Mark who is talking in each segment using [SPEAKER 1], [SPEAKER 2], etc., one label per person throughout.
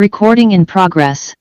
[SPEAKER 1] Recording in progress.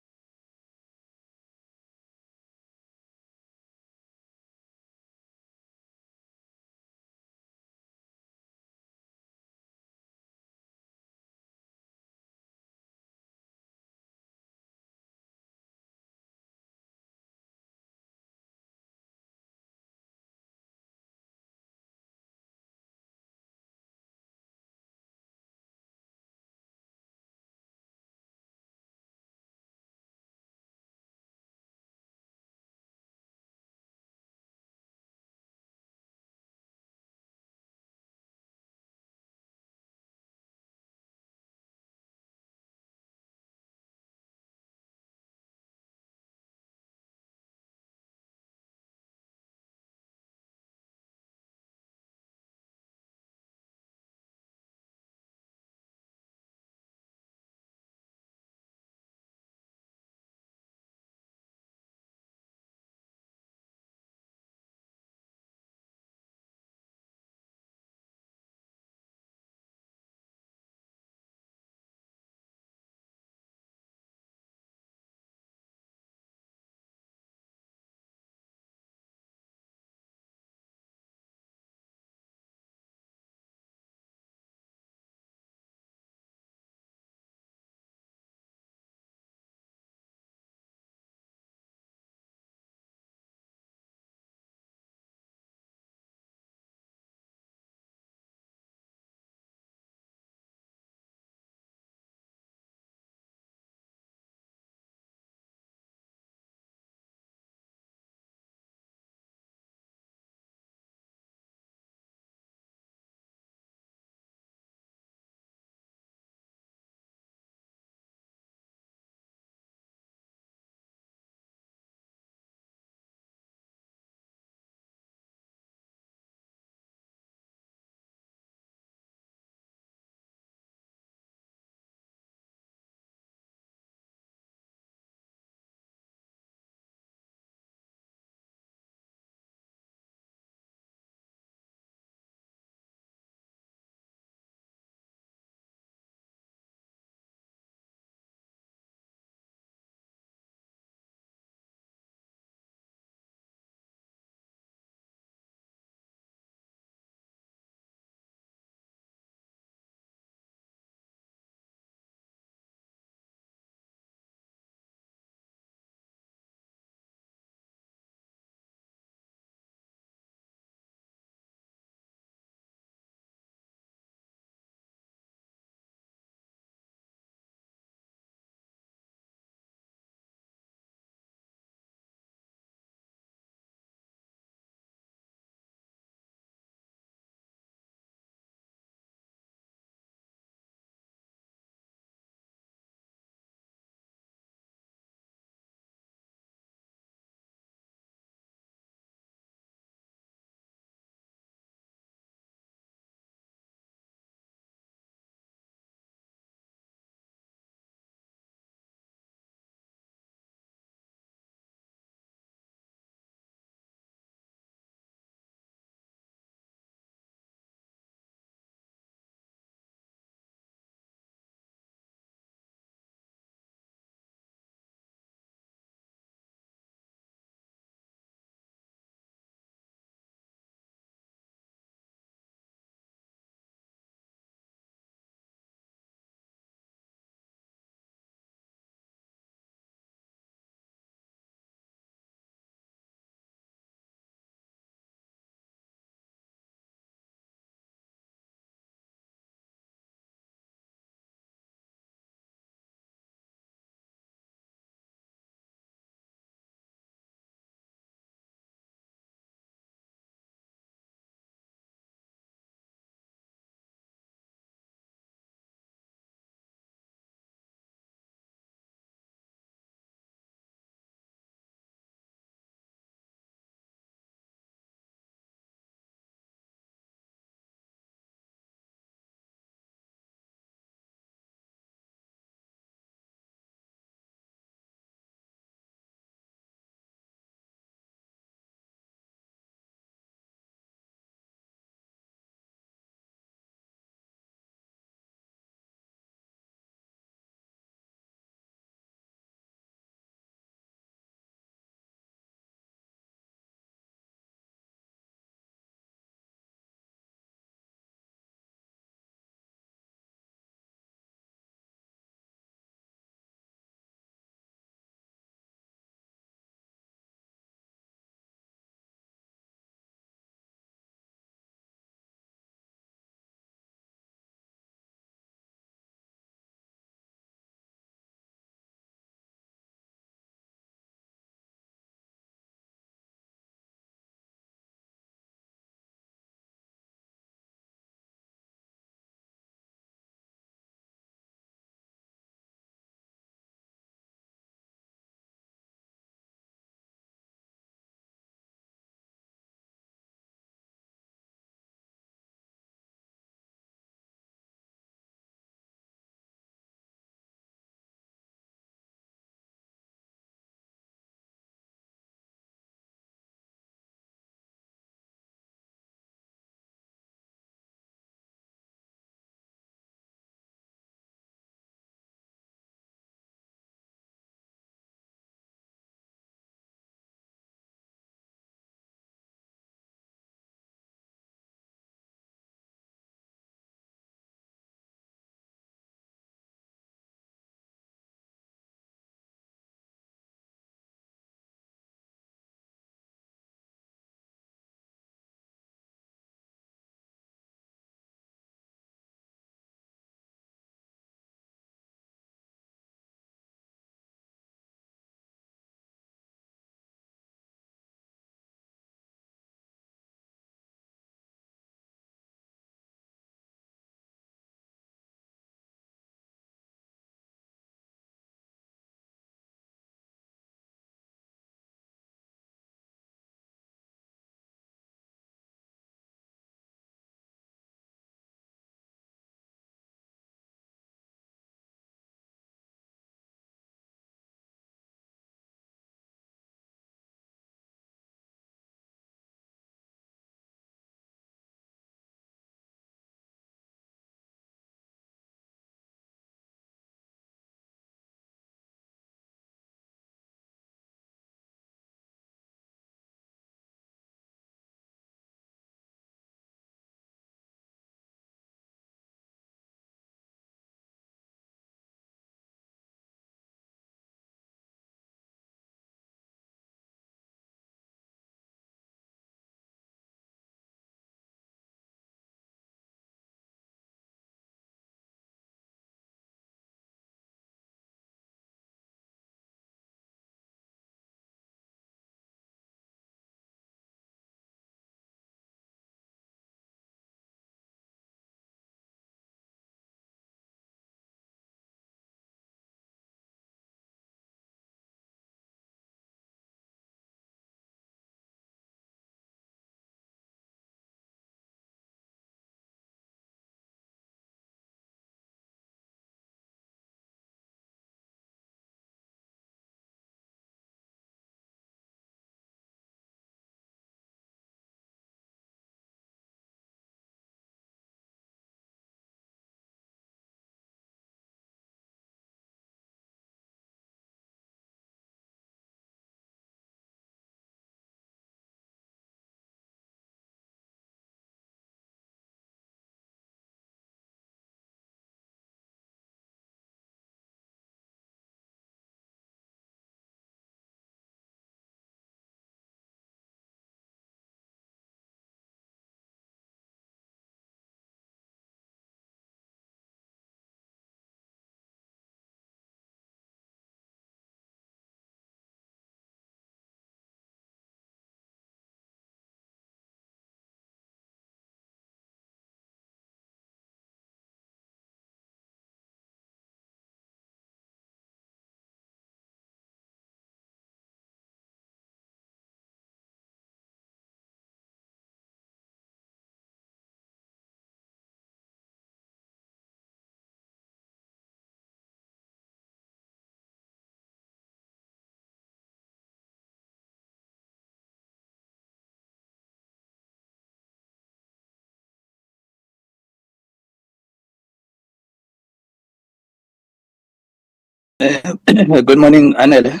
[SPEAKER 2] Good morning, Anele.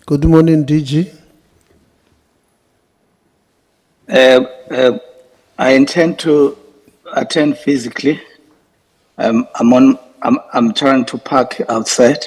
[SPEAKER 3] Good morning, DG.
[SPEAKER 2] Uh, uh, I intend to attend physically. I'm trying to park outside.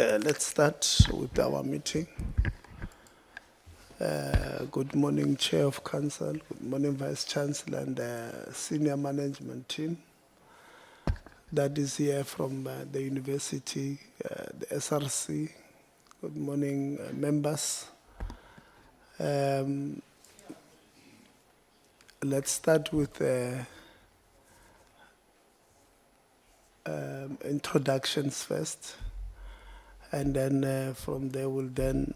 [SPEAKER 3] Let's start with our meeting. Good morning, Chair of Council. Good morning, Vice Chancellor and senior management team that is here from the university, the SRC. Good morning, members. Let's start with introductions first, and then from there we'll then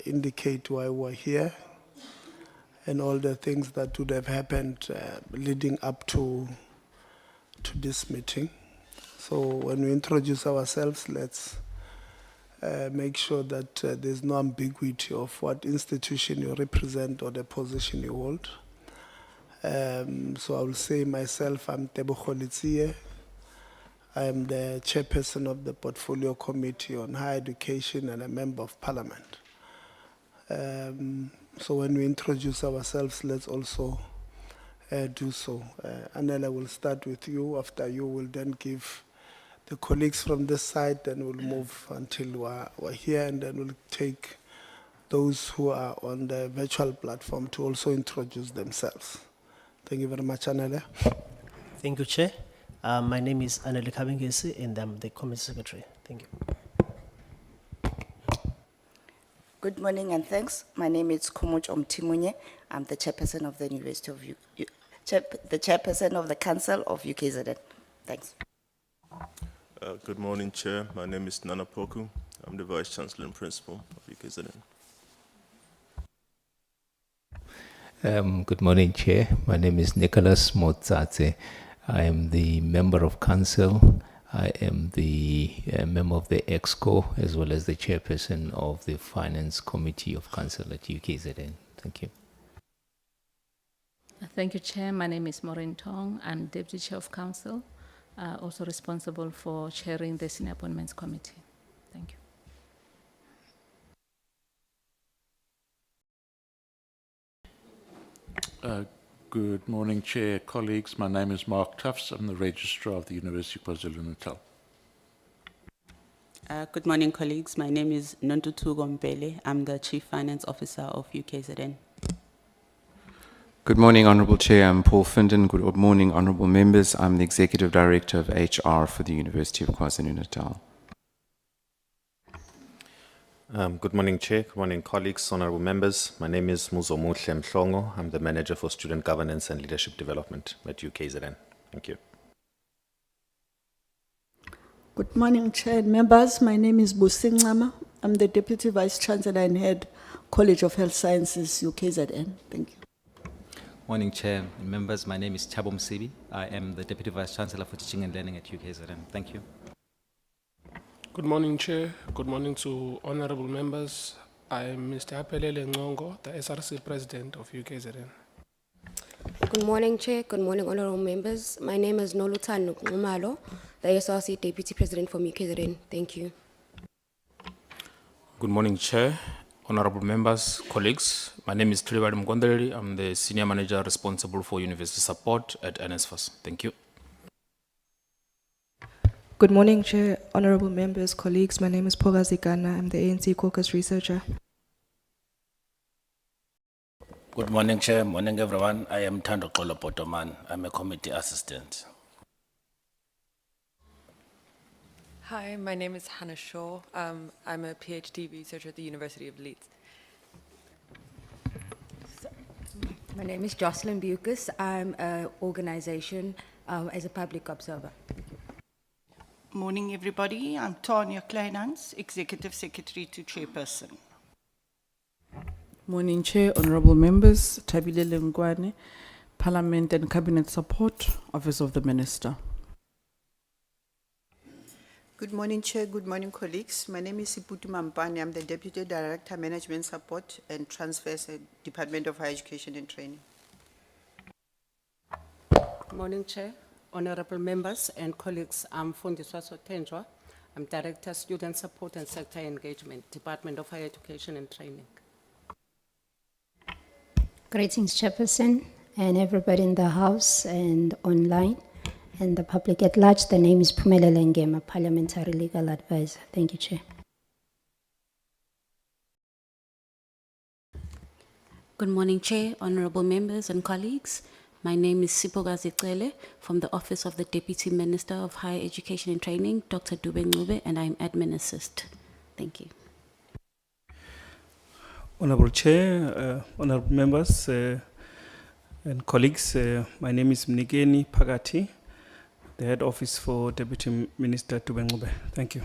[SPEAKER 3] indicate why we're here and all the things that would have happened leading up to this meeting. So when we introduce ourselves, let's make sure that there's no ambiguity of what institution you represent or the position you hold. So I will say myself, I'm Tebogo Letsie. I am the chairperson of the Portfolio Committee on Higher Education and a member of Parliament. So when we introduce ourselves, let's also do so. Anela will start with you. After you, will then give the colleagues from this side, then we'll move until we're here, and then we'll take those who are on the virtual platform to also introduce themselves. Thank you very much, Anela.
[SPEAKER 4] Thank you, Chair. My name is Anele Kabengesi, and I'm the Committee Secretary. Thank you.
[SPEAKER 5] Good morning and thanks. My name is Kumuch Omtimunye. I'm the chairperson of the University of the chairperson of the Council of UKZN. Thanks.
[SPEAKER 6] Good morning, Chair. My name is Nana Poku. I'm the Vice Chancellor and Principal of UKZN.
[SPEAKER 7] Good morning, Chair. My name is Nicholas Motsatse. I am the member of Council. I am the member of the EXCO, as well as the chairperson of the Finance Committee of Council at UKZN. Thank you.
[SPEAKER 8] Thank you, Chair. My name is Maureen Tong. I'm Deputy Chair of Council, also responsible for chairing the Senior Appointments Committee. Thank you.
[SPEAKER 9] Good morning, Chair, colleagues. My name is Mark Tufts. I'm the Registrar of the University of KwaZulu-Natal.
[SPEAKER 10] Good morning, colleagues. My name is Nontutu Gompele. I'm the Chief Finance Officer of UKZN.
[SPEAKER 11] Good morning, Honourable Chair. I'm Paul Finden. Good morning, Honourable Members. I'm the Executive Director of HR for the University of KwaZulu-Natal.
[SPEAKER 12] Good morning, Chair. Good morning, colleagues, honourable members. My name is Muzomuhle Mhlongo. I'm the Manager for Student Governance and Leadership Development at UKZN. Thank you.
[SPEAKER 13] Good morning, Chair and members. My name is Busing Ngama. I'm the Deputy Vice Chancellor and Head, College of Health Sciences, UKZN. Thank you.
[SPEAKER 14] Morning, Chair and members. My name is Chabo Msibi. I am the Deputy Vice Chancellor for Teaching and Learning at UKZN. Thank you.
[SPEAKER 15] Good morning, Chair. Good morning to honorable members. I am Mr. Apelele Ngongo, the SRC President of UKZN.
[SPEAKER 16] Good morning, Chair. Good morning, honorable members. My name is Nolutan Ngumalo, the SRC Deputy President from UKZN. Thank you.
[SPEAKER 17] Good morning, Chair, honorable members, colleagues. My name is Tribal Mgondeli. I'm the Senior Manager responsible for University Support at NSFAS. Thank you.
[SPEAKER 18] Good morning, Chair, honorable members, colleagues. My name is Poga Zikana. I'm the ANC Caucus Researcher.
[SPEAKER 19] Good morning, Chair. Morning, everyone. I am Tando Kolo Potoman. I'm a committee assistant.
[SPEAKER 20] Hi, my name is Hannah Shaw. I'm a PhD researcher at the University of Leeds.
[SPEAKER 1] My name is Jocelyn Bucas. I'm an organization as a public observer.
[SPEAKER 4] Morning, everybody. I'm Tanya Kleinhans, Executive Secretary to Chairperson.
[SPEAKER 5] Morning, Chair, honorable members, Tabile Lengwane, Parliament and Cabinet Support, Office of the Minister.
[SPEAKER 2] Good morning, Chair. Good morning, colleagues. My name is Siputu Mampani. I'm the Deputy Director, Management Support and Transfers at Department of Higher Education and Training.
[SPEAKER 10] Good morning, Chair, honorable members and colleagues. I'm Fundiswa Sotenjwa. I'm Director, Student Support and Sector Engagement, Department of Higher Education and Training.
[SPEAKER 19] Greetings, Chairperson, and everybody in the House and online, and the public at large. The name is Phumelele Ngema, Parliamentary Legal Advisor. Thank you, Chair.
[SPEAKER 21] Good morning, Chair, honorable members and colleagues. My name is Sipoga Zicele from the Office of the Deputy Minister of Higher Education and Training, Dr. Dube Ncube, and I'm Admin Assist. Thank you.
[SPEAKER 22] Honorable Chair, honorable members and colleagues, my name is Mnikeni Pagati, the Head Office for Deputy Minister Dube Ncube. Thank you.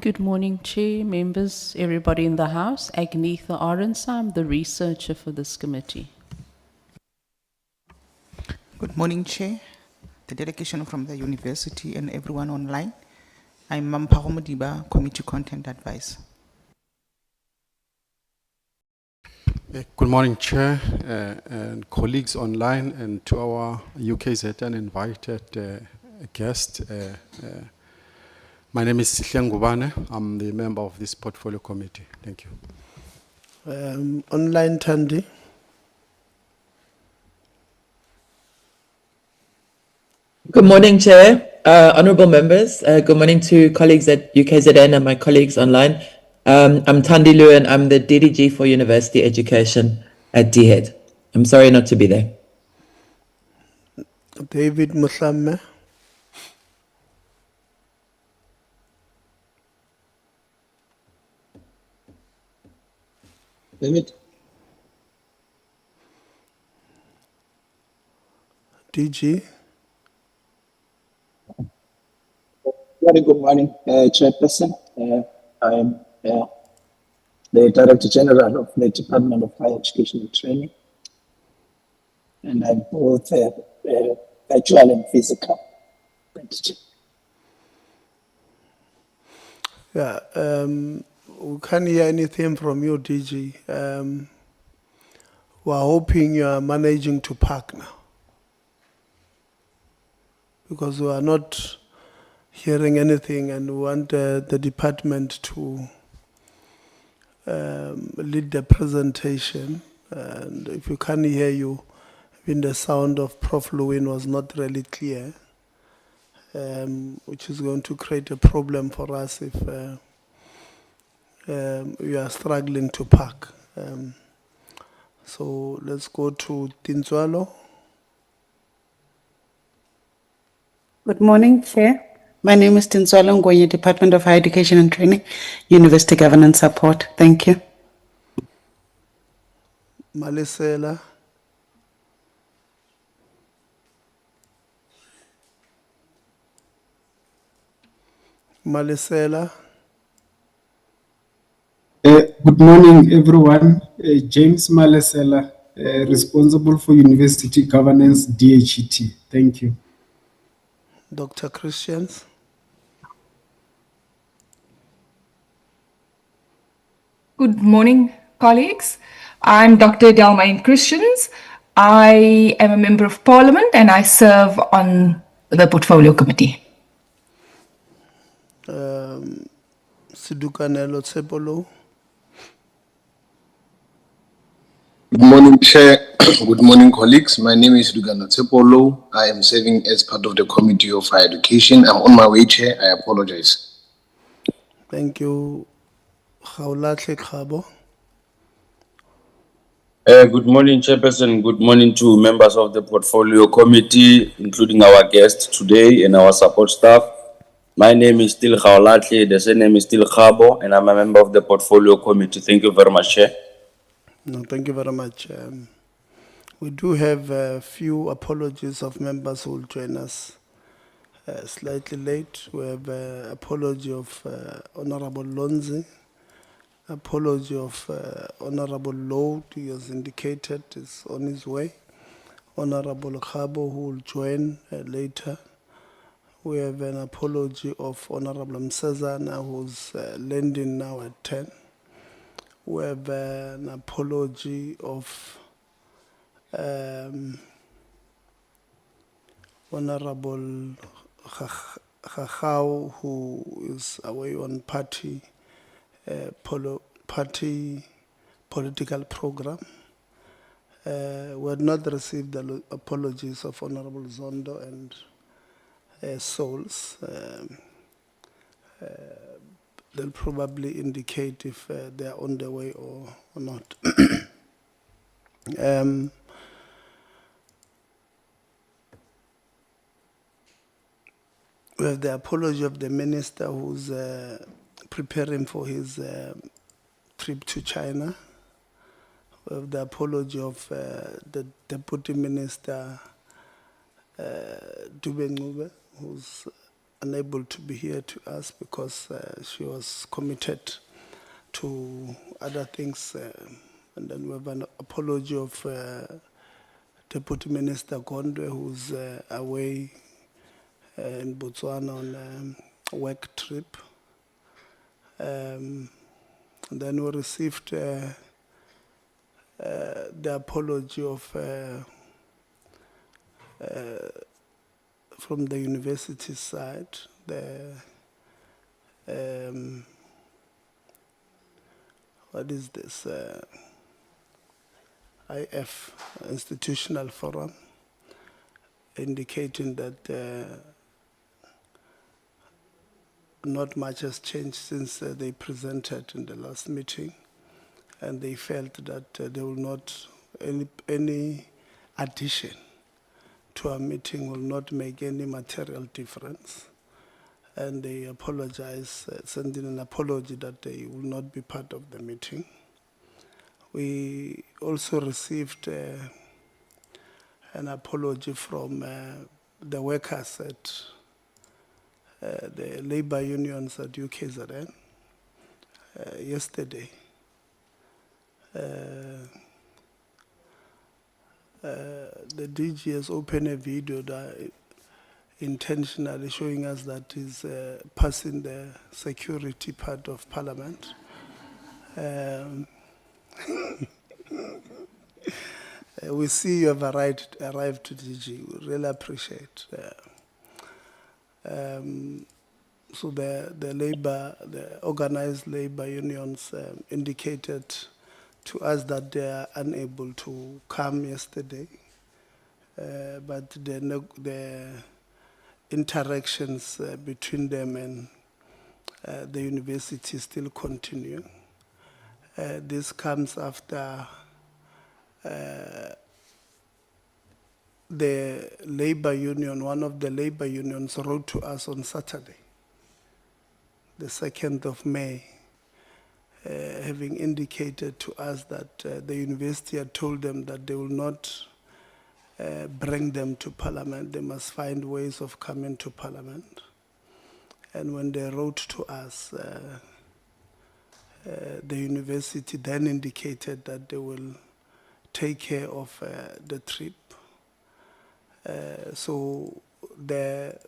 [SPEAKER 23] Good morning, Chair, members, everybody in the House. Agnetha Arends, I'm the researcher for this committee.
[SPEAKER 24] Good morning, Chair, the delegation from the university and everyone online. I'm Mamparo Modiba, Committee Content Advice.
[SPEAKER 25] Good morning, Chair, and colleagues online, and to our UKZN invited guest. My name is Sihliang Gubane. I'm the member of this portfolio committee. Thank you.
[SPEAKER 3] Online Tandy.
[SPEAKER 26] Good morning, Chair, honourable members. Good morning to colleagues at UKZN and my colleagues online. I'm Thandi Lu and I'm the DDG for University Education at DHED. I'm sorry not to be there.
[SPEAKER 3] David Musamme.
[SPEAKER 27] David.
[SPEAKER 3] DG.
[SPEAKER 27] Very good morning, Chairperson. I am the Director General of the Department of Higher Education and Training, and I'm both virtual and physical.
[SPEAKER 3] Yeah, we can't hear anything from you, DG. We're hoping you are managing to park now, because we are not hearing anything, and we want the department to lead the presentation. And if we can't hear you, even the sound of Prof. Lewin was not really clear, which is going to create a problem for us if we are struggling to park. So let's go to Tinzwalo.
[SPEAKER 28] Good morning, Chair. My name is Tinswalo Ngwenye, Department of Higher Education and Training, University Governance Support. Thank you.
[SPEAKER 3] Malisela. Malisela.
[SPEAKER 29] Good morning, everyone. James Malesela, responsible for University Governance, DHET. Thank you.
[SPEAKER 3] Dr. Christians.
[SPEAKER 30] Good morning, colleagues. I'm Dr. Delmaine Christians. I am a member of Parliament and I serve on the Portfolio Committee.
[SPEAKER 3] Sidukanelo Tsepolo.
[SPEAKER 31] Good morning, Chair. Good morning, colleagues. My name is Dugana Tsepolo. I am serving as part of the Committee of Higher Education. I'm on my way, Chair. I apologize.
[SPEAKER 3] Thank you. Gaulatle Khabo.
[SPEAKER 32] Good morning, Chairperson. Good morning to members of the Portfolio Committee, including our guests today and our support staff. My name is still Gaulatle. The surname is still Khabo, and I'm a member of the Portfolio Committee. Thank you very much, Chair.
[SPEAKER 3] No, thank you very much. We do have a few apologies of members who will join us slightly late. We have apology of Honorable Lonzi, apology of Honorable Lowe, he has indicated is on his way. Honorable Khabo, who will join later. We have an apology of Honorable Msezana, who's landing now at 10. We have an apology of Honorable Khachau, who is away on party political program. We had not received the apologies of Honorable Zondo and Souls. they'll probably indicate if they are on the way or not. We have the apology of the minister who's preparing for his trip to China. We have the apology of the Deputy Minister Dube Ncube, who's unable to be here to us because she was committed to other things. And then we have an apology of Deputy Minister Gondwe, who's away in Botswana on a work trip. And then we received the apology of from the university side, the what is this? IF, Institutional Forum, indicating that not much has changed since they presented in the last meeting, and they felt that there will not any addition to our meeting will not make any material difference, and they apologize, sending an apology that they will not be part of the meeting. We also received an apology from the workers at the labor unions at UKZN yesterday. The DG has opened a video that intentionally showing us that he's passing the security part of Parliament. We see you have arrived to DG. We really appreciate. So the organized labor unions indicated to us that they are unable to come yesterday, but the interactions between them and the university still continue. This comes after the labor union, one of the labor unions wrote to us on Saturday, the 2nd of May, having indicated to us that the university had told them that they will not bring them to Parliament. They must find ways of coming to Parliament. And when they wrote to us, the university then indicated that they will take care of the trip. So the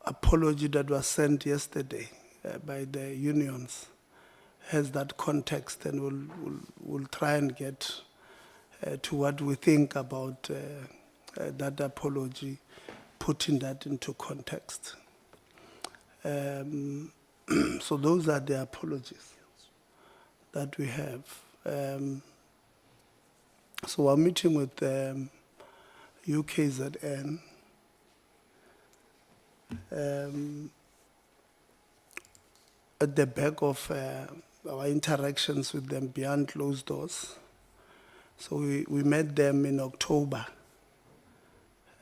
[SPEAKER 3] apology that was sent yesterday by the unions has that context, and we'll try and get to what we think about that apology, putting that into context. So those are the apologies that we have. So our meeting with UKZN, at the back of our interactions with them behind closed doors. So we met them in October.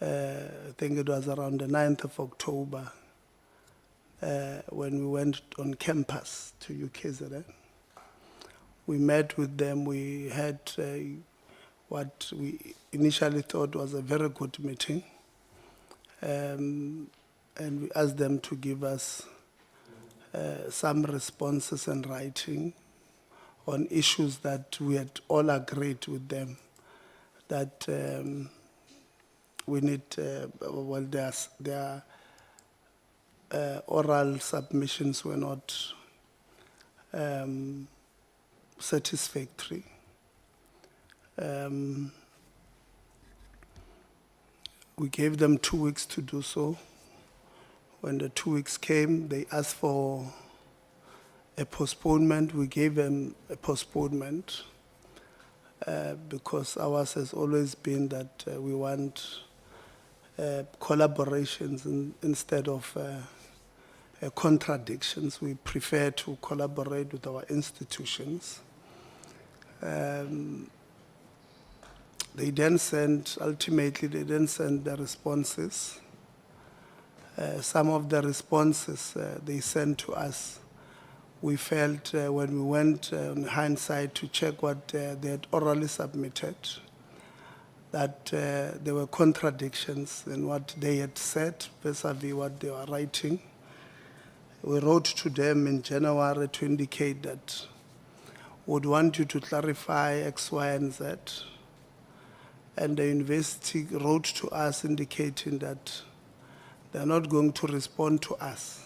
[SPEAKER 3] I think it was around the 9th of October when we went on campus to UKZN. We met with them. We had what we initially thought was a very good meeting. And we asked them to give us some responses in writing on issues that we had all agreed with them that we need, well, their oral submissions were not satisfactory. We gave them 2 weeks to do so. When the 2 weeks came, they asked for a postponement. We gave them a postponement because ours has always been that we want collaborations instead of contradictions. We prefer to collaborate with our institutions. Ultimately, they then send the responses. Some of the responses they sent to us, we felt when we went in hindsight to check what they had orally submitted, that there were contradictions in what they had said vis-a-vis what they were writing. We wrote to them in January to indicate that we would want you to clarify X, Y, and Z. And the university wrote to us indicating that they're not going to respond to us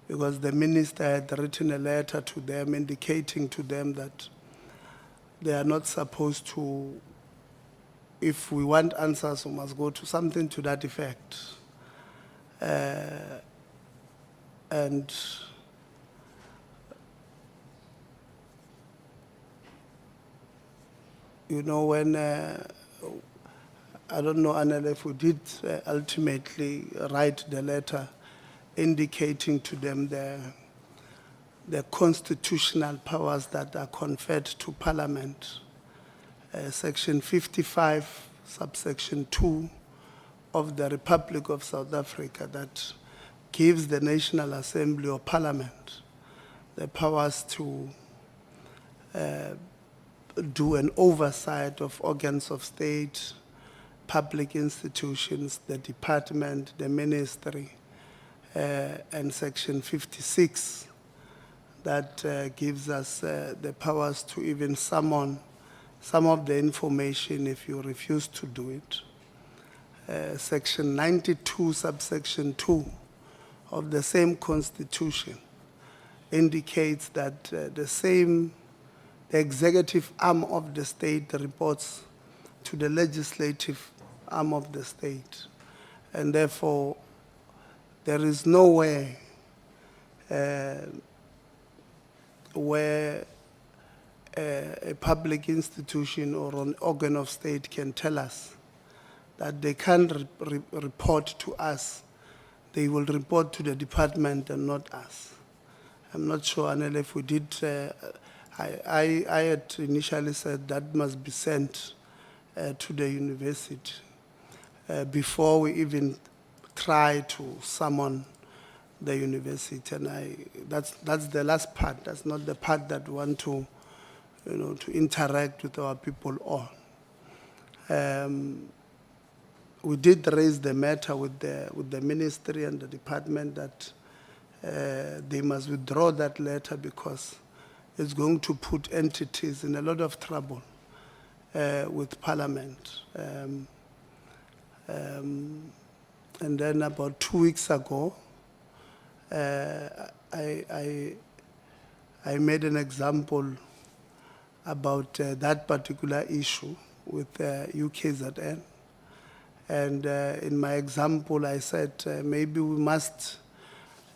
[SPEAKER 3] because the minister had written a letter to them indicating to them that they are not supposed to, if we want answers, we must go to something to that effect. And you know, when, I don't know, Anel, if we did ultimately write the letter indicating to them the constitutional powers that are conferred to Parliament. Section 55, subsection 2 of the Republic of South Africa that gives the National Assembly or Parliament the powers to do an oversight of organs of state, public institutions, the department, the ministry, and Section 56 that gives us the powers to even summon some of the information if you refuse to do it. Section 92, subsection 2 of the same constitution indicates that the executive arm of the state reports to the legislative arm of the state. And therefore, there is nowhere where a public institution or an organ of state can tell us that they can't report to us. They will report to the department and not us. I'm not sure, Anel, if we did, I had initially said that must be sent to the university before we even try to summon the university. And that's the last part. That's not the part that we want to, to interact with our people on. We did raise the matter with the ministry and the department that they must withdraw that letter because it's going to put entities in a lot of trouble with Parliament. And then about 2 weeks ago, I made an example about that particular issue with UKZN. And in my example, I said maybe we must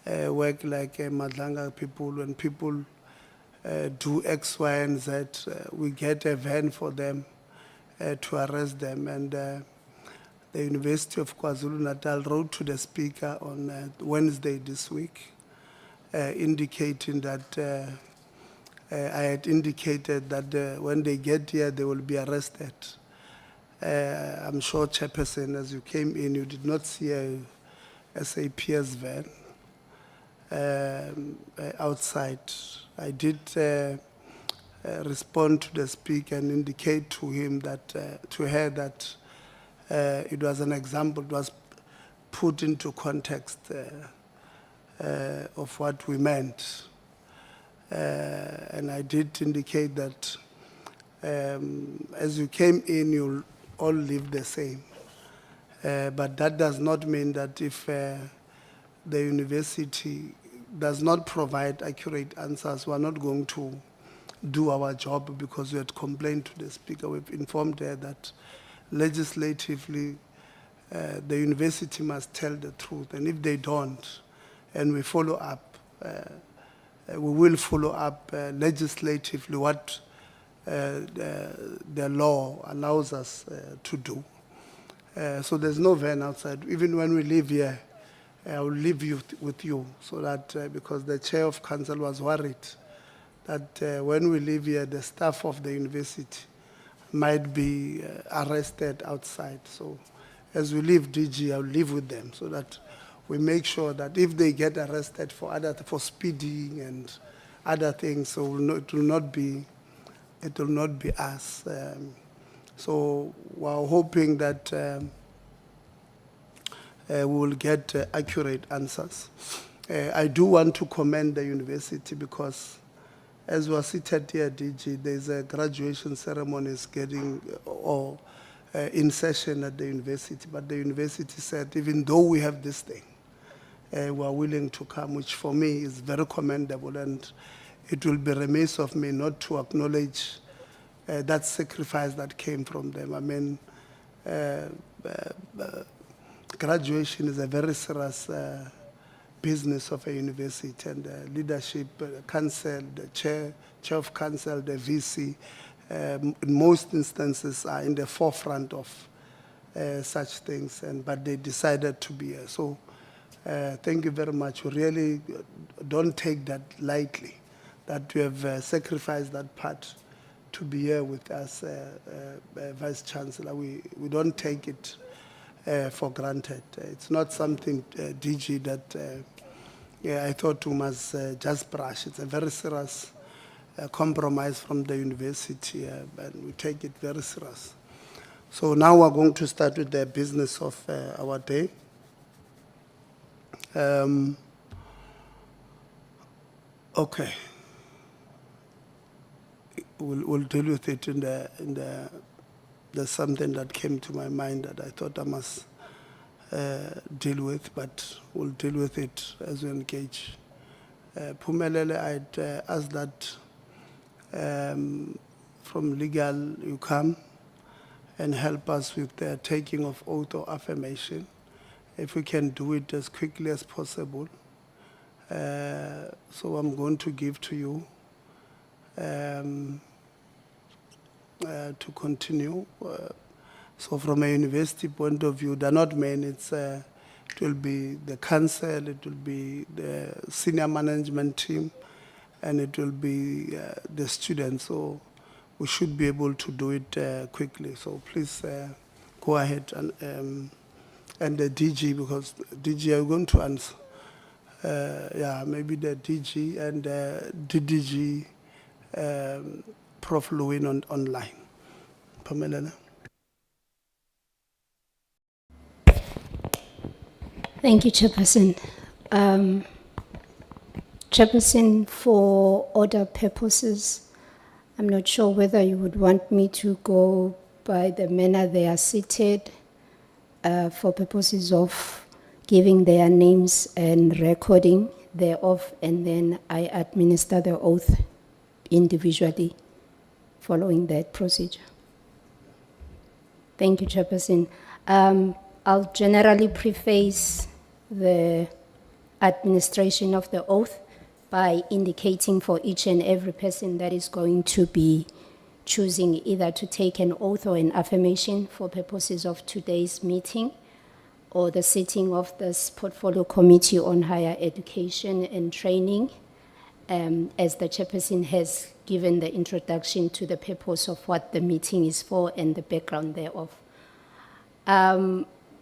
[SPEAKER 3] work like Madlanga people. When people do X, Y, and Z, we get a van for them to arrest them. And the University of KwaZulu-Natal wrote to the speaker on Wednesday this week, indicating that I had indicated that when they get here, they will be arrested. I'm sure, Chairperson, as you came in, you did not see a SAPS van outside. I did respond to the speaker and indicate to him that, to her that it was an example, it was put into context of what we meant. And I did indicate that as you came in, you'll all live the same. But that does not mean that if the university does not provide accurate answers, we're not going to do our job because we had complained to the speaker. We've informed her that legislatively the university must tell the truth. And if they don't, and we follow up, we will follow up legislatively what the law allows us to do. So there's no van outside. Even when we live here, I will leave you with you so that because the chair of council was worried that when we leave here, the staff of the university might be arrested outside. So as we leave DG, I'll live with them so that we make sure that if they get arrested for speeding and other things, so it will not be us. So we're hoping that we will get accurate answers. I do want to commend the university because as we are seated here at DG, there's a graduation ceremony is getting in session at the university. But the university said, even though we have this thing, we are willing to come, which for me is very commendable. And it will be remiss of me not to acknowledge that sacrifice that came from them. I mean, graduation is a very serious business of a university, and the leadership, council, the chair of council, the VC, in most instances are in the forefront of such things, but they decided to be here. So thank you very much. We really don't take that lightly, that you have sacrificed that part to be here with us, Vice Chancellor. We don't take it for granted. It's not something, DG, that I thought we must just brush. It's a very serious compromise from the university, and we take it very serious. So now we're going to start with the business of our day. Okay. We'll deal with it there's something that came to my mind that I thought I must deal with, but we'll deal with it as we engage. Pumelele, I'd ask that from legal you come and help us with the taking of oath or affirmation. If we can do it as quickly as possible. So I'm going to give to you to continue. So from a university point of view, they're not men, it will be the council, it will be the senior management team, and it will be the students. So we should be able to do it quickly. So please go ahead and the DG, because DG are going to answer. Yeah, maybe the DG and DDG Prof. Lewin online. Pamela.
[SPEAKER 6] Thank you, Chairperson. Chairperson, for order purposes, I'm not sure whether you would want me to go by the manner they are seated for purposes of giving their names and recording thereof, and then I administer the oath individually following that procedure. Thank you, Chairperson. I'll generally preface the administration of the oath by indicating for each and every person that is going to be choosing either to take an oath or an affirmation for purposes of today's meeting or the sitting of this Portfolio Committee on Higher Education and Training, as the Chairperson has given the introduction to the purpose of what the meeting is for and the background thereof.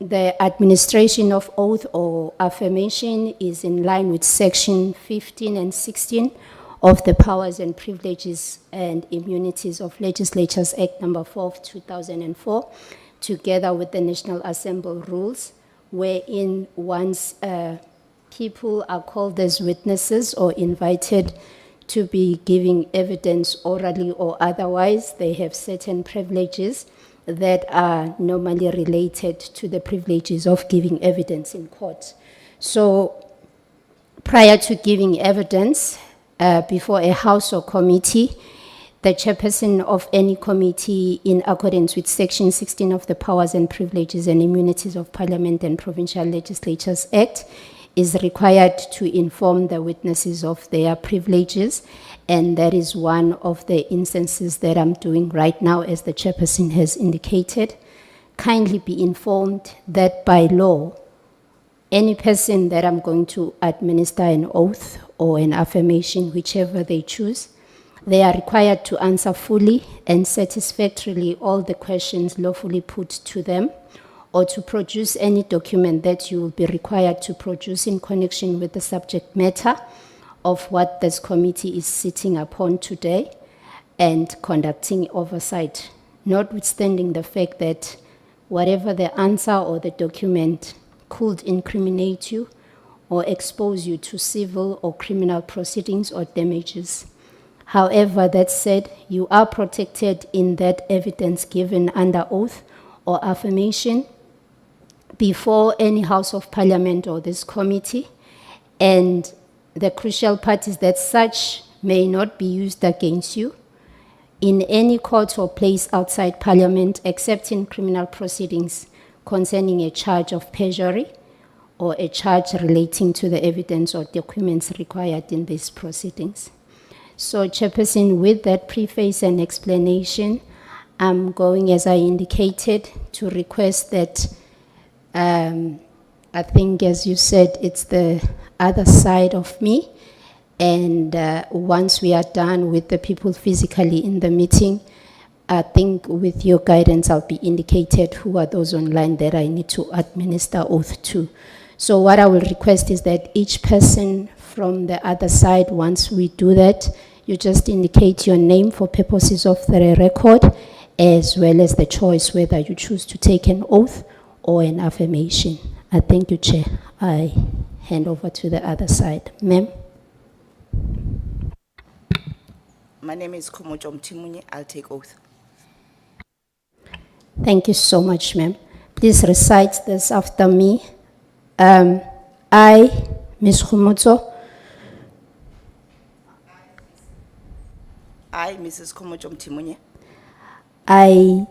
[SPEAKER 6] The administration of oath or affirmation is in line with Section 15 and 16 of the Powers and Privileges and Immunities of Legislatures Act number 4 of 2004, together with the National Assembly rules, wherein once people are called as witnesses or invited to be giving evidence orally or otherwise, they have certain privileges that are normally related to the privileges of giving evidence in court. So prior to giving evidence before a house or committee, the chairperson of any committee, in accordance with Section 16 of the Powers and Privileges and Immunities of Parliament and Provincial Legislatures Act, is required to inform the witnesses of their privileges, and that is one of the instances that I'm doing right now, as the chairperson has indicated. Kindly be informed that by law, Any person that I'm going to administer an oath or an affirmation, whichever they choose, they are required to answer fully and satisfactorily all the questions lawfully put to them, or to produce any document that you will be required to produce in connection with the subject matter of what this committee is sitting upon today and conducting oversight, notwithstanding the fact that whatever the answer or the document could incriminate you or expose you to civil or criminal proceedings or damages. However, that said, you are protected in that evidence given under oath or affirmation before any House of Parliament or this committee, and the crucial part is that such may not be used against you in any court or place outside Parliament except in criminal proceedings concerning a charge of perjury or a charge relating to the evidence or documents required in these proceedings. So, Chairperson, with that preface and explanation, I'm going, as I indicated, to request that I think, as you said, it's the other side of me. And once we are done with the people physically in the meeting, I think with your guidance, I'll be indicated who are those online that I need to administer oath to. So what I will request is that each person from the other side, once we do that, you just indicate your name for purposes of the record, as well as the choice whether you choose to take an oath or an affirmation. I thank you, Chair. I hand over to the other side. Ma'am?
[SPEAKER 5] My name is Komocho Mtimunye. I'll take oath.
[SPEAKER 6] Thank you so much, ma'am. Please recite this after me. I, Ms. Khomotso,
[SPEAKER 5] I, Mrs. Komocho Mtimunye,
[SPEAKER 6] I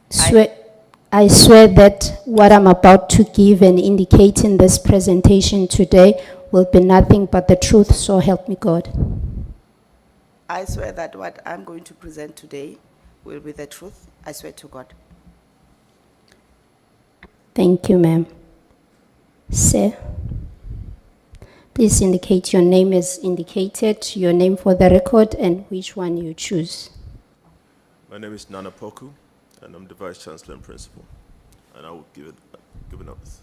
[SPEAKER 6] swear that what I'm about to give and indicate in this presentation today will be nothing but the truth, so help me God.
[SPEAKER 5] I swear that what I'm going to present today will be the truth. I swear to God.
[SPEAKER 6] Thank you, ma'am. Sir, please indicate your name as indicated, your name for the record, and which one you choose.
[SPEAKER 7] My name is Nana Poku, and I'm the Vice Chancellor and Principal, and I will give an oath.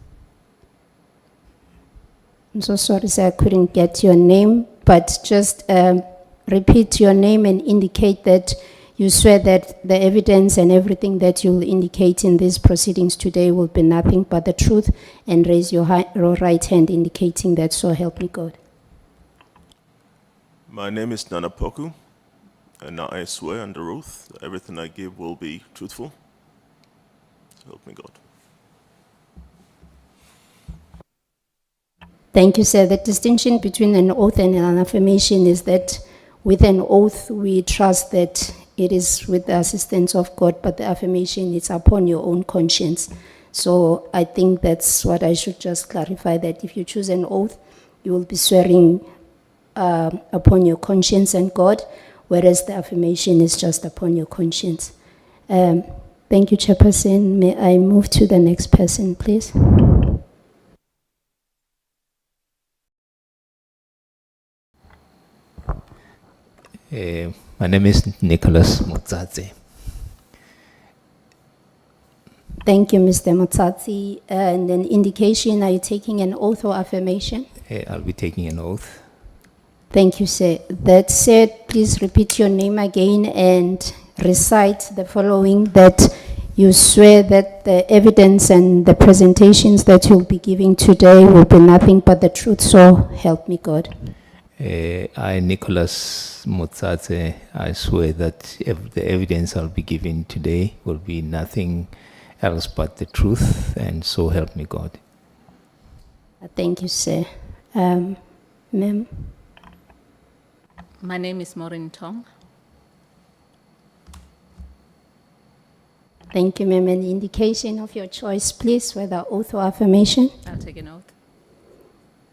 [SPEAKER 6] I'm so sorry, sir, I couldn't get your name, but just repeat your name and indicate that you swear that the evidence and everything that you'll indicate in these proceedings today will be nothing but the truth, and raise your right hand indicating that, so help me God.
[SPEAKER 7] My name is Nana Poku, and now I swear under oath that everything I give will be truthful. So help me God.
[SPEAKER 6] Thank you, sir. The distinction between an oath and an affirmation is that with an oath, we trust that it is with the assistance of God, but the affirmation is upon your own conscience. So I think that's what I should just clarify, that if you choose an oath, you will be swearing upon your conscience and God, whereas the affirmation is just upon your conscience. Thank you, Chairperson. May I move to the next person, please?
[SPEAKER 8] My name is Nicholas Mutsatse.
[SPEAKER 6] Thank you, Mr. Mutsatse. And an indication, are you taking an oath or affirmation?
[SPEAKER 8] I'll be taking an oath.
[SPEAKER 6] Thank you, sir. That said, please repeat your name again and recite the following, that you swear that the evidence and the presentations that you'll be giving today will be nothing but the truth, so help me God.
[SPEAKER 8] I, Nicholas Mutsatse, I swear that the evidence I'll be giving today will be nothing else but the truth, and so help me God.
[SPEAKER 6] Thank you, sir. Ma'am?
[SPEAKER 23] My name is Maureen Tong.
[SPEAKER 6] Thank you, ma'am. An indication of your choice, please, whether oath or affirmation.
[SPEAKER 23] I'll take an oath.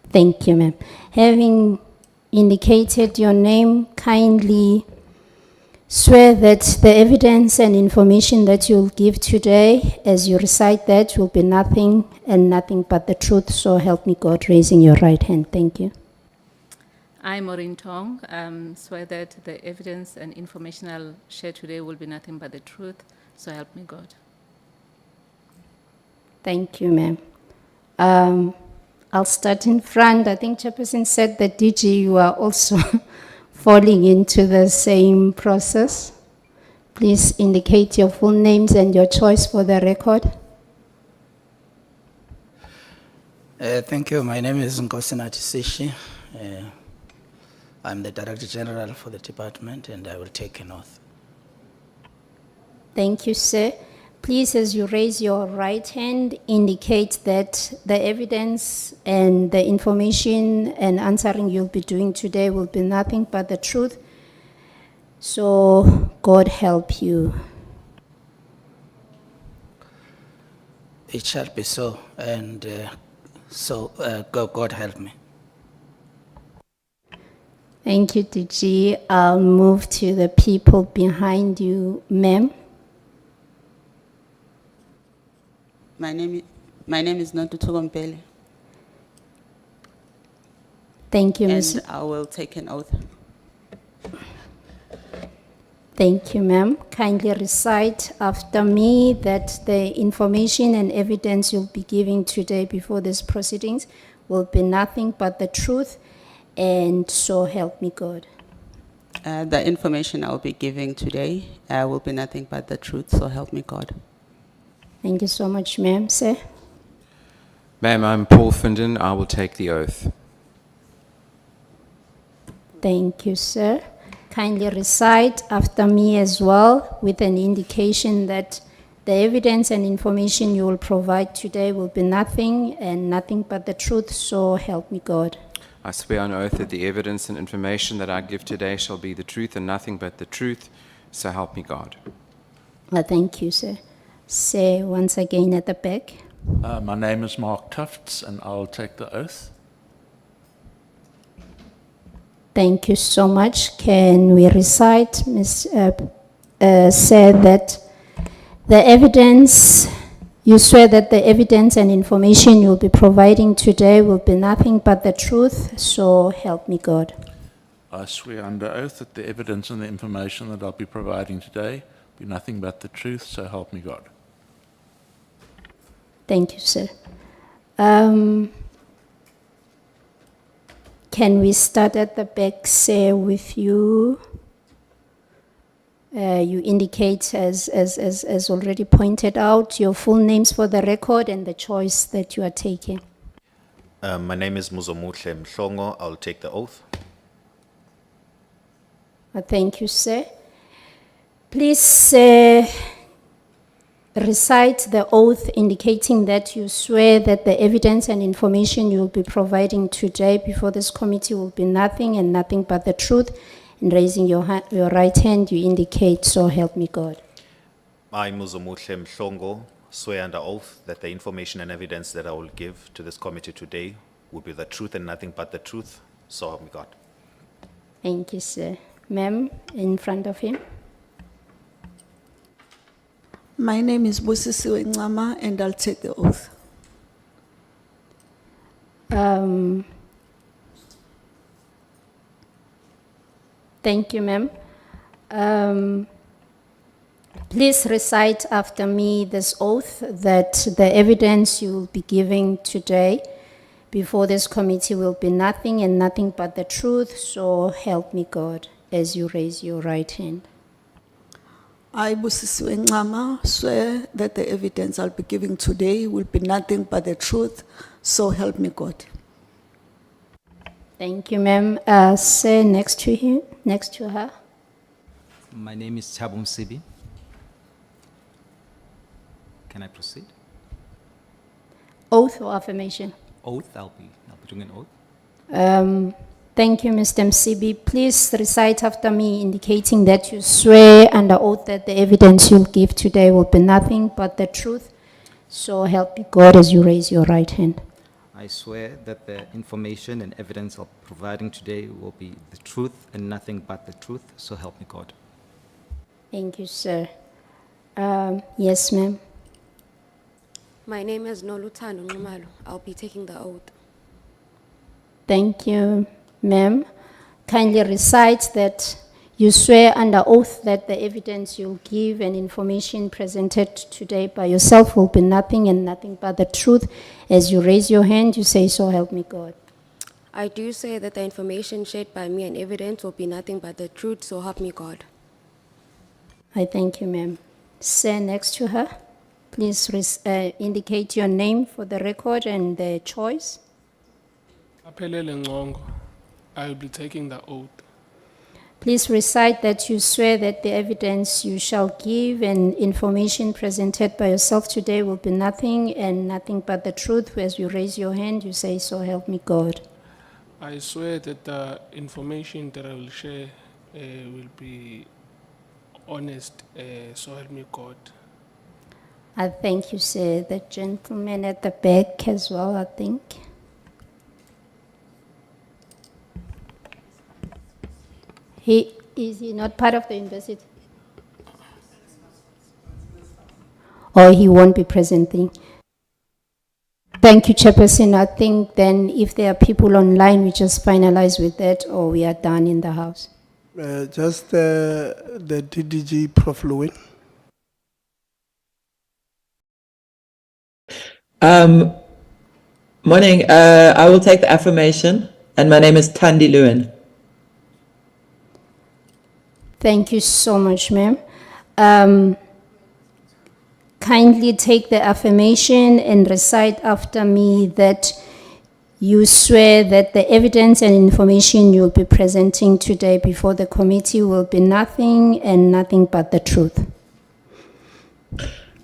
[SPEAKER 6] Thank you, ma'am. Having indicated your name, kindly Swear that the evidence and information that you'll give today, as you recite that, will be nothing and nothing but the truth. So help me God. Raising your right hand. Thank you.
[SPEAKER 1] I, Maureen Tong, swear that the evidence and information I'll share today will be nothing but the truth. So help me God.
[SPEAKER 6] Thank you, ma'am. I'll start in front. I think Chairperson said that DG, you are also falling into the same process. Please indicate your full names and your choice for the record.
[SPEAKER 4] Thank you. My name is Nkosinathi Sishi. I'm the Director General for the department, and I will take an oath.
[SPEAKER 6] Thank you, sir. Please, as you raise your right hand, indicate that the evidence and the information and answering you'll be doing today will be nothing but the truth. So God help you.
[SPEAKER 4] It shall be so, and God help me.
[SPEAKER 6] Thank you, DG. I'll move to the people behind you, ma'am.
[SPEAKER 9] My name is Nantutuko Mpele,
[SPEAKER 6] Thank you,
[SPEAKER 9] and
[SPEAKER 6] Ms.
[SPEAKER 9] I will take an oath.
[SPEAKER 6] Thank you, ma'am. Kindly recite after me that the information and evidence you'll be giving today before these proceedings will be nothing but the truth, and so help me God.
[SPEAKER 9] The information I will be giving today will be nothing but the truth, so help me God.
[SPEAKER 6] Thank you so much, ma'am. Sir.
[SPEAKER 11] Ma'am, I'm Paul Finden. I will take the oath.
[SPEAKER 6] Thank you, sir. Kindly recite after me as well with an indication that the evidence and information you will provide today will be nothing and nothing but the truth, so help me God.
[SPEAKER 11] I swear on oath that the evidence and information that I give today shall be the truth and nothing but the truth, so help me God.
[SPEAKER 6] Thank you, sir. Say once again at the back.
[SPEAKER 12] My name is Mark Tufts, and I'll take the oath.
[SPEAKER 6] Thank you so much. Can we recite, Ms. Said that the evidence, you swear that the evidence and information you'll be providing today will be nothing but the truth, so help me God.
[SPEAKER 12] I swear under oath that the evidence and the information that I'll be providing today be nothing but the truth, so help me God.
[SPEAKER 6] Thank you, sir. Can we start at the back, sir, with you? You indicate, as already pointed out, your full names for the record and the choice that you are taking.
[SPEAKER 13] My name is Muzomuhle Mhlongo. I'll take the oath.
[SPEAKER 6] Thank you, sir. Please recite the oath indicating that you swear that the evidence and information you will be providing today before this committee will be nothing and nothing but the truth. And raising your right hand, you indicate, so help me God.
[SPEAKER 13] I, Muzomuhle Mhlongo, swear under oath that the information and evidence that I will give to this committee today will be the truth and nothing but the truth, so help me God.
[SPEAKER 6] Thank you, sir. Ma'am, in front of him.
[SPEAKER 14] My name is Busisiwe Ncama, and I'll take the oath.
[SPEAKER 6] Thank you, ma'am. Please recite after me this oath that the evidence you will be giving today before this committee will be nothing and nothing but the truth, so help me God, as you raise your right hand.
[SPEAKER 14] I, Busisiwe Ncama, swear that the evidence I'll be giving today will be nothing but the truth, so help me God.
[SPEAKER 6] Thank you, ma'am. Sir, next to him, next to her.
[SPEAKER 15] My name is Chabum Sibi. Can I proceed?
[SPEAKER 6] Oath or affirmation?
[SPEAKER 15] Oath, I'll be doing an oath.
[SPEAKER 6] Thank you, Mr. Msibi. Please recite after me indicating that you swear under oath that the evidence you'll give today will be nothing but the truth. So help me God as you raise your right hand.
[SPEAKER 15] I swear that the information and evidence I'm providing today will be the truth and nothing but the truth, so help me God.
[SPEAKER 6] Thank you, sir. Yes, ma'am.
[SPEAKER 2] My name is Noluthando Nxumalo. I'll be taking the oath.
[SPEAKER 6] Thank you, ma'am. Kindly recite that you swear under oath that the evidence you'll give and information presented today by yourself will be nothing and nothing but the truth. As you raise your hand, you say, so help me God.
[SPEAKER 2] I do say that the information shared by me and evidence will be nothing but the truth, so help me God.
[SPEAKER 6] I thank you, ma'am. Sir, next to her, please indicate your name for the record and the choice.
[SPEAKER 10] Aphelele Ngongo. I will be taking the oath.
[SPEAKER 6] Please recite that you swear that the evidence you shall give and information presented by yourself today will be nothing and nothing but the truth. As you raise your hand, you say, so help me God.
[SPEAKER 10] I swear that the information that I will share will be honest, so help me God.
[SPEAKER 6] I thank you, sir. The gentleman at the back as well, I think. Is he not part of the university? Or he won't be presenting? Thank you, Chairperson. I think then if there are people online, we just finalize with that or we are done in the house.
[SPEAKER 3] Just the DDG, Prof. Lewin.
[SPEAKER 16] Morning. I will take the affirmation, and my name is Thandi Lewin.
[SPEAKER 6] Thank you so much, ma'am. Kindly take the affirmation and recite after me that you swear that the evidence and information you'll be presenting today before the committee will be nothing and nothing but the truth.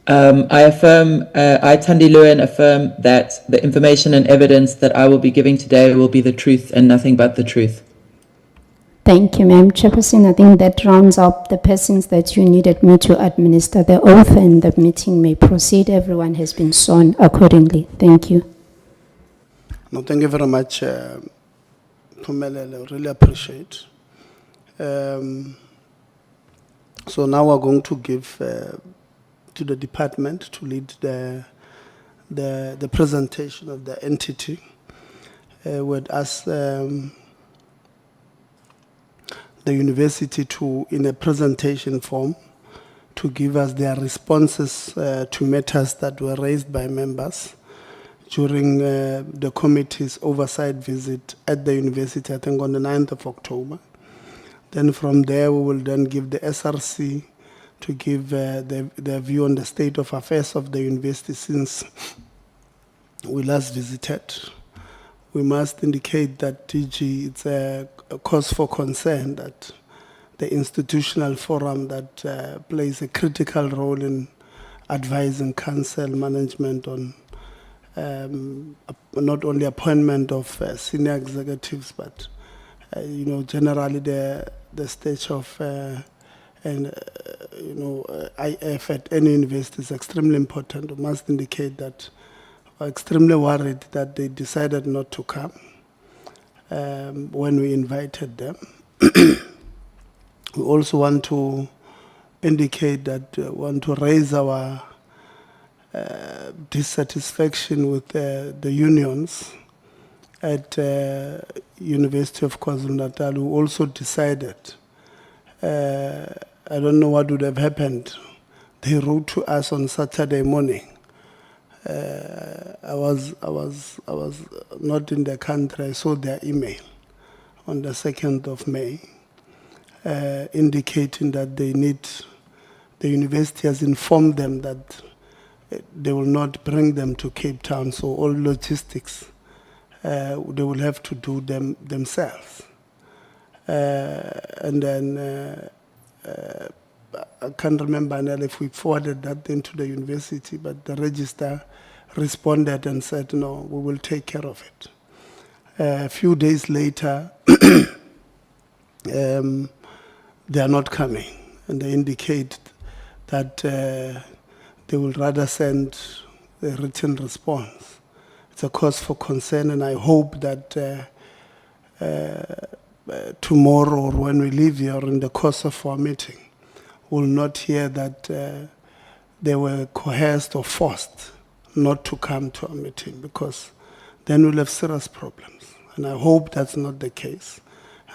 [SPEAKER 16] I affirm, I, Thandi Lewin, affirm that the information and evidence that I will be giving today will be the truth and nothing but the truth.
[SPEAKER 6] Thank you, ma'am. Chairperson, I think that rounds up the persons that you needed me to administer the oath, and the meeting may proceed. Everyone has been sworn accordingly. Thank you.
[SPEAKER 3] No, thank you very much, Pumelele. Really appreciate. So now we're going to give to the department to lead the presentation of the entity with us. The university to, in a presentation form, to give us their responses to matters that were raised by members during the committee's oversight visit at the university, I think on the 9th of October. Then from there, we will then give the SRC to give their view on the state of affairs of the university since we last visited. We must indicate that DG, it's a cause for concern that the institutional forum that plays a critical role in advising council management on not only appointment of senior executives, but generally the stage of IF at any university is extremely important. We must indicate that we're extremely worried that they decided not to come when we invited them. We also want to indicate that we want to raise our dissatisfaction with the unions at University of KwaZulu-Natal, who also decided, I don't know what would have happened. They wrote to us on Saturday morning. I was not in the country. I saw their email on the 2nd of May, indicating that they need, the university has informed them that they will not bring them to Cape Town, so all logistics they will have to do them themselves. And then I can't remember now if we forwarded that then to the university, but the registrar responded and said, no, we will take care of it. A few days later, they are not coming, and they indicate that they will rather send a written response. It's a cause for concern, and I hope that tomorrow or when we leave here in the course of our meeting, will not hear that they were coerced or forced not to come to our meeting, because then we'll have serious problems. And I hope that's not the case.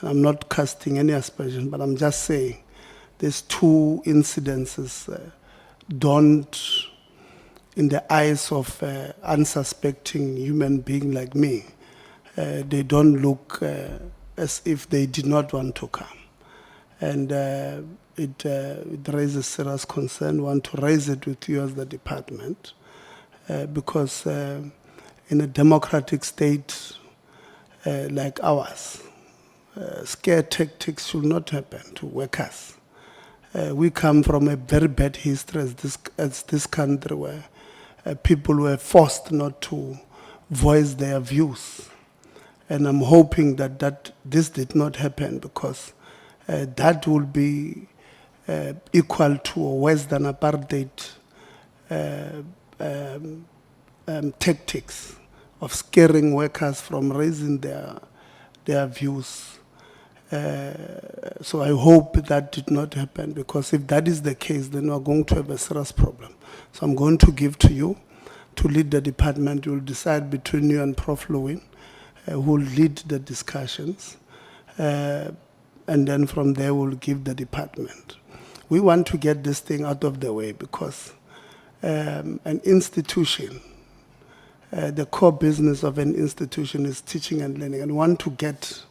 [SPEAKER 3] And I'm not casting any aspersion, but I'm just saying these two incidences don't, in the eyes of unsuspecting human being like me, they don't look as if they did not want to come. And it raises serious concern. I want to raise it with you as the department, because in a democratic state like ours, scare tactics should not happen to workers. We come from a very bad history as this country, where people were forced not to voice their views. And I'm hoping that this did not happen, because that will be equal to or worse than apartheid tactics of scaring workers from raising their views. So I hope that did not happen, because if that is the case, then we're going to have a serious problem. So I'm going to give to you to lead the department. You'll decide between you and Prof. Lewin who will lead the discussions. And then from there, we'll give the department. We want to get this thing out of the way, because an institution, the core business of an institution is teaching and learning, and we want to get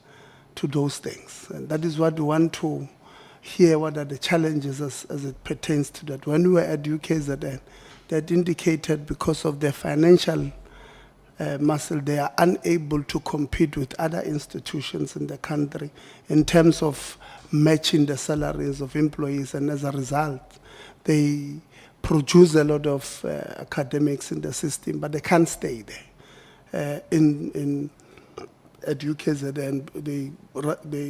[SPEAKER 3] to those things. And that is what we want to hear, what are the challenges as it pertains to that. When we were at UKZN, that indicated because of their financial muscle, they are unable to compete with other institutions in the country in terms of matching the salaries of employees, and as a result, they produce a lot of academics in the system, but they can't stay there. At UKZN,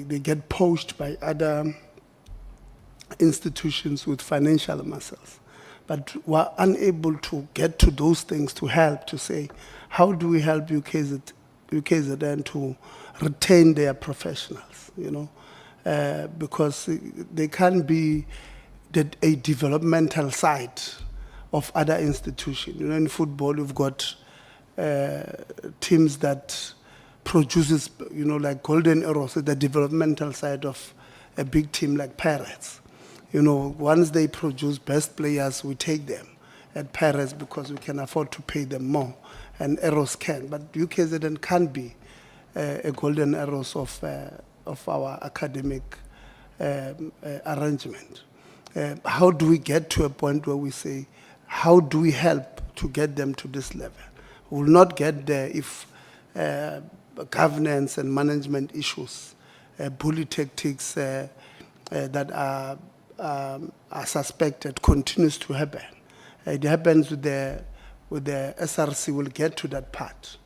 [SPEAKER 3] they get poached by other institutions with financial muscles, but we're unable to get to those things to help, to say, how do we help UKZN to retain their professionals, because they can't be a developmental side of other institutions. In football, you've got teams that produces, like Golden Arrows, the developmental side of a big team like Pirates. Once they produce best players, we take them at Pirates because we can afford to pay them more, and Arrows can. But UKZN can't be a Golden Arrows of our academic arrangement. How do we get to a point where we say, how do we help to get them to this level? We will not get there if governance and management issues, bully tactics that are suspected continues to happen. It happens with the SRC. We'll get to that part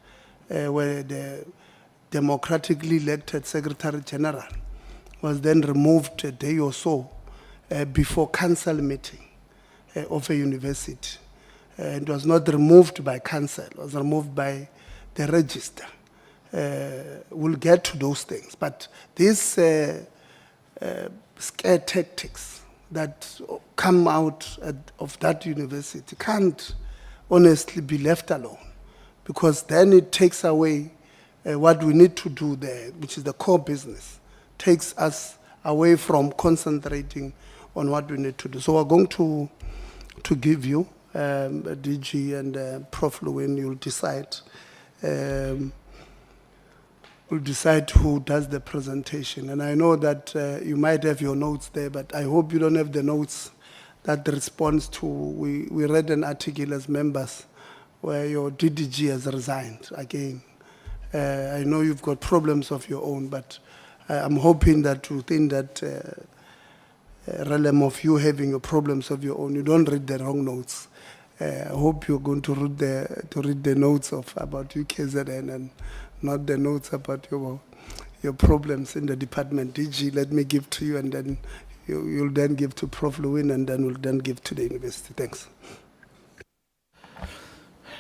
[SPEAKER 3] where the democratically elected Secretary General was then removed a day or so before council meeting of a university. It was not removed by council, it was removed by the register. We'll get to those things. But these scare tactics that come out of that university can't honestly be left alone, because then it takes away what we need to do there, which is the core business, takes us away from concentrating on what we need to do. So we're going to give you DG and Prof. Lewin. You'll decide. We'll decide who does the presentation. And I know that you might have your notes there, but I hope you don't have the notes that responds to, we read an article as members where your DDG has resigned again. I know you've got problems of your own, but I'm hoping that within that realm of you having your problems of your own, you don't read the wrong notes. I hope you're going to read the notes about UKZN and not the notes about your problems in the department. DG, let me give to you, and then you'll then give to Prof. Lewin, and then we'll then give to the university. Thanks.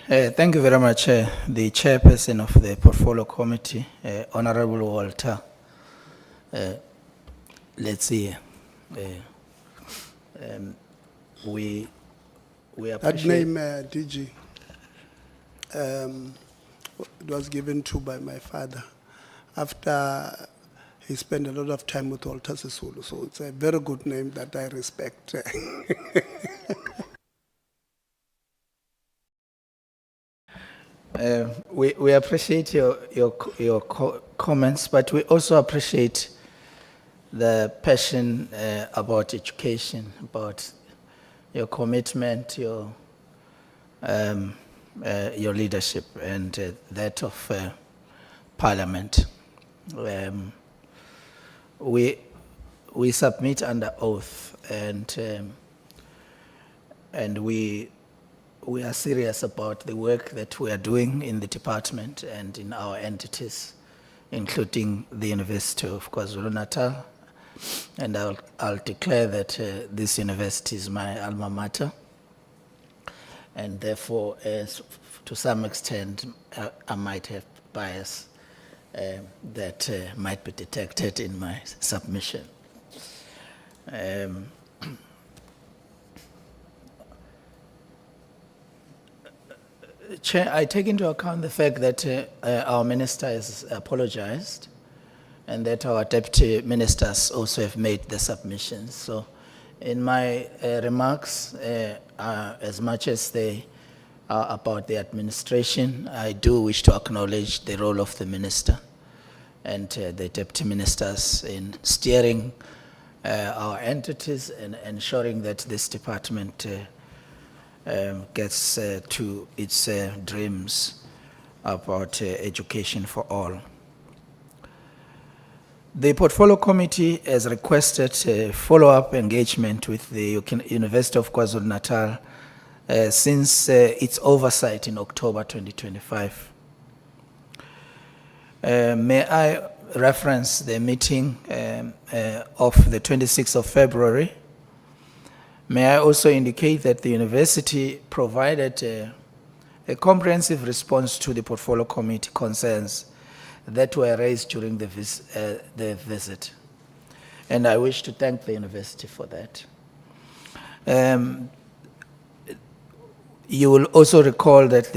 [SPEAKER 4] Thank you very much, the chairperson of the portfolio committee, Honorable Walter. Let's see. we
[SPEAKER 3] That
[SPEAKER 4] appreciate.
[SPEAKER 3] name, DG, it was given to by my father after he spent a lot of time with Walter Sisulu. So it's a very good name that I respect.
[SPEAKER 4] We appreciate your comments, but we also appreciate the passion about education, about your commitment, your leadership, and that of Parliament. We submit under oath, and we are serious about the work that we are doing in the department and in our entities, including the University of KwaZulu-Natal. And I'll declare that this university is my alma mater, and therefore, to some extent, I might have bias that might be detected in my submission. Chair, I take into account the fact that our minister has apologized and that our deputy ministers also have made the submissions. So in my remarks, as much as they are about the administration, I do wish to acknowledge the role of the minister and the deputy ministers in steering our entities and ensuring that this department gets to its dreams about education for all. The Portfolio Committee has requested follow-up engagement with the University of KwaZulu-Natal since its oversight in October 2025. May I reference the meeting of the 26th of February? May I also indicate that the university provided a comprehensive response to the Portfolio Committee concerns that were raised during the visit. And I wish to thank the university for that. You will also recall that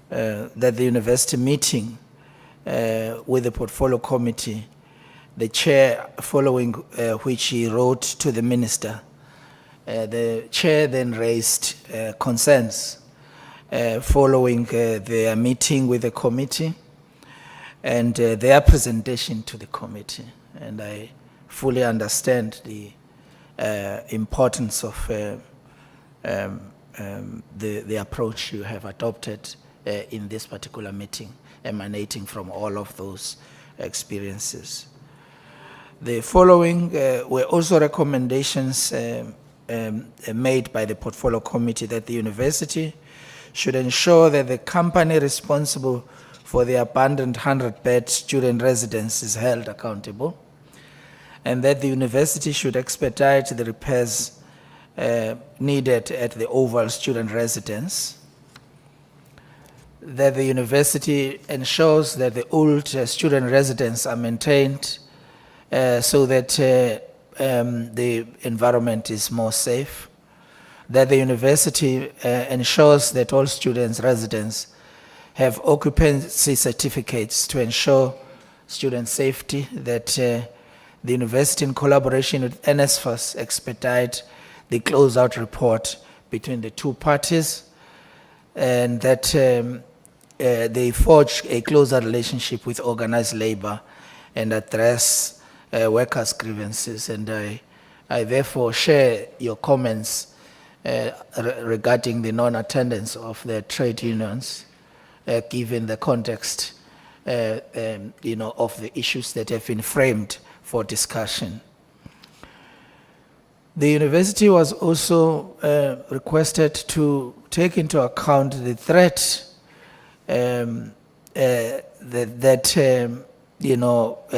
[SPEAKER 4] that the university meeting with the Portfolio Committee, the chair following which he wrote to the minister, the chair then raised concerns following their meeting with the committee and their presentation to the committee. And I fully understand the importance of the approach you have adopted in this particular meeting, emanating from all of those experiences. The following were also recommendations made by the Portfolio Committee that the university should ensure that the company responsible for the abandoned 100-bed student residence is held accountable, and that the university should expedite the repairs needed at the Oval student residence, that the university ensures that the old student residence are maintained so that the environment is more safe, that the university ensures that all students' residents have occupancy certificates to ensure student safety, that the university in collaboration with NSFAS expedite the closeout report between the two parties, and that they forge a closer relationship with organized labor and address workers' grievances. And I therefore share your comments regarding the non-attendance of the trade unions, given the context of the issues that have been framed for discussion. The university was also requested to take into account the threat that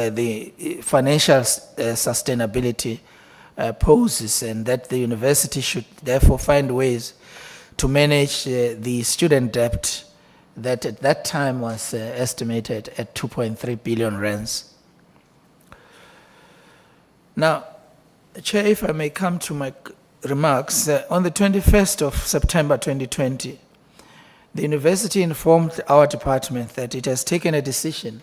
[SPEAKER 4] the financial sustainability poses, and that the university should therefore find ways to manage the student debt that at that time was estimated at 2.3 billion rands. Now, Chair, if I may come to my remarks, on the 21st of September 2020, the university informed our department that it has taken a decision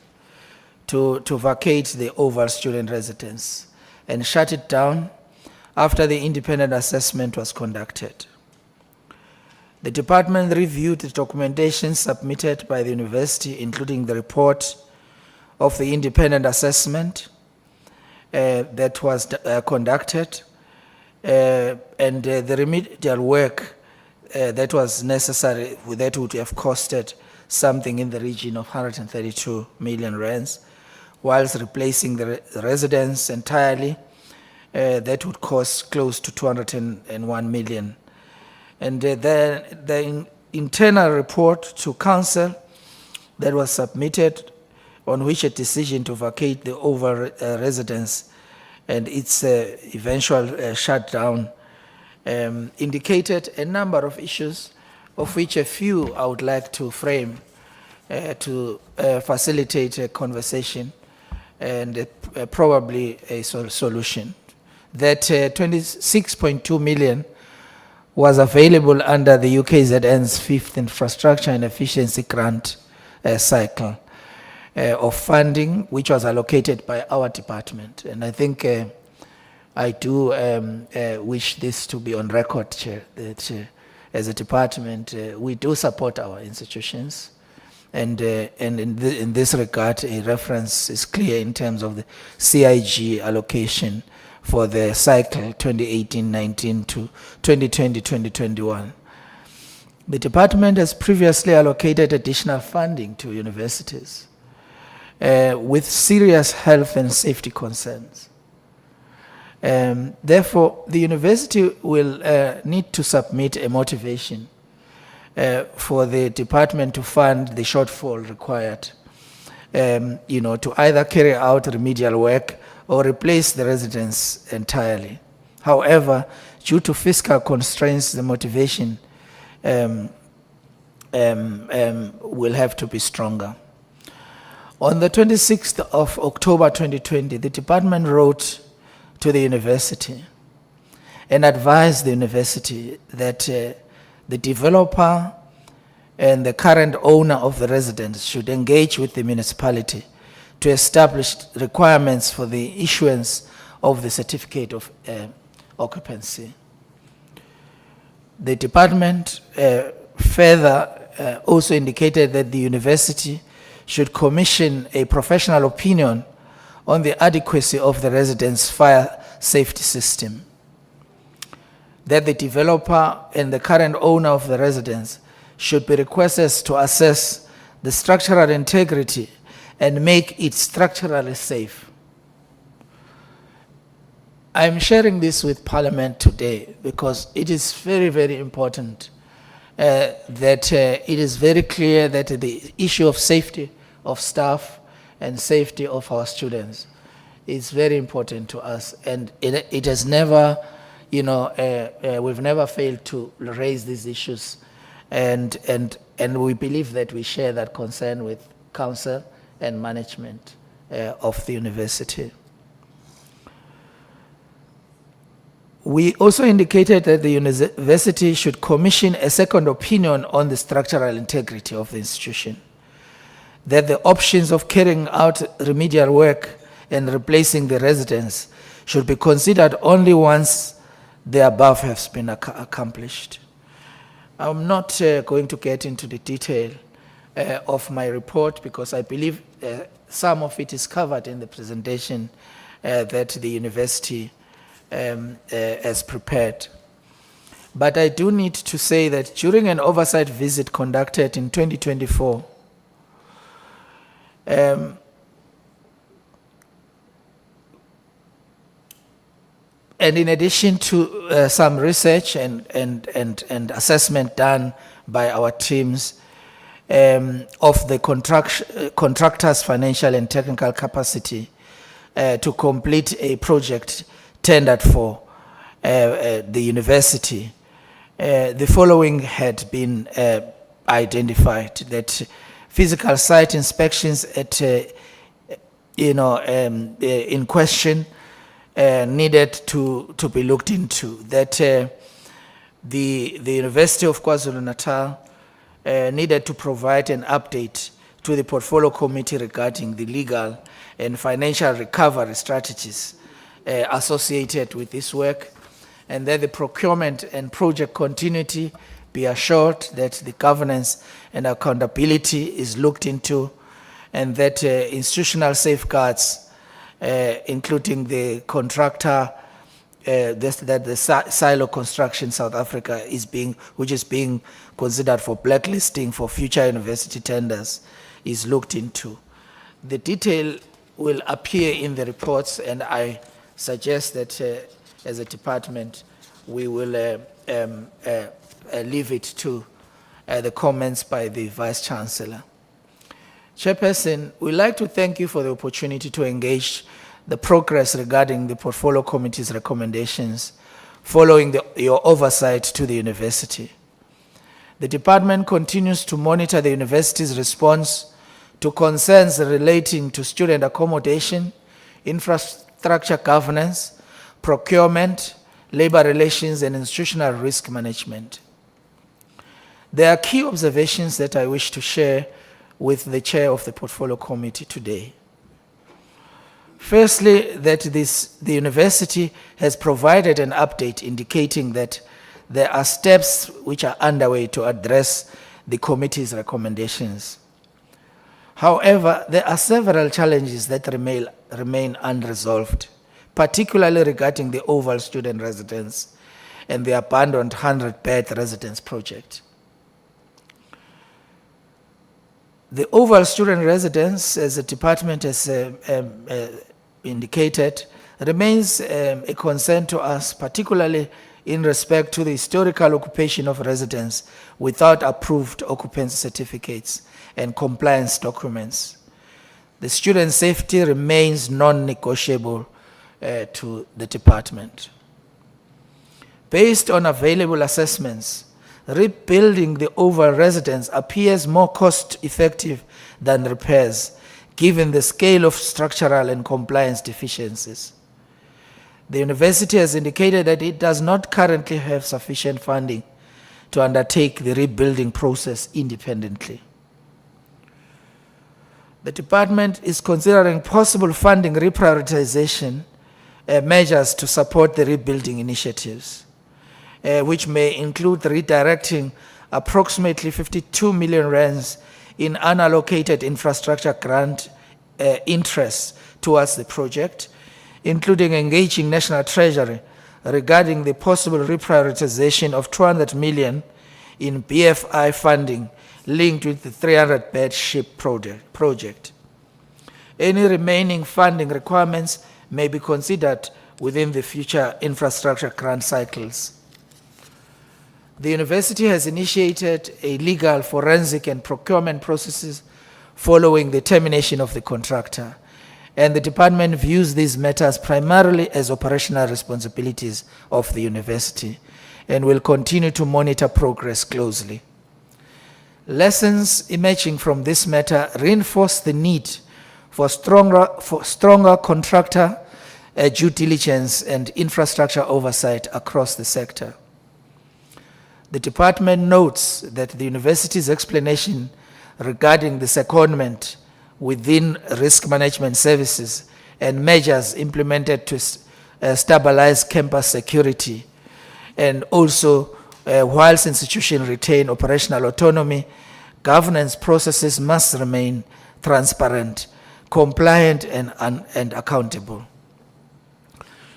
[SPEAKER 4] to vacate the Oval student residence and shut it down after the independent assessment was conducted. The department reviewed the documentation submitted by the university, including the report of the independent assessment that was conducted and the remedial work that was necessary, that would have costed something in the region of 132 million rands, whilst replacing the residence entirely, that would cost close to 201 million. And the internal report to council that was submitted, on which a decision to vacate the Oval residence and its eventual shutdown indicated a number of issues, of which a few I would like to frame to facilitate a conversation and probably a solution. That 26.2 million was available under the UKZN's fifth infrastructure and efficiency grant cycle of funding, which was allocated by our department. And I think I do wish this to be on record, Chair, that as a department, we do support our institutions. And in this regard, a reference is clear in terms of the CIG allocation for the cycle 2018-19 to 2020-2021. The department has previously allocated additional funding to universities with serious health and safety concerns. Therefore, the university will need to submit a motivation for the department to fund the shortfall required, to either carry out remedial work or replace the residence entirely. However, due to fiscal constraints, the motivation will have to be stronger. On the 26th of October 2020, the department wrote to the university and advised the university that the developer and the current owner of the residence should engage with the municipality to establish requirements for the issuance of the certificate of occupancy. The department further also indicated that the university should commission a professional opinion on the adequacy of the residence fire safety system, that the developer and the current owner of the residence should be requested to assess the structural integrity and make it structurally safe. I'm sharing this with Parliament today because it is very, very important that it is very clear that the issue of safety of staff and safety of our students is very important to us, and it has never, we've never failed to raise these issues, and we believe that we share that concern with council and management of the university. We also indicated that the university should commission a second opinion on the structural integrity of the institution, that the options of carrying out remedial work and replacing the residence should be considered only once the above has been accomplished. I'm not going to get into the detail of my report because I believe some of it is covered in the presentation that the university has prepared. But I do need to say that during an oversight visit conducted in 2024, and in addition to some research and assessment done by our teams of the contractor's financial and technical capacity to complete a project tendered for the university, the following had been identified: that physical site inspections at in question needed to be looked into. That the University of KwaZulu-Natal needed to provide an update to the portfolio committee regarding the legal and financial recovery strategies associated with this work, and that the procurement and project continuity be assured, that the governance and accountability is looked into, and that institutional safeguards, including the contractor, that the silo construction South Africa which is being considered for blacklisting for future university tenders, is looked into. The detail will appear in the reports, and I suggest that as a department we will leave it to the comments by the Vice Chancellor. Chairperson, we'd like to thank you for the opportunity to engage the progress regarding the Portfolio Committee's recommendations following your oversight to the university. The department continues to monitor the university's response to concerns relating to student accommodation, infrastructure governance, procurement, labor relations, and institutional risk management. There are key observations that I wish to share with the chair of the Portfolio Committee today. Firstly, that the university has provided an update indicating that there are steps which are underway to address the committee's recommendations. However, there are several challenges that remain unresolved, particularly regarding the Oval Student Residence and the abandoned 100-bed residence project. The Oval Student Residence, as the department has indicated, remains a concern to us, particularly in respect to the historical occupation of residents without approved occupancy certificates and compliance documents. The student safety remains non-negotiable to the department. Based on available assessments, rebuilding the Oval residence appears more cost-effective than repairs, given the scale of structural and compliance deficiencies. The university has indicated that it does not currently have sufficient funding to undertake the rebuilding process independently. The department is considering possible funding reprioritization measures to support the rebuilding initiatives, which may include redirecting approximately 52 million rands in unallocated infrastructure grant interest towards the project, including engaging National Treasury regarding the possible reprioritization of 200 million in BFI funding linked with the 300-bed ship project. Any remaining funding requirements may be considered within the future infrastructure grant cycles. The university has initiated a legal, forensic, and procurement processes following the termination of the contractor, and the department views these matters primarily as operational responsibilities of the university and will continue to monitor progress closely. Lessons emerging from this matter reinforce the need for stronger contractor due diligence and infrastructure oversight across the sector. The department notes that the university's explanation regarding the secondment within risk management services and measures implemented to stabilize campus security, and also whilst institutions retain operational autonomy, governance processes must remain transparent, compliant, and accountable.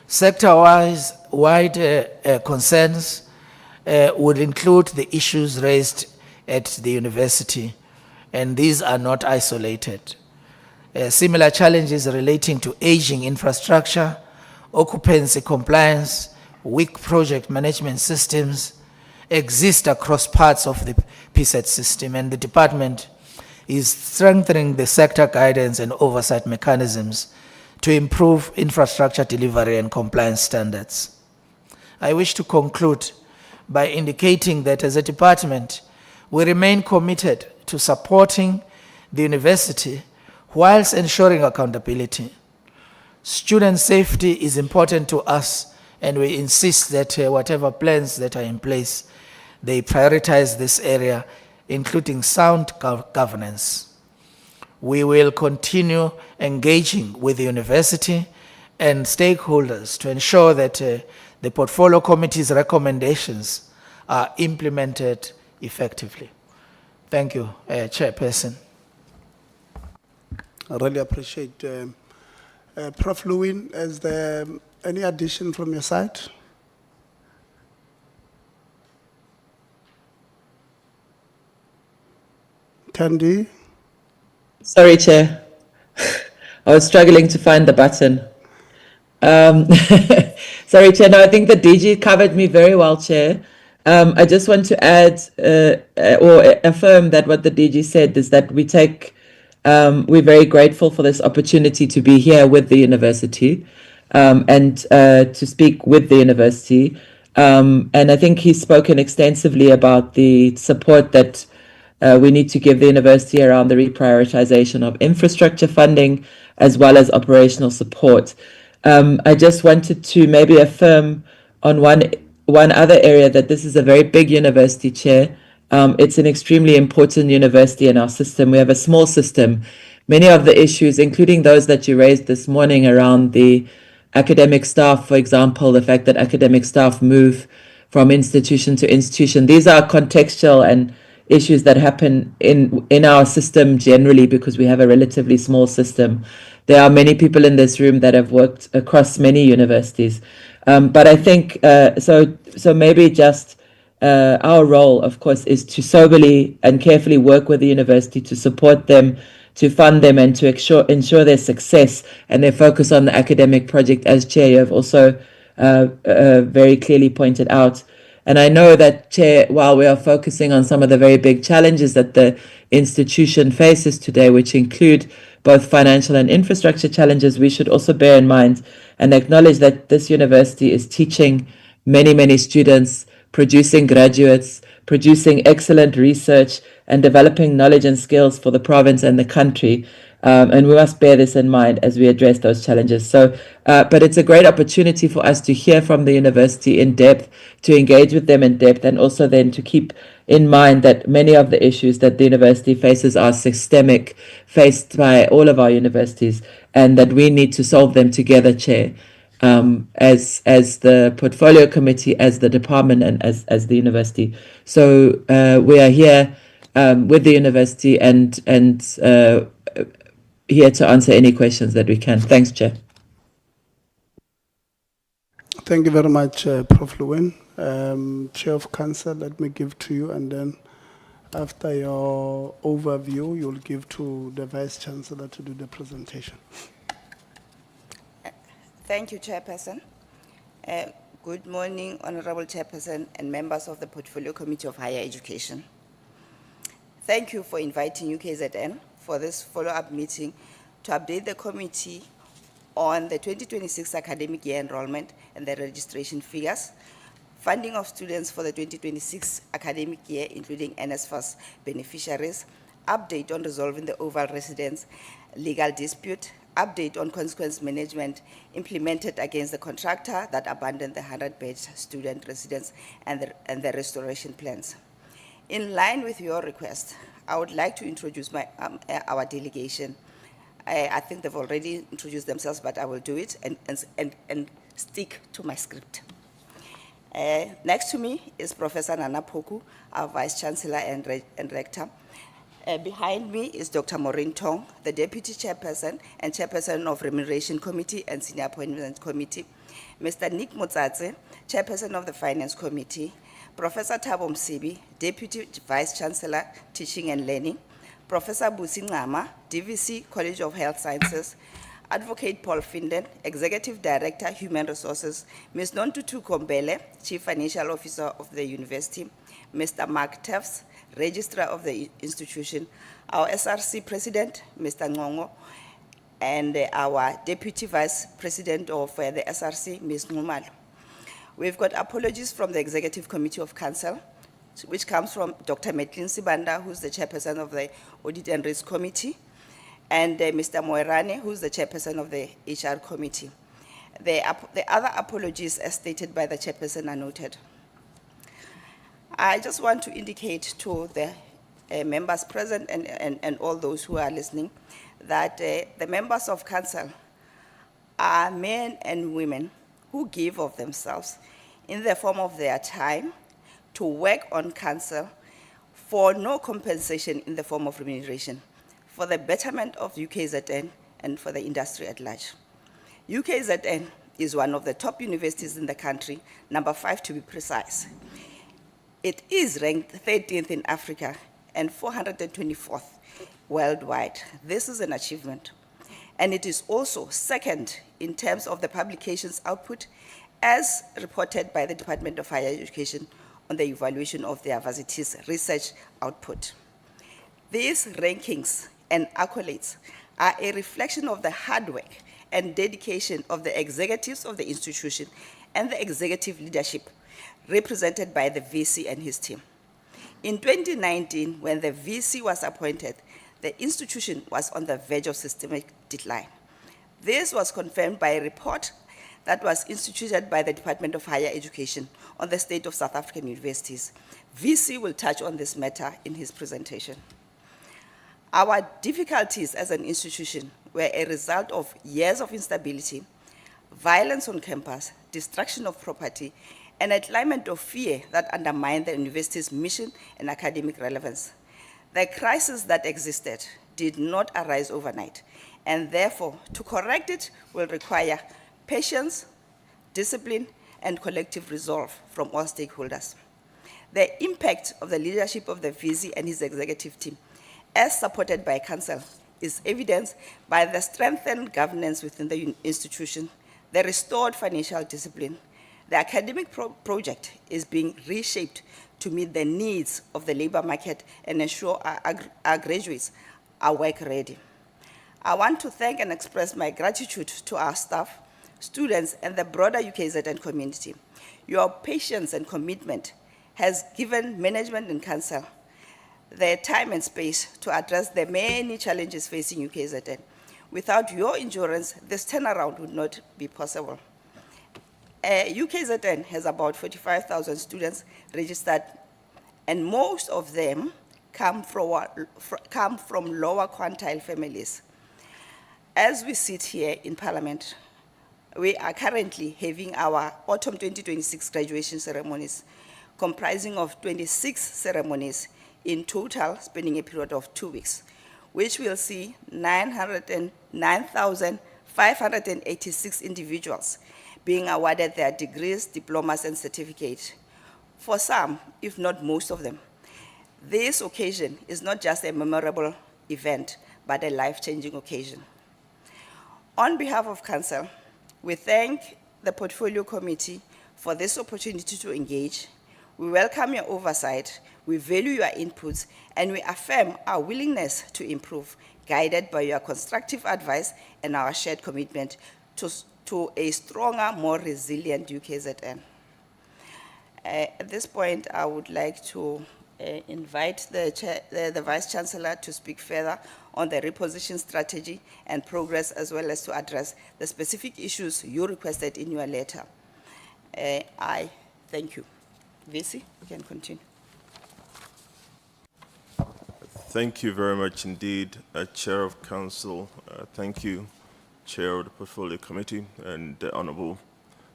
[SPEAKER 4] Sector-wide concerns would include the issues raised at the university, and these are not isolated. Similar challenges relating to aging infrastructure, occupancy compliance, weak project management systems exist across parts of the PSET system, and the department is strengthening the sector guidance and oversight mechanisms to improve infrastructure delivery and compliance standards. I wish to conclude by indicating that as a department, we remain committed to supporting the university whilst ensuring accountability. Student safety is important to us, and we insist that whatever plans that are in place, they prioritize this area, including sound governance. We will continue engaging with the university and stakeholders to ensure that the portfolio committee's recommendations are implemented effectively. Thank you, Chairperson.
[SPEAKER 3] I really appreciate. Prof. Lewin, is there any addition from your side? Tandy?
[SPEAKER 16] Sorry, Chair. I was struggling to find the button. Sorry, Chair. No, I think the DG covered me very well, Chair. I just want to add or affirm that what the DG said is that we're very grateful for this opportunity to be here with the university and to speak with the university. And I think he's spoken extensively about the support that we need to give the university around the reprioritization of infrastructure funding as well as operational support. I just wanted to maybe affirm on one other area that this is a very big university, Chair. It's an extremely important university in our system. We have a small system. Many of the issues, including those that you raised this morning around the academic staff, for example, the fact that academic staff move from institution to institution, these are contextual and issues that happen in our system generally because we have a relatively small system. There are many people in this room that have worked across many universities. But I think, so maybe just our role, of course, is to soberly and carefully work with the university to support them, to fund them, and to ensure their success and their focus on the academic project, as Chair, you have also very clearly pointed out. And I know that, Chair, while we are focusing on some of the very big challenges that the institution faces today, which include both financial and infrastructure challenges, we should also bear in mind and acknowledge that this university is teaching many, many students, producing graduates, producing excellent research, and developing knowledge and skills for the province and the country. And we must bear this in mind as we address those challenges. So, but it's a great opportunity for us to hear from the university in depth, to engage with them in depth, and also then to keep in mind that many of the issues that the university faces are systemic, faced by all of our universities, and that we need to solve them together, Chair, as the portfolio committee, as the department, and as the university. So we are here with the university and here to answer any questions that we can. Thanks, Chair.
[SPEAKER 3] Thank you very much, Prof. Lewin. Chair of Council, let me give to you, and then after your overview, you'll give to the Vice Chancellor to do the presentation.
[SPEAKER 5] Thank you, Chairperson. Good morning, Honorable Chairperson and members of the Portfolio Committee of Higher Education. Thank you for inviting UKZN for this follow-up meeting to update the committee on the 2026 academic year enrollment and the registration figures, funding of students for the 2026 academic year, including NSFAS beneficiaries, update on resolving the Oval residence legal dispute, update on consequence management implemented against the contractor that abandoned the 100-bed student residence, and the restoration plans. In line with your request, I would like to introduce our delegation. I think they've already introduced themselves, but I will do it and stick to my script. Next to me is Professor Nana Poku, our Vice Chancellor and Rector. Behind me is Dr. Maureen Tong, the Deputy Chairperson and Chairperson of Remuneration Committee and Senior Appointment Committee. Mr. Nick Motsatse, Chairperson of the Finance Committee. Professor Thabo Msibi, Deputy Vice Chancellor, Teaching and Learning. Professor Busi Ngama, DVC, College of Health Sciences. Advocate Paul Finden, Executive Director, Human Resources. Ms. Nontutu Kombele, Chief Financial Officer of the University. Mr. Mark Tefts, Registrar of the institution. Our SRC President, Mr. Ngongo, and our Deputy Vice President of the SRC, Ms. Ngumal. We've got apologies from the Executive Committee of Council, which comes from Dr. Metlin Sibanda, who's the Chairperson of the Audit and Risk Committee, and Mr. Moerane, who's the chairperson of the HR committee. The other apologies, as stated by the chairperson, are noted. I just want to indicate to the members present and all those who are listening that the members of council are men and women who give of themselves in the form of their time to work on council for no compensation in the form of remuneration, for the betterment of UKZN and for the industry at large. UKZN is one of the top universities in the country, number 5 to be precise. It is ranked 13th in Africa and 424th worldwide. This is an achievement. And it is also second in terms of the publications output as reported by the Department of Higher Education on the evaluation of their varsity's research output. These rankings and accolades are a reflection of the hard work and dedication of the executives of the institution and the executive leadership represented by the VC and his team. In 2019, when the VC was appointed, the institution was on the verge of systemic decline. This was confirmed by a report that was instituted by the Department of Higher Education on the state of South African universities. VC will touch on this matter in his presentation. Our difficulties as an institution were a result of years of instability, violence on campus, destruction of property, and a climate of fear that undermined the university's mission and academic relevance. The crisis that existed did not arise overnight, and therefore, to correct it will require patience, discipline, and collective resolve from all stakeholders. The impact of the leadership of the VC and his executive team, as supported by Council, is evidenced by the strengthened governance within the institution, the restored financial discipline. The academic project is being reshaped to meet the needs of the labor market and ensure our graduates are work ready. I want to thank and express my gratitude to our staff, students, and the broader UKZN community. Your patience and commitment has given management and council the time and space to address the many challenges facing UKZN. Without your endurance, this turnaround would not be possible. UKZN has about 45,000 students registered, and most of them come from lower quintile families. As we sit here in Parliament, we are currently having our autumn 2026 graduation ceremonies, comprising of 26 ceremonies in total, spanning a period of 2 weeks, which will see 909,586 individuals being awarded their degrees, diplomas, and certificates. For some, if not most of them, this occasion is not just a memorable event, but a life-changing occasion. On behalf of Council, we thank the Portfolio Committee for this opportunity to engage. We welcome your oversight, we value your inputs, and we affirm our willingness to improve, guided by your constructive advice and our shared commitment to a stronger, more resilient UKZN. At this point, I would like to invite the Vice Chancellor to speak further on the reposition strategy and progress, as well as to address the specific issues you requested in your letter. I thank you. VC, you can continue.
[SPEAKER 7] Thank you very much indeed, Chair of Council. Thank you, Chair of the Portfolio Committee, and the honourable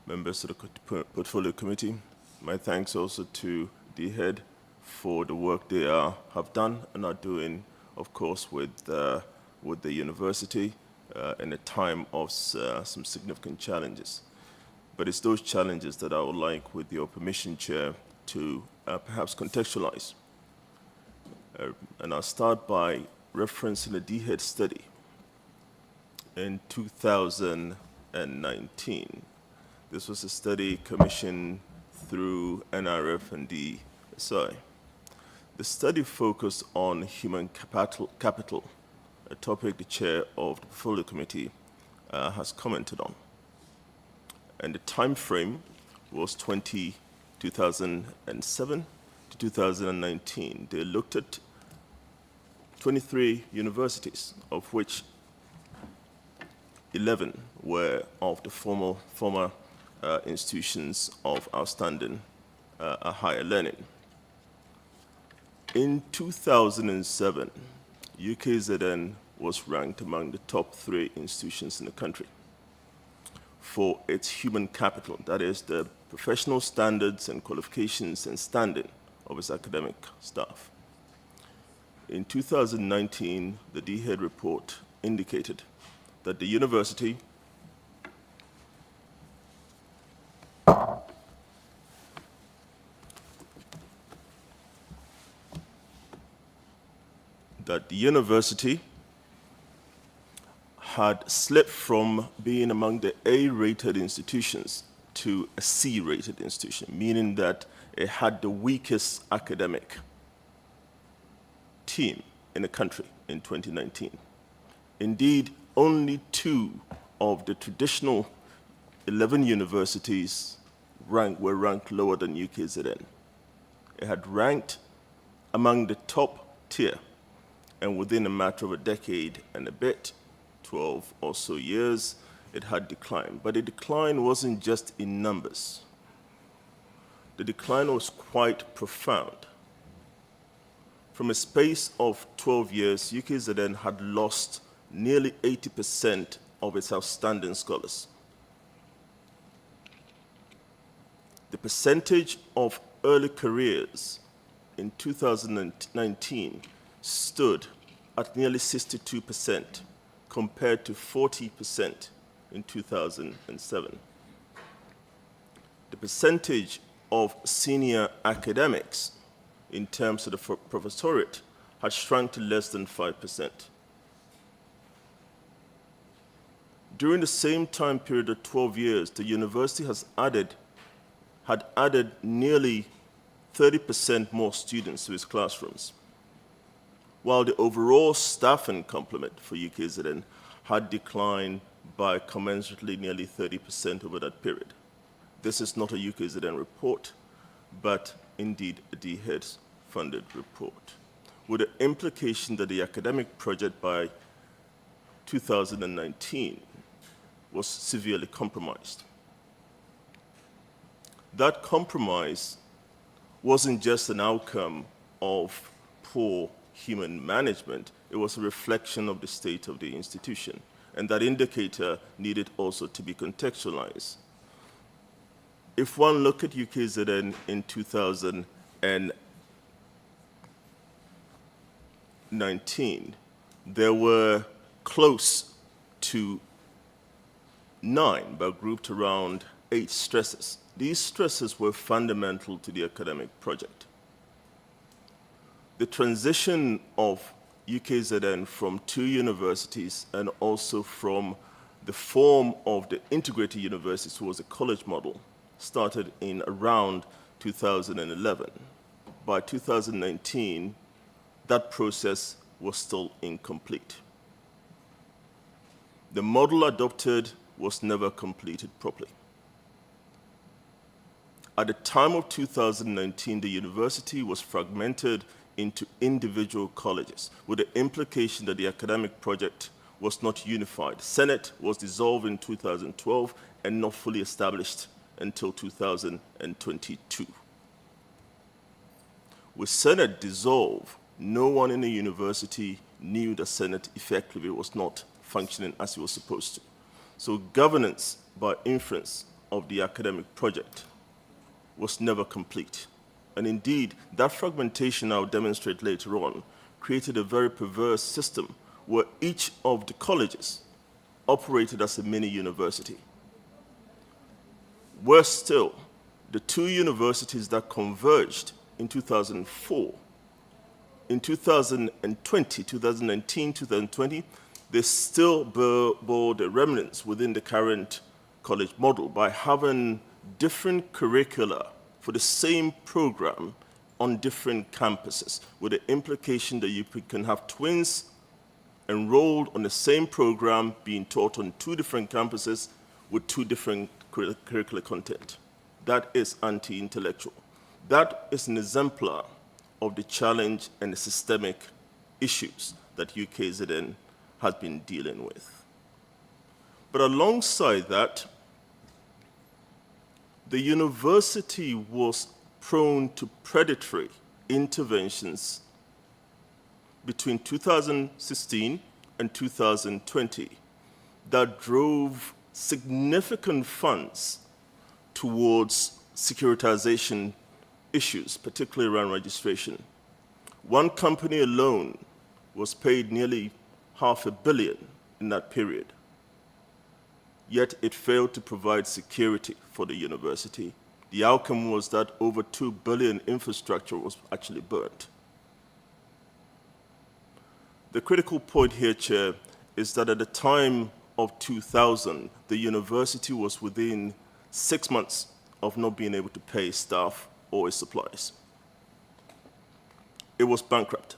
[SPEAKER 7] members of the Portfolio Committee. My thanks also to the head for the work they have done and are doing, of course, with the university in a time of some significant challenges. But it's those challenges that I would like, with your permission, Chair, to perhaps contextualize. And I'll start by referencing the DHEAD study in 2019. This was a study commissioned through NRF and DSI. The study focused on human capital, a topic the chair of the Portfolio Committee has commented on. And the time frame was 2007 to 2019. They looked at 23 universities, of which 11 were of the former institutions of outstanding higher learning. In 2007, UKZN was ranked among the top 3 institutions in the country for its human capital, that is the professional standards and qualifications and standing of its academic staff. In 2019, the DHEAD report indicated that the university had slipped from being among the A-rated institutions to a C-rated institution, meaning that it had the weakest academic team in the country in 2019. Indeed, only 2 of the traditional 11 universities were ranked lower than UKZN. It had ranked among the top tier, and within a matter of a decade and a bit, 12 or so years, it had declined. But the decline wasn't just in numbers. The decline was quite profound. From a space of 12 years, UKZN had lost nearly 80% of its outstanding scholars. The percentage of early careers in 2019 stood at nearly 62%, compared to 40% in 2007. The percentage of senior academics in terms of the professoriate had shrunk to less than 5%. During the same time period of 12 years, the university had added nearly 30% more students to its classrooms, while the overall staffing complement for UKZN had declined by commensurately nearly 30% over that period. This is not a UKZN report, but indeed a DHEAD funded report, with the implication that the academic project by 2019 was severely compromised. That compromise wasn't just an outcome of poor human management, it was a reflection of the state of the institution, and that indicator needed also to be contextualized. If one look at UKZN in 2019, there were close to 9, but grouped around 8 stresses. These stresses were fundamental to the academic project. The transition of UKZN from 2 universities and also from the form of the integrated university towards a college model started in around 2011. By 2019, that process was still incomplete. The model adopted was never completed properly. At the time of 2019, the university was fragmented into individual colleges, with the implication that the academic project was not unified. Senate was dissolved in 2012 and not fully established until 2022. With Senate dissolved, no one in the university knew that Senate effectively was not functioning as it was supposed to. So governance by inference of the academic project was never complete. And indeed, that fragmentation I'll demonstrate later on created a very perverse system where each of the colleges operated as a mini university. Worse still, the 2 universities that converged in 2004, in 2020, they still bore the remnants within the current college model by having different curricula for the same program on different campuses, with the implication that you can have twins enrolled on the same program being taught on 2 different campuses with 2 different curricular content. That is anti-intellectual. That is an exemplar of the challenge and the systemic issues that UKZN has been dealing with. But alongside that, the university was prone to predatory interventions between 2016 and 2020 that drove significant funds towards securitization issues, particularly around registration. One company alone was paid nearly $500 million in that period, yet it failed to provide security for the university. The outcome was that over $2 billion infrastructure was actually burnt. The critical point here, Chair, is that at the time of 2000, the university was within 6 months of not being able to pay staff or its supplies. It was bankrupt.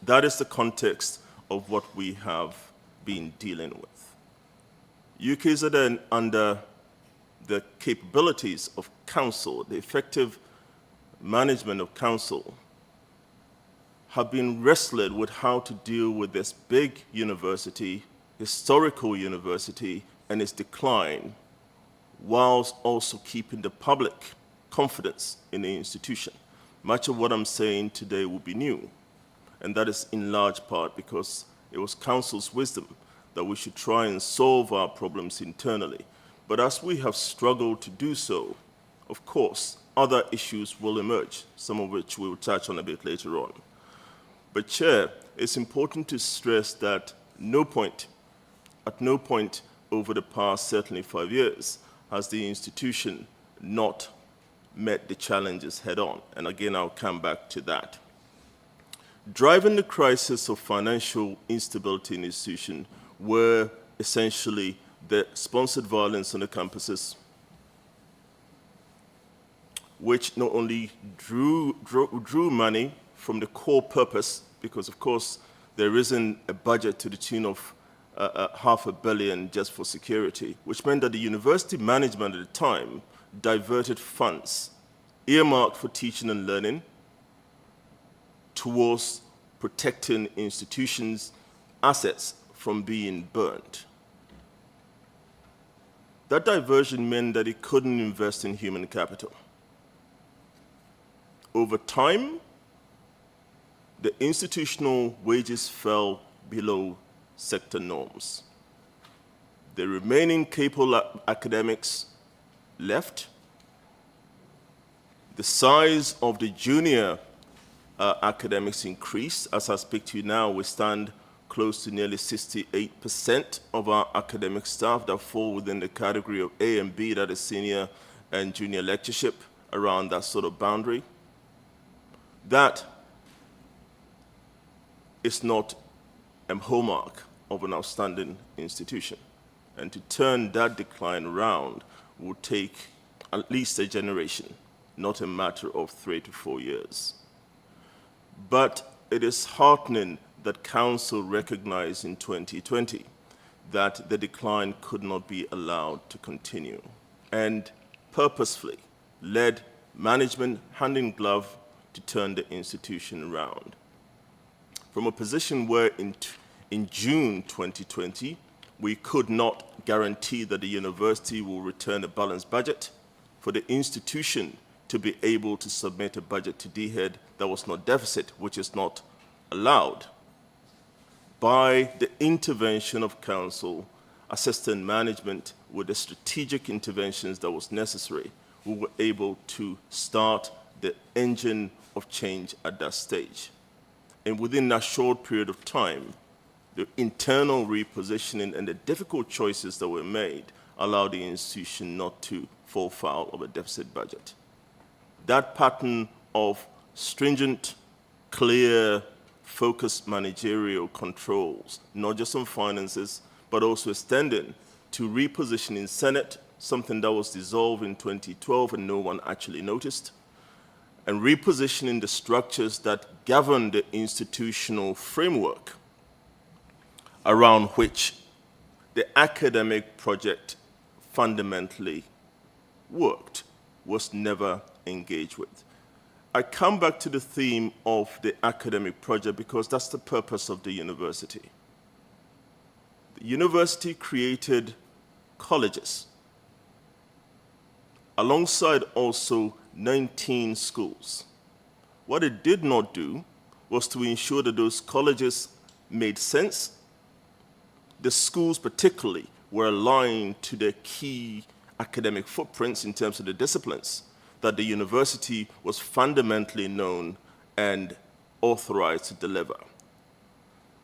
[SPEAKER 7] That is the context of what we have been dealing with. UKZN, under the capabilities of council, the effective management of council, have been wrestling with how to deal with this big university, historical university, and its decline, whilst also keeping the public confidence in the institution. Much of what I'm saying today will be new, and that is in large part because it was council's wisdom that we should try and solve our problems internally. But as we have struggled to do so, of course, other issues will emerge, some of which we'll touch on a bit later on. But Chair, it's important to stress that at no point over the past certainly 5 years has the institution not met the challenges head on. And again, I'll come back to that. Driving the crisis of financial instability in the institution were essentially the sponsored violence on the campuses, which not only drew money from the core purpose, because of course there isn't a budget to the tune of $500 million just for security, which meant that the university management at the time diverted funds earmarked for teaching and learning towards protecting institutions' assets from being burnt. That diversion meant that it couldn't invest in human capital. Over time, the institutional wages fell below sector norms. The remaining capable academics left. The size of the junior academics increased. As I speak to you now, we stand close to nearly 68% of our academic staff that fall within the category of A and B, that is senior and junior lectureship, around that sort of boundary. That is not a hallmark of an outstanding institution. And to turn that decline around will take at least a generation, not a matter of 3 to 4 years. But it is heartening that Council recognized in 2020 that the decline could not be allowed to continue, and purposefully led management hand in glove to turn the institution around. From a position where in June 2020, we could not guarantee that the university will return a balanced budget, for the institution to be able to submit a budget to DHED that was not deficit, which is not allowed. By the intervention of Council, assistant management with the strategic interventions that was necessary, we were able to start the engine of change at that stage. And within that short period of time, the internal repositioning and the difficult choices that were made allowed the institution not to fall foul of a deficit budget. That pattern of stringent, clear, focused managerial controls, not just on finances, but also extending to repositioning Senate, something that was dissolved in 2012 and no one actually noticed, and repositioning the structures that govern the institutional framework around which the academic project fundamentally worked, was never engaged with. I come back to the theme of the academic project because that's the purpose of the university. The university created colleges, alongside also 19 schools. What it did not do was to ensure that those colleges made sense. The schools particularly were aligned to their key academic footprints in terms of the disciplines that the university was fundamentally known and authorized to deliver.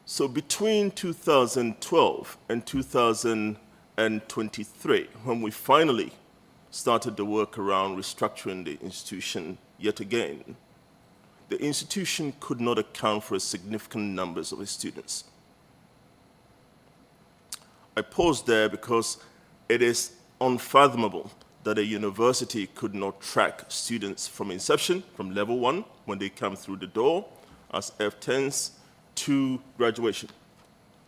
[SPEAKER 7] So between 2012 and 2023, when we finally started the work around restructuring the institution yet again, the institution could not account for a significant numbers of its students. I pause there because it is unfathomable that a university could not track students from inception, from level 1, when they come through the door as F10s, to graduation.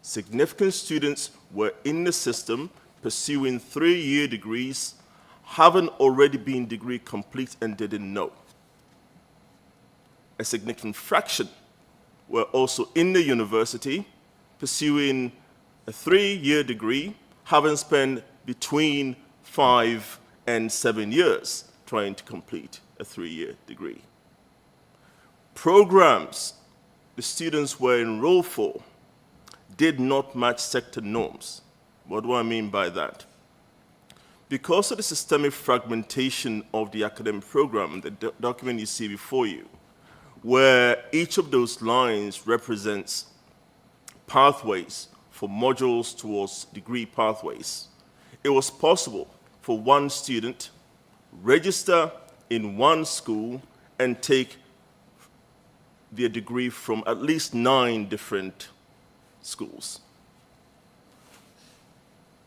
[SPEAKER 7] Significant students were in the system pursuing 3-year degrees, having already been degree complete and didn't know. A significant fraction were also in the university pursuing a 3-year degree, having spent between 5 and 7 years trying to complete a 3-year degree. Programs the students were enrolled for did not match sector norms. What do I mean by that? Because of the systemic fragmentation of the academic program, the document you see before you, where each of those lines represents pathways for modules towards degree pathways, it was possible for one student register in one school and take their degree from at least 9 different schools.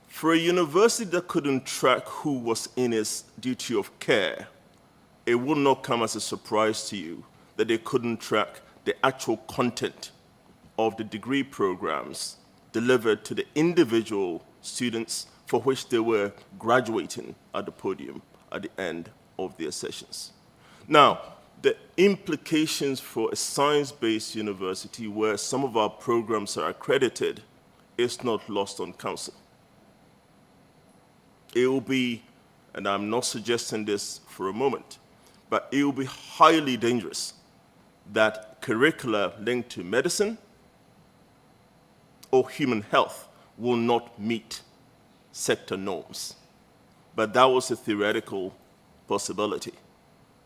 [SPEAKER 7] For a university that couldn't track who was in its duty of care, it would not come as a surprise to you that they couldn't track the actual content of the degree programs delivered to the individual students for which they were graduating at the podium at the end of their sessions. Now, the implications for a science-based university where some of our programs are accredited is not lost on council. It will be, and I'm not suggesting this for a moment, but it will be highly dangerous that curricula linked to medicine or human health will not meet sector norms. But that was a theoretical possibility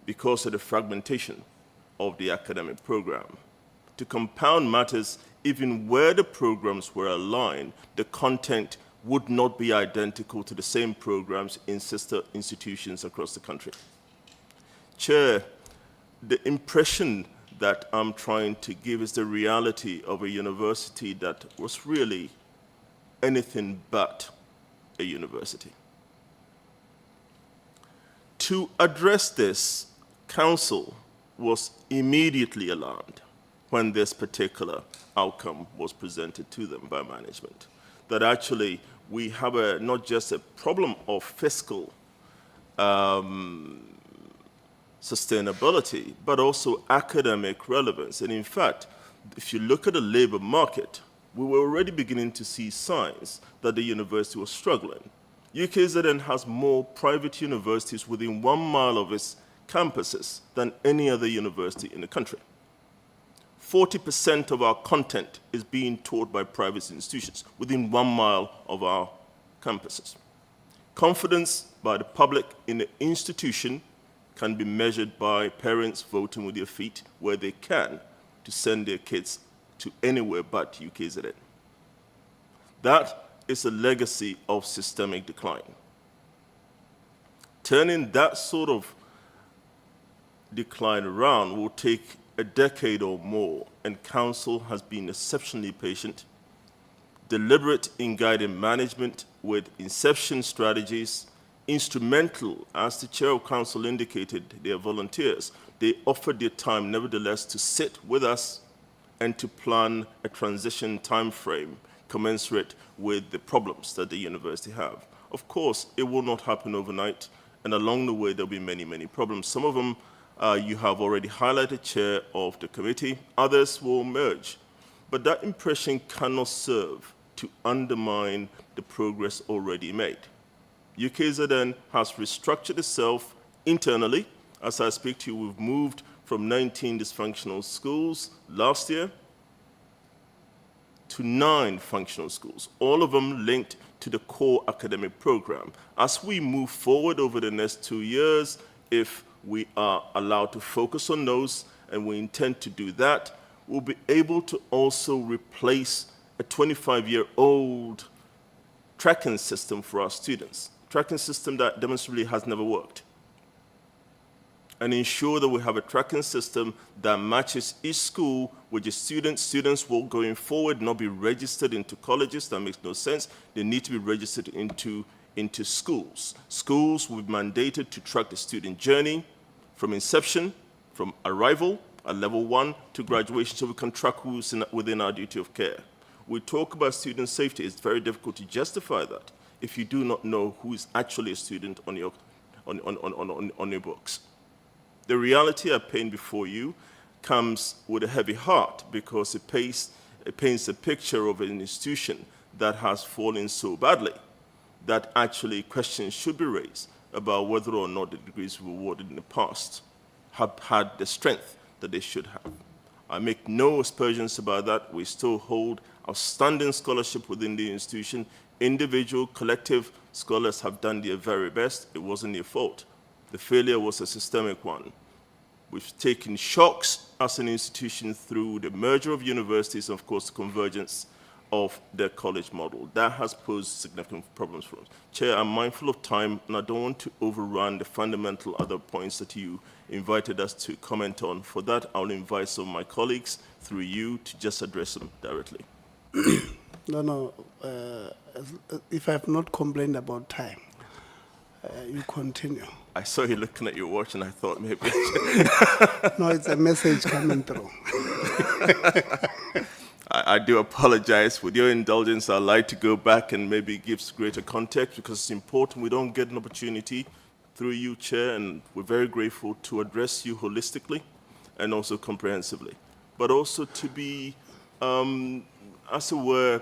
[SPEAKER 7] because of the fragmentation of the academic program. To compound matters, even where the programs were aligned, the content would not be identical to the same programs in sister institutions across the country. Chair, the impression that I'm trying to give is the reality of a university that was really anything but a university. To address this, Council was immediately alarmed when this particular outcome was presented to them by management, that actually we have not just a problem of fiscal sustainability, but also academic relevance. And in fact, if you look at the labor market, we were already beginning to see signs that the university was struggling. UKZN has more private universities within 1 mile of its campuses than any other university in the country. 40% of our content is being taught by private institutions within 1 mile of our campuses. Confidence by the public in the institution can be measured by parents voting with their feet where they can to send their kids to anywhere but UKZN. That is a legacy of systemic decline. Turning that sort of decline around will take a decade or more, and Council has been exceptionally patient, deliberate in guiding management with inception strategies, instrumental, as the Chair of Council indicated, they are volunteers. They offered their time, nevertheless, to sit with us and to plan a transition time frame commensurate with the problems that the university have. Of course, it will not happen overnight, and along the way, there'll be many, many problems. Some of them You have already highlighted chair of the committee. Others will merge. But that impression cannot serve to undermine the progress already made. UKZN has restructured itself internally. As I speak to you, we've moved from 19 dysfunctional schools last year to 9 functional schools, all of them linked to the core academic program. As we move forward over the next 2 years, if we are allowed to focus on those, and we intend to do that, we'll be able to also replace a 25-year-old tracking system for our students, tracking system that demonstrably has never worked, and ensure that we have a tracking system that matches each school with the students. Students will, going forward, not be registered into colleges. That makes no sense. They need to be registered into schools. Schools will be mandated to track the student journey from inception, from arrival at level 1 to graduation, so we can track who's within our duty of care. We talk about student safety. It's very difficult to justify that if you do not know who is actually a student on your books. The reality I paint before you comes with a heavy heart because it paints a picture of an institution that has fallen so badly that actually questions should be raised about whether or not the degrees we awarded in the past have had the strength that they should have. I make no aspersions about that. We still hold outstanding scholarship within the institution. Individual, collective scholars have done their very best. It wasn't their fault. The failure was a systemic one. We've taken shocks as an institution through the merger of universities and, of course, the convergence of the college model. That has posed significant problems for us. Chair, I'm mindful of time, and I don't want to overrun the fundamental other points that you invited us to comment on. For that, I'll invite some of my colleagues through you to just address them directly.
[SPEAKER 3] No, if I have not complained about time, you continue.
[SPEAKER 7] I saw you looking at your watch, and I thought maybe...
[SPEAKER 3] No, it's a message coming through.
[SPEAKER 7] I do apologize. With your indulgence, I'd like to go back and maybe give greater context because it's important we don't get an opportunity through you, Chair, and we're very grateful to address you holistically and also comprehensively, but also to be, as it were,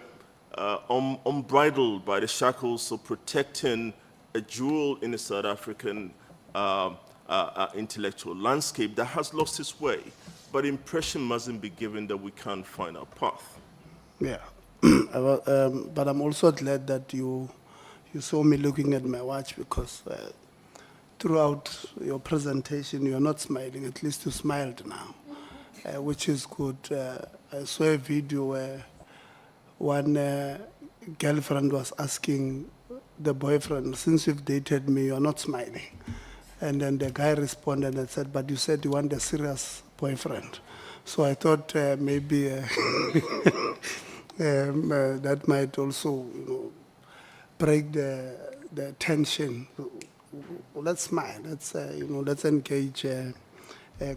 [SPEAKER 7] unbridled by the shackles of protecting a jewel in the South African intellectual landscape that has lost its way. But impression mustn't be given that we can't find our path.
[SPEAKER 3] Yeah, but I'm also glad that you saw me looking at my watch because throughout your presentation you're not smiling. At least you smiled now, which is good. I saw a video where one girlfriend was asking the boyfriend, since you've dated me, you're not smiling. And then the guy responded and said, but you said you want a serious boyfriend. So I thought maybe that might also, break the tension. Let's smile. Let's engage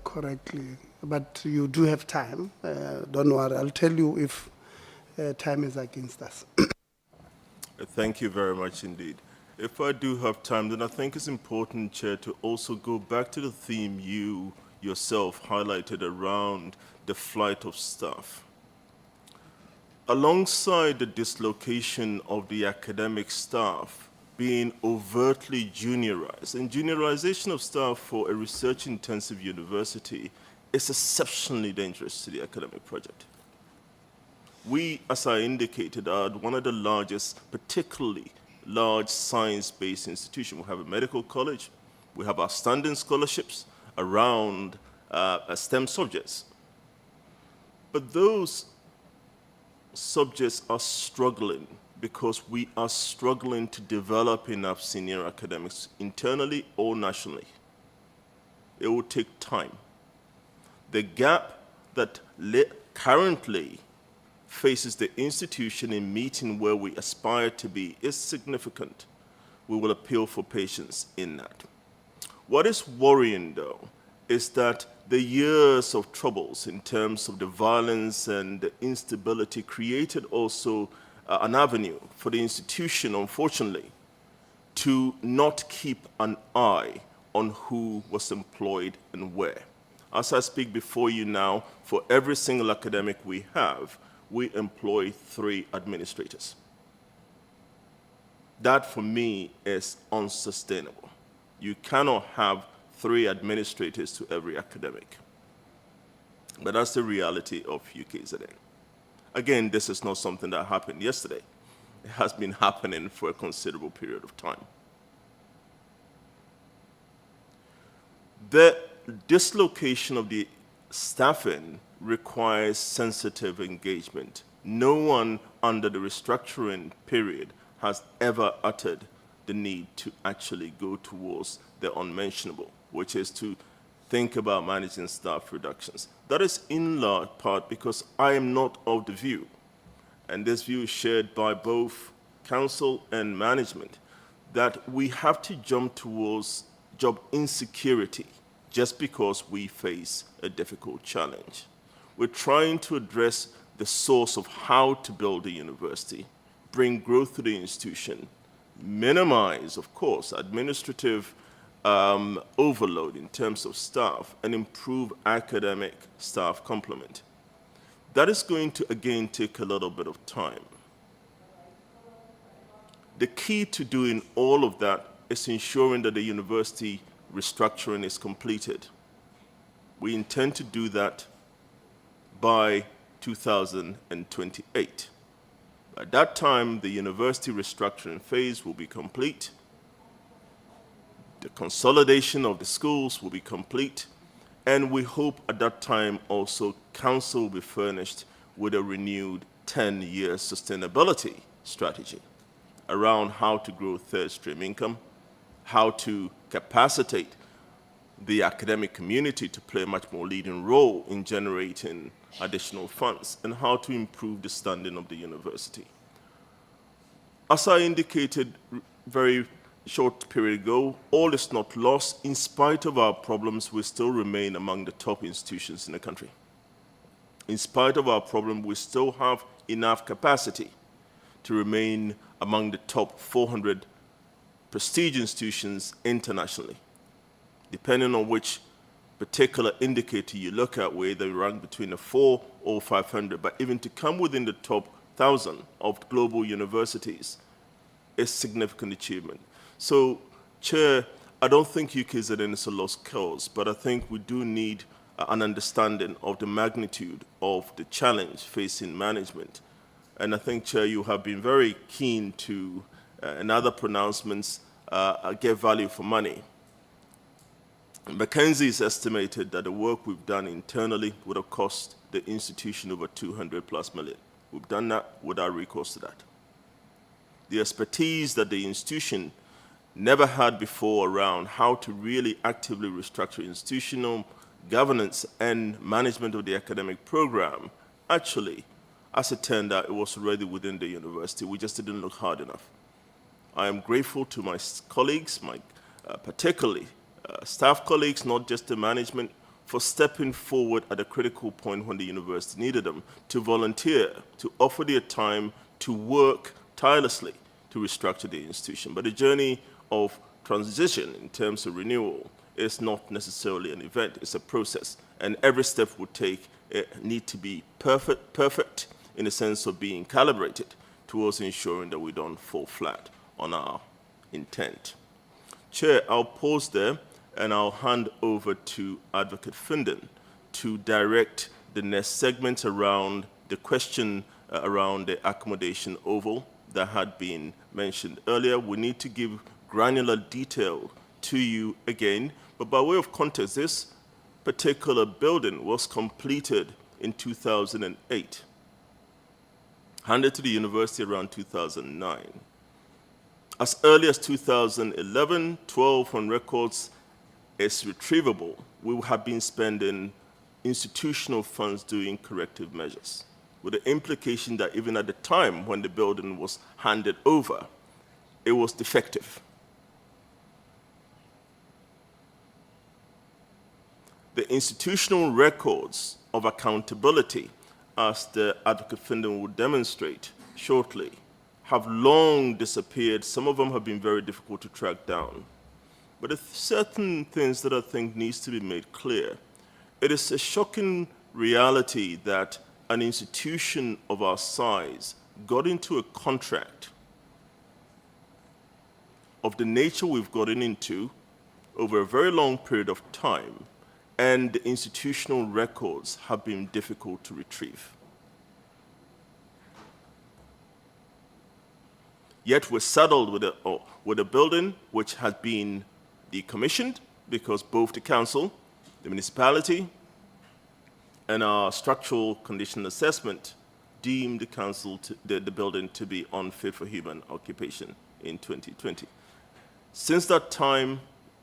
[SPEAKER 3] correctly. But you do have time. Don't worry. I'll tell you if time is against us.
[SPEAKER 7] Thank you very much indeed. If I do have time, then I think it's important, Chair, to also go back to the theme you yourself highlighted around the flight of staff. Alongside the dislocation of the academic staff being overtly juniorized, and juniorization of staff for a research-intensive university is exceptionally dangerous to the academic project. We, as I indicated, are one of the largest, particularly large science-based institutions. We have a medical college. We have outstanding scholarships around STEM subjects. But those subjects are struggling because we are struggling to develop enough senior academics internally or nationally. It will take time. The gap that currently faces the institution in meeting where we aspire to be is significant. We will appeal for patience in that. What is worrying, though, is that the years of troubles in terms of the violence and the instability created also an avenue for the institution, unfortunately, to not keep an eye on who was employed and where. As I speak before you now, for every single academic we have, we employ 3 administrators. That, for me, is unsustainable. You cannot have 3 administrators to every academic. But that's the reality of UKZN. Again, this is not something that happened yesterday. It has been happening for a considerable period of time. The dislocation of the staffing requires sensitive engagement. No one under the restructuring period has ever uttered the need to actually go towards the unmentionable, which is to think about managing staff reductions. That is in large part because I am not of the view, and this view is shared by both council and management, that we have to jump towards job insecurity just because we face a difficult challenge. We're trying to address the source of how to build a university, bring growth to the institution, minimize, of course, administrative overload in terms of staff, and improve academic staff complement. That is going to, again, take a little bit of time. The key to doing all of that is ensuring that the university restructuring is completed. We intend to do that by 2028. At that time, the university restructuring phase will be complete. The consolidation of the schools will be complete. And we hope at that time also council will be furnished with a renewed 10-year sustainability strategy around how to grow third stream income, how to capacitate the academic community to play a much more leading role in generating additional funds, and how to improve the standing of the university. As I indicated very short period ago, all is not lost. In spite of our problems, we still remain among the top institutions in the country. In spite of our problem, we still have enough capacity to remain among the top 400 prestige institutions internationally. Depending on which particular indicator you look at, whether you rank between the 400 or 500, but even to come within the top 1,000 of global universities is significant achievement. So, Chair, I don't think UKZN is a lost cause, but I think we do need an understanding of the magnitude of the challenge facing management. And I think, Chair, you have been very keen to, in other pronouncements, get value for money. McKinsey's estimated that the work we've done internally would have cost the institution over 200+ million. We've done that without recourse to that. The expertise that the institution never had before around how to really actively restructure institutional governance and management of the academic program, actually, as it turned out, it was already within the university. We just didn't look hard enough. I am grateful to my colleagues, particularly staff colleagues, not just the management, for stepping forward at a critical point when the university needed them, to volunteer, to offer their time, to work tirelessly to restructure the institution. But the journey of transition in terms of renewal is not necessarily an event, it's a process. And every step we take need to be perfect in the sense of being calibrated towards ensuring that we don't fall flat on our intent. Chair, I'll pause there and I'll hand over to Advocate Finden to direct the next segment around the question around the accommodation oval that had been mentioned earlier. We need to give granular detail to you again, but by way of context, this particular building was completed in 2008, handed to the university around 2009. As early as 2011, 12 on records is retrievable, we have been spending institutional funds doing corrective measures, with the implication that even at the time when the building was handed over, it was defective. The institutional records of accountability, as the Advocate Finden will demonstrate shortly, have long disappeared. Some of them have been very difficult to track down. but there are certain things that I think needs to be made clear. It is a shocking reality that an institution of our size got into a contract of the nature we've gotten into over a very long period of time, and the institutional records have been difficult to retrieve. Yet we're saddled with a building which has been decommissioned because both the council, the municipality, and our structural condition assessment deemed the building to be unfit for human occupation in 2020. Since that time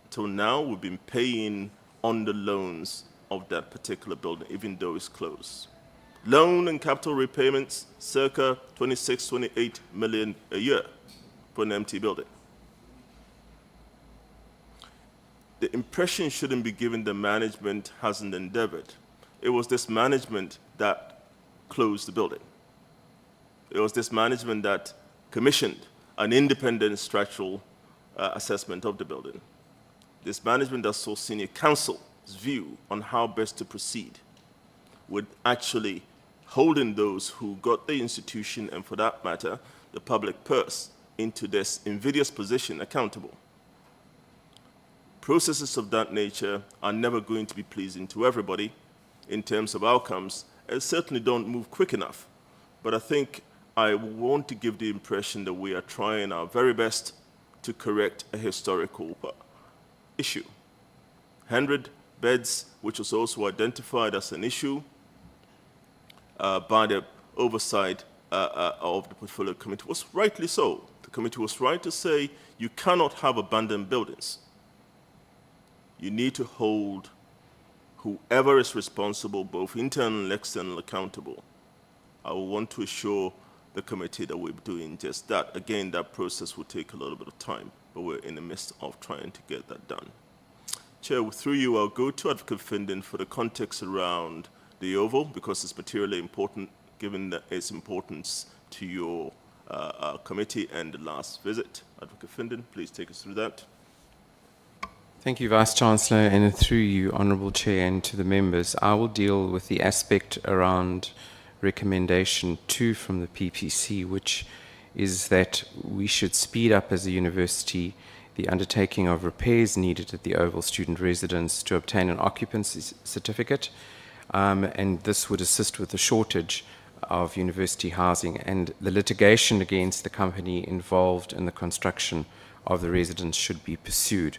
[SPEAKER 7] till now, we've been paying on the loans of that particular building, even though it's closed. Loan and capital repayments, circa 26, 28 million a year for an empty building. The impression shouldn't be given the management hasn't endeavored. It was this management that closed the building. It was this management that commissioned an independent structural assessment of the building. This management that saw senior counsel's view on how best to proceed with actually holding those who got the institution, and for that matter, the public purse, into this invidious position accountable. Processes of that nature are never going to be pleasing to everybody in terms of outcomes, and certainly don't move quick enough. But I think I want to give the impression that we are trying our very best to correct a historical issue. 100 beds, which was also identified as an issue by the oversight of the portfolio committee, was rightly so. The committee was right to say you cannot have abandoned buildings. You need to hold whoever is responsible, both internal and external, accountable. I will want to assure the committee that we're doing just that. Again, that process will take a little bit of time, but we're in the midst of trying to get that done. Chair, through you, I'll go to Advocate Findon for the context around the Oval, because it's materially important, given that its importance to your committee and the last visit. Advocate Findon, please take us through that.
[SPEAKER 11] Thank you, Vice-Chancellor, and through you, Honourable Chair, and to the members, I will deal with the aspect around recommendation 2 from the PPC, which is that we should speed up as a university the undertaking of repairs needed at the Oval Student Residence to obtain an occupancy certificate, and this would assist with the shortage of university housing and the litigation against the company involved in the construction of the residence should be pursued.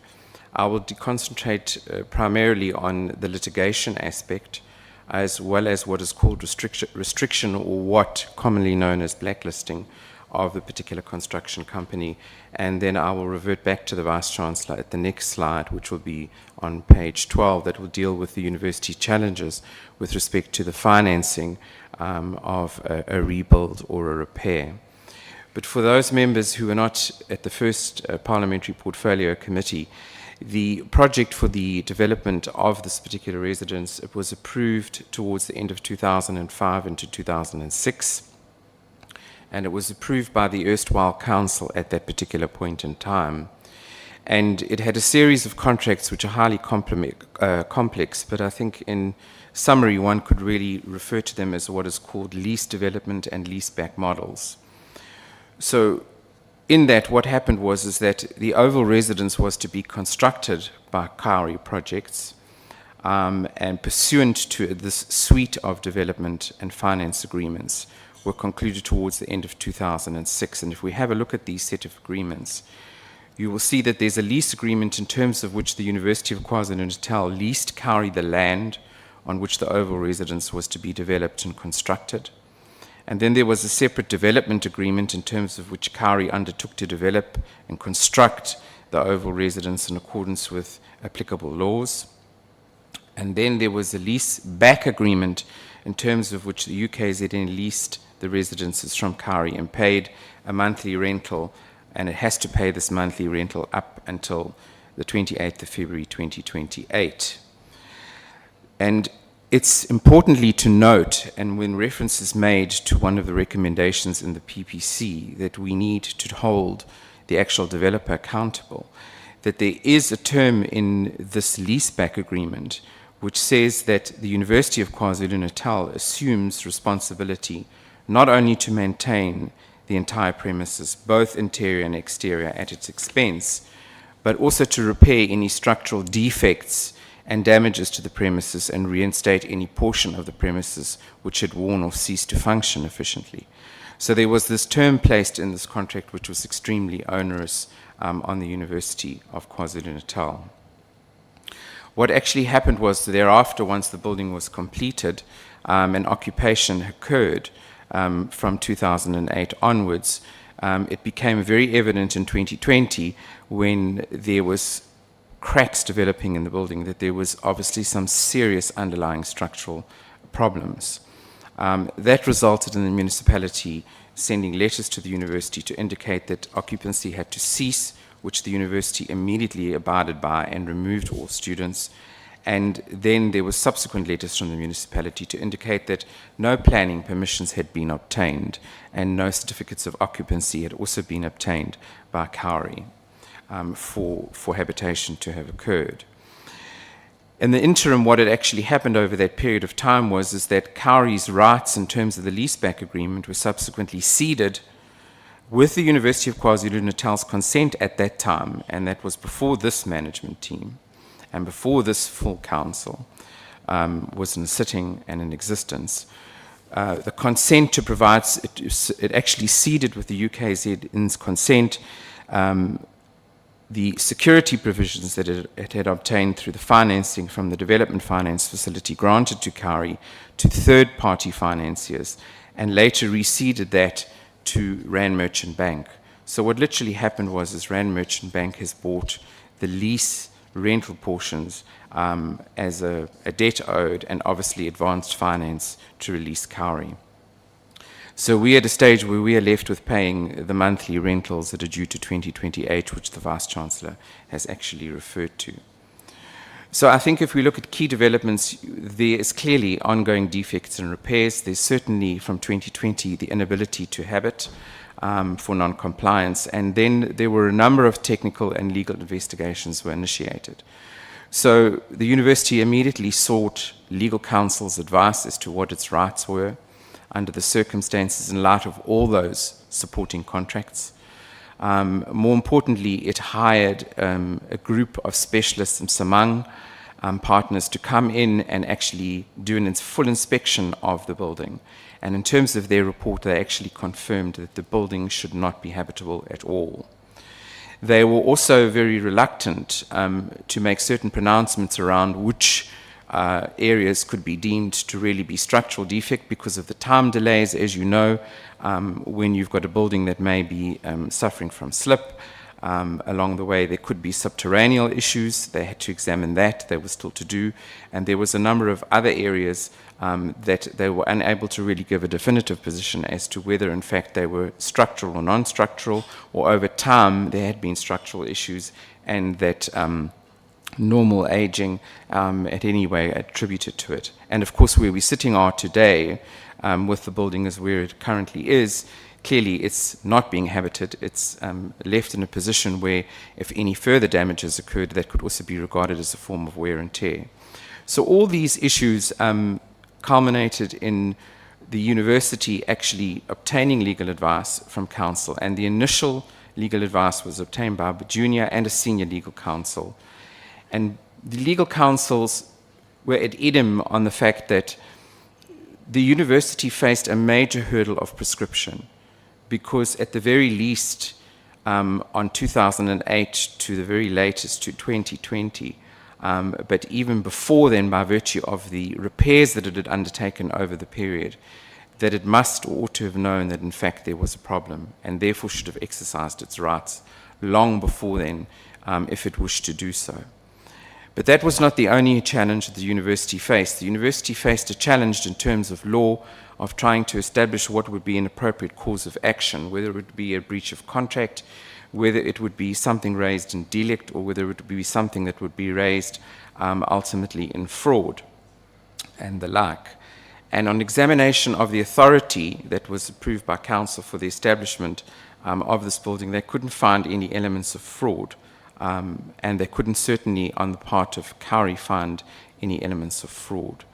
[SPEAKER 11] I will concentrate primarily on the litigation aspect, as well as what is called restriction, or what commonly known as blacklisting of the particular construction company. And then I will revert back to the Vice-Chancellor at the next slide, which will be on page 12, that will deal with the university challenges with respect to the financing of a rebuild or a repair. But for those members who are not at the first Parliamentary Portfolio Committee, the project for the development of this particular residence, it was approved towards the end of 2005 into 2006, and it was approved by the erstwhile council at that particular point in time. And it had a series of contracts which are highly complex, but I think in summary one could really refer to them as what is called lease development and lease back models. So in that, what happened was that the Oval Residence was to be constructed by Kauri Projects, and pursuant to this suite of development and finance agreements were concluded towards the end of 2006. And if we have a look at these set of agreements, you will see that there's a lease agreement in terms of which the University of KwaZulu-Natal leased Kauri the land on which the Oval Residence was to be developed and constructed. And then there was a separate development agreement in terms of which Kauri undertook to develop and construct the Oval Residence in accordance with applicable laws. And then there was a lease back agreement in terms of which the UKZN leased the residences from Kauri and paid a monthly rental, and it has to pay this monthly rental up until the 28th of February 2028. And it's importantly to note, and when reference is made to one of the recommendations in the PPC, that we need to hold the actual developer accountable, that there is a term in this leaseback agreement which says that the University of KwaZulu-Natal assumes responsibility not only to maintain the entire premises, both interior and exterior, at its expense, but also to repair any structural defects and damages to the premises and reinstate any portion of the premises which had worn or ceased to function efficiently. So there was this term placed in this contract which was extremely onerous on the University of KwaZulu-Natal. What actually happened was thereafter, once the building was completed, and occupation occurred from 2008 onwards, it became very evident in 2020 when there was cracks developing in the building that there was obviously some serious underlying structural problems. That resulted in the municipality sending letters to the university to indicate that occupancy had to cease, which the university immediately abided by and removed all students. And then there were subsequent letters from the municipality to indicate that no planning permissions had been obtained and no certificates of occupancy had also been obtained by Kauri for habitation to have occurred. In the interim, what had actually happened over that period of time is that Kauri's rights in terms of the leaseback agreement were subsequently ceded with the University of KwaZulu-Natal's consent at that time, and that was before this management team and before this full council was in sitting and in existence. The consent to provide, it actually ceded with the UKZN's consent the security provisions that it had obtained through the financing from the development finance facility granted to Kauri to third-party financiers, and later receded that to Rand Merchant Bank. So what literally happened was Rand Merchant Bank has bought the lease rental portions as a debt owed and obviously advanced finance to release Kauri. So we're at a stage where we are left with paying the monthly rentals that are due to 2028, which the Vice-Chancellor has actually referred to. So I think if we look at key developments, there is clearly ongoing defects and repairs. There's certainly from 2020 the inability to habit for non-compliance, and then there were a number of technical and legal investigations were initiated. So the university immediately sought legal counsel's advice as to what its rights were under the circumstances in light of all those supporting contracts. More importantly, it hired a group of specialists in Samang partners to come in and actually do a full inspection of the building. And in terms of their report, they actually confirmed that the building should not be habitable at all. They were also very reluctant to make certain pronouncements around which areas could be deemed to really be structural defect because of the time delays, as you know, when you've got a building that may be suffering from slip. Along the way, there could be subterranean issues. They had to examine that. They were still to do. And there was a number of other areas that they were unable to really give a definitive position as to whether, in fact, they were structural or non-structural, or over time there had been structural issues, and that normal aging at any way attributed to it. And of course, where we're sitting are today with the building as where it currently is, clearly it's not being habited. It's left in a position where if any further damages occurred, that could also be regarded as a form of wear and tear. So all these issues culminated in the university actually obtaining legal advice from counsel, and the initial legal advice was obtained by a junior and a senior legal counsel. And the legal counsels were at idem on the fact that the university faced a major hurdle of prescription, because at the very least, on 2008 to the very latest to 2020, but even before then, by virtue of the repairs that it had undertaken over the period, that it must or ought to have known that in fact there was a problem, and therefore should have exercised its rights long before then, if it wished to do so. But that was not the only challenge that the university faced. The university faced a challenge in terms of law of trying to establish what would be an appropriate cause of action, whether it would be a breach of contract, whether it would be something raised in delict, or whether it would be something that would be raised ultimately in fraud and the like. And on examination of the authority that was approved by council for the establishment of this building, they couldn't find any elements of fraud and they couldn't certainly, on the part of Cowrie, find any elements of fraud.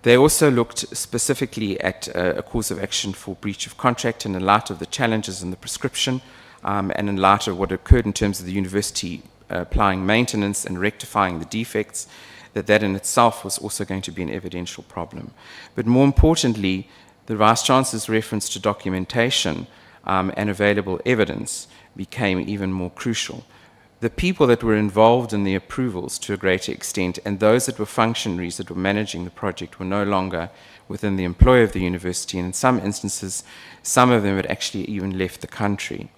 [SPEAKER 11] They also looked specifically at a course of action for breach of contract in light of the challenges in the prescription and in light of what occurred in terms of the university applying maintenance and rectifying the defects, that in itself was also going to be an evidential problem. But more importantly, the Vice-Chancellor's reference to documentation and available evidence became even more crucial. The people that were involved in the approvals to a greater extent and those that were functionaries that were managing the project were no longer within the employ of the university, and in some instances, some of them had actually even left the country.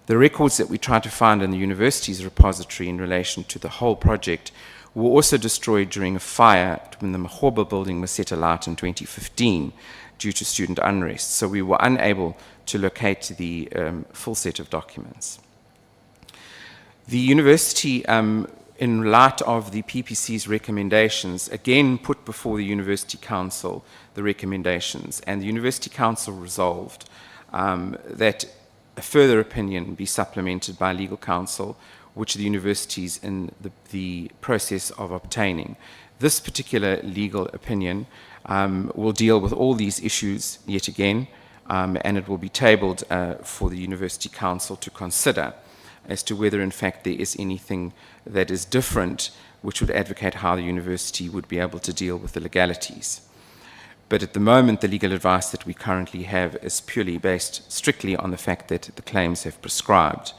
[SPEAKER 11] The records that we tried to find in the university's repository in relation to the whole project were also destroyed during a fire when the Mahoba building was set alight in 2015 due to student unrest, so we were unable to locate the full set of documents. The university, in light of the PPC's recommendations, again put before the University Council the recommendations, and the University Council resolved that a further opinion be supplemented by legal counsel, which the university is in the process of obtaining. This particular legal opinion will deal with all these issues yet again, and it will be tabled for the University Council to consider as to whether in fact there is anything that is different which would advocate how the university would be able to deal with the legalities. But at the moment, the legal advice that we currently have is purely based strictly on the fact that the claims have prescribed.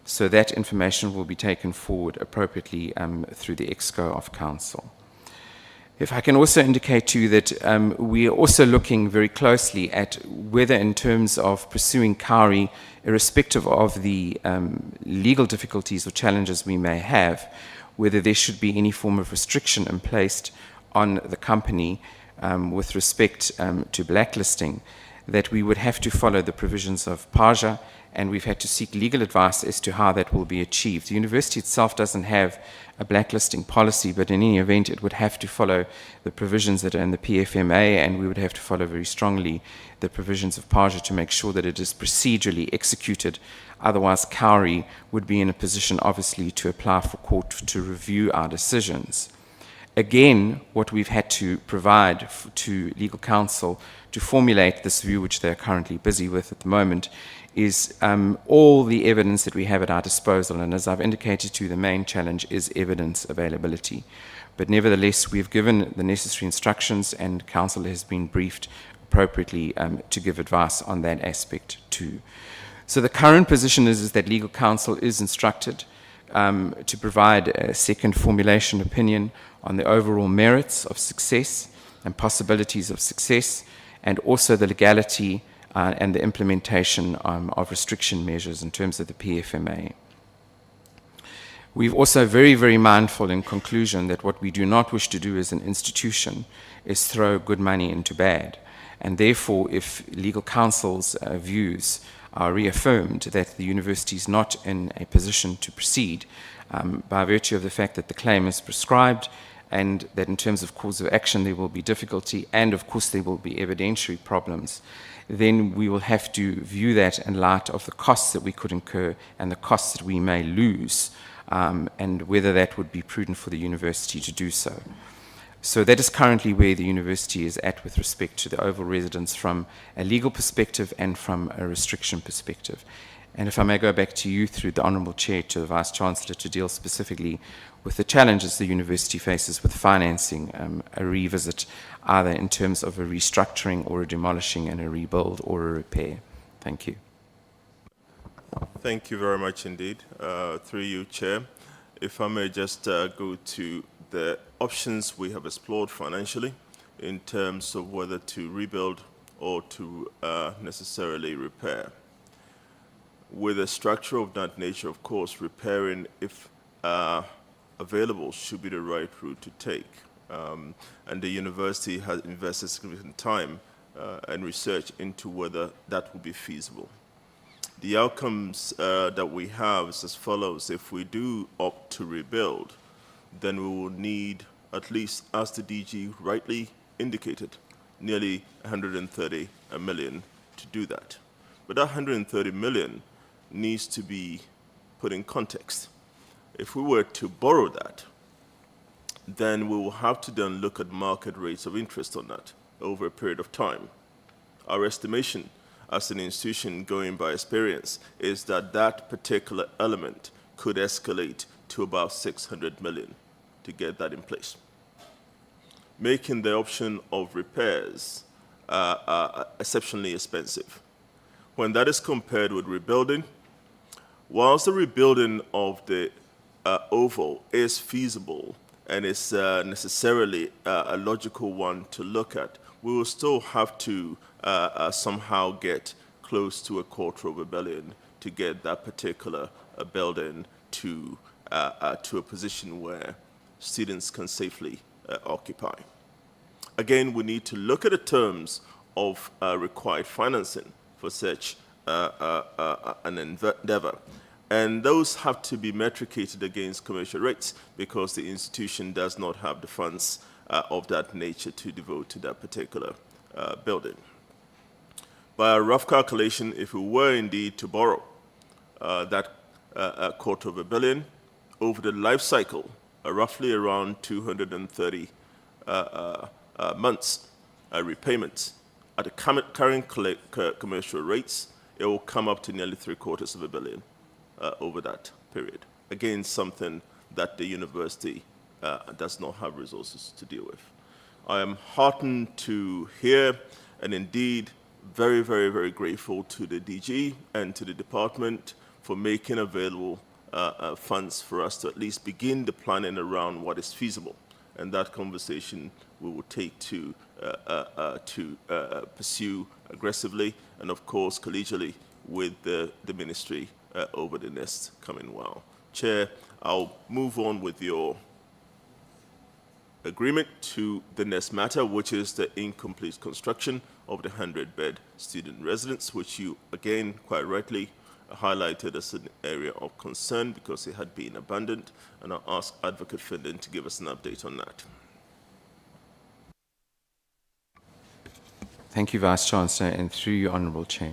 [SPEAKER 11] So that information will be taken forward appropriately through the Exco of Council. If I can also indicate to you that we are also looking very closely at whether in terms of pursuing Cowrie, irrespective of the legal difficulties or challenges we may have, whether there should be any form of restriction placed on the company with respect to blacklisting, that we would have to follow the provisions of PAJA, and we've had to seek legal advice as to how that will be achieved. The university itself doesn't have a blacklisting policy, but in any event, it would have to follow the provisions that are in the PFMA, and we would have to follow very strongly the provisions of PAJA to make sure that it is procedurally executed. Otherwise, Cowrie would be in a position, obviously, to apply for court to review our decisions. Again, what we've had to provide to legal counsel to formulate this view, which they're currently busy with at the moment, is all the evidence that we have at our disposal. And as I've indicated to you, the main challenge is evidence availability. But nevertheless, we've given the necessary instructions, and counsel has been briefed appropriately to give advice on that aspect too. So the current position is that legal counsel is instructed to provide a second formulation opinion on the overall merits of success and possibilities of success, and also the legality and the implementation of restriction measures in terms of the PFMA. We're also very, very mindful in conclusion that what we do not wish to do as an institution is throw good money into bad. And therefore, if legal counsel's views are reaffirmed that the university is not in a position to proceed by virtue of the fact that the claim is prescribed, and that in terms of cause of action there will be difficulty, and of course there will be evidentiary problems, then we will have to view that in light of the costs that we could incur and the costs that we may lose, and whether that would be prudent for the university to do so. So that is currently where the university is at with respect to the Oval residence from a legal perspective and from a restriction perspective. And if I may go back to you through the Honourable Chair to the Vice-Chancellor to deal specifically with the challenges the university faces with financing a revisit, either in terms of a restructuring or a demolishing and a rebuild or a repair. Thank you.
[SPEAKER 7] Thank you very much indeed. Through you, Chair. If I may just go to the options we have explored financially in terms of whether to rebuild or to necessarily repair. With a structure of that nature, of course, repairing, if available, should be the right route to take. And the university has invested significant time and research into whether that would be feasible. The outcomes that we have is as follows. If we do opt to rebuild, then we will need, at least as the DG rightly indicated, nearly 130 million to do that. But that 130 million needs to be put in context. If we were to borrow that, then we will have to then look at market rates of interest on that over a period of time. Our estimation as an institution going by experience is that that particular element could escalate to about 600 million to get that in place, making the option of repairs exceptionally expensive. When that is compared with rebuilding, whilst the rebuilding of the oval is feasible and is necessarily a logical one to look at, we will still have to somehow get close to $250 million to get that particular building to a position where students can safely occupy. Again, we need to look at the terms of required financing for such an endeavor. And those have to be metricated against commercial rates because the institution does not have the funds of that nature to devote to that particular building. By a rough calculation, if we were indeed to borrow that $250 million over the life cycle, roughly around 230 months repayments at the current commercial rates, it will come up to nearly $750 million over that period. Again, something that the university does not have resources to deal with. I am heartened to hear, and indeed very, very, very grateful to the DG and to the department for making available funds for us to at least begin the planning around what is feasible. And that conversation we will take to pursue aggressively and, of course, collegially with the ministry over the next coming while. Chair, I'll move on with your agreement to the next matter, which is the incomplete construction of the 100-bed student residence, which you, again, quite rightly highlighted as an area of concern because it had been abandoned, and I'll ask Advocate Findon to give us an update on that.
[SPEAKER 11] Thank you, Vice Chancellor, and through you, Honourable Chair,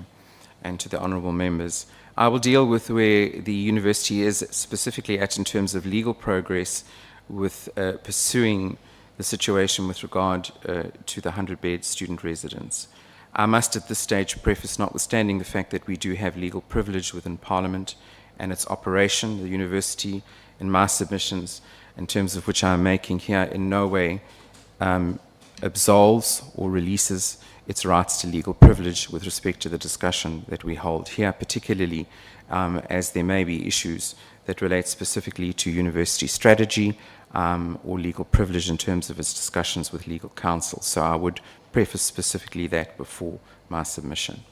[SPEAKER 11] and to the honourable members. I will deal with where the university is specifically at in terms of legal progress with pursuing the situation with regard to the 100-bed student residence. I must at this stage preface, notwithstanding the fact that we do have legal privilege within Parliament and its operation, the university, in my submissions, in terms of which I am making here, in no way absolves or releases its rights to legal privilege with respect to the discussion that we hold here, particularly as there may be issues that relate specifically to university strategy or legal privilege in terms of its discussions with legal counsel. So I would preface specifically that before my submission.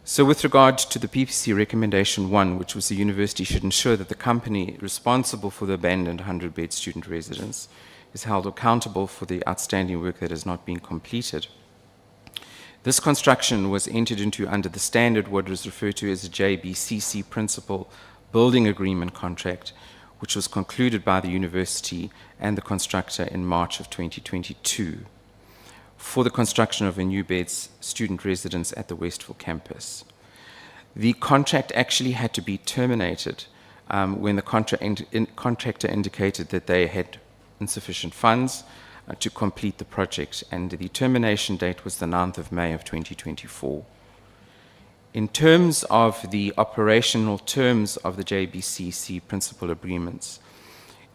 [SPEAKER 11] So with regard to the PPC recommendation 1, which was the university should ensure that the company responsible for the abandoned 100-bed student residence is held accountable for the outstanding work that has not been completed. This construction was entered into under the standard what is referred to as a JBCC Principal Building Agreement contract, which was concluded by the university and the constructor in March of 2022 for the construction of a new beds student residence at the Westville campus. The contract actually had to be terminated when the contractor indicated that they had insufficient funds to complete the project, and the termination date was the 9th of May of 2024. In terms of the operational terms of the JBCC principal agreements,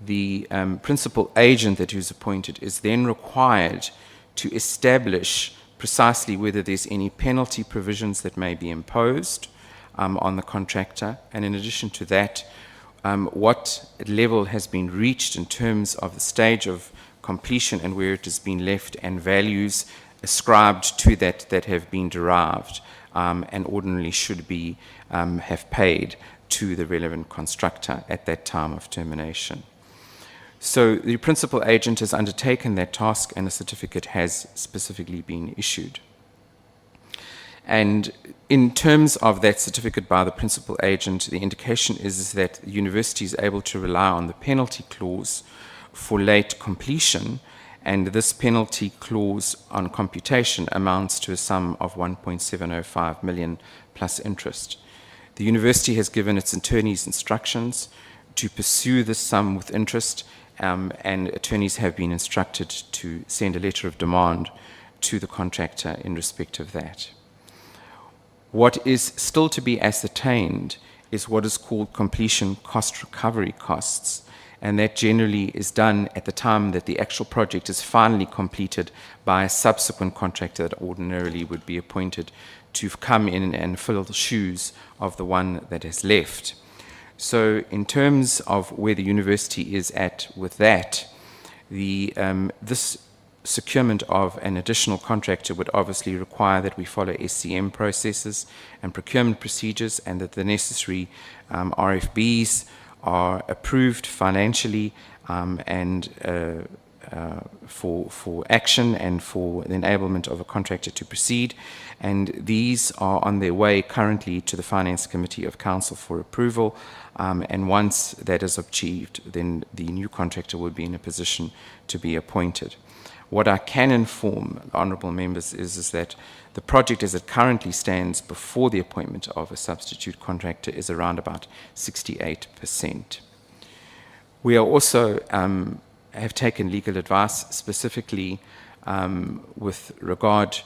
[SPEAKER 11] the principal agent that is appointed is then required to establish precisely whether there's any penalty provisions that may be imposed on the contractor, and in addition to that, what level has been reached in terms of the stage of completion and where it has been left, and values ascribed to that that have been derived and ordinarily should be have paid to the relevant constructor at that time of termination. So the principal agent has undertaken that task and a certificate has specifically been issued. And in terms of that certificate by the principal agent, the indication is that the university is able to rely on the penalty clause for late completion, and this penalty clause on computation amounts to a sum of 1.705 million plus interest. The university has given its attorneys instructions to pursue this sum with interest, and attorneys have been instructed to send a letter of demand to the contractor in respect of that. What is still to be ascertained is what is called completion cost recovery costs, and that generally is done at the time that the actual project is finally completed by a subsequent contractor that ordinarily would be appointed to come in and fill the shoes of the one that has left. So in terms of where the university is at with that, this securement of an additional contractor would obviously require that we follow SCM processes and procurement procedures, and that the necessary RFBs are approved financially and for action and for the enablement of a contractor to proceed. And these are on their way currently to the Finance Committee of Council for approval. And once that is achieved, then the new contractor will be in a position to be appointed. What I can inform honourable members is that the project as it currently stands before the appointment of a substitute contractor is around about 68%. We are also have taken legal advice specifically with regard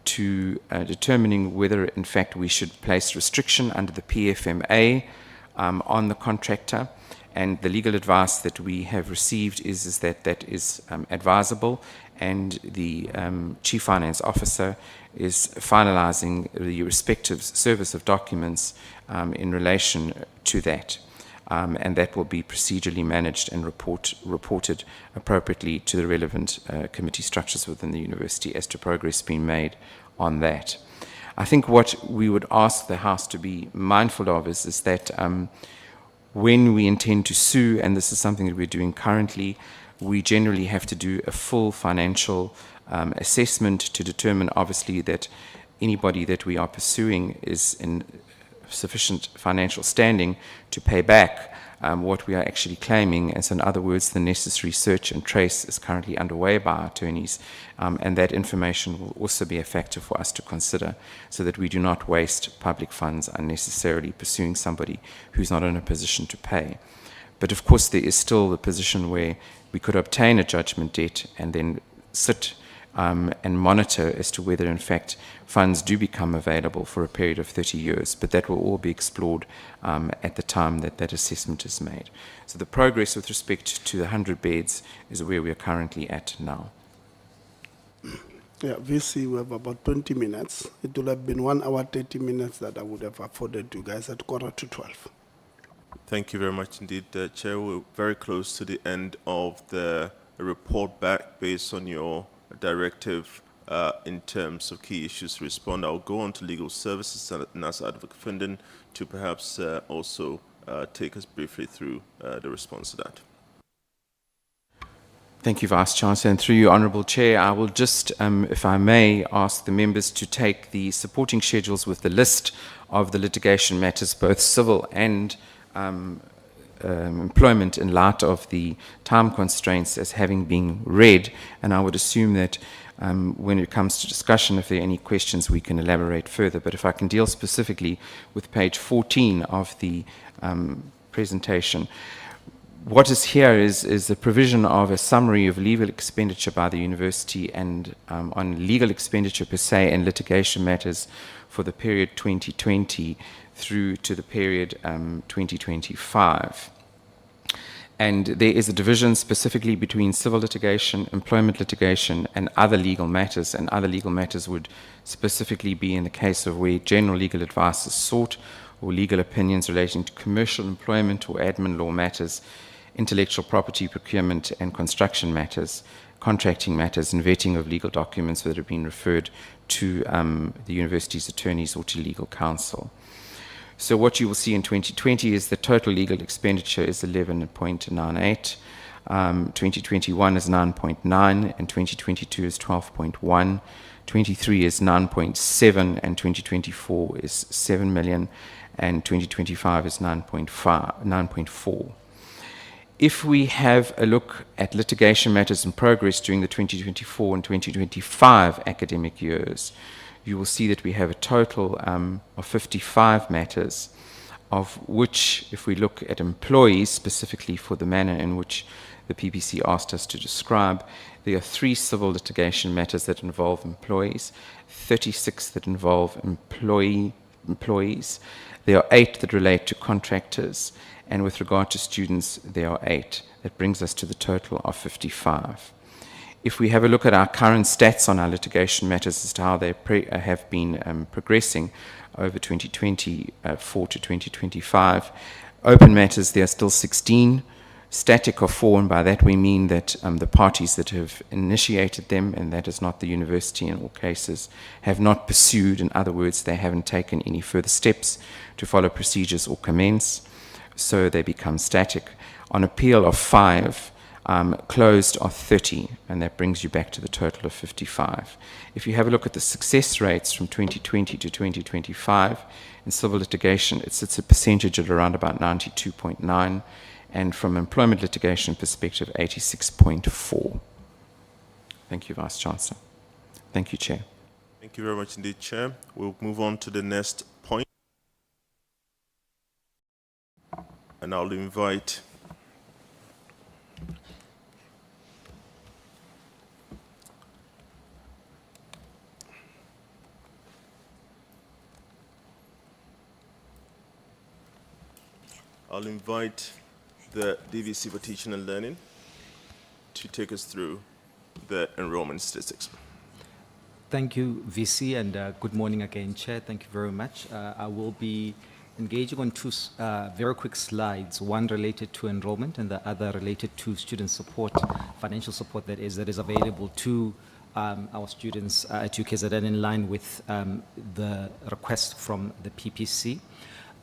[SPEAKER 11] to determining whether in fact we should place restriction under the PFMA on the contractor. And the legal advice that we have received is that that is advisable, and the Chief Finance Officer is finalising the respective service of documents in relation to that. And that will be procedurally managed and reported appropriately to the relevant committee structures within the university as to progress being made on that. I think what we would ask the House to be mindful of is that when we intend to sue, and this is something that we're doing currently, we generally have to do a full financial assessment to determine, obviously, that anybody that we are pursuing is in sufficient financial standing to pay back what we are actually claiming. And so in other words, the necessary search and trace is currently underway by our attorneys, and that information will also be a factor for us to consider, so that we do not waste public funds unnecessarily pursuing somebody who's not in a position to pay. But of course there is still the position where we could obtain a judgment debt and then sit and monitor as to whether in fact funds do become available for a period of 30 years, but that will all be explored at the time that that assessment is made. So the progress with respect to the 100 beds is where we are currently at now.
[SPEAKER 3] Yeah, VC, we have about 20 minutes. It would have been 1 hour, 30 minutes that I would have afforded you guys at 11:45.
[SPEAKER 7] Thank you very much indeed, Chair. We're very close to the end of the report back based on your directive in terms of key issues to respond. I'll go on to legal services and as Advocate Finden to perhaps also take us briefly through the response to that.
[SPEAKER 11] Thank you, Vice Chancellor. And through you, Honourable Chair, I will just, if I may, ask the members to take the supporting schedules with the list of the litigation matters, both civil and employment, in light of the time constraints as having been read. And I would assume that when it comes to discussion, if there are any questions, we can elaborate further. But if I can deal specifically with page 14 of the presentation, what is here is the provision of a summary of legal expenditure by the university and on legal expenditure per se and litigation matters for the period 2020 through to the period 2025. And there is a division specifically between civil litigation, employment litigation, and other legal matters. And other legal matters would specifically be in the case of where general legal advice is sought, or legal opinions relating to commercial employment or admin law matters, intellectual property procurement and construction matters, contracting matters, and vetting of legal documents that have been referred to the university's attorneys or to legal counsel. So what you will see in 2020 is the total legal expenditure is 11.98, 2021 is 9.9, and 2022 is 12.1, 23 is 9.7, and 2024 is 7 million, and 2025 is 9.4. If we have a look at litigation matters in progress during the 2024 and 2025 academic years, you will see that we have a total of 55 matters, of which, if we look at employees, specifically for the manner in which the PPC asked us to describe, there are 3 civil litigation matters that involve employees, 36 that involve employees. There are 8 that relate to contractors, and with regard to students, there are 8. That brings us to the total of 55. If we have a look at our current stats on our litigation matters as to how they have been progressing over 2024 to 2025, open matters, there are still 16. Static are 4, and by that we mean that the parties that have initiated them, and that is not the university in all cases, have not pursued. In other words, they haven't taken any further steps to follow procedures or commence, so they become static. On appeal of 5, closed are 30, and that brings you back to the total of 55. If you have a look at the success rates from 2020 to 2025 in civil litigation, it sits a percentage at around about 92.9, and from employment litigation perspective, 86.4. Thank you, Vice Chancellor. Thank you, Chair.
[SPEAKER 7] Thank you very much indeed, Chair. We'll move on to the next point. And I'll invite the DVC for Teaching and Learning to take us through the enrollment statistics.
[SPEAKER 15] Thank you, VC, and good morning again, Chair. Thank you very much. I will be engaging on 2 very quick slides, one related to enrollment and the other related to student support, financial support that is available to our students at UKZN in line with the request from the PPC.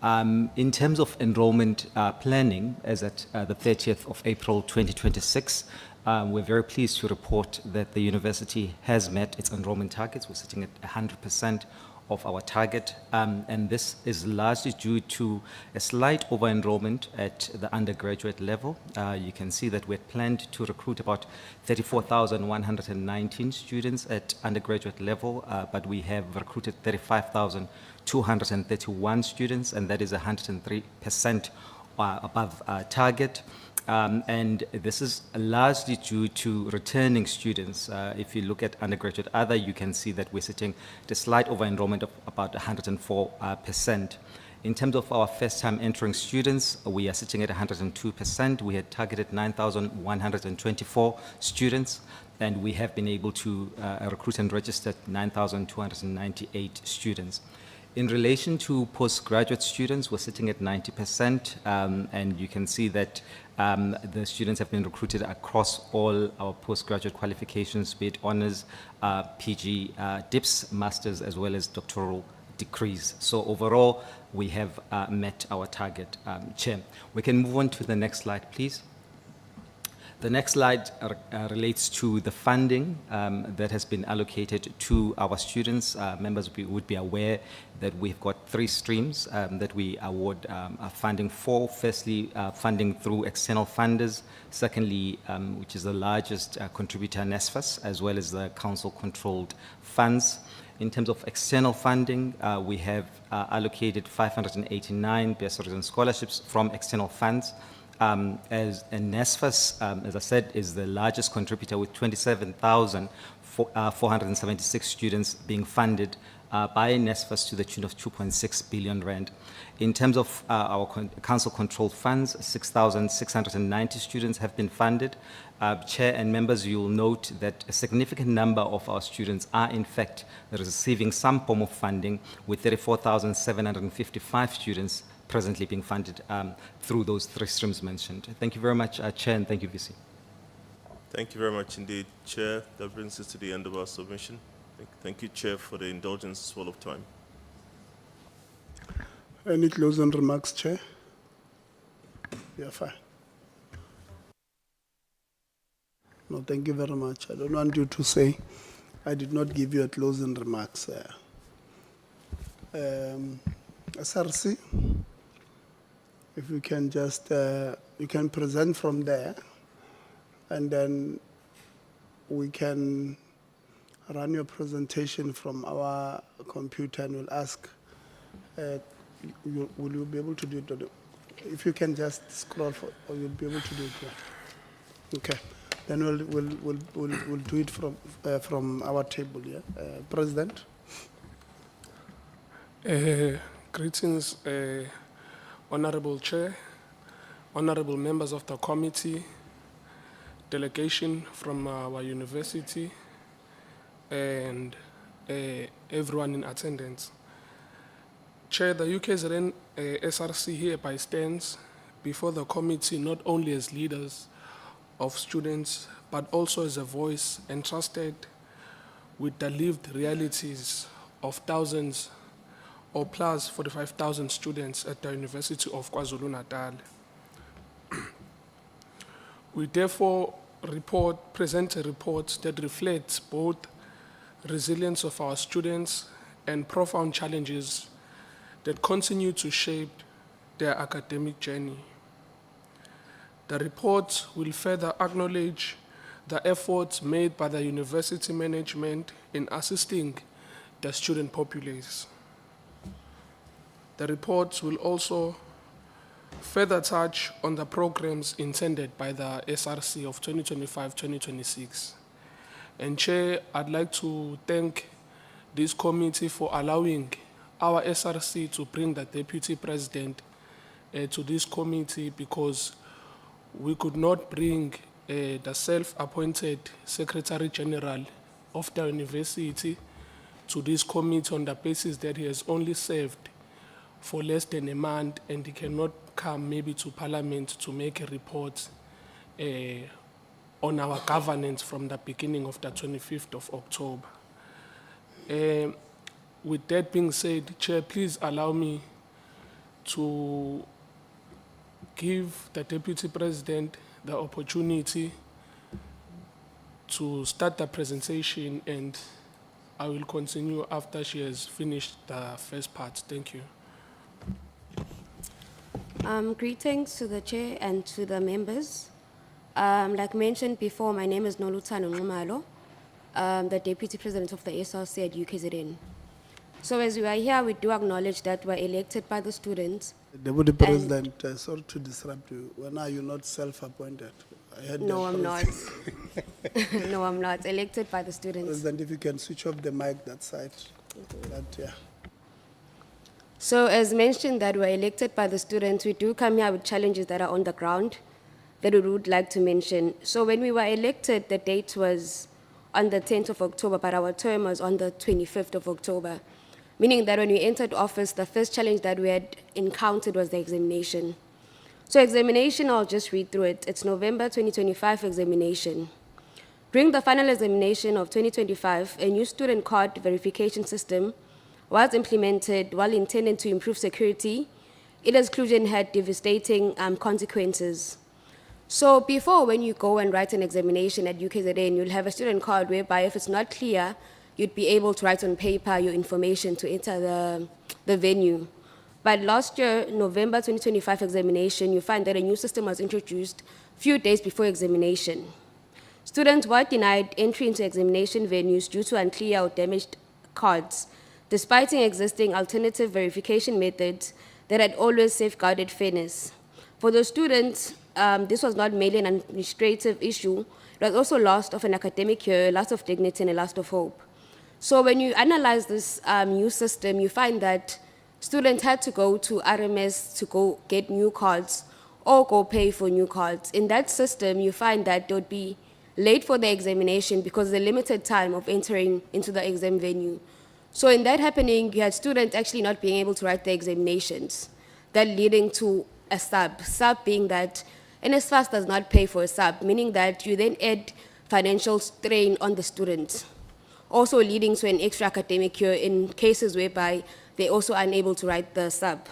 [SPEAKER 15] In terms of enrollment planning, as at the 30th of April 2026, we're very pleased to report that the university has met its enrollment targets. We're sitting at 100% of our target, and this is largely due to a slight over-enrollment at the undergraduate level. You can see that we had planned to recruit about 34,119 students at undergraduate level, but we have recruited 35,231 students, and that is 103% above target. And this is largely due to returning students. If you look at undergraduate other, you can see that we're sitting at a slight over-enrollment of about 104%. In terms of our first-time entering students, we are sitting at 102%. We had targeted 9,124 students, and we have been able to recruit and register 9,298 students. In relation to postgraduate students, we're sitting at 90%, and you can see that the students have been recruited across all our postgraduate qualifications, be it honors, PG, DIPS, masters, as well as doctoral degrees. So overall, we have met our target, Chair. We can move on to the next slide, please. The next slide relates to the funding that has been allocated to our students. Members would be aware that we've got 3 streams that we award funding for. Firstly, funding through external funders. Secondly, which is the largest contributor, NSFAS, as well as the council-controlled funds. In terms of external funding, we have allocated 589 bursaries and scholarships from external funds. As NSFAS, as I said, is the largest contributor with 27,476 students being funded by NSFAS to the tune of 2.6 billion rand. In terms of our council-controlled funds, 6,690 students have been funded. Chair and members, you will note that a significant number of our students are in fact receiving some form of funding, with 34,755 students presently being funded through those 3 streams mentioned. Thank you very much, Chair, and thank you, VC.
[SPEAKER 7] Thank you very much indeed, Chair. That brings us to the end of our submission. Thank you, Chair, for the indulgence as well of time.
[SPEAKER 3] Any closing remarks, Chair? Yeah, fine. No, thank you very much. I don't want you to say I did not give you a closing remarks. SRC, if you can just, you can present from there, and then we can run your presentation from our computer, and we'll ask will you be able to do it? If you can just scroll for, or you'll be able to do it. Yeah. Okay. Then we'll do it from our table. Yeah. President.
[SPEAKER 10] Greetings, Honorable Chair, honorable members of the committee, delegation from our university, and everyone in attendance. Chair, the UKZN SRC hereby stands before the committee not only as leaders of students, but also as a voice entrusted with the lived realities of thousands or plus 45,000 students at the University of KwaZulu-Natal. We therefore present a report that reflects both resilience of our students and profound challenges that continue to shape their academic journey. The report will further acknowledge the efforts made by the university management in assisting the student populace. The report will also further touch on the programs intended by the SRC of 2025-2026. And Chair, I'd like to thank this committee for allowing our SRC to bring the Deputy President to this committee, because we could not bring the self-appointed Secretary General of the university to this committee on the basis that he has only served for less than a month and he cannot come maybe to Parliament to make a report on our governance from the beginning of the 25th of October. With that being said, Chair, please allow me to give the Deputy President the opportunity to start the presentation, and I will continue after she has finished the first part. Thank you.
[SPEAKER 2] Greetings to the chair and to the members. Like mentioned before, my name is Noluthando Nxumalo, the Deputy President of the SRC at UKZN. So as we are here, we do acknowledge that we're elected by the students.
[SPEAKER 3] Deputy President, sorry to disrupt you. When are you not self-appointed? I heard
[SPEAKER 2] No,
[SPEAKER 3] that
[SPEAKER 2] I'm not.
[SPEAKER 3] first.
[SPEAKER 2] No, I'm not. Elected by the students.
[SPEAKER 3] President, if you can switch off the mic that side. That, yeah.
[SPEAKER 2] So as mentioned that we're elected by the students, we do come here with challenges that are on the ground that we would like to mention. So when we were elected, the date was on the 10th of October, but our term was on the 25th of October, meaning that when we entered office, the first challenge that we had encountered was the examination. So examination, I'll just read through it. It's November 2025 examination. During the final examination of 2025, a new student card verification system was implemented while intended to improve security. Its exclusion had devastating consequences. So before, when you go and write an examination at UKZN, you'll have a student card whereby if it's not clear, you'd be able to write on paper your information to enter the venue. But last year, November 2025 examination, you find that a new system was introduced a few days before examination. Students were denied entry into examination venues due to unclear or damaged cards, despite existing alternative verification methods that had always safeguarded fairness. For the students, this was not merely an administrative issue, it was also loss of an academic year, loss of dignity, and a loss of hope. So when you analyze this new system, you find that students had to go to RMS to go get new cards or go pay for new cards. In that system, you find that they would be late for the examination because of the limited time of entering into the exam venue. So in that happening, you had students actually not being able to write the examinations, that leading to a sub. Sub being that NSFAS does not pay for a sub, meaning that you then add financial strain on the students, also leading to an extra academic year in cases whereby they're also unable to write the sub.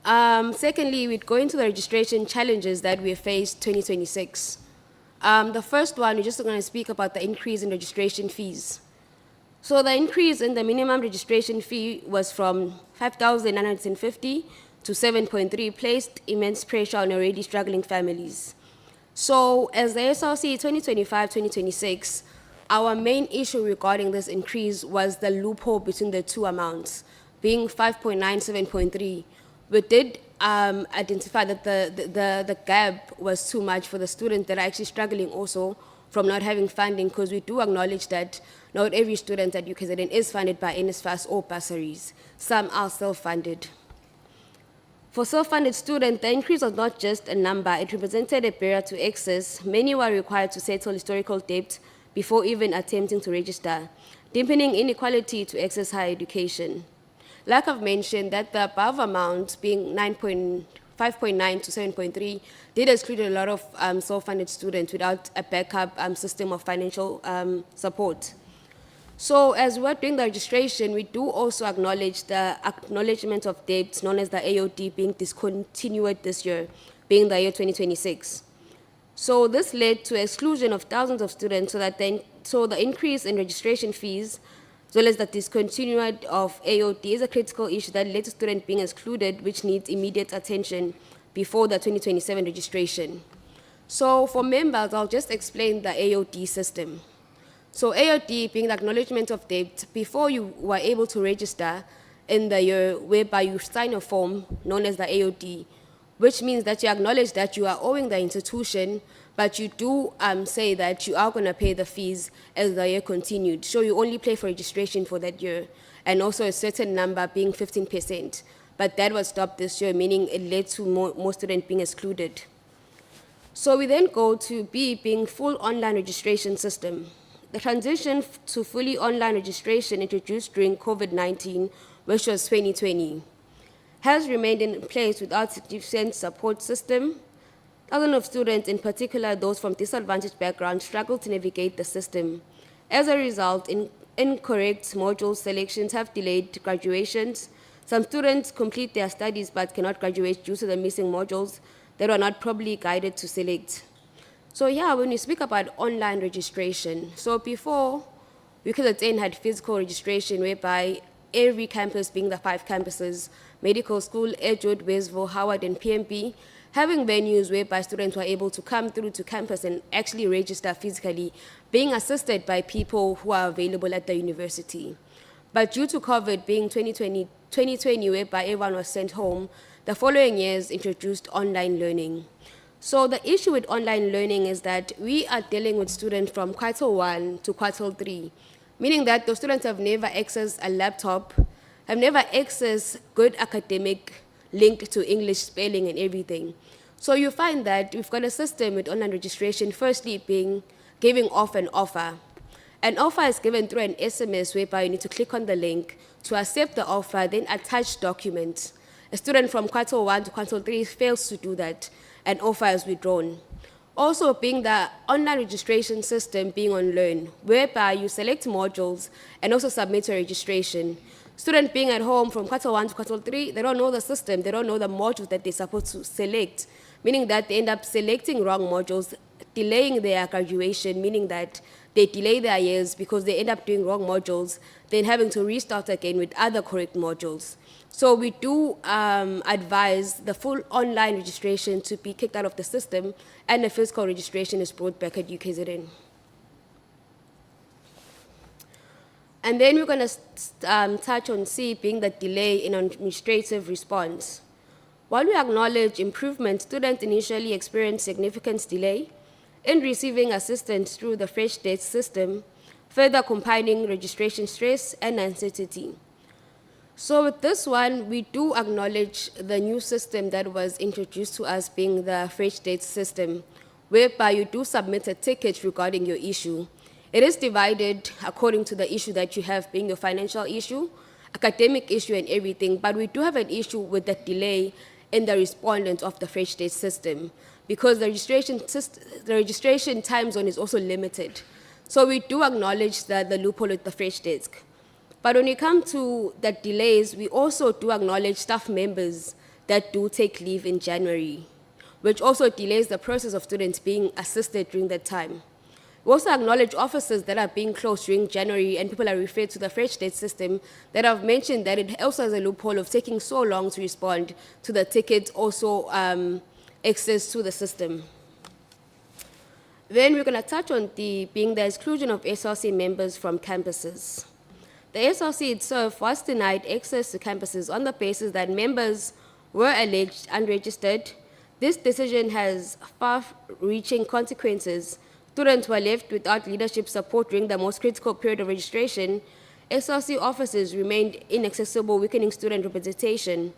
[SPEAKER 2] Secondly, we'd go into the registration challenges that we faced 2026. The first one, we're just going to speak about the increase in registration fees. So the increase in the minimum registration fee was from 5,950 to 7.3, placed immense pressure on already struggling families. So as the SRC 2025-2026, our main issue regarding this increase was the loophole between the two amounts. being 5.9, 7.3, we did identify that the gap was too much for the students that are actually struggling also from not having funding, because we do acknowledge that not every student at UKZN is funded by NSFAS or bursaries. Some are self-funded. For self-funded students, the increase was not just a number, it represented a barrier to access. Many were required to settle historical debt before even attempting to register, deepening inequality to access higher education. Like I've mentioned, that the above amount, being 5.9 to 7.3, did exclude a lot of self-funded students without a backup system of financial support. So as we're doing the registration, we do also acknowledge the acknowledgement of debt known as the AOD being discontinued this year, being the year 2026. So this led to exclusion of thousands of students, so the increase in registration fees, as well as the discontinued of AOD, is a critical issue that led to students being excluded, which needs immediate attention before the 2027 registration. So for members, I'll just explain the AOD system. So AOD being the acknowledgement of debt, before you were able to register in the year, whereby you sign a form known as the AOD, which means that you acknowledge that you are owing the institution, but you do say that you are going to pay the fees as the year continued. So you only pay for registration for that year, and also a certain number being 15%. But that was stopped this year, meaning it led to more students being excluded. So we then go to B, being full online registration system. The transition to fully online registration introduced during COVID-19, which was 2020, has remained in place without sufficient support system. Thousands of students, in particular those from disadvantaged backgrounds, struggle to navigate the system. As a result, incorrect module selections have delayed graduations. Some students complete their studies but cannot graduate due to the missing modules that were not properly guided to select. So yeah, when we speak about online registration, so before, UKZN had physical registration whereby every campus, being the 5 campuses, medical school, Edgewood, Westville, Howard, and PMP, having venues whereby students were able to come through to campus and actually register physically, being assisted by people who are available at the university. But due to COVID being 2020 whereby everyone was sent home, the following years introduced online learning. So the issue with online learning is that we are dealing with students from quartile 1 to quartile 3, meaning that those students have never accessed a laptop, have never accessed good academic linked to English spelling and everything. So you find that we've got a system with online registration, firstly being giving off an offer. An offer is given through an SMS whereby you need to click on the link to accept the offer, then attach documents. A student from quartile 1 to quartile 3 fails to do that, an offer is withdrawn. Also being the online registration system being on Learn, whereby you select modules and also submit your registration. Students being at home from quartile 1 to quartile 3, they don't know the system, they don't know the modules that they're supposed to select, meaning that they end up selecting wrong modules, delaying their graduation, meaning that they delay their years because they end up doing wrong modules, then having to restart again with other correct modules. So we do advise the full online registration to be kicked out of the system, and the physical registration is brought back at UKZN. And then we're going to touch on C, being the delay in administrative response. While we acknowledge improvement, students initially experience significant delay in receiving assistance through the fresh date system, further combining registration stress and uncertainty. So with this one, we do acknowledge the new system that was introduced to us, being the fresh date system, whereby you do submit a ticket regarding your issue. It is divided according to the issue that you have, being your financial issue, academic issue, and everything, but we do have an issue with the delay in the respondent of the fresh date system, because the registration time zone is also limited. So we do acknowledge that the loophole with the fresh desk. But when we come to the delays, we also do acknowledge staff members that do take leave in January, which also delays the process of students being assisted during that time. We also acknowledge offices that are being closed during January, and people are referred to the fresh date system that I've mentioned that it also has a loophole of taking so long to respond to the tickets, also access to the system. Then we're going to touch on being the exclusion of SRC members from campuses. the SRC itself was denied access to campuses on the basis that members were alleged unregistered. This decision has far-reaching consequences. Students were left without leadership support during the most critical period of registration. SRC offices remained inaccessible, weakening student representation.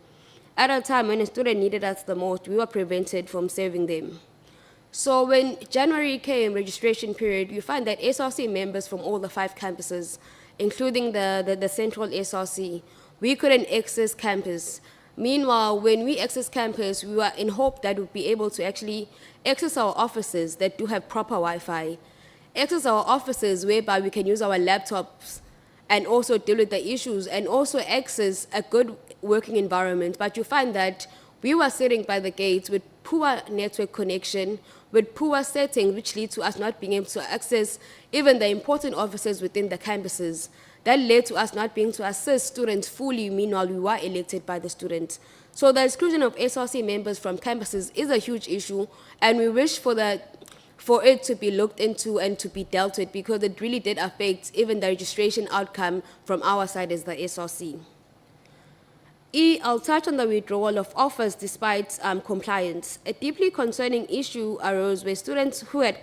[SPEAKER 2] At a time when a student needed us the most, we were prevented from serving them. So when January came, registration period, you find that SRC members from all the 5 campuses, including the central SRC, we couldn't access campus. Meanwhile, when we access campus, we were in hope that we'd be able to actually access our offices that do have proper Wi-Fi, access our offices whereby we can use our laptops and also deal with the issues and also access a good working environment. But you find that we were sitting by the gates with poor network connection, with poor settings, which lead to us not being able to access even the important offices within the campuses. That led to us not being able to assist students fully, meanwhile we were elected by the students. So the exclusion of SRC members from campuses is a huge issue, and we wish for it to be looked into and to be dealt with, because it really did affect even the registration outcome from our side as the SRC. I'll touch on the withdrawal of offers despite compliance. A deeply concerning issue arose where students who had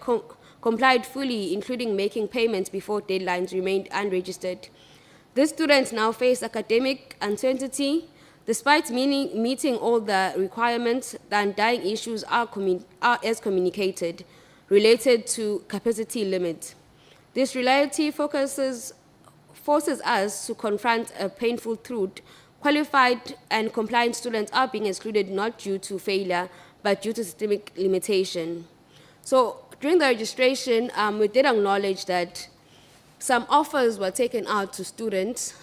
[SPEAKER 2] complied fully, including making payments before deadlines, remained unregistered. These students now face academic uncertainty. Despite meeting all the requirements, the undying issues are as communicated, related to capacity limit. This reality forces us to confront a painful truth. Qualified and compliant students are being excluded not due to failure, but due to systemic limitation. So during the registration, we did acknowledge that some offers were taken out to students,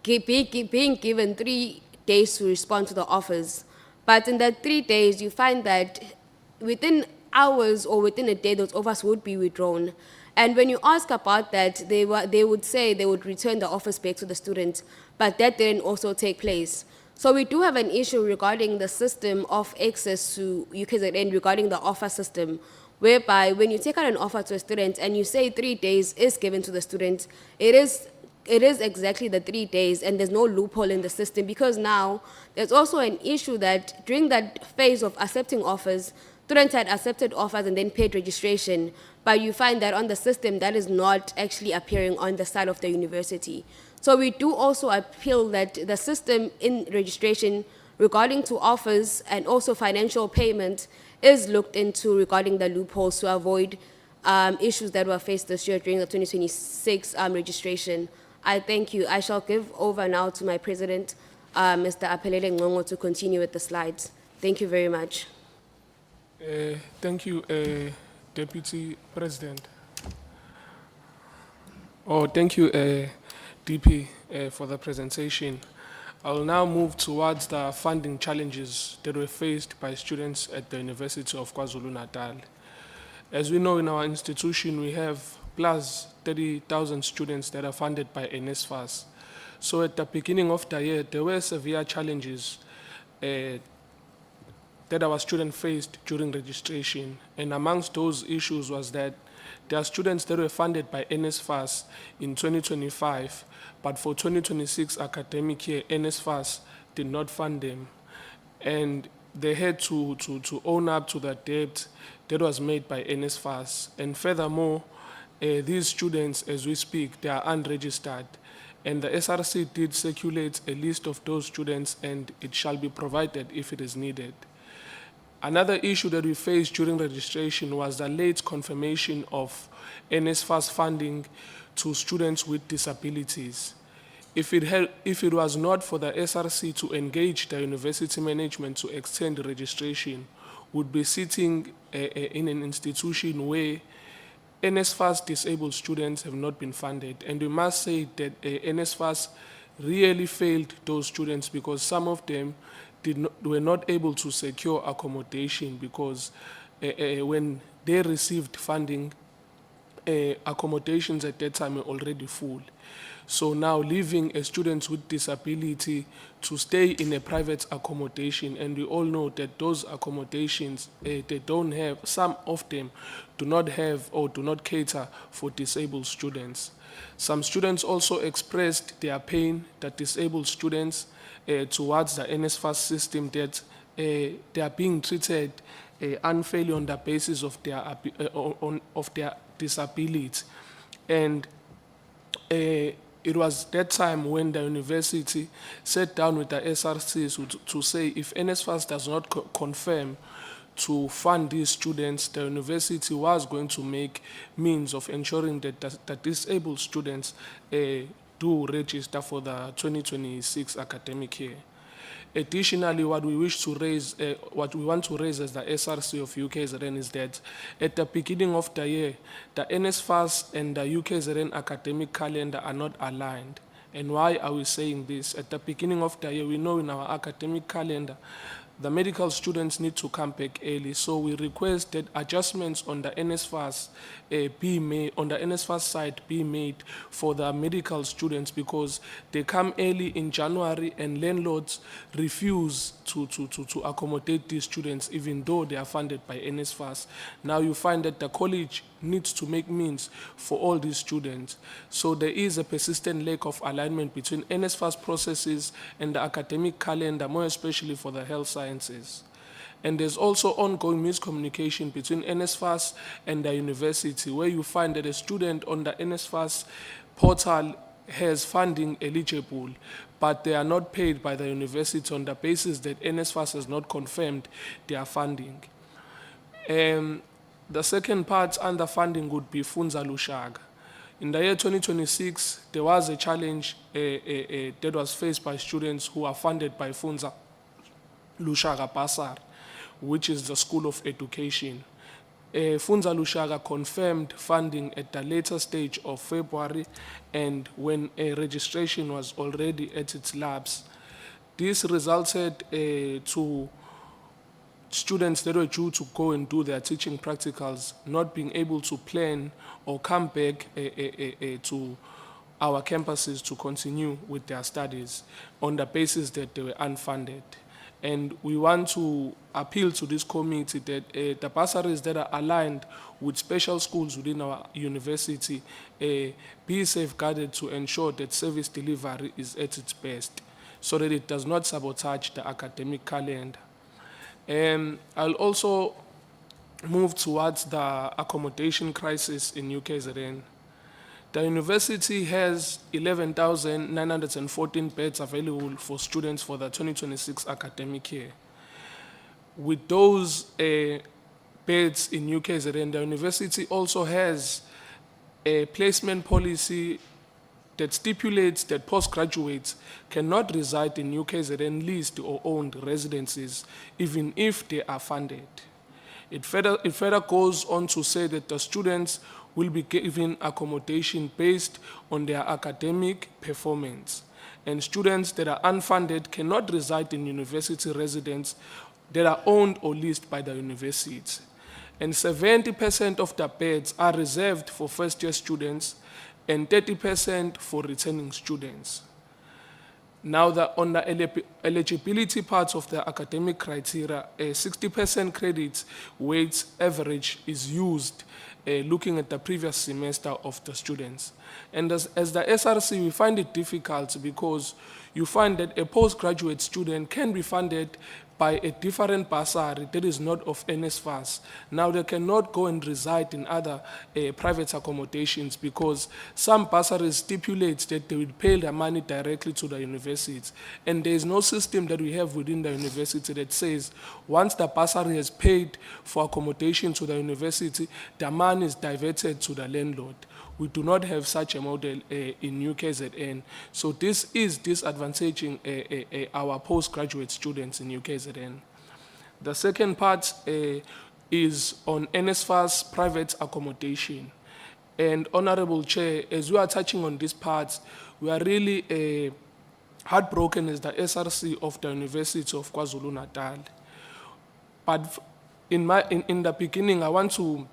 [SPEAKER 2] being given 3 days to respond to the offers. But in that 3 days, you find that within hours or within a day, those offers would be withdrawn. And when you ask about that, they would say they would return the offers back to the students, but that didn't also take place. So we do have an issue regarding the system of access to UKZN regarding the offer system, whereby when you take out an offer to a student and you say 3 days is given to the student, it is exactly the 3 days, and there's no loophole in the system, because now there's also an issue that during that phase of accepting offers, students had accepted offers and then paid registration, but you find that on the system that is not actually appearing on the side of the university. So we do also appeal that the system in registration regarding to offers and also financial payment is looked into regarding the loopholes to avoid issues that were faced this year during the 2026 registration. I thank you. I shall give over now to my president, Mr. Apelele Ngongo, to continue with the slides. Thank you very much.
[SPEAKER 10] Thank you, Deputy President. Thank you, DP, for the presentation. I will now move towards the funding challenges that were faced by students at the University of KwaZulu-Natal. As we know, in our institution, we have plus 30,000 students that are funded by NSFAS. So at the beginning of the year, there were severe challenges that our students faced during registration. And amongst those issues was that there are students that were funded by NSFAS in 2025, but for 2026 academic year, NSFAS did not fund them. And they had to own up to the debt that was made by NSFAS. And furthermore, these students, as we speak, they are unregistered. And the SRC did circulate a list of those students, and it shall be provided if it is needed. Another issue that we faced during registration was the late confirmation of NSFAS funding to students with disabilities. If it was not for the SRC to engage the university management to extend registration, would be sitting in an institution where NSFAS disabled students have not been funded. And we must say that NSFAS really failed those students, because some of them were not able to secure accommodation, because when they received funding, accommodations at that time were already full. So now leaving a student with disability to stay in a private accommodation, and we all know that those accommodations, they don't have, some of them do not have or do not cater for disabled students. Some students also expressed their pain, that disabled students, towards the NSFAS system, that they are being treated unfairly on the basis of their, of their disability. And it was that time when the university sat down with the SRCs to say if NSFAS does not confirm to fund these students, the university was going to make means of ensuring that the disabled students do register for the 2026 academic year. Additionally, what we wish to raise, what we want to raise as the SRC of UKZN is that at the beginning of the year, the NSFAS and the UKZN academic calendar are not aligned. And why are we saying this? At the beginning of the year, we know in our academic calendar, the medical students need to come back early, so we request that adjustments on the NSFAS be made, on the NSFAS side be made for the medical students, because they come early in January and landlords refuse to accommodate these students even though they are funded by NSFAS. Now you find that the college needs to make means for all these students. So there is a persistent lack of alignment between NSFAS processes and the academic calendar, more especially for the health sciences. And there's also ongoing miscommunication between NSFAS and the university, where you find that a student on the NSFAS portal has funding eligible, but they are not paid by the university on the basis that NSFAS has not confirmed their funding. The second part under funding would be Funza Lushaga. In the year 2026, there was a challenge that was faced by students who are funded by Funza Lushaga Basar, which is the School of Education. Funza Lushaga confirmed funding at the later stage of February, and when a registration was already at its labs. This resulted to students that were due to go and do their teaching practicals not being able to plan or come back to our campuses to continue with their studies on the basis that they were unfunded. And we want to appeal to this committee that the bursaries that are aligned with special schools within our university be safeguarded to ensure that service delivery is at its best, so that it does not sabotage the academic calendar. I'll also move towards the accommodation crisis in UKZN. The university has 11,914 beds available for students for the 2026 academic year. With those beds in UKZN, the university also has a placement policy that stipulates that postgraduates cannot reside in UKZN leased or owned residences, even if they are funded. It further goes on to say that the students will be given accommodation based on their academic performance, and students that are unfunded cannot reside in university residences that are owned or leased by the university. And 70% of the beds are reserved for first-year students and 30% for returning students. Now, on the eligibility part of the academic criteria, a 60% credit weight average is used looking at the previous semester of the students. And as the SRC, we find it difficult because you find that a postgraduate student can be funded by a different bursary that is not of NSFAS. Now they cannot go and reside in other private accommodations because some bursaries stipulate that they will pay the money directly to the universities. And there is no system that we have within the university that says once the bursary has paid for accommodation to the university, the money is diverted to the landlord. We do not have such a model in UKZN. So this is disadvantaging our postgraduate students in UKZN. The second part is on NSFAS private accommodation. And Honorable Chair, as we are touching on this part, we are really heartbroken as the SRC of the University of KwaZulu-Natal. But in the beginning, I want to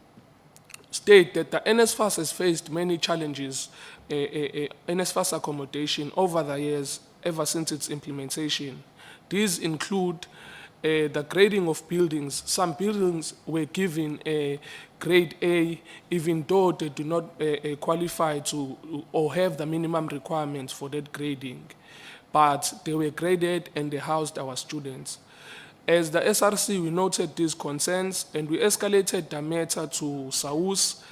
[SPEAKER 10] state that the NSFAS has faced many challenges, NSFAS accommodation over the years, ever since its implementation. These include the grading of buildings. Some buildings were given a grade A, even though they do not qualify to or have the minimum requirements for that grading. But they were graded and they housed our students. As the SRC, we noted these concerns and we escalated the matter to SAUS,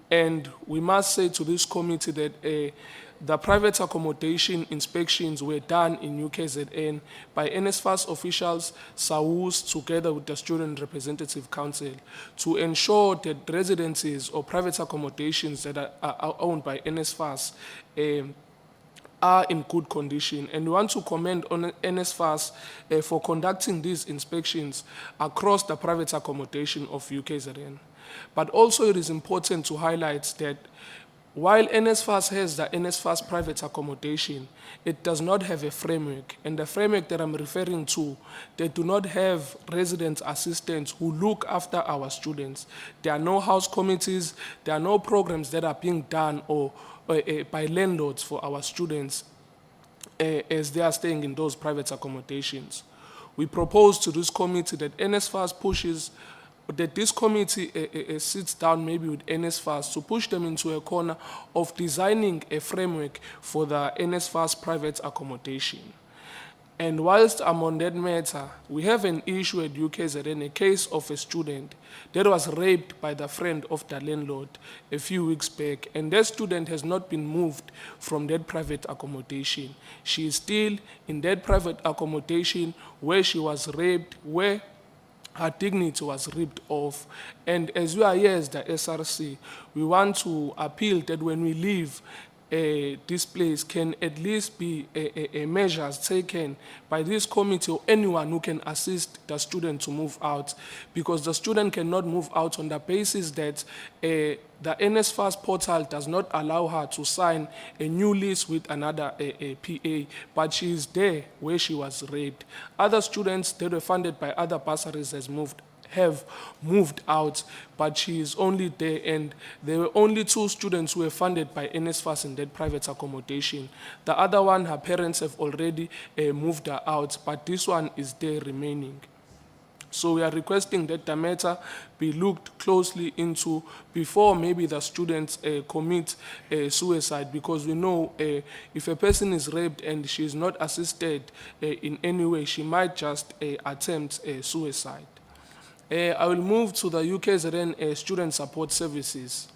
[SPEAKER 10] and we must say to this committee that the private accommodation inspections were done in UKZN by NSFAS officials, SAUS, together with the Student Representative Council, to ensure that residencies or private accommodations that are owned by NSFAS are in good condition. And we want to commend on NSFAS for conducting these inspections across the private accommodation of UKZN. But also it is important to highlight that while NSFAS has the NSFAS private accommodation, it does not have a framework. And the framework that I'm referring to, they do not have resident assistants who look after our students. There are no house committees, there are no programs that are being done or by landlords for our students as they are staying in those private accommodations. We propose to this committee that NSFAS pushes, that this committee sits down maybe with NSFAS to push them into a corner of designing a framework for the NSFAS private accommodation. And whilst I'm on that matter, we have an issue at UKZN, a case of a student that was raped by the friend of the landlord a few weeks back, and that student has not been moved from that private accommodation. She is still in that private accommodation where she was raped, where her dignity was ripped off. And as we are here as the SRC, we want to appeal that when we leave this place can at least be measures taken by this committee or anyone who can assist the student to move out, because the student cannot move out on the basis that the NSFAS portal does not allow her to sign a new lease with another PA, but she is there where she was raped. Other students that were funded by other bursaries have moved out, but she is only there, and there were only 2 students who were funded by NSFAS in that private accommodation. The other one, her parents have already moved her out, but this one is there remaining. So we are requesting that the matter be looked closely into before maybe the students commit suicide, because we know if a person is raped and she is not assisted in any way, she might just attempt suicide. I will move to the UKZN Student Support Services.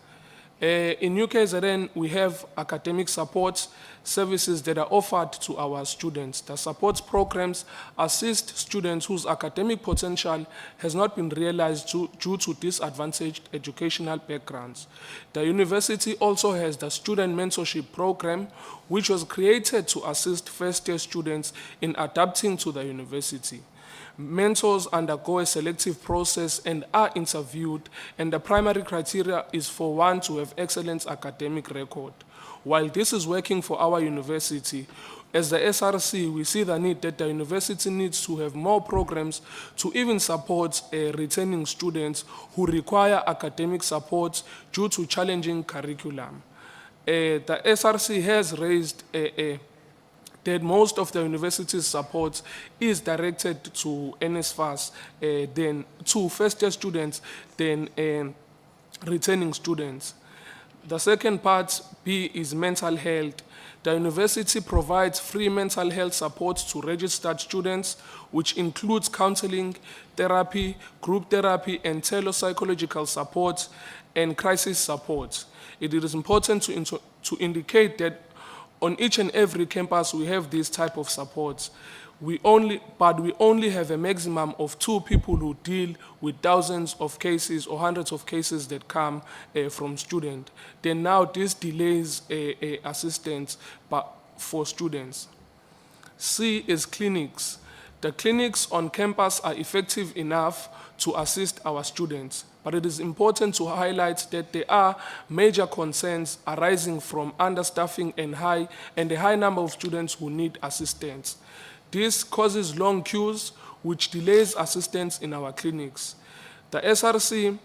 [SPEAKER 10] In UKZN, we have academic support services that are offered to our students. The support programs assist students whose academic potential has not been realized due to disadvantaged educational backgrounds. The university also has the Student Mentorship Program, which was created to assist first-year students in adapting to the university. Mentors undergo a selective process and are interviewed, and the primary criteria is for one to have excellent academic record. While this is working for our university, as the SRC, we see the need that the university needs to have more programs to even support returning students who require academic support due to challenging curriculum. The SRC has raised that most of the university's support is directed to NSFAS, then to first-year students, then returning students. The second part, B, is mental health. The university provides free mental health support to registered students, which includes counseling, therapy, group therapy, and telepsychological support and crisis support. It is important to indicate that on each and every campus, we have this type of support. We only have a maximum of 2 people who deal with thousands of cases or hundreds of cases that come from students. Then now this delays assistance for students. C is clinics. The clinics on campus are effective enough to assist our students, but it is important to highlight that there are major concerns arising from understaffing and a high number of students who need assistance. This causes long queues, which delays assistance in our clinics. The SRC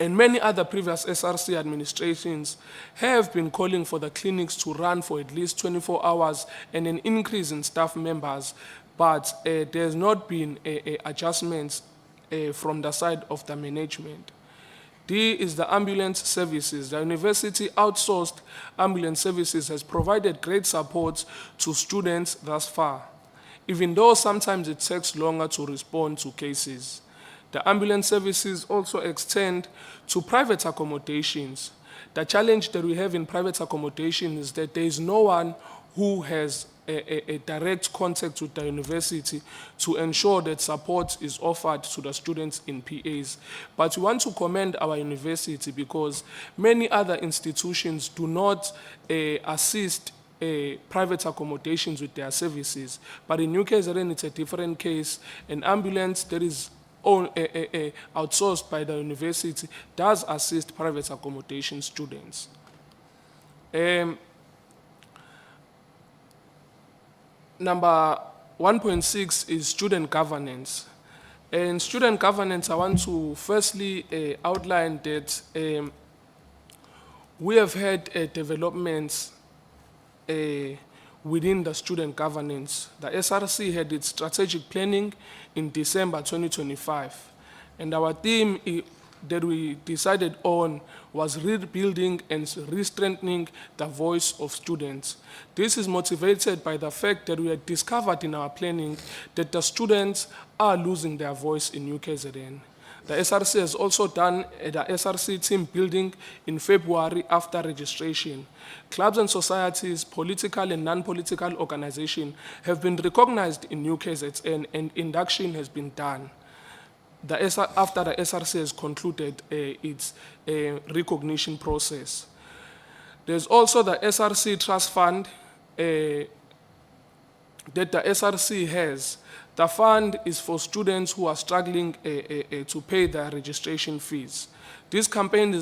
[SPEAKER 10] and many other previous SRC administrations have been calling for the clinics to run for at least 24 hours and an increase in staff members, but there's not been adjustments from the side of the management. D is the ambulance services. The university outsourced ambulance services has provided great support to students thus far, even though sometimes it takes longer to respond to cases. The ambulance services also extend to private accommodations. The challenge that we have in private accommodation is that there is no one who has a direct contact with the university to ensure that support is offered to the students in PAs. But we want to commend our university because many other institutions do not assist private accommodations with their services. But in UKZN, it's a different case. An ambulance that is outsourced by the university does assist private accommodation students. Number 1.6 is student governance. And student governance, I want to firstly outline that we have had developments within the student governance. The SRC had its strategic planning in December 2025. And our theme that we decided on was rebuilding and re-strengthening the voice of students. This is motivated by the fact that we had discovered in our planning that the students are losing their voice in UKZN. The SRC has also done the SRC team building in February after registration. Clubs and societies, political and non-political organizations have been recognized in UKZN and induction has been done. After the SRC has concluded its recognition process. There's also the SRC Trust Fund that the SRC has. The fund is for students who are struggling to pay their registration fees. This campaign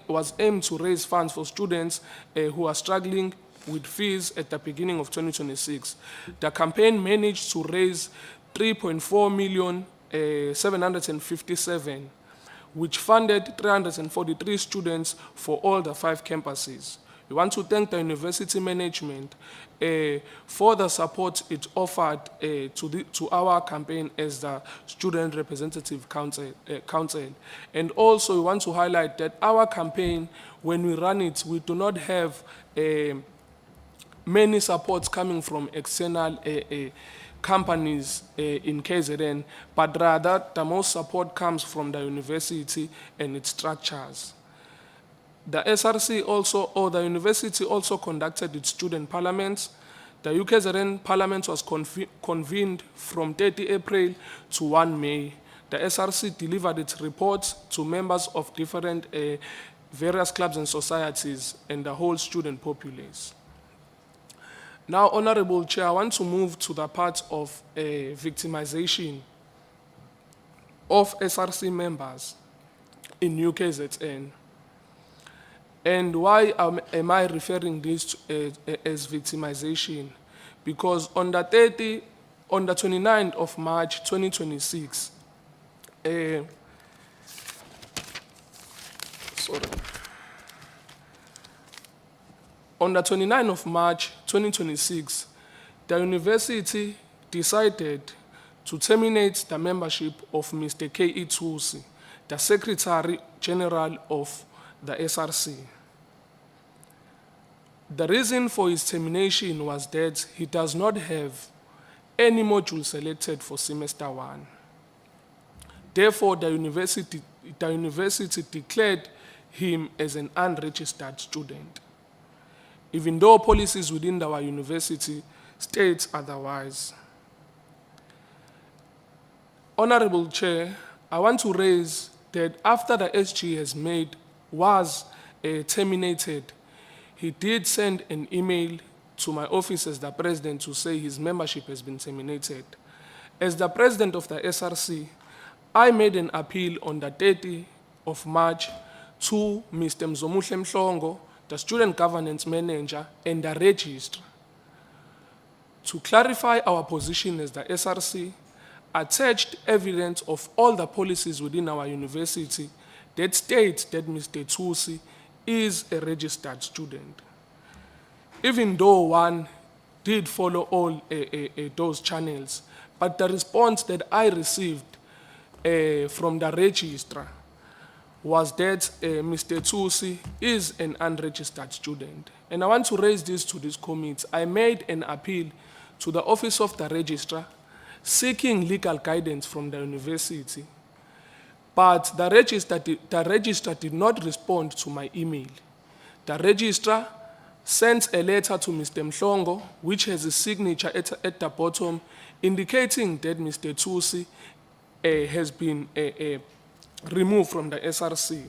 [SPEAKER 10] was aimed to raise funds for students who are struggling with fees at the beginning of 2026. The campaign managed to raise 3.4 million 757, which funded 343 students for all the 5 campuses. We want to thank the university management for the support it offered to our campaign as the Student Representative Council. And also we want to highlight that our campaign, when we run it, we do not have many supports coming from external companies in KZN, but rather the most support comes from the university and its structures. The SRC also, or the university also conducted its student parliaments. The UKZN parliament was convened from 30 April to 1 May. The SRC delivered its reports to members of different various clubs and societies and the whole student populace. Now, Honorable Chair, I want to move to the part of victimization of SRC members in UKZN. And why am I referring this as victimization? Because on the 29th of March 2026, on the 29th of March 2026, the university decided to terminate the membership of Mr. K.E. Tusi, the Secretary General of the SRC. The reason for his termination was that he does not have any module selected for semester 1. Therefore, the university declared him as an unregistered student, even though policies within our university states otherwise. Honorable Chair, I want to raise that after the SG was terminated, he did send an email to my office as the president to say his membership has been terminated. As the president of the SRC, I made an appeal on the 30th of March to Mr. Mzomuhle Mhlongo, the student governance manager, and the registrar to clarify our position as the SRC, attached evidence of all the policies within our university that states that Mr. Tusi is a registered student. Even though one did follow all those channels, but the response that I received from the registrar was that Mr. Tusi is an unregistered student. And I want to raise this to this committee. I made an appeal to the office of the registrar seeking legal guidance from the university. But the registrar did not respond to my email. The registrar sent a letter to Mr. Mhlongo, which has a signature at the bottom, indicating that Mr. Tusi has been removed from the SRC.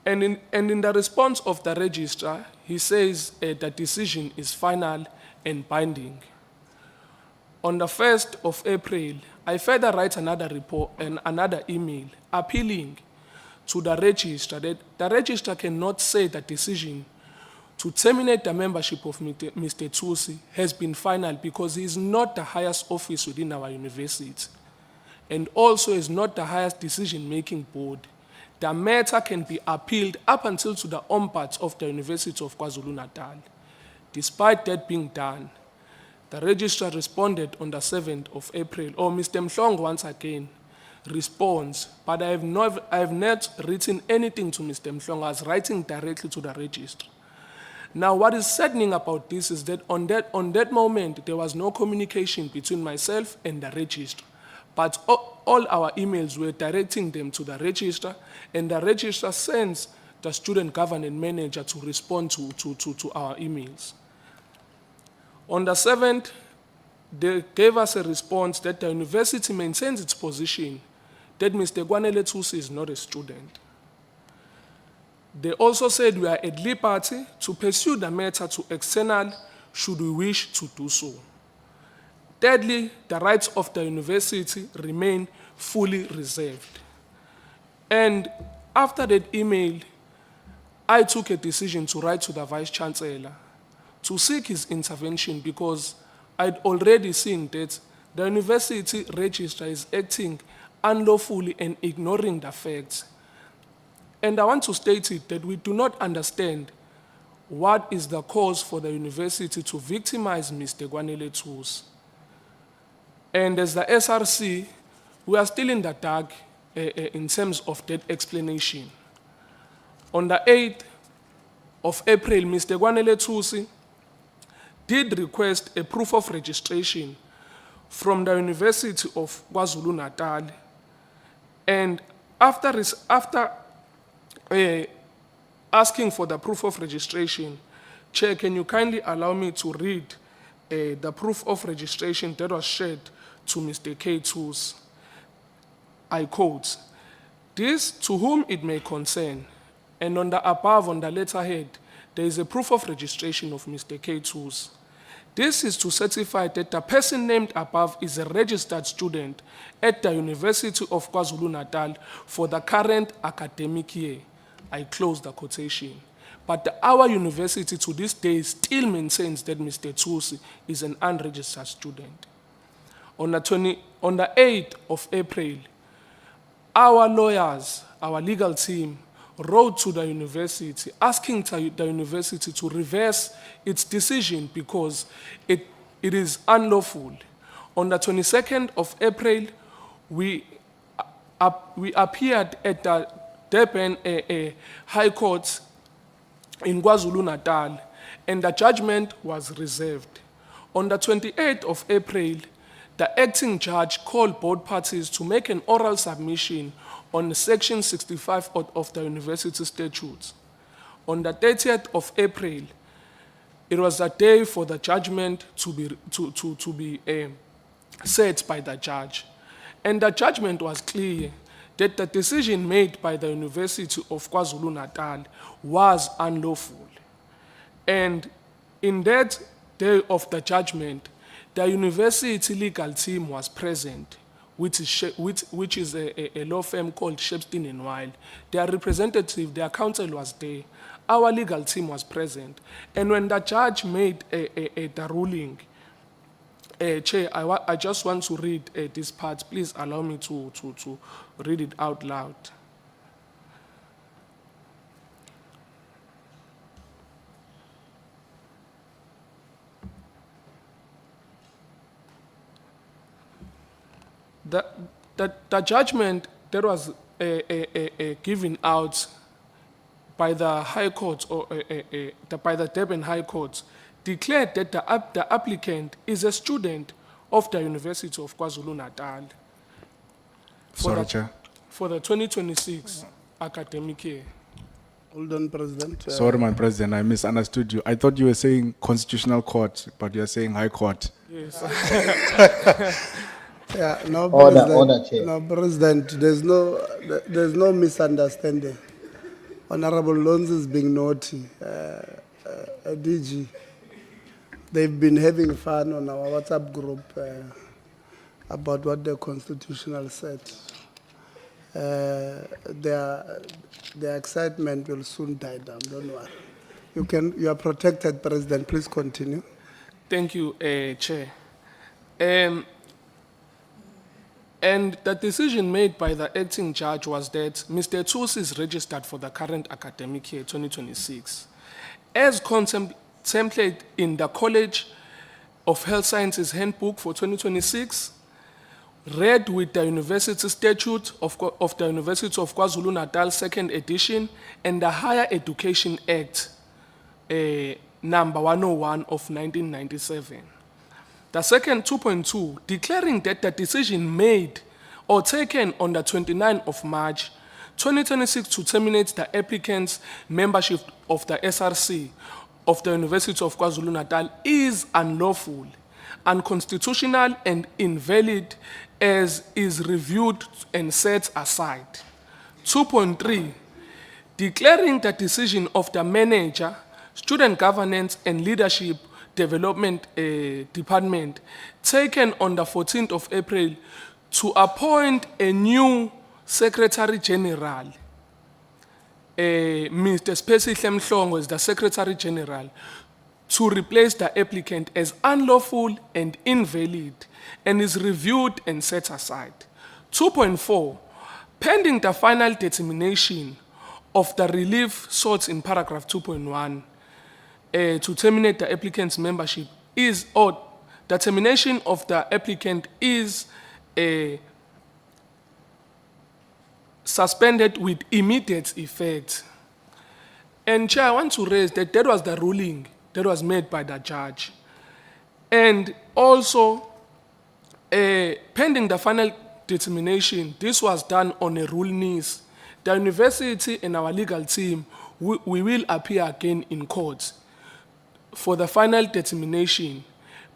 [SPEAKER 10] And in the response of the registrar, he says the decision is final and binding. On the 1st of April, I further write another report and another email appealing to the registrar that the registrar cannot say the decision to terminate the membership of Mr. Tusi has been final because he is not the highest office within our university and also is not the highest decision-making board. The matter can be appealed up until to the ombuds of the University of KwaZulu-Natal. Despite that being done, the registrar responded on the 7th of April, or Mr. Mhlongo once again responds, but I have not written anything to Mr. Mhlongo. I was writing directly to the registrar. Now, what is saddening about this is that on that moment, there was no communication between myself and the registrar. But all our emails were directing them to the registrar, and the registrar sends the student governance manager to respond to our emails. On the 7th, they gave us a response that the university maintains its position that Mr. Gwanele Tusi is not a student. They also said we are at liberty to pursue the matter to external should we wish to do so. Thirdly, the rights of the university remain fully reserved. And after that email, I took a decision to write to the Vice-Chancellor to seek his intervention because I'd already seen that the university registrar is acting unlawfully and ignoring the facts. And I want to state it that we do not understand what is the cause for the university to victimize Mr. Gwanele Tusi. And as the SRC, we are still in the dark in terms of that explanation. On the 8th of April, Mr. Gwanele Tusi did request a proof of registration from the University of KwaZulu-Natal. And after asking for the proof of registration, Chair, can you kindly allow me to read the proof of registration that was shared to Mr. K. Tusi? I quote, "This to whom it may concern," and on the above, on the letterhead, there is a proof of registration of Mr. K. Tusi. This is to certify that the person named above is a registered student at the University of KwaZulu-Natal for the current academic year. I close the quotation. But our university to this day still maintains that Mr. Tusi is an unregistered student. On the 8th of April, our lawyers, our legal team, wrote to the university asking the university to reverse its decision because it is unlawful. On the 22nd of April, we appeared at the Durban High Court in KwaZulu-Natal, and the judgment was reserved. On the 28th of April, the acting judge called both parties to make an oral submission on Section 65 of the University Statutes. On the 30th of April, it was a day for the judgment to be set by the judge. And the judgment was clear that the decision made by the University of KwaZulu-Natal was unlawful. And in that day of the judgment, the university legal team was present, which is a law firm called Shepstein and Weil. Their representative, their counsel was there. Our legal team was present. And when the judge made the ruling, Chair, I just want to read this part. Please allow me to read it out loud. the judgment that was given out by the High Court or by the Durban High Court declared that the applicant is a student of the University of KwaZulu-Natal
[SPEAKER 17] Sorry, Chair.
[SPEAKER 10] for the 2026 academic year.
[SPEAKER 3] Hold on, President.
[SPEAKER 17] Sorry, my President, I misunderstood you. I thought you were saying Constitutional Court, but you're saying High Court.
[SPEAKER 10] Yes.
[SPEAKER 3] Yeah, no,
[SPEAKER 31] Order,
[SPEAKER 3] President.
[SPEAKER 31] order, Chair.
[SPEAKER 3] No, President, there's no misunderstanding. Honorable Lonzo is being naughty. DG, they've been having fun on our WhatsApp group about what the Constitutional said. Their excitement will soon die down, don't worry. You are protected, President. Please continue.
[SPEAKER 10] Thank you, Chair. And the decision made by the acting judge was that Mr. Tools is registered for the current academic year, 2026. As contemplated in the College of Health Sciences Handbook for 2026, read with the University Statute of the University of KwaZulu-Natal, second edition, and the Higher Education Act, number 101 of 1997. The second 2.2, declaring that the decision made or taken on the 29th of March 2026 to terminate the applicant's membership of the SRC of the University of KwaZulu-Natal is unlawful, unconstitutional, and invalid as is reviewed and set aside. 2.3, declaring the decision of the manager, student governance and leadership development department taken on the 14th of April to appoint a new Secretary General. Mr. Spesi Mhlongo is the Secretary General, to replace the applicant as unlawful and invalid and is reviewed and set aside. 2.4, pending the final determination of the relief sought in paragraph 2.1 to terminate the applicant's membership is, or the termination of the applicant is suspended with immediate effect. And Chair, I want to raise that was the ruling that was made by the judge. And also, pending the final determination, this was done on a rule nis. The university and our legal team, we will appear again in court for the final determination.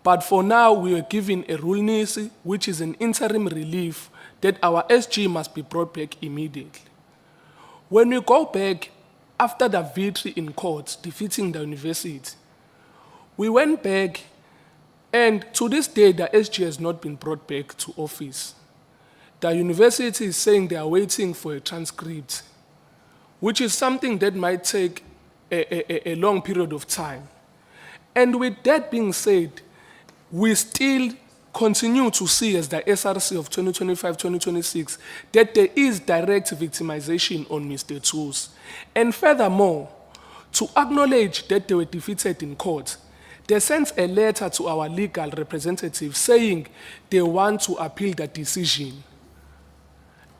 [SPEAKER 10] But for now, we are given a rule nis, which is an interim relief that our SG must be brought back immediately. When we go back after the victory in court, defeating the university, we went back, and to this day, the SG has not been brought back to office. The university is saying they are waiting for a transcript, which is something that might take a long period of time. And with that being said, we still continue to see as the SRC of 2025-2026 that there is direct victimization on Mr. Tools. And furthermore, to acknowledge that they were defeated in court, they sent a letter to our legal representative saying they want to appeal the decision.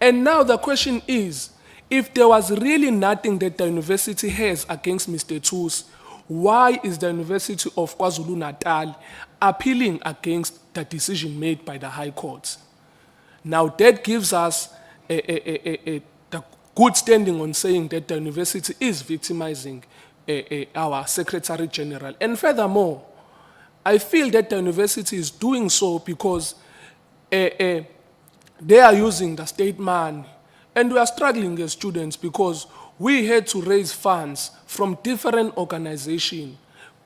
[SPEAKER 10] And now the question is, if there was really nothing that the university has against Mr. Tools, why is the University of KwaZulu-Natal appealing against the decision made by the High Court? Now that gives us the good standing on saying that the university is victimizing our Secretary General. And furthermore, I feel that the university is doing so because they are using the state money. And we are struggling as students because we had to raise funds from different organizations,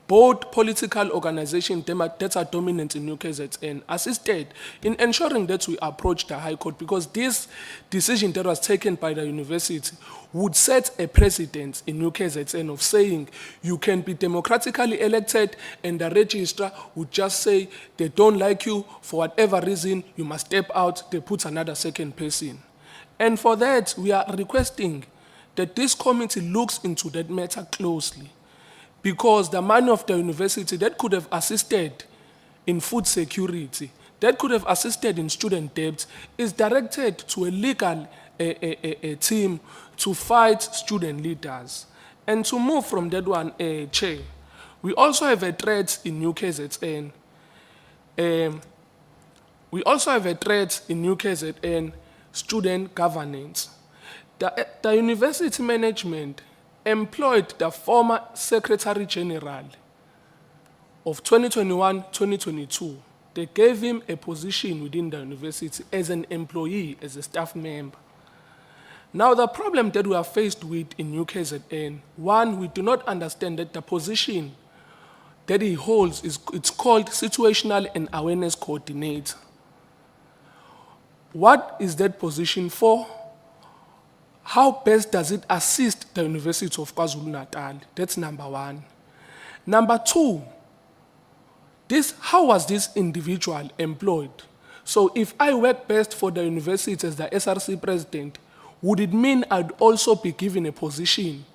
[SPEAKER 10] both political organizations that are dominant in UKZN, assisted in ensuring that we approach the High Court, because this decision that was taken by the university would set a precedent in UKZN of saying you can be democratically elected and the registrar would just say they don't like you for whatever reason, you must step out, they put another second person. And for that, we are requesting that this committee looks into that matter closely, because the money of the university that could have assisted in food security, that could have assisted in student debt is directed to a legal a team to fight student leaders. And to move from that one, Chair, we also have a threat in UKZN. We also have a threat in UKZN, student governance. The university management employed the former Secretary General of 2021-2022. They gave him a position within the university as an employee, as a staff member. Now, the problem that we are faced with in UKZN, one, we do not understand that the position that he holds it's called Situational and Awareness Coordinator. What is that position for? How best does it assist the University of KwaZulu-Natal? That's number one. Number two, how was this individual employed? So if I work best for the university as the SRC president, would it mean I'd also be given a position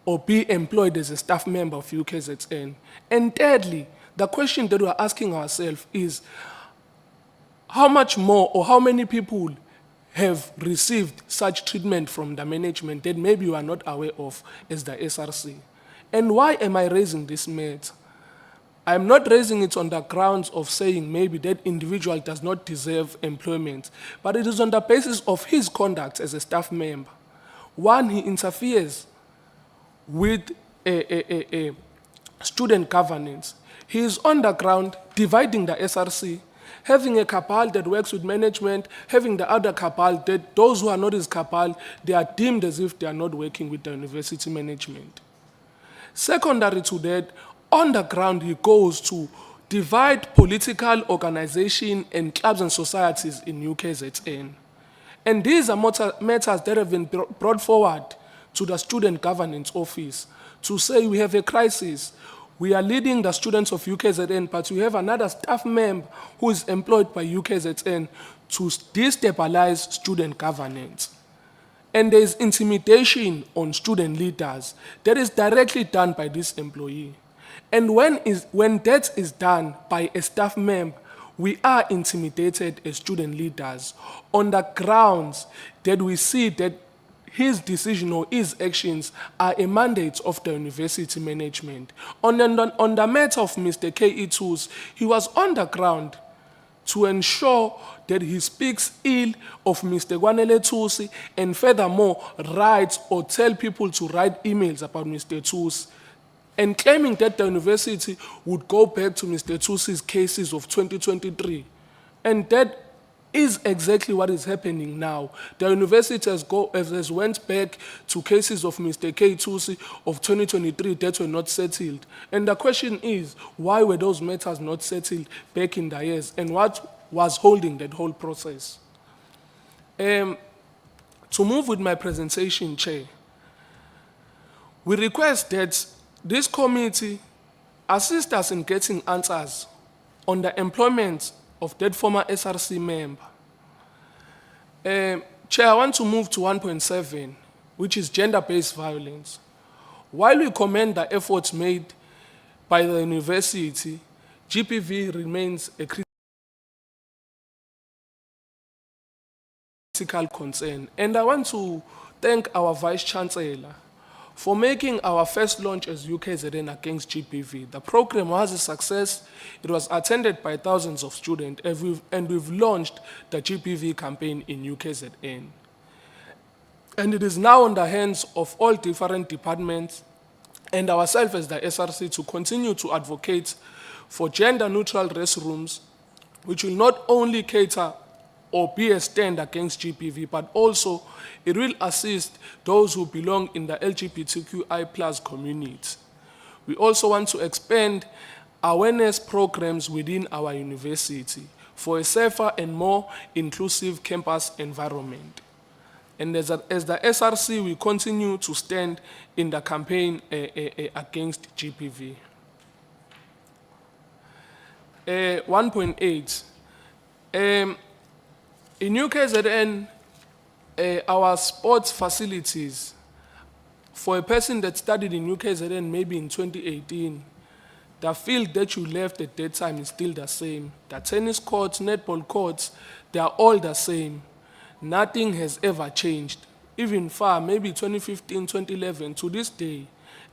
[SPEAKER 10] or be employed as a staff member of UKZN? And thirdly, the question that we're asking ourselves is, how much more or how many people have received such treatment from the management that maybe you are not aware of as the SRC? And why am I raising this matter? I'm not raising it on the grounds of saying maybe that individual does not deserve employment, but it is on the basis of his conduct as a staff member. One, he interferes with a student governance. He is on the ground dividing the SRC, having a cabal that works with management, having the other cabal that those who are not his cabal, they are deemed as if they are not working with the university management. Secondary to that, on the ground, he goes to divide political organization and clubs and societies in UKZN. And these are matters that have been brought forward to the Student Governance Office to say we have a crisis. We are leading the students of UKZN, but we have another staff member who is employed by UKZN to destabilize student governance. And there is intimidation on student leaders that is directly done by this employee. And when that is done by a staff member, we are intimidated as student leaders on the grounds that we see that his decision or his actions are a mandate of the university management. On the matter of Mr. K.E. Tools, he was on the ground to ensure that he speaks ill of Mr. Gwanele Tusi and furthermore writes or tell people to write emails about Mr. Tusi, and claiming that the university would go back to Mr. Tusi's cases of 2023. And that is exactly what is happening now. The university has went back to cases of Mr. K. Tusi of 2023 that were not settled. And the question is, why were those matters not settled back in the years? And what was holding that whole process? To move with my presentation, Chair, we request that this committee assist us in getting answers on the employment of that former SRC member. Chair, I want to move to 1.7, which is gender-based violence. While we commend the efforts made by the university, GBV remains a critical concern. And I want to thank our Vice-Chancellor for making our first launch as UKZN against GBV. The program was a success. It was attended by thousands of students, and we've launched the GBV campaign in UKZN. And it is now in the hands of all different departments and ourselves as the SRC to continue to advocate for gender-neutral restrooms, which will not only cater or be a stand against GBV, but also it will assist those who belong in the LGBTQI+ community. We also want to expand awareness programs within our university for a safer and more inclusive campus environment. And as the SRC, we continue to stand in the campaign against GBV. 1.8. In UKZN, our sports facilities, for a person that studied in UKZN maybe in 2018, the field that you left at that time is still the same. The tennis courts, netball courts, they are all the same. Nothing has ever changed. Even far, maybe 2015, 2011, to this day.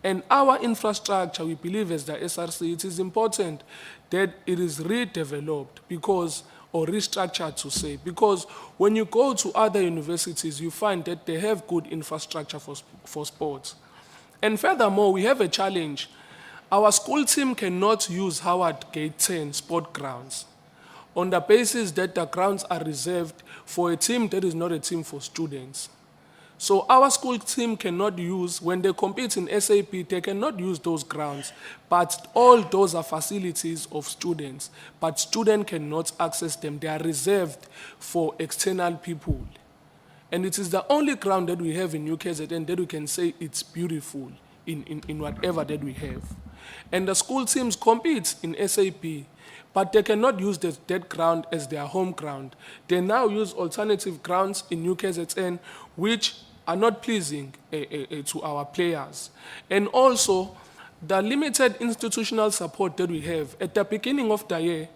[SPEAKER 10] And our infrastructure, we believe as the SRC, it is important that it is redeveloped because, or restructured to say, because when you go to other universities, you find that they have good infrastructure for sports. And furthermore, we have a challenge. Our school team cannot use Howard Gate 10 sport grounds on the basis that the grounds are reserved for a team that is not a team for students. So our school team cannot use, when they compete in SAP, they cannot use those grounds, but all those are facilities of students, but students cannot access them. They are reserved for external people. And it is the only ground that we have in UKZN that we can say it's beautiful in whatever that we have. And the school teams compete in SAP, but they cannot use that ground as their home ground. They now use alternative grounds in UKZN, which are not pleasing to our players. And also, the limited institutional support that we have. At the beginning of the year,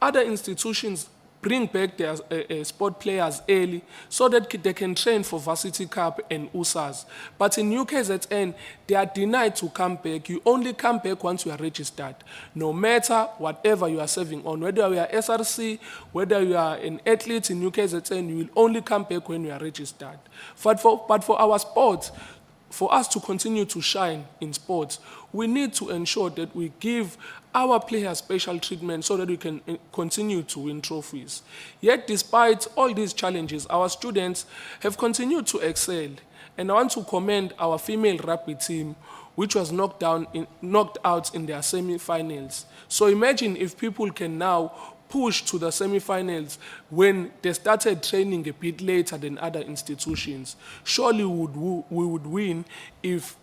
[SPEAKER 10] other institutions bring back their sport players early so that they can train for Varsity Cup and USAs. But in UKZN, they are denied to come back. You only come back once you are registered. No matter whatever you are serving on, whether you are SRC, whether you are an athlete in UKZN, you will only come back when you are registered. But for our sports, for us to continue to shine in sports, we need to ensure that we give our players special treatment so that we can continue to win trophies. Yet, despite all these challenges, our students have continued to excel. And I want to commend our female rugby team, which was knocked out in their semi-finals. So imagine if people can now push to the semi-finals when they started training a bit later than other institutions. Surely we would win if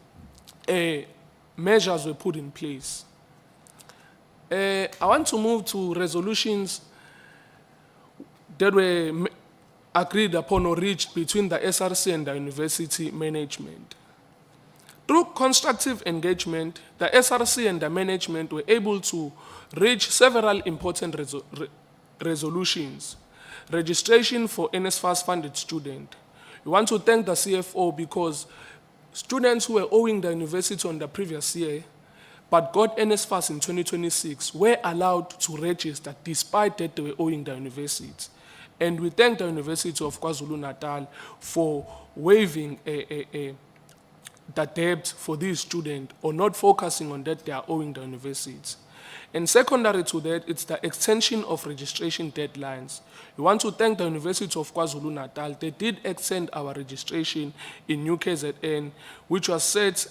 [SPEAKER 10] measures were put in place. I want to move to resolutions that were agreed upon or reached between the SRC and the university management. Through constructive engagement, the SRC and the management were able to reach several important resolutions. Registration for NSFAS funded student. We want to thank the CFO because students who were owing the university on the previous year but got NSFAS in 2026 were allowed to register despite that they were owing the university. And we thank the University of KwaZulu-Natal for waiving the debt for these students or not focusing on that they are owing the universities. And secondary to that, it's the extension of registration deadlines. We want to thank the University of KwaZulu-Natal. They did extend our registration in UKZN, which was set,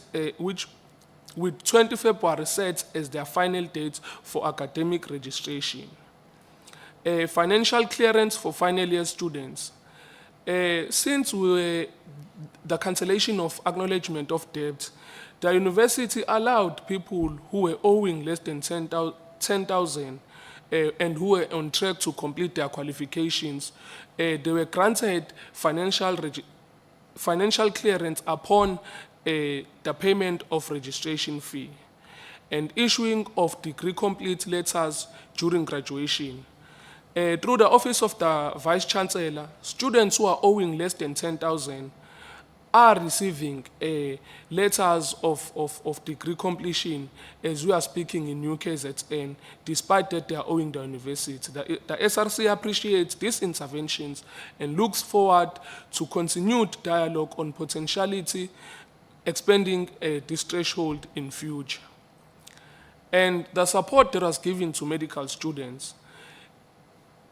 [SPEAKER 10] with 20 February set as their final date for academic registration. Financial clearance for final year students. Since the cancellation of acknowledgement of debt, the university allowed people who were owing less than 10,000 and who were on track to complete their qualifications, they were granted financial clearance upon the payment of registration fee and issuing of degree complete letters during graduation. Through the Office of the Vice Chancellor, students who are owing less than 10,000 are receiving letters of degree completion as we are speaking in UKZN, despite that they are owing the university. The SRC appreciates these interventions and looks forward to continued dialogue on potentiality expanding this threshold in future. And the support that was given to medical students.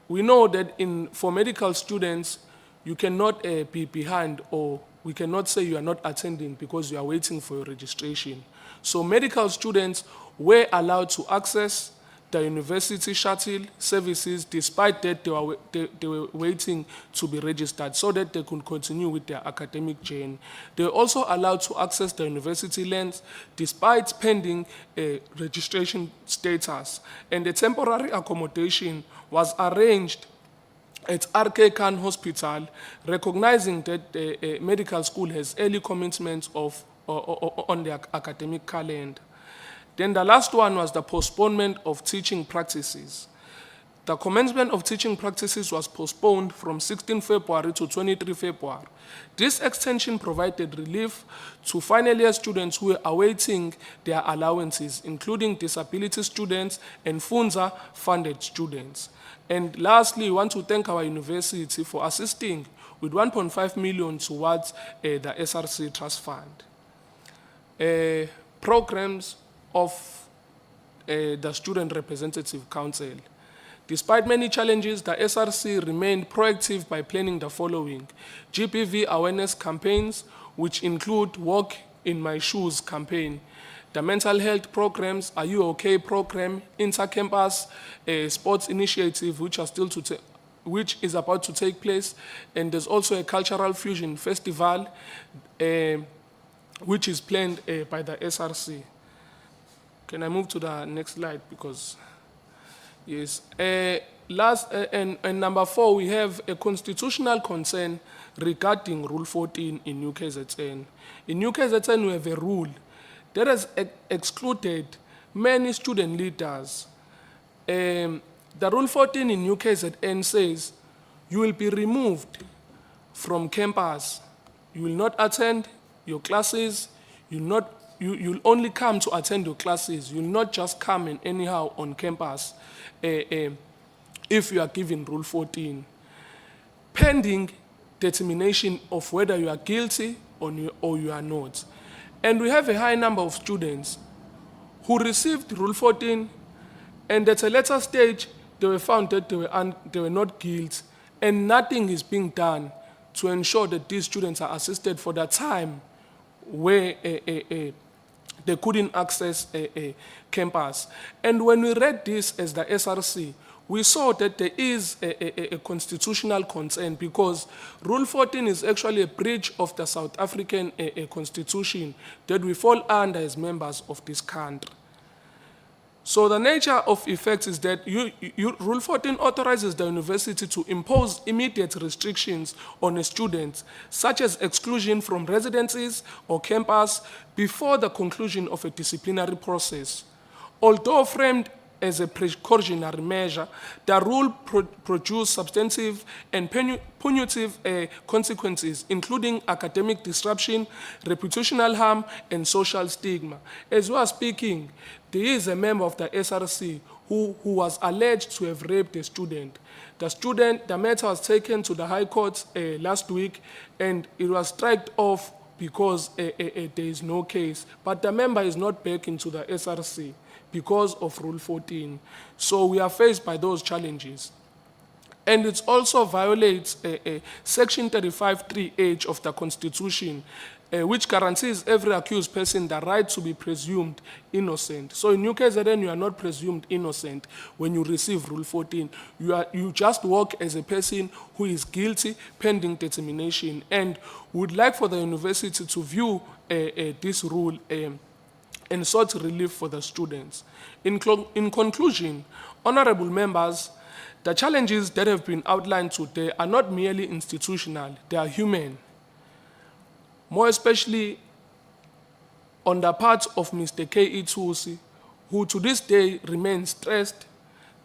[SPEAKER 10] We know that for medical students, you cannot be behind, or we cannot say you are not attending because you are waiting for your registration. So medical students were allowed to access the university shuttle services despite that they were waiting to be registered so that they could continue with their academic journey. They were also allowed to access the university lands despite pending registration status. And the temporary accommodation was arranged at RK Khan Hospital, recognizing that the medical school has early commencement on their academic calendar. Then the last one was the postponement of teaching practices. The commencement of teaching practices was postponed from 16 February to 23 February. This extension provided relief to final year students who were awaiting their allowances, including disability students and FUNZA-funded students. And lastly, we want to thank our university for assisting with 1.5 million towards the SRC Trust Fund. Programs of the Student Representative Council. Despite many challenges, the SRC remained proactive by planning the following: GBV awareness campaigns, which include Walk in My Shoes campaign, the mental health programs, Are You OK program, inter-campus sports initiative, which is about to take place, and there's also a cultural fusion festival, which is planned by the SRC. Can I move to the next slide? Because, yes. And number 4, we have a constitutional concern regarding Rule 14 in UKZN. In UKZN, we have a rule that has excluded many student leaders. The Rule 14 in UKZN says you will be removed from campus. You will not attend your classes. You'll only come to attend your classes. You'll not just come in anyhow on campus if you are given Rule 14, pending determination of whether you are guilty or you are not. And we have a high number of students who received Rule 14, and at a later stage, they were found that they were not guilty, and nothing is being done to ensure that these students are assisted for the time where they couldn't access a campus. And when we read this as the SRC, we saw that there is a constitutional concern, because Rule 14 is actually a breach of the South African constitution that we fall under as members of this country. So the nature of effects is that Rule 14 authorizes the university to impose immediate restrictions on a student, such as exclusion from residencies or campus before the conclusion of a disciplinary process. Although framed as a precautionary measure, the rule produced substantive and punitive consequences, including academic disruption, reputational harm, and social stigma. As we are speaking, there is a member of the SRC who was alleged to have raped a student. The matter was taken to the High Court last week, and it was struck off because there is no case. But the member is not back into the SRC because of Rule 14. So we are faced by those challenges. And it also violates Section 35(3)(h) of the Constitution, which guarantees every accused person the right to be presumed innocent. So in UKZN, you are not presumed innocent when you receive Rule 14. You just work as a person who is guilty pending determination, and would like for the university to view this rule and sought relief for the students. In conclusion, honorable members, the challenges that have been outlined today are not merely institutional, they are human. More especially on the part of Mr. K.E. Tusi, who to this day remains stressed,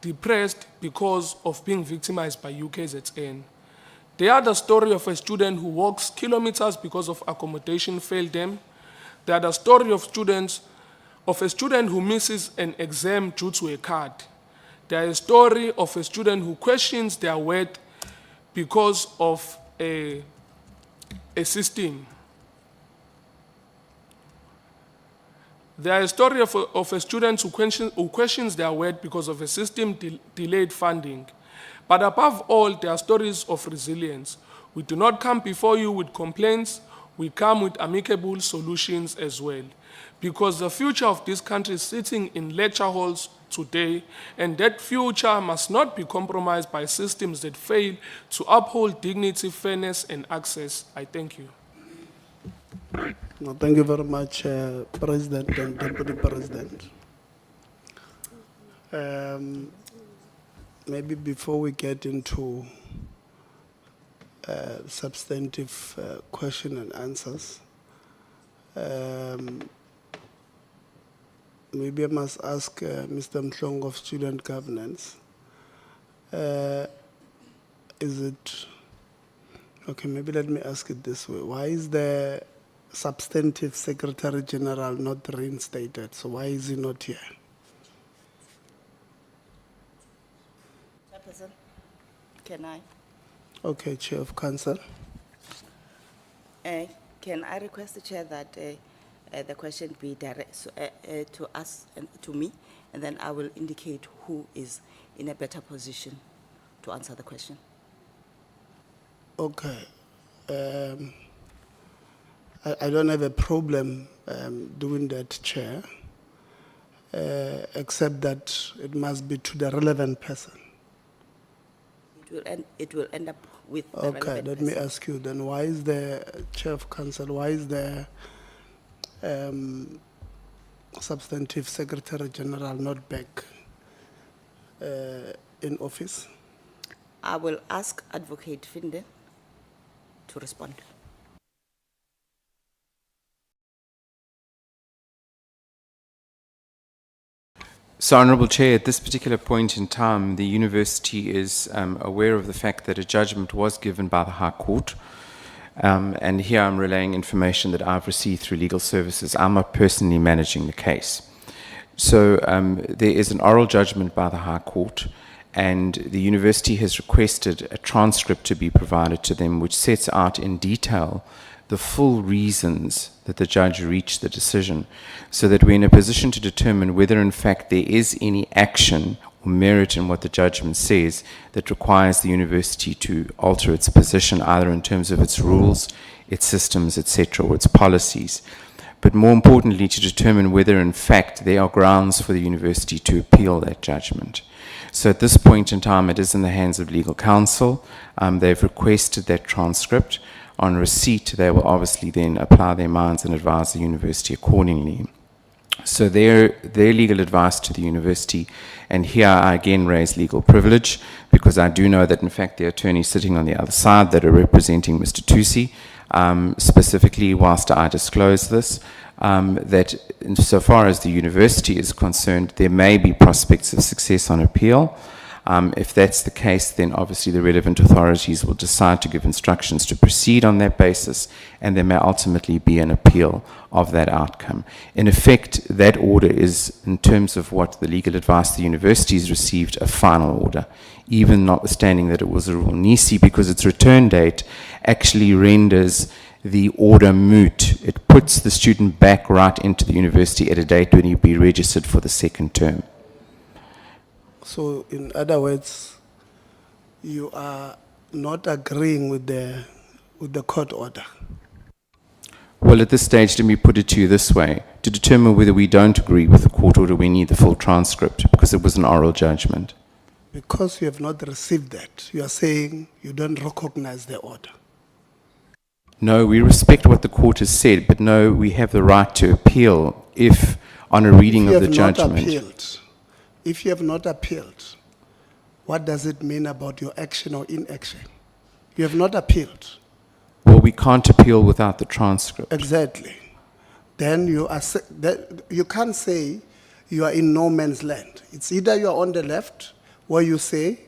[SPEAKER 10] depressed because of being victimized by UKZN. They are the story of a student who walks kilometers because of accommodation failed them. They are the story of a student who misses an exam due to a card. They are a story of a student who questions their worth because of a system. They are a story of a student who questions their worth because of a system delayed funding. But above all, they are stories of resilience. We do not come before you with complaints, we come with amicable solutions as well. Because the future of this country is sitting in lecture halls today, and that future must not be compromised by systems that fail to uphold dignity, fairness, and access. I thank you.
[SPEAKER 3] No, thank you very much, President and Deputy President. Maybe before we get into substantive question and answers, maybe I must ask Mr. Mhlong of Student Governance. Is it, okay, maybe let me ask it this way. Why is the substantive Secretary General not reinstated? So why is he not here?
[SPEAKER 5] Chairperson, can I?
[SPEAKER 3] Okay, Chair of Council.
[SPEAKER 5] Can I request the chair that the question be direct to us and to me, and then I will indicate who is in a better position to answer the question.
[SPEAKER 3] Okay. I don't have a problem doing that, Chair, except that it must be to the relevant person.
[SPEAKER 5] It will end up with the
[SPEAKER 3] Okay,
[SPEAKER 5] relevant
[SPEAKER 3] let me
[SPEAKER 5] person.
[SPEAKER 3] ask you then, why is the Chair of Council, why is the Substantive Secretary General not back in office?
[SPEAKER 5] I will ask Advocate Finde to respond.
[SPEAKER 11] So, Honourable Chair, at this particular point in time, the university is aware of the fact that a judgment was given by the High Court. And here I'm relaying information that I've received through legal services. I'm not personally managing the case. So there is an oral judgment by the High Court, and the university has requested a transcript to be provided to them, which sets out in detail the full reasons that the judge reached the decision, so that we're in a position to determine whether in fact there is any action or merit in what the judgment says that requires the university to alter its position, either in terms of its rules, its systems, etc., or its policies. But more importantly, to determine whether in fact there are grounds for the university to appeal that judgment. So at this point in time, it is in the hands of legal counsel. They've requested that transcript. On receipt, they will obviously then apply their minds and advise the university accordingly. So their legal advice to the university, and here I again raise legal privilege, because I do know that in fact the attorney sitting on the other side that are representing Mr. Tusi, specifically whilst I disclose this, that insofar as the university is concerned, there may be prospects of success on appeal. If that's the case, then obviously the relevant authorities will decide to give instructions to proceed on that basis, and there may ultimately be an appeal of that outcome. In effect, that order is, in terms of what the legal advice the university has received, a final order, even notwithstanding that it was a rule nisi, because its return date actually renders the order moot. It puts the student back right into the university at a date when he'll be registered for the second term.
[SPEAKER 3] So, in other words, you are not agreeing with the court order?
[SPEAKER 11] Well, at this stage, let me put it to you this way. To determine whether we don't agree with the court order, we need the full transcript, because it was an oral judgment.
[SPEAKER 3] Because you have not received that, you are saying you don't recognize the order?
[SPEAKER 11] No, we respect what the court has said, but no, we have the right to appeal if, on a reading of the judgment.
[SPEAKER 3] If you have not appealed, what does it mean about your action or inaction? You have not appealed.
[SPEAKER 11] Well, we can't appeal without the transcript.
[SPEAKER 3] Exactly. Then you can't say you are in no man's land. It's either you are on the left, where you say,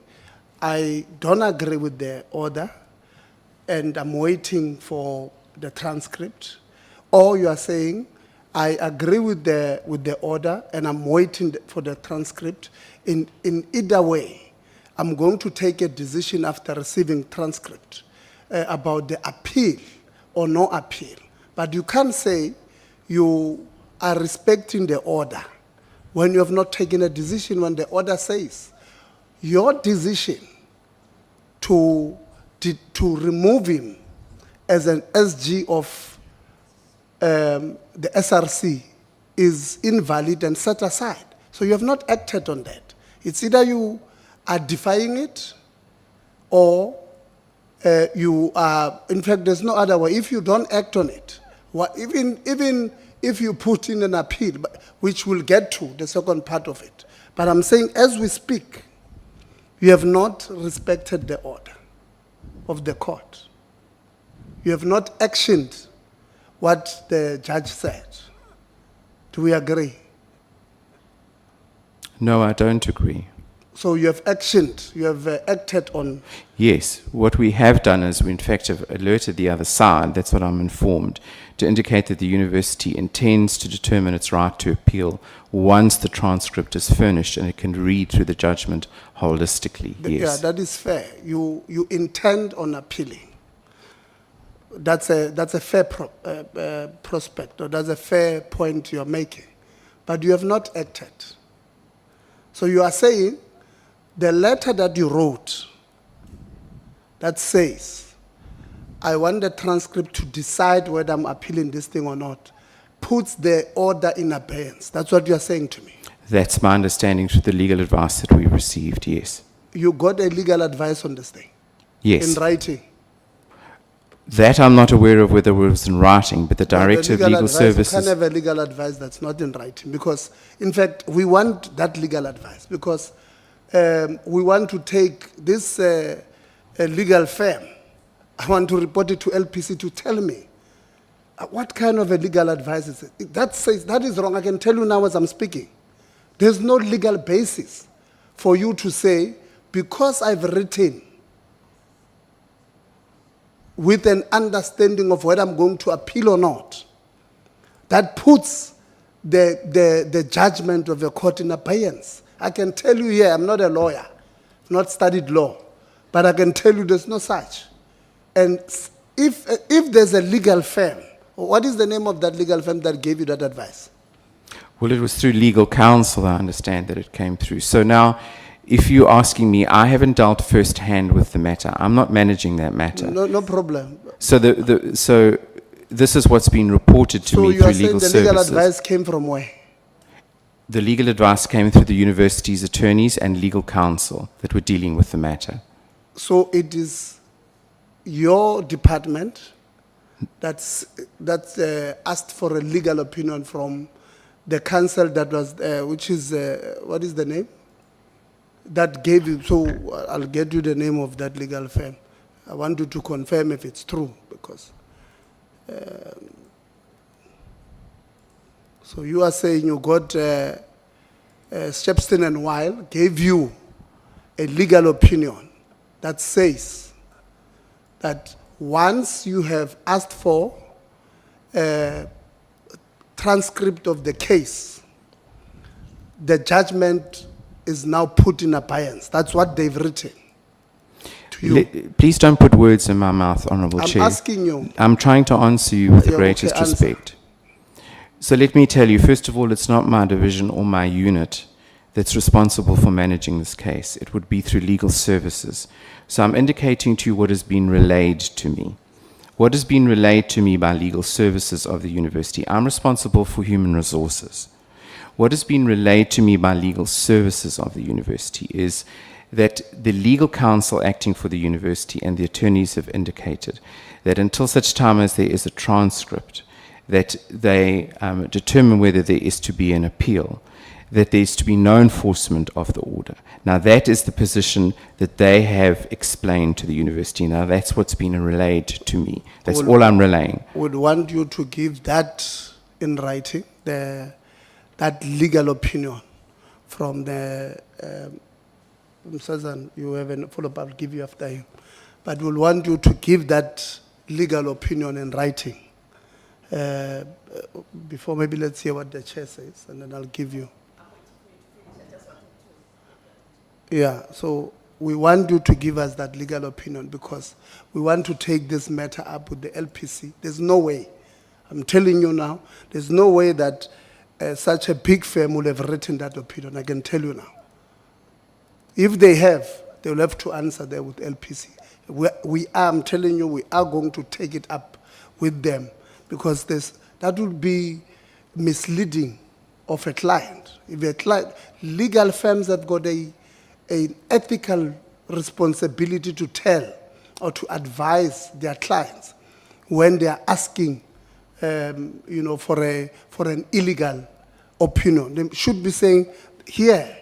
[SPEAKER 3] I don't agree with the order, and I'm waiting for the transcript, or you are saying, I agree with the order, and I'm waiting for the transcript. In either way, I'm going to take a decision after receiving transcript about the appeal or no appeal. But you can't say you are respecting the order when you have not taken a decision when the order says your decision to remove him as an SG of the SRC is invalid and set aside. So you have not acted on that. It's either you are defying it or you are, in fact, there's no other way. If you don't act on it, even if you put in an appeal, which we'll get to the second part of it. But I'm saying as we speak, you have not respected the order of the court. You have not actioned what the judge said. Do we agree?
[SPEAKER 11] No, I don't agree.
[SPEAKER 3] So you have acted on.
[SPEAKER 11] Yes, what we have done is we in fact have alerted the other side, that's what I'm informed, to indicate that the university intends to determine its right to appeal once the transcript is furnished and it can read through the judgment holistically.
[SPEAKER 3] Yeah,
[SPEAKER 11] Yes.
[SPEAKER 3] that is fair. You intend on appealing. That's a fair prospect, or that's a fair point you're making. But you have not acted. So you are saying the letter that you wrote that says, I want the transcript to decide whether I'm appealing this thing or not, puts the order in abeyance. That's what you are saying to me.
[SPEAKER 11] That's my understanding through the legal advice that we received, yes.
[SPEAKER 3] You got a legal advice on this thing?
[SPEAKER 11] Yes.
[SPEAKER 3] In writing?
[SPEAKER 11] That I'm not aware of whether it was in writing, but the Director of Legal
[SPEAKER 3] advice,
[SPEAKER 11] Services...
[SPEAKER 3] You can't have a legal advice that's not in writing, because, in fact, we want that legal advice, because we want to take this legal firm, I want to report it to LPC to tell me what kind of a legal advice is it. That says that is wrong. I can tell you now as I'm speaking. There's no legal basis for you to say, because I've written with an understanding of whether I'm going to appeal or not, that puts the judgment of a court in abeyance. I can tell you here, I'm not a lawyer, not studied law, but I can tell you there's no such. And if there's a legal firm, what is the name of that legal firm that gave you that advice?
[SPEAKER 11] Well, it was through legal counsel, I understand, that it came through. So now, if you're asking me, I haven't dealt firsthand with the matter. I'm not managing that matter.
[SPEAKER 3] No problem.
[SPEAKER 11] So so this is what's been reported to me through legal services.
[SPEAKER 3] So you are saying the legal advice came from where?
[SPEAKER 11] The legal advice came through the university's attorneys and legal counsel that were dealing with the matter.
[SPEAKER 3] So it is your department that's asked for a legal opinion from the council that was, which is, what is the name? That gave you, so I'll get you the name of that legal firm. I want you to confirm if it's true, because, so you are saying you got, Shepston and Weil gave you a legal opinion that says that once you have asked for a transcript of the case, the judgment is now put in abeyance. That's what they've written to you.
[SPEAKER 11] Please don't put words in my mouth, Honorable
[SPEAKER 3] I'm
[SPEAKER 11] Chair.
[SPEAKER 3] asking you.
[SPEAKER 11] I'm trying to answer you with the
[SPEAKER 3] Yeah,
[SPEAKER 11] greatest
[SPEAKER 3] okay, answer.
[SPEAKER 11] respect. So let me tell you, first of all, it's not my division or my unit that's responsible for managing this case. It would be through legal services. So I'm indicating to you what has been relayed to me. What has been relayed to me by legal services of the university. I'm responsible for human resources. What has been relayed to me by legal services of the university is that the legal counsel acting for the university and the attorneys have indicated that until such time as there is a transcript, that they determine whether there is to be an appeal, that there is to be no enforcement of the order. Now that is the position that they have explained to the university. Now that's what's been relayed to me. That's all I'm relaying.
[SPEAKER 3] Would want you to give that in writing, that legal opinion from the, Sazan, you have a follow-up, I'll give you after him. But we'll want you to give that legal opinion in writing. Before, maybe let's hear what the chair says, and then I'll give you. Yeah, so we want you to give us that legal opinion because we want to take this matter up with the LPC. There's no way, I'm telling you now, there's no way that such a big firm will have written that opinion, I can tell you now. If they have, they will have to answer there with LPC. I'm telling you, we are going to take it up with them because that would be misleading of a client. If a client, legal firms have got an ethical responsibility to tell or to advise their clients when they are asking, for an illegal opinion. They should be saying, here,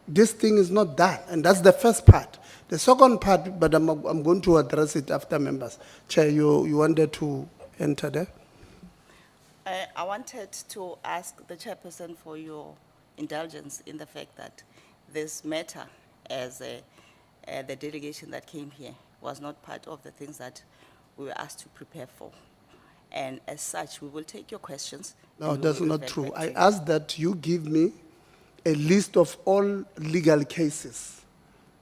[SPEAKER 3] this thing is not done, and that's the first part. The second part, but I'm going to address it after members. Chair, you wanted to enter there?
[SPEAKER 5] I wanted to ask the chairperson for your indulgence in the fact that this matter, as the delegation that came here, was not part of the things that we were asked to prepare for. And as such, we will take your questions.
[SPEAKER 3] No,
[SPEAKER 5] and we
[SPEAKER 3] that's
[SPEAKER 5] will
[SPEAKER 3] not
[SPEAKER 5] revert
[SPEAKER 3] true.
[SPEAKER 5] back to
[SPEAKER 3] I
[SPEAKER 5] you.
[SPEAKER 3] asked that you give me a list of all legal cases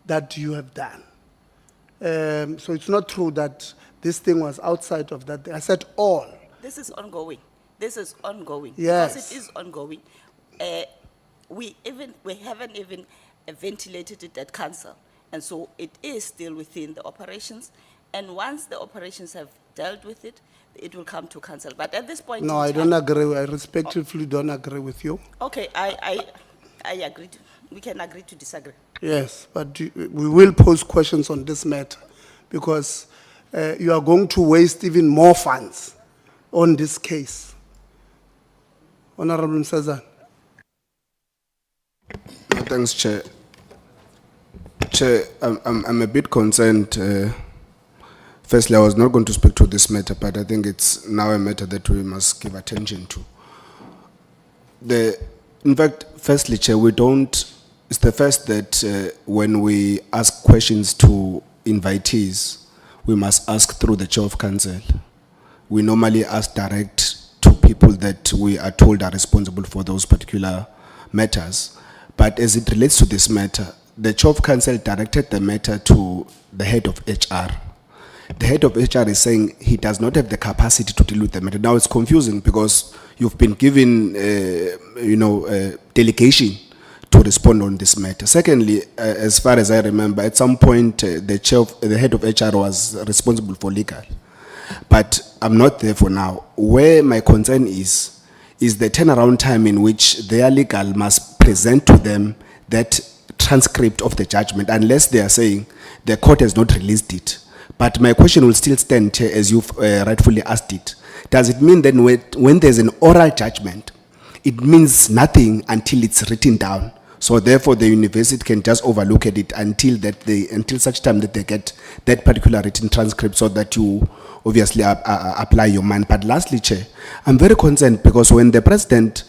[SPEAKER 3] that you have done. So it's not true that this thing was outside of that. I said all.
[SPEAKER 5] This is ongoing. This is ongoing.
[SPEAKER 3] Yes.
[SPEAKER 5] Because it is ongoing. We haven't even ventilated it at council. And so it is still within the operations. And once the operations have dealt with it, it will come to council. But at this point
[SPEAKER 3] No,
[SPEAKER 5] in
[SPEAKER 3] I
[SPEAKER 5] time-
[SPEAKER 3] don't agree. I respectfully don't agree with you.
[SPEAKER 5] Okay, I agree. We can agree to disagree.
[SPEAKER 3] Yes, but we will pose questions on this matter because you are going to waste even more funds on this case. Honorable Msazan.
[SPEAKER 18] Thanks, Chair. Chair, I'm a bit concerned. Firstly, I was not going to speak to this matter, but I think it's now a matter that we must give attention to. In fact, firstly, Chair, it's the first that when we ask questions to invitees, we must ask through the Chair of Council. We normally ask direct to people that we are told are responsible for those particular matters. But as it relates to this matter, the Chair of Council directed the matter to the head of HR. The head of HR is saying he does not have the capacity to deal with the matter. Now it's confusing because you've been given, delegation to respond on this matter. Secondly, as far as I remember, at some point the head of HR was responsible for legal, but I'm not there for now. Where my concern is the turnaround time in which their legal must present to them that transcript of the judgment, unless they are saying the court has not released it. But my question will still stand, Chair, as you've rightfully asked it. Does it mean then when there's an oral judgment, it means nothing until it's written down? So therefore, the university can just overlook at it until such time that they get that particular written transcript, so that you obviously apply your mind. But lastly, Chair, I'm very concerned because when the president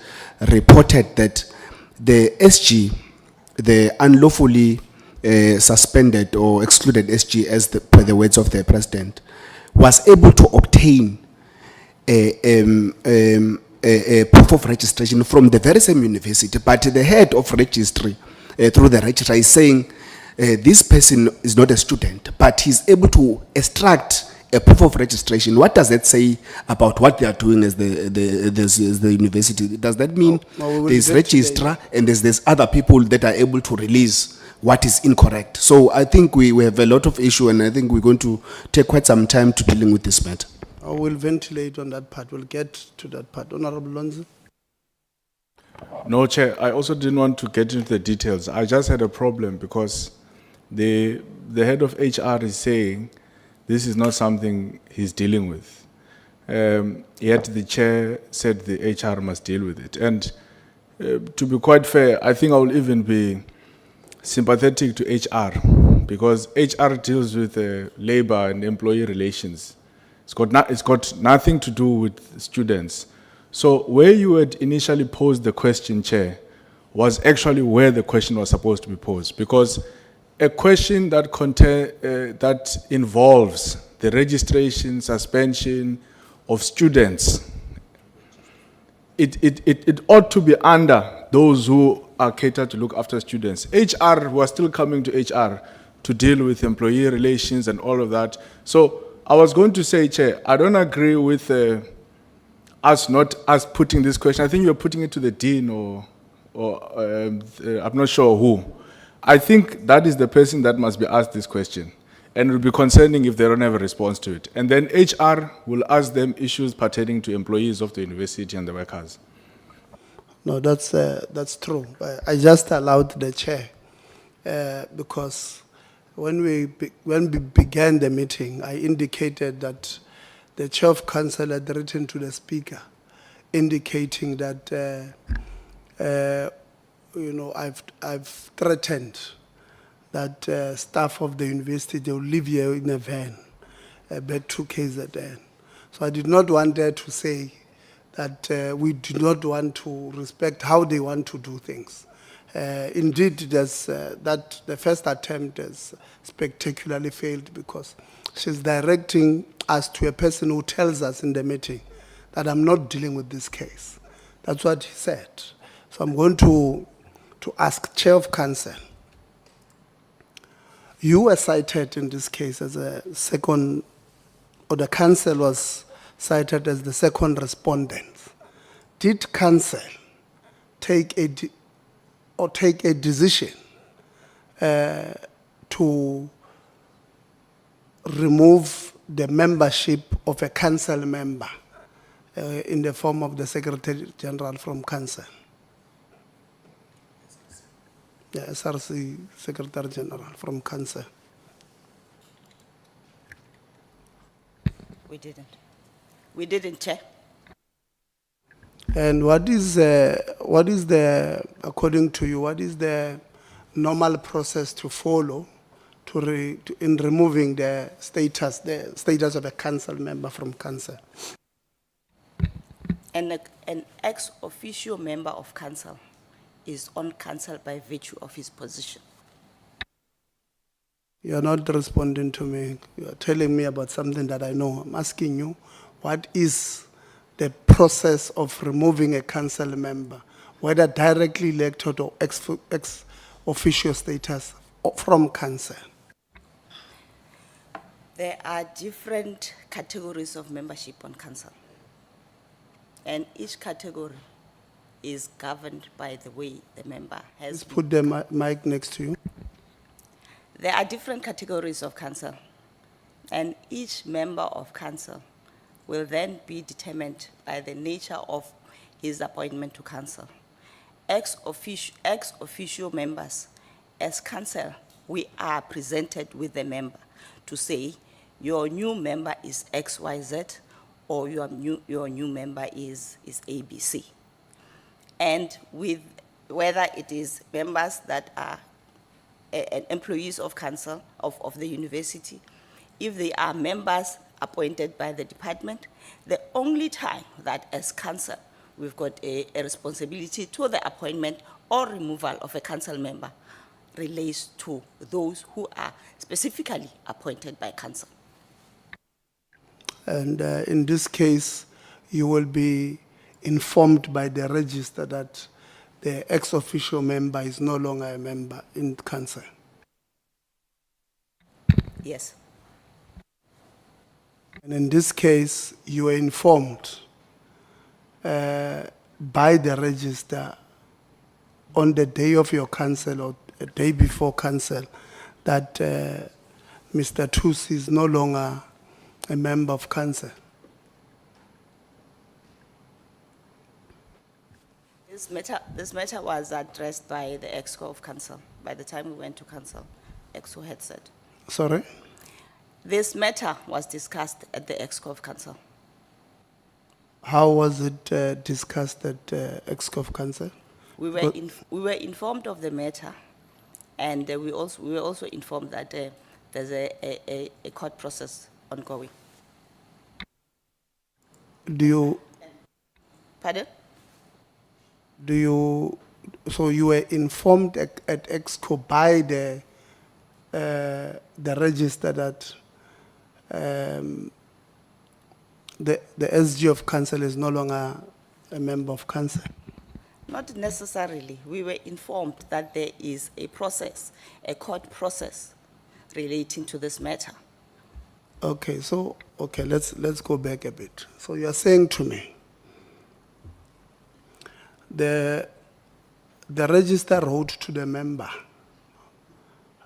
[SPEAKER 18] reported that the SG, the unlawfully suspended or excluded SG, as per the words of the president, was able to obtain a proof of registration from the very same university, but the head of registry, through the registrar, is saying this person is not a student, but he's able to extract a proof of registration. What does that say about what they are doing as the university? Does that mean there's registrar and there's other people that are able to release what is incorrect? So I think we have a lot of issue, and I think we're going to take quite some time to dealing with this matter.
[SPEAKER 3] I will ventilate on that part. We'll get to that part. Honorable Lonzo.
[SPEAKER 17] No, Chair, I also didn't want to get into the details. I just had a problem because the head of HR is saying this is not something he's dealing with. Yet the chair said the HR must deal with it. And to be quite fair, I think I will even be sympathetic to HR, because HR deals with labor and employee relations. It's got nothing to do with students. So where you had initially posed the question, Chair, was actually where the question was supposed to be posed, because a question that that involves the registration, suspension of students, it ought to be under those who are catered to look after students. HR was still coming to HR to deal with employee relations and all of that. So I was going to say, Chair, I don't agree with us putting this question. I think you're putting it to the dean or I'm not sure who. I think that is the person that must be asked this question, and it will be concerning if they don't have a response to it. And then HR will ask them issues pertaining to employees of the university and the workers.
[SPEAKER 3] No, that's true. I just allowed the chair because when we began the meeting, I indicated that the chair of council had written to the speaker, indicating that I've threatened that staff of the university, they will leave here in a van back to KZN. So I did not want there to say that we do not want to respect how they want to do things. Indeed, the first attempt has spectacularly failed because she's directing us to a person who tells us in the meeting that I'm not dealing with this case. That's what he said. So I'm going to ask Chair of Council. You were cited in this case as a second, or the council was cited as the second respondent. Did council take a decision to remove the membership of a council member in the form of the Secretary General from council? The SRC Secretary General from council.
[SPEAKER 5] We didn't, Chair.
[SPEAKER 3] And what is the, according to you, what is the normal process to follow in removing the status of a council member from council?
[SPEAKER 5] An ex officio member of council is on council by virtue of his position.
[SPEAKER 3] You are not responding to me. You are telling me about something that I know. I'm asking you, what is the process of removing a council member, whether directly elected or ex officio status from council?
[SPEAKER 5] There are different categories of membership on council, and each category is governed by the way the member has.
[SPEAKER 3] Please put the mic next to you.
[SPEAKER 5] There are different categories of council, and each member of council will then be determined by the nature of his appointment to council. Ex officio members, as council, we are presented with the member to say, your new member is XYZ, or your new member is ABC. And with whether it is members that are employees of council, of the university, if they are members appointed by the department, the only time that as council we've got a responsibility to the appointment or removal of a council member relates to those who are specifically appointed by council.
[SPEAKER 3] And in this case, you will be informed by the register that the ex officio member is no longer a member in council.
[SPEAKER 5] Yes.
[SPEAKER 3] And in this case, you were informed by the register on the day of your council or a day before council that Mr. Tusi is no longer a member of council.
[SPEAKER 5] This matter was addressed by the EXCO of council. By the time we went to council, EXCO had said.
[SPEAKER 3] Sorry?
[SPEAKER 5] This matter was discussed at the EXCO of council.
[SPEAKER 3] How was it discussed at EXCO of council?
[SPEAKER 5] We were informed of the matter, and we were also informed that there's a court process ongoing.
[SPEAKER 3] Do you?
[SPEAKER 5] Pardon?
[SPEAKER 3] So you were informed at EXCO by the register that the SG of council is no longer a member of council?
[SPEAKER 5] Not necessarily. We were informed that there is a process, a court process relating to this matter.
[SPEAKER 3] Okay, so let's go back a bit. So you are saying to me the register wrote to the member.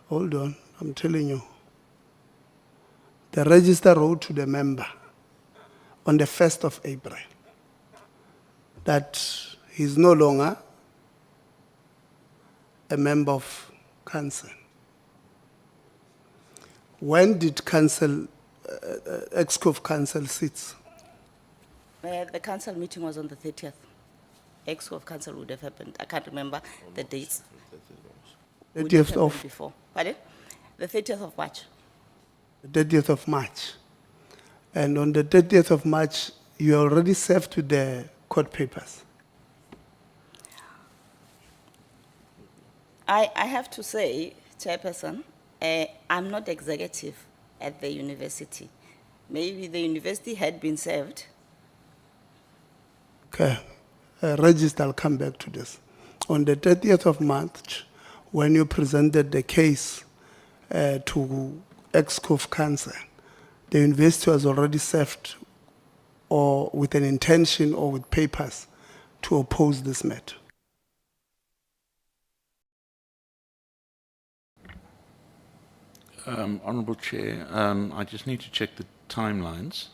[SPEAKER 3] Hold on, I'm telling you. The register wrote to the member on the 1st of April that he's no longer a member of council. When did council, EXCO of council sit?
[SPEAKER 5] The council meeting was on the 30th. EXCO of council would have happened. I can't remember the dates.
[SPEAKER 3] 30th of?
[SPEAKER 5] Before. Pardon? The 30th of March.
[SPEAKER 3] The 30th of March. And on the 30th of March, you already served with the court papers.
[SPEAKER 5] I have to say, Chairperson, I'm not executive at the university. Maybe the university had been served.
[SPEAKER 3] Okay, Register, I'll come back to this. On the 30th of March, when you presented the case to EXCOF Council, the university was already served or with an intention or with papers to oppose this matter.
[SPEAKER 12] Honourable Chair, I just need to check the timelines.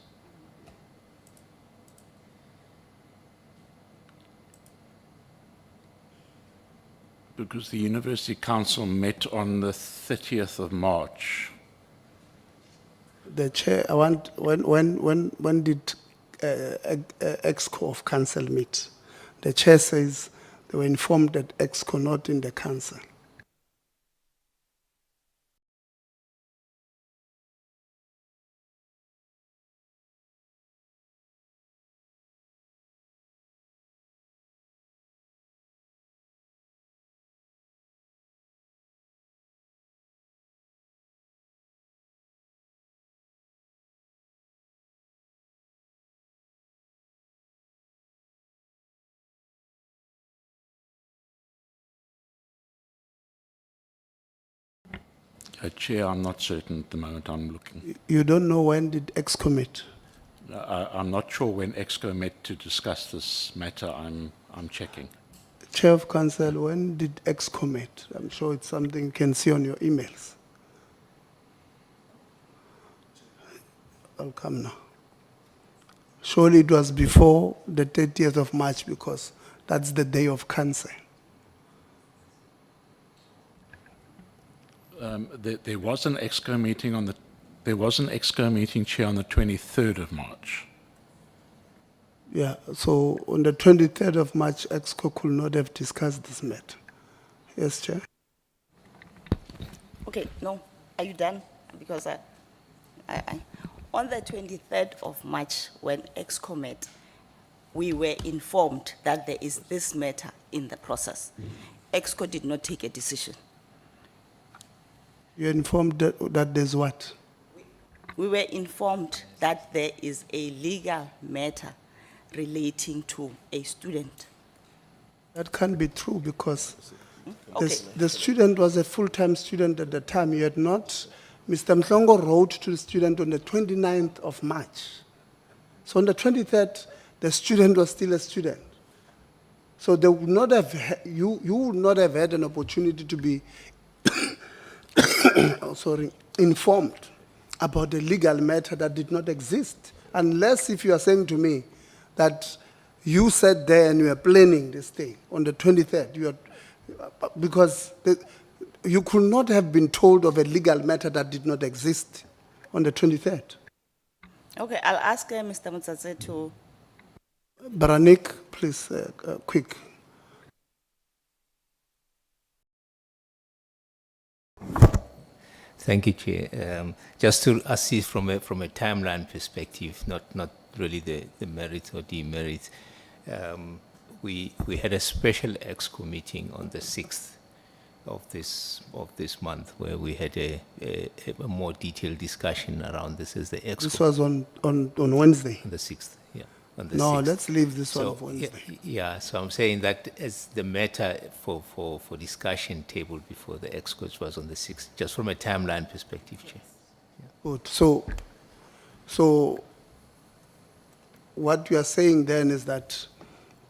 [SPEAKER 12] Because the University Council met on the 30th of March.
[SPEAKER 3] The chair, I want, when did EXCO of council meet? The chair says they were informed that EXCO not in the council.
[SPEAKER 12] Chair, I'm not certain at the moment. I'm looking.
[SPEAKER 3] You don't know when did EXCO meet?
[SPEAKER 12] I'm not sure when EXCO met to discuss this matter. I'm checking.
[SPEAKER 3] Chair of council, when did EXCO meet? I'm sure it's something you can see on your emails. I'll come now. Surely it was before the 30th of March because that's the day of council.
[SPEAKER 12] There was an EXCO meeting on the. There was an EXCO meeting, Chair, on the 23rd of March.
[SPEAKER 3] Yeah, so on the 23rd of March, EXCO could not have discussed this matter. Yes, Chair?
[SPEAKER 5] Okay, no, are you done? Because on the 23rd of March, when EXCO met, we were informed that there is this matter in the process. EXCO did not take a decision.
[SPEAKER 3] You're informed that there's what?
[SPEAKER 5] We were informed that there is a legal matter relating to a student.
[SPEAKER 3] That can't be true because
[SPEAKER 5] Okay.
[SPEAKER 3] the student was a full-time student at the time. You had not, Mr. Mhlongo wrote to the student on the 29th of March. So on the 23rd, the student was still a student. So they would not have, you would not have had an opportunity to be informed about a legal matter that did not exist. Unless if you are saying to me that you sat there and you were planning this thing on the 23rd, because you could not have been told of a legal matter that did not exist on the 23rd.
[SPEAKER 5] Okay, I'll ask Mr. Mutsatse to.
[SPEAKER 3] Baranik, please, quick.
[SPEAKER 8] Thank you, Chair. Just to assist from a timeline perspective, not really the merits or demerits. We had a special EXCO meeting on the 6th of this month where we had a more detailed discussion around this as the EXCO.
[SPEAKER 3] This was on Wednesday.
[SPEAKER 8] On the 6th, yeah. On the
[SPEAKER 3] No,
[SPEAKER 8] 6th.
[SPEAKER 3] let's leave this one
[SPEAKER 8] So,
[SPEAKER 3] for Wednesday.
[SPEAKER 8] Yeah, so I'm saying that as the matter for discussion table before the EXCO was on the 6th, just from a timeline perspective, Chair.
[SPEAKER 3] Good. So what you are saying then is that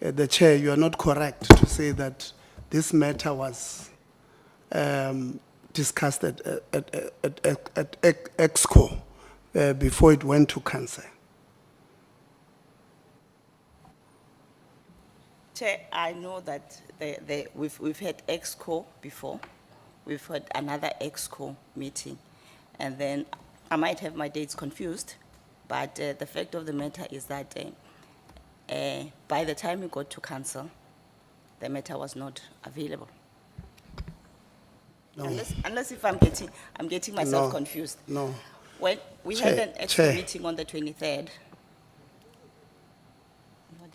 [SPEAKER 3] the chair, you are not correct to say that this matter was discussed at EXCO before it went to council.
[SPEAKER 5] Chair, I know that we've had EXCO before. We've had another EXCO meeting. And then I might have my dates confused, but the fact of the matter is that by the time we got to council, the matter was not available.
[SPEAKER 3] No.
[SPEAKER 5] Unless if I'm getting myself
[SPEAKER 3] No,
[SPEAKER 5] confused.
[SPEAKER 3] no.
[SPEAKER 5] When we
[SPEAKER 3] Chair,
[SPEAKER 5] had an EXCO
[SPEAKER 3] Chair.
[SPEAKER 5] meeting on the 23rd.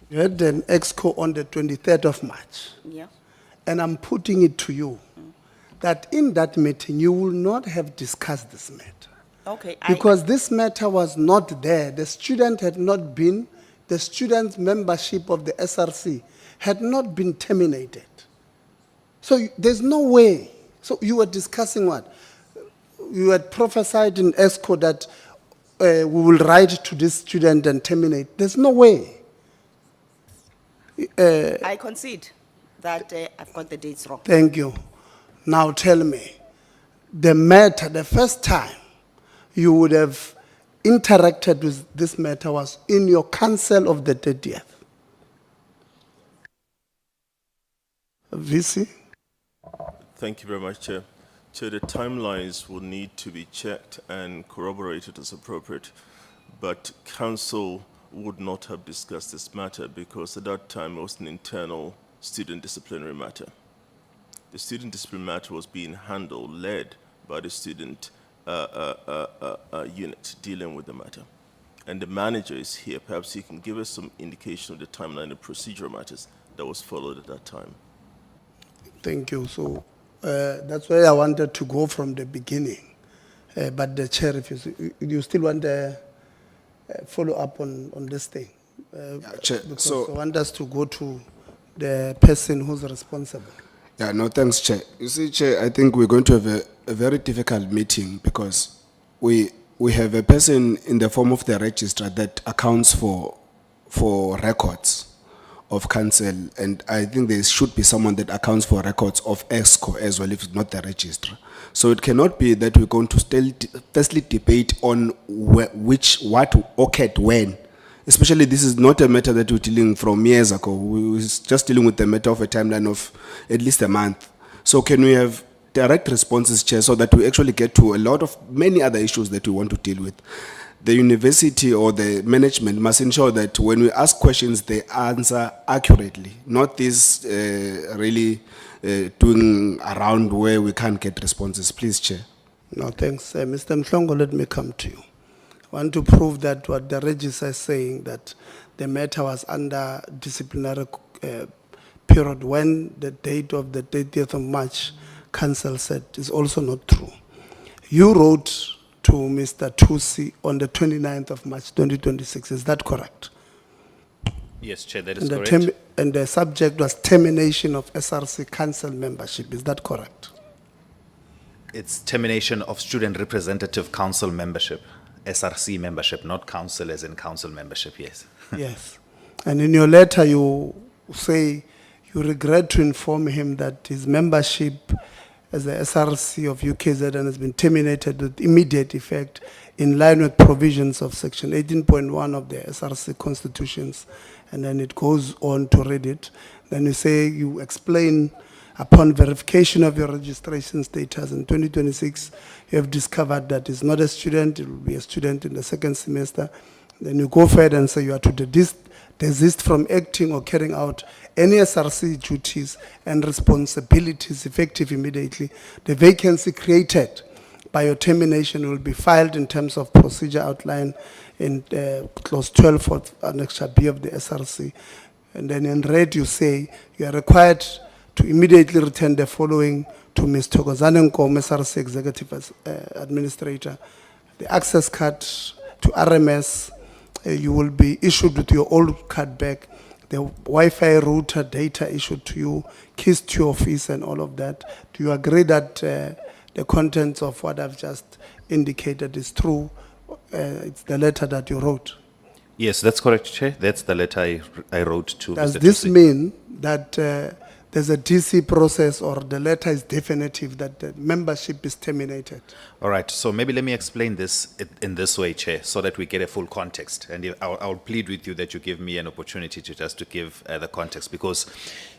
[SPEAKER 3] You had an EXCO on the 23rd of March,
[SPEAKER 5] Yeah.
[SPEAKER 3] and I'm putting it to you that in that meeting, you will not have discussed this matter.
[SPEAKER 5] Okay.
[SPEAKER 3] Because this matter was not there. The student had not been, the student membership of the SRC had not been terminated. So there's no way. So you were discussing what? You had prophesied in ESCO that we will write to this student and terminate. There's no way.
[SPEAKER 5] I concede that I've got the dates wrong.
[SPEAKER 3] Thank you. Now tell me, the matter, the first time you would have interacted with this matter was in your council of the 30th. VC?
[SPEAKER 7] Thank you very much, Chair. Chair, the timelines will need to be checked and corroborated as appropriate, but Council would not have discussed this matter because at that time it was an internal student disciplinary matter. The student disciplinary matter was being handled, led by the student unit dealing with the matter. And the manager is here. Perhaps he can give us some indication of the timeline and procedural matters that was followed at that time.
[SPEAKER 3] Thank you. So that's why I wanted to go from the beginning. But the chair, if you still want to follow up on this thing.
[SPEAKER 18] Chair,
[SPEAKER 3] because
[SPEAKER 18] so-
[SPEAKER 3] I want us to go to the person who's responsible.
[SPEAKER 18] Yeah, no, thanks, Chair. You see, Chair, I think we're going to have a very difficult meeting because we have a person in the form of the registrar that accounts for records of council, and I think there should be someone that accounts for records of EXCO as well, if it's not the registrar. So it cannot be that we're going to still firstly debate on what occurred when. Especially this is not a matter that we're dealing from years ago. We're just dealing with the matter of a timeline of at least a month. So can we have direct responses, Chair, so that we actually get to a lot of many other issues that we want to deal with? The university or the management must ensure that when we ask questions, they answer accurately, not this really doing around where we can't get responses. Please, Chair.
[SPEAKER 3] No, thanks. Mr. Mhlongo, let me come to you. I want to prove that what the registrar is saying, that the matter was under disciplinary period when the date of the 30th of March council said is also not true. You wrote to Mr. Tusi on the 29th of March 2026, is that correct?
[SPEAKER 13] Yes, Chair, that is
[SPEAKER 3] And
[SPEAKER 13] correct.
[SPEAKER 3] and the subject was termination of SRC council membership, is that correct?
[SPEAKER 13] It's termination of student representative council membership, SRC membership, not council as in council membership, yes.
[SPEAKER 3] Yes. And in your letter, you say you regret to inform him that his membership as the SRC of UKZN has been terminated with immediate effect in line with provisions of section 18.1 of the SRC constitutions. And then it goes on to read it. Then you say you explain upon verification of your registration status in 2026, you have discovered that it's not a student, it will be a student in the second semester. Then you go further and say you are to desist from acting or carrying out any SRC duties and responsibilities effective immediately. The vacancy created by your termination will be filed in terms of procedure outlined in clause 12 of Annexure B of the SRC. And then in red you say you are required to immediately return the following to Ms. Thokozane Nkomo, SRC Executive Administrator. The access card to RMS, you will be issued with your old card back. The Wi-Fi router data issued to you, keys to your office and all of that. Do you agree that the contents of what I've just indicated is true? It's the letter that you wrote.
[SPEAKER 13] Yes, that's correct, Chair. That's the letter I wrote to
[SPEAKER 3] Does
[SPEAKER 13] Mr.
[SPEAKER 3] this
[SPEAKER 13] Tusi.
[SPEAKER 3] mean that there's a DC process or the letter is definitive that the membership is terminated?
[SPEAKER 13] All right, so maybe let me explain this in this way, Chair, so that we get a full context. And I'll plead with you that you give me an opportunity to give the context, because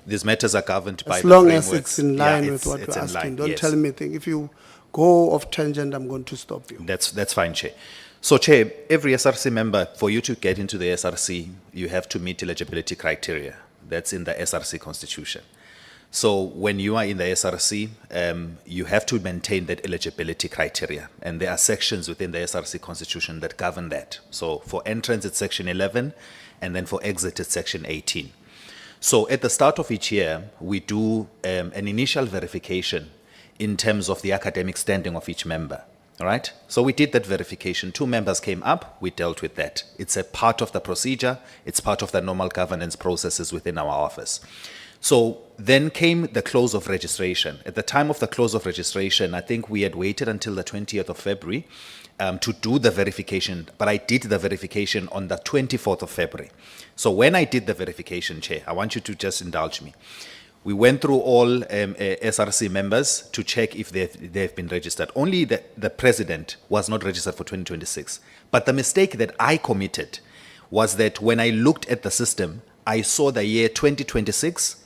[SPEAKER 13] these matters are governed by
[SPEAKER 3] As
[SPEAKER 13] the
[SPEAKER 3] long as
[SPEAKER 13] frameworks.
[SPEAKER 3] it's in
[SPEAKER 13] Yeah,
[SPEAKER 3] line with what
[SPEAKER 13] it's
[SPEAKER 3] we're
[SPEAKER 13] in
[SPEAKER 3] asking.
[SPEAKER 13] line,
[SPEAKER 3] Don't
[SPEAKER 13] yes.
[SPEAKER 3] tell me things. If you go off tangent, I'm going to stop you.
[SPEAKER 13] That's fine, Chair. So, Chair, every SRC member, for you to get into the SRC, you have to meet eligibility criteria. That's in the SRC Constitution. So when you are in the SRC, you have to maintain that eligibility criteria. And there are sections within the SRC Constitution that govern that. So for entrance, it's section 11. and then for exit it's section 18. So at the start of each year, we do an initial verification in terms of the academic standing of each member. All right? So we did that verification. 2 members came up, we dealt with that. It's a part of the procedure, it's part of the normal governance processes within our office. So then came the close of registration. At the time of the close of registration, I think we had waited until the 20th of February to do the verification, but I did the verification on the 24th of February. So when I did the verification, Chair, I want you to just indulge me. We went through all SRC members to check if they've been registered. Only the president was not registered for 2026. But the mistake that I committed was that when I looked at the system, I saw the year 2026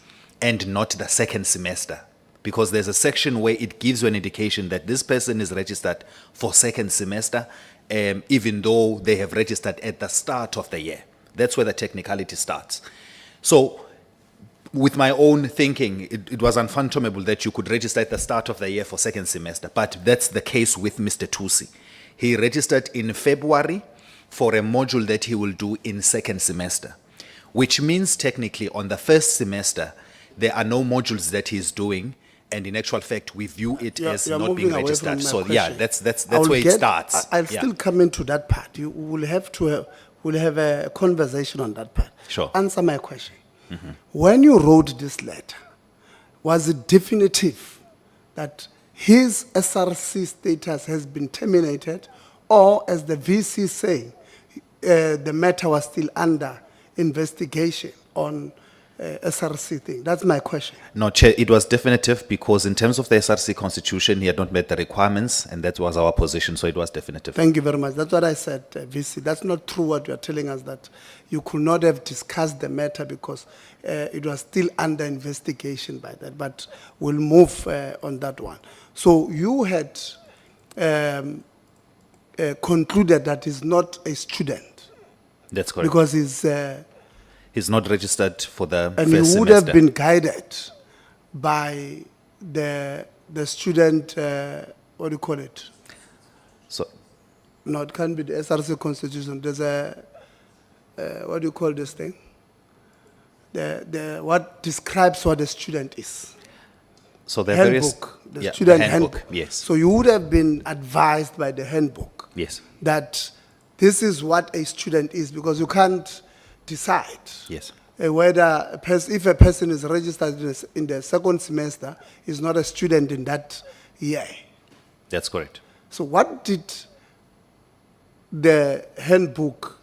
[SPEAKER 13] and not the second semester. Because there's a section where it gives you an indication that this person is registered for second semester, even though they have registered at the start of the year. That's where the technicality starts. So with my own thinking, it was unfathomable that you could register at the start of the year for second semester, but that's the case with Mr. Tusi. He registered in February for a module that he will do in second semester, which means technically on the first semester, there are no modules that he's doing, and in actual fact, we view it as
[SPEAKER 3] you're
[SPEAKER 13] not being
[SPEAKER 3] moving away from
[SPEAKER 13] registered.
[SPEAKER 3] my
[SPEAKER 13] So
[SPEAKER 3] question.
[SPEAKER 13] yeah, that's
[SPEAKER 3] I'll
[SPEAKER 13] where it starts.
[SPEAKER 3] I'll
[SPEAKER 13] Yeah.
[SPEAKER 3] still come into that part. You will have to we'll have a conversation on that part.
[SPEAKER 13] Sure.
[SPEAKER 3] Answer my question. When you wrote this letter, was it definitive that his SRC status has been terminated, or as the VC say, the matter was still under investigation on SRC thing? That's my question.
[SPEAKER 13] No, Chair, it was definitive because in terms of the SRC constitution, he had not met the requirements, and that was our position, so it was definitive.
[SPEAKER 3] Thank you very much. That's what I said, VC. That's not true what you are telling us, that you could not have discussed the matter because it was still under investigation by that. But we'll move on that one. So you had concluded that he's not a student.
[SPEAKER 13] That's correct.
[SPEAKER 3] Because
[SPEAKER 13] he's not registered for the
[SPEAKER 3] and
[SPEAKER 13] first
[SPEAKER 3] he would
[SPEAKER 13] semester.
[SPEAKER 3] have been guided by the student, what do you call it?
[SPEAKER 13] So,
[SPEAKER 3] No, it can't be the SRC constitution. There's a, what do you call this thing? What describes what a student is.
[SPEAKER 13] So there are various...
[SPEAKER 3] Handbook, the
[SPEAKER 13] Yeah,
[SPEAKER 3] student
[SPEAKER 13] the
[SPEAKER 3] handbook.
[SPEAKER 13] yes.
[SPEAKER 3] So you would have been advised by the handbook
[SPEAKER 13] Yes,
[SPEAKER 3] that this is what a student is, because you can't decide
[SPEAKER 13] yes.
[SPEAKER 3] whether if a person is registered in the second semester, is not a student in that year.
[SPEAKER 13] That's correct.
[SPEAKER 3] So what did the handbook,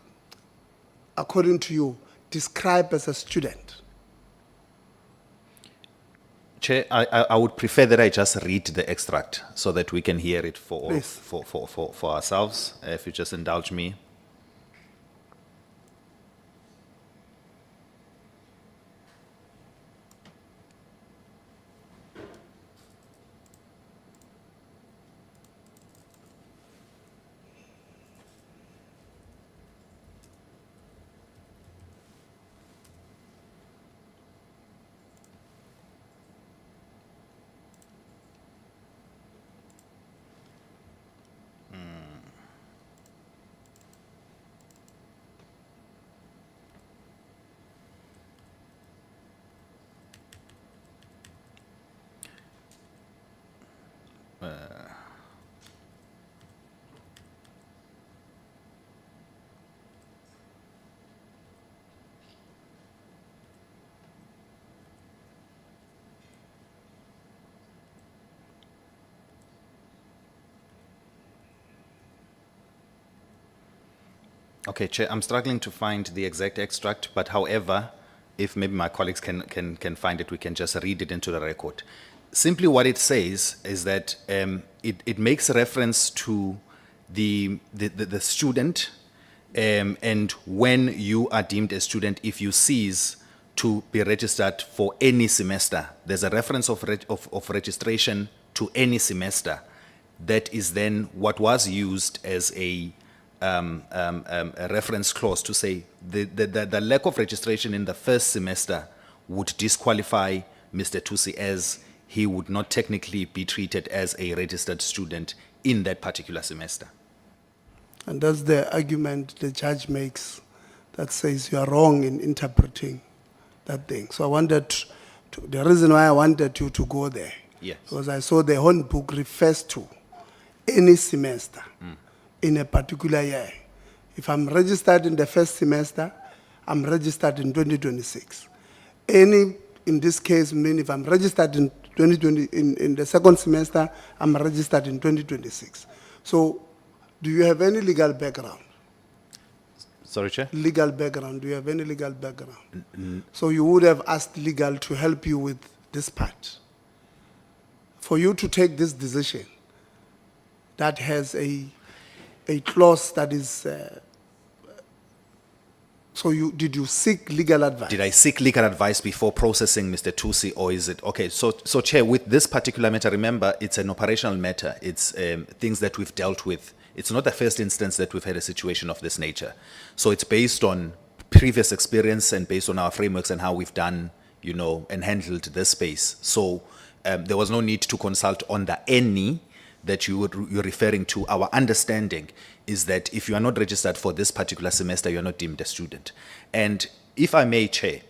[SPEAKER 3] according to you, describe as a student?
[SPEAKER 13] Chair, I would prefer that I just read the extract so that we can hear it for ourselves, if you just indulge me. Okay, Chair, I'm struggling to find the exact extract, but however, if maybe my colleagues can find it, we can just read it into the record. Simply what it says is that it makes reference to the student, and when you are deemed a student, if you cease to be registered for any semester, there's a reference of registration to any semester. That is then what was used as a reference clause to say the lack of registration in the first semester would disqualify Mr. Tusi, as he would not technically be treated as a registered student in that particular semester.
[SPEAKER 3] And that's the argument the judge makes, that says you are wrong in interpreting that thing. So I wanted the reason why I wanted you to go there,
[SPEAKER 13] Yes.
[SPEAKER 3] because I saw the handbook refers to any semester in a particular year. If I'm registered in the first semester, I'm registered in 2026. In this case, mean if I'm registered in 2020, in the second semester, I'm registered in 2026. So do you have any legal background?
[SPEAKER 13] Sorry, Chair?
[SPEAKER 3] Legal background, do you have any legal background? So you would have asked legal to help you with this part. For you to take this decision that has a clause that is, did you seek legal advice?
[SPEAKER 13] Did I seek legal advice before processing Mr. Tusi, or is it okay? So Chair, with this particular matter, remember it's an operational matter. It's things that we've dealt with. It's not the first instance that we've had a situation of this nature. So it's based on previous experience and based on our frameworks and how we've done, and handled this space. So there was no need to consult on the any that you're referring to. Our understanding is that if you are not registered for this particular semester, you are not deemed a student. And if I may, Chair,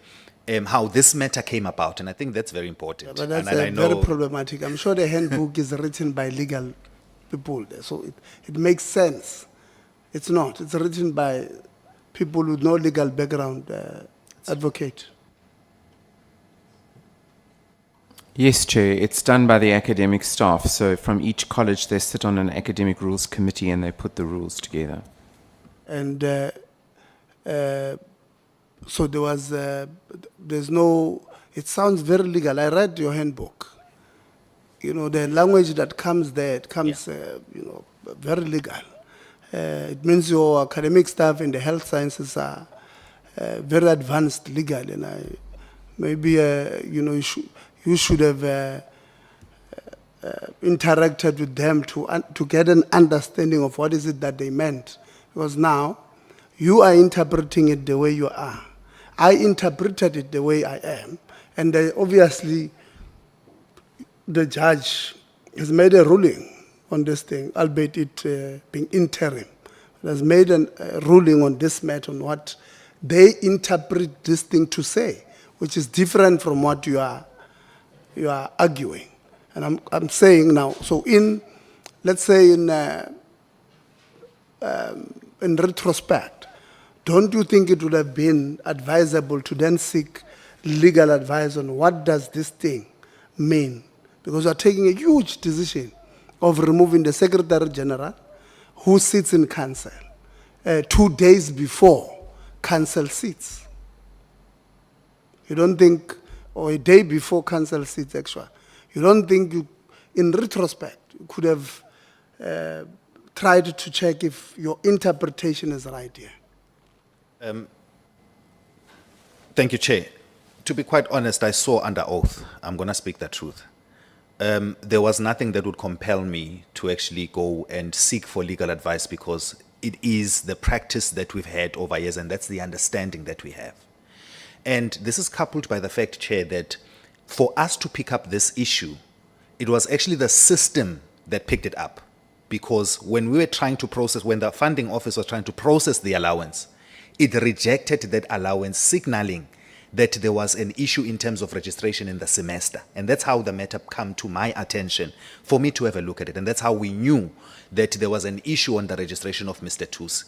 [SPEAKER 13] how this matter came about, and I think that's very important.
[SPEAKER 3] But that's
[SPEAKER 13] and I know
[SPEAKER 3] very problematic. I'm sure the handbook is written by legal people, so it makes sense. It's not. It's written by people with no legal background, advocate.
[SPEAKER 11] Yes, Chair, it's done by the academic staff. So from each college, they sit on an academic rules committee and they put the rules together.
[SPEAKER 3] And so there was, there's no, it sounds very legal. I read your handbook. The language that comes there, it comes, very legal. It means your academic staff in the health sciences are very advanced legal, and maybe you should have interacted with them to get an understanding of what is it that they meant, because now you are interpreting it the way you are. I interpreted it the way I am, and obviously the judge has made a ruling on this thing, albeit it being interim. It has made a ruling on this matter, on what they interpret this thing to say, which is different from what you are arguing. And I'm saying now, so let's say in retrospect, don't you think it would have been advisable to then seek legal advice on what does this thing mean? Because you are taking a huge decision of removing the Secretary General who sits in council 2 days before council sits. You don't think, or a day before council sits actually, you don't think you, in retrospect, you could have tried to check if your interpretation is right here?
[SPEAKER 13] Thank you, Chair. To be quite honest, I saw under oath. I'm going to speak the truth. There was nothing that would compel me to actually go and seek for legal advice, because it is the practice that we've had over years, and that's the understanding that we have. And this is coupled by the fact, Chair, that for us to pick up this issue, it was actually the system that picked it up. Because when we were trying to process, when the funding office was trying to process the allowance, it rejected that allowance, signaling that there was an issue in terms of registration in the semester. And that's how the matter came to my attention for me to have a look at it. And that's how we knew that there was an issue on the registration of Mr. Tusi.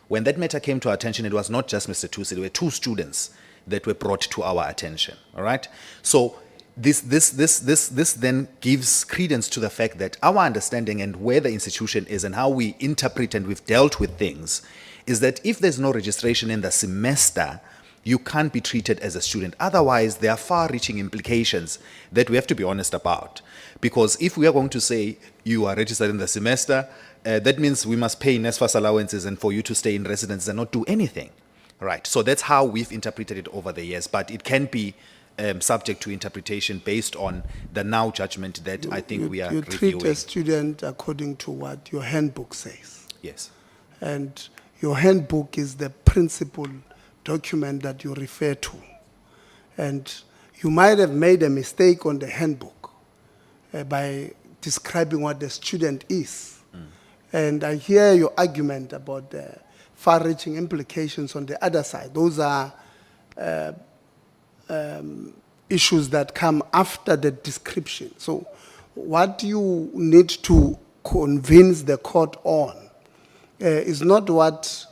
[SPEAKER 13] When that matter came to our attention, it was not just Mr. Tusi, there were 2 students that were brought to our attention, all right? So this then gives credence to the fact that our understanding and where the institution is and how we interpret and we've dealt with things is that if there's no registration in the semester, you can't be treated as a student. Otherwise, there are far-reaching implications that we have to be honest about. Because if we are going to say you are registered in the semester, that means we must pay NSFAS allowances and for you to stay in residence and not do anything. Right. So that's how we've interpreted it over the years. But it can be subject to interpretation based on the now judgment that I think we are reviewing.
[SPEAKER 3] You treat a student according to what your handbook says.
[SPEAKER 13] Yes.
[SPEAKER 3] And your handbook is the principal document that you refer to. And you might have made a mistake on the handbook by describing what the student is. And I hear your argument about far-reaching implications on the other side. Those are issues that come after the description. So what you need to convince the court on is not what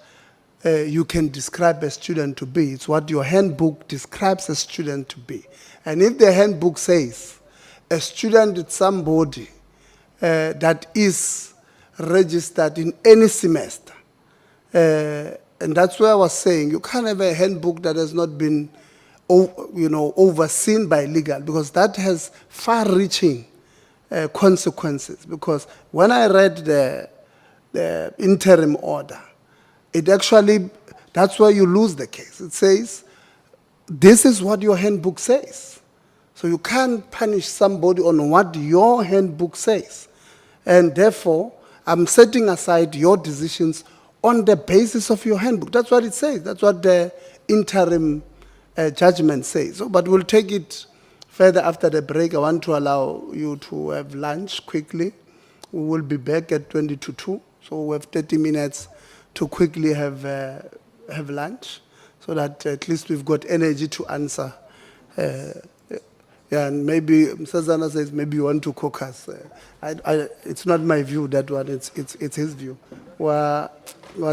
[SPEAKER 3] you can describe a student to be. It's what your handbook describes a student to be. And if the handbook says a student is somebody that is registered in any semester, and that's where I was saying you can't have a handbook that has not been overseen by legal, because that has far-reaching consequences. Because when I read the interim order, it actually, that's where you lose the case. It says, this is what your handbook says. So you can't punish somebody on what your handbook says. And therefore, I'm setting aside your decisions on the basis of your handbook. That's what it says. That's what the interim judgment says. So, but we'll take it further after the break. I want to allow you to have lunch quickly. We will be back at 20 to 2. So we have 30 minutes to quickly have lunch, so that at least we've got energy to answer. Yeah, and maybe Msazana says maybe you want to cook us. It's not my view, that one. It's his view. We're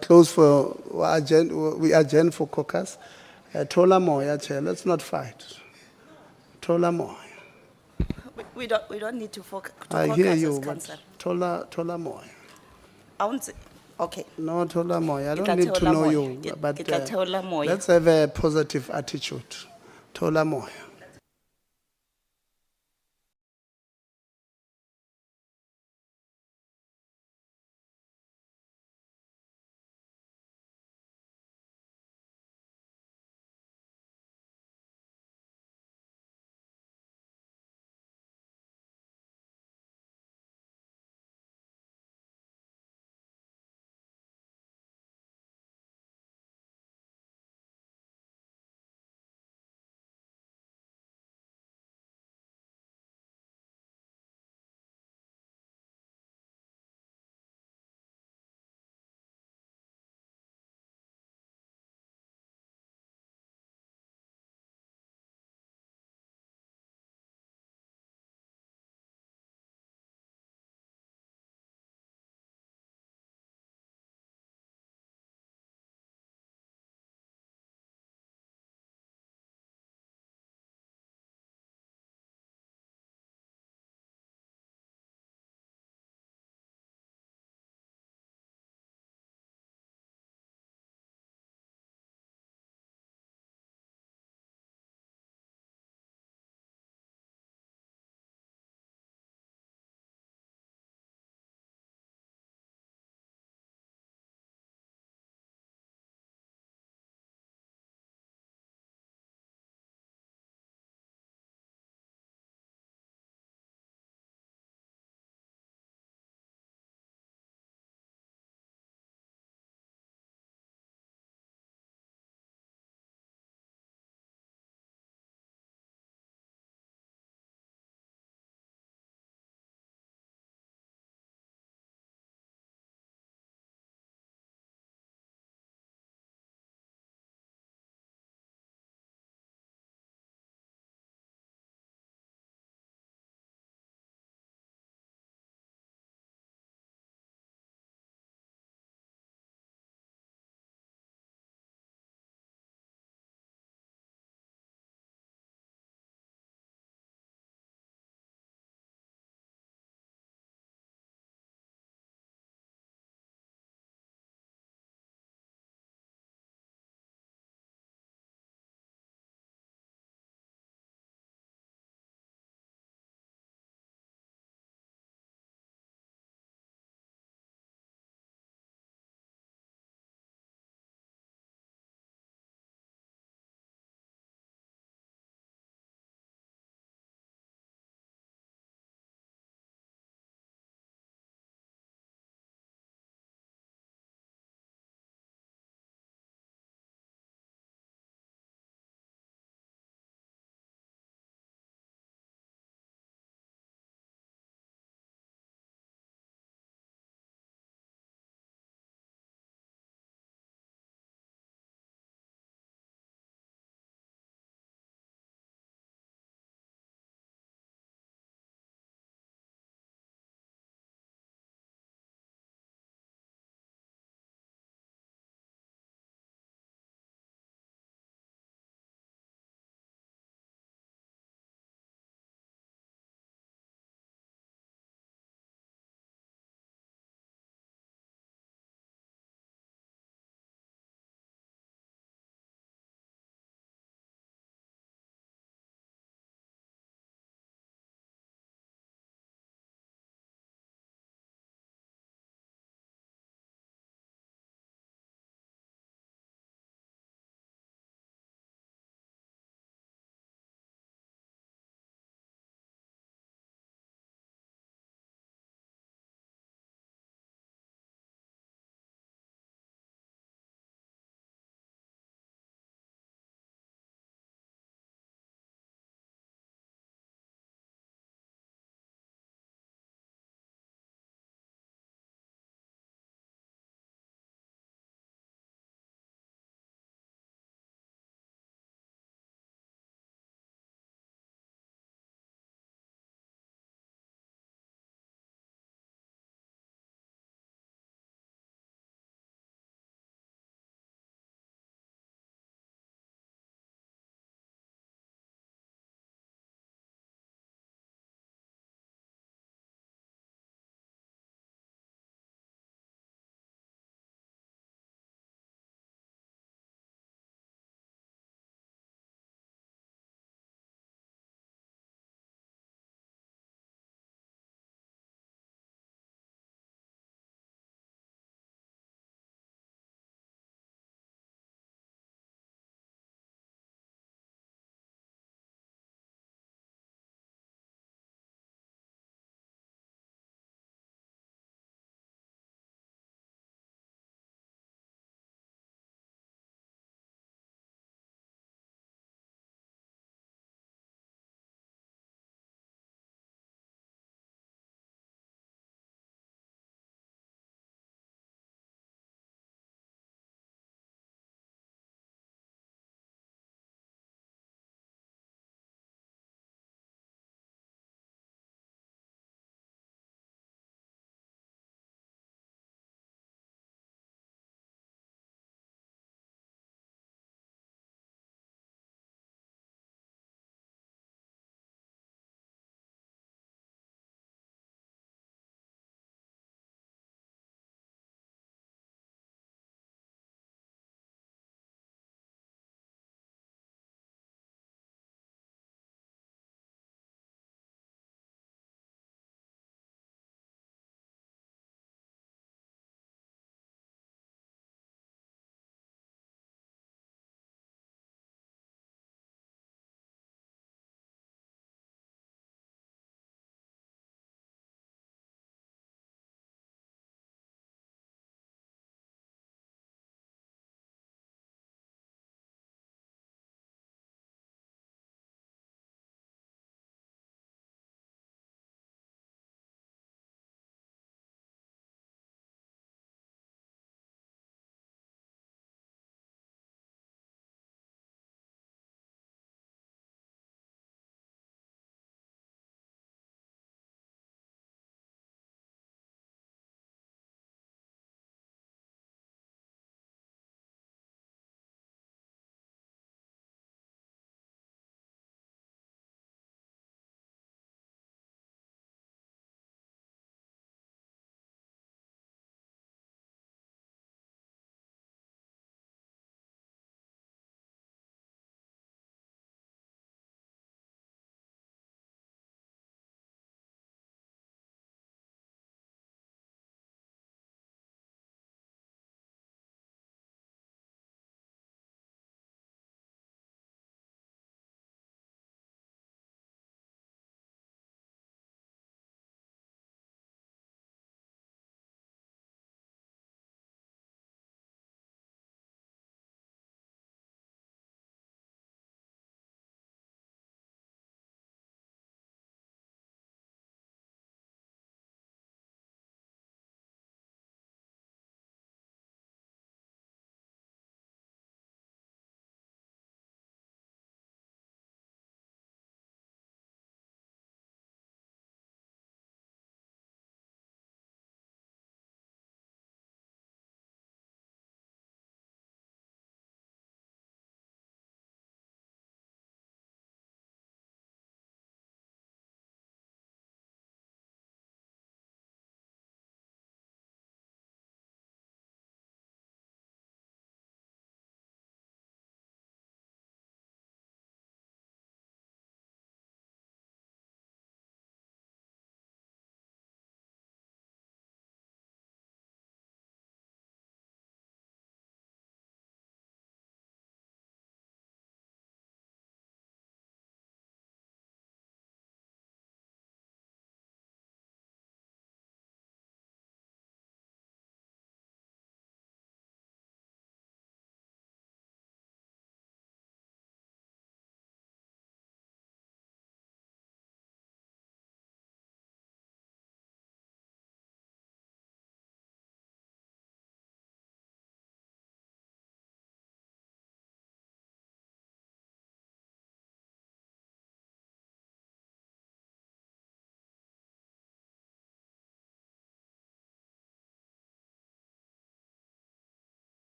[SPEAKER 3] close for we adjourn for caucus. Tola moya, chair. Let's not fight. Tola moya.
[SPEAKER 5] We don't need to focus.
[SPEAKER 3] I hear you, but tola moya.
[SPEAKER 5] I won't say, okay.
[SPEAKER 3] No, tola moya. I
[SPEAKER 5] Ke
[SPEAKER 3] don't
[SPEAKER 5] tla
[SPEAKER 3] need to
[SPEAKER 5] theola
[SPEAKER 3] know
[SPEAKER 5] moya.
[SPEAKER 3] you, but
[SPEAKER 5] Ke tla theola moya.
[SPEAKER 3] let's have a positive attitude. Tola moya.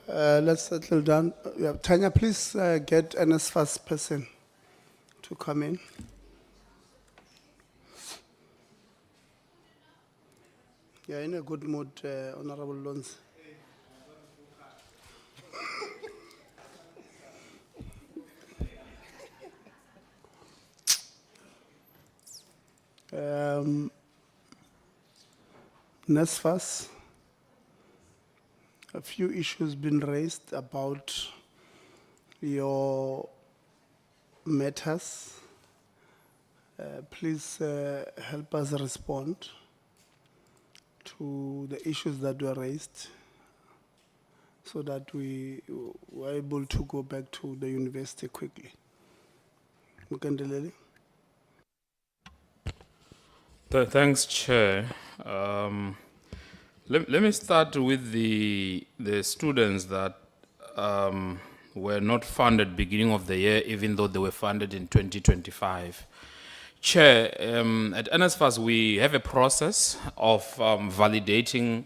[SPEAKER 3] Let's settle down. Yeah, Tanya, please get NSFAS person to come in. Yeah, in a good mood, Honorable Lons. NSFAS, a few issues been raised about your matters. Please help us respond to the issues that were raised so that we were able to go back to the university quickly. Mukandelele?
[SPEAKER 19] Thanks, Chair. Let me start with the students that were not funded beginning of the year, even though they were funded in 2025. Chair, at NSFAS, we have a process of validating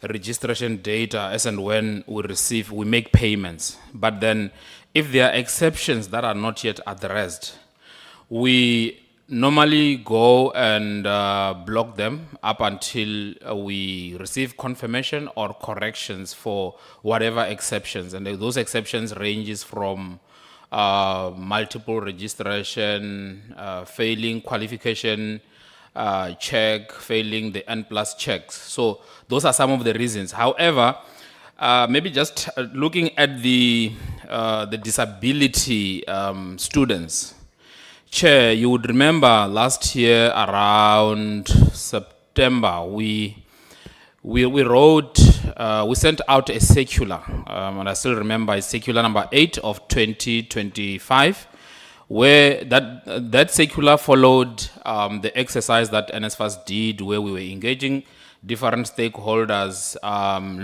[SPEAKER 19] registration data as and when we make payments. But then, if there are exceptions that are not yet addressed, we normally go and block them up until we receive confirmation or corrections for whatever exceptions. And those exceptions ranges from multiple registration, failing qualification check, failing the N+ checks. So those are some of the reasons. However, maybe just looking at the disability students. Chair, you would remember last year around September, we sent out a circular, and I still remember it's circular number 8 of 2025, where that circular followed the exercise that NSFAS did, where we were engaging different stakeholders,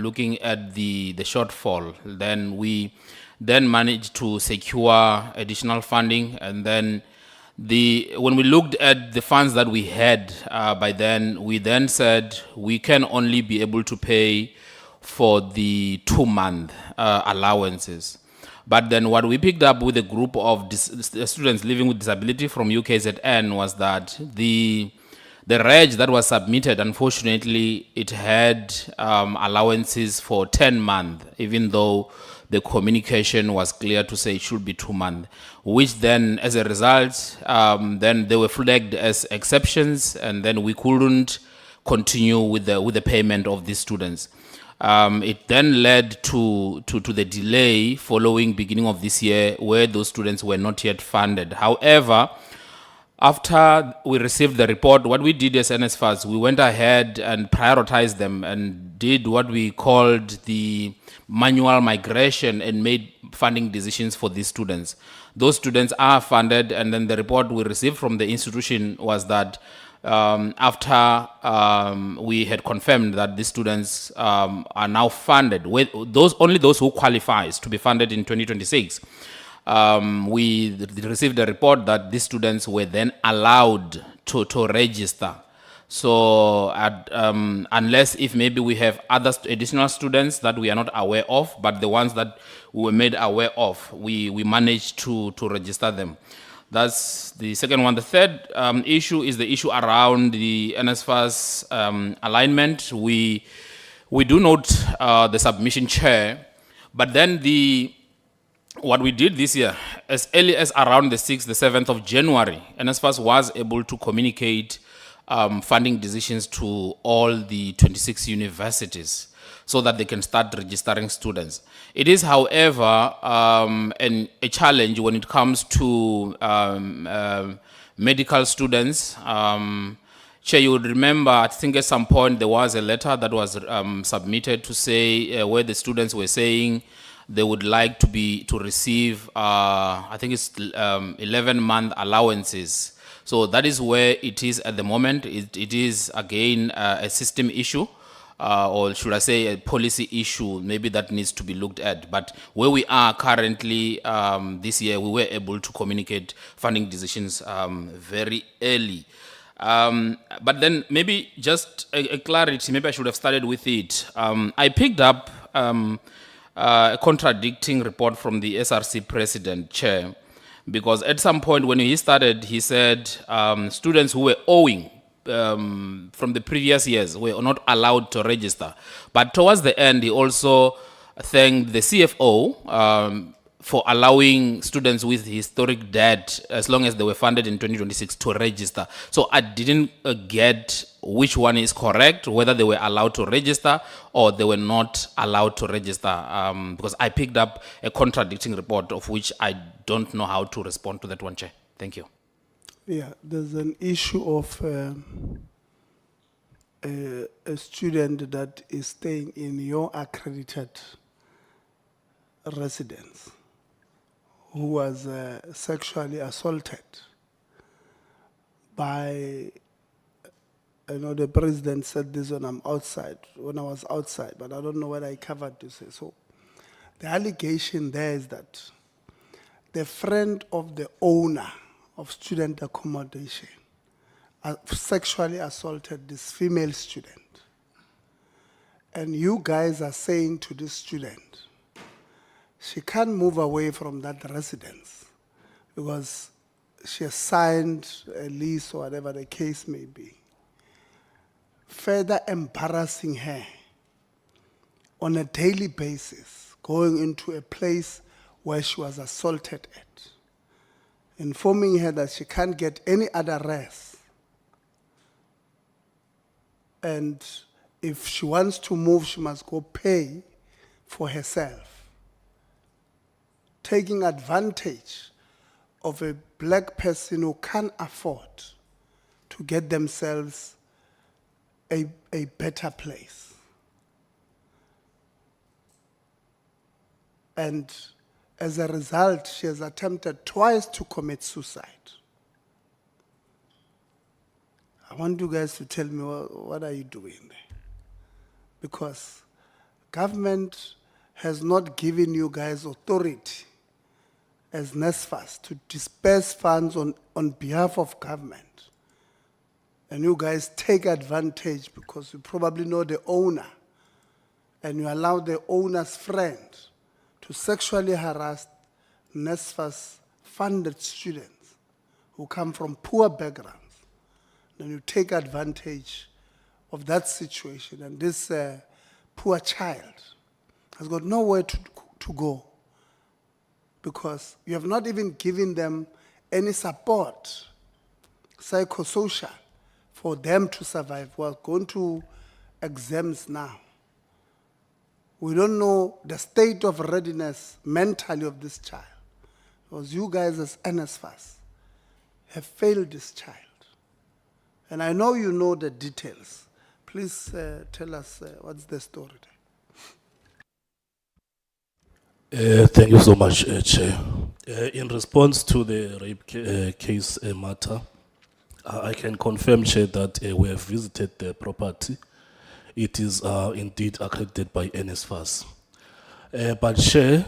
[SPEAKER 19] looking at the shortfall. Then we managed to secure additional funding, and then when we looked at the funds that we had by then, we then said we can only be able to pay for the 2-month allowances. But then what we picked up with a group of students living with disability from UKZN was that the reg that was submitted, unfortunately, it had allowances for 10 months, even though the communication was clear to say it should be 2 months, which then, as a result, then they were flagged as exceptions, and then we couldn't continue with the payment of these students. It then led to the delay following beginning of this year, where those students were not yet funded. However, after we received the report, what we did as NSFAS, we went ahead and prioritized them and did what we called the manual migration and made funding decisions for these students. Those students are funded, and then the report we received from the institution was that after we had confirmed that these students are now funded, only those who qualifies to be funded in 2026, we received a report that these students were then allowed to register. So unless if maybe we have other additional students that we are not aware of, but the ones that we were made aware of, we managed to register them. That's the second one. The third issue is the issue around the NSFAS alignment. We do note the submission, Chair, but then what we did this year, as early as around the 6th, the 7th of January, NSFAS was able to communicate funding decisions to all the 26 universities so that they can start registering students. It is, however, a challenge when it comes to medical students. Chair, you would remember, I think at some point there was a letter that was submitted to say where the students were saying they would like to receive, I think it's 11-month allowances. So that is where it is at the moment. It is, again, a system issue, or should I say a policy issue, maybe that needs to be looked at. But where we are currently this year, we were able to communicate funding decisions very early. But then maybe just a clarity, maybe I should have started with it. I picked up a contradicting report from the SRC president, Chair, because at some point when he started, he said students who were owing from the previous years were not allowed to register. But towards the end, he also thanked the CFO for allowing students with historic debt, as long as they were funded in 2026, to register. So I didn't get which one is correct, whether they were allowed to register or they were not allowed to register, because I picked up a contradicting report of which I don't know how to respond to that one, Chair. Thank you.
[SPEAKER 3] Yeah, there's an issue of a student that is staying in your accredited residence who was sexually assaulted by, I know the president said this when I was outside, but I don't know whether I covered this. So the allegation there is that the friend of the owner of student accommodation sexually assaulted this female student. And you guys are saying to this student, she can't move away from that residence because she has signed a lease or whatever the case may be, further embarrassing her on a daily basis, going into a place where she was assaulted at, informing her that she can't get any other rest. And if she wants to move, she must go pay for herself, taking advantage of a black person who can't afford to get themselves a better place. And as a result, she has attempted twice to commit suicide. I want you guys to tell me what are you doing there? Because government has not given you guys authority as NSFAS to disperse funds on behalf of government. And you guys take advantage because you probably know the owner and you allow the owner's friend to sexually harass NSFAS funded students who come from poor backgrounds. Then you take advantage of that situation, and this poor child has got nowhere to go because you have not even given them any support, psychosocial, for them to survive. We're going to exams now. We don't know the state of readiness mentally of this child because you guys as NSFAS have failed this child. And I know you know the details. Please tell us what's the story there.
[SPEAKER 20] Thank you so much, Chair. In response to the rape case matter, I can confirm, Chair, that we have visited the property. It is indeed accredited by NSFAS. But, Chair,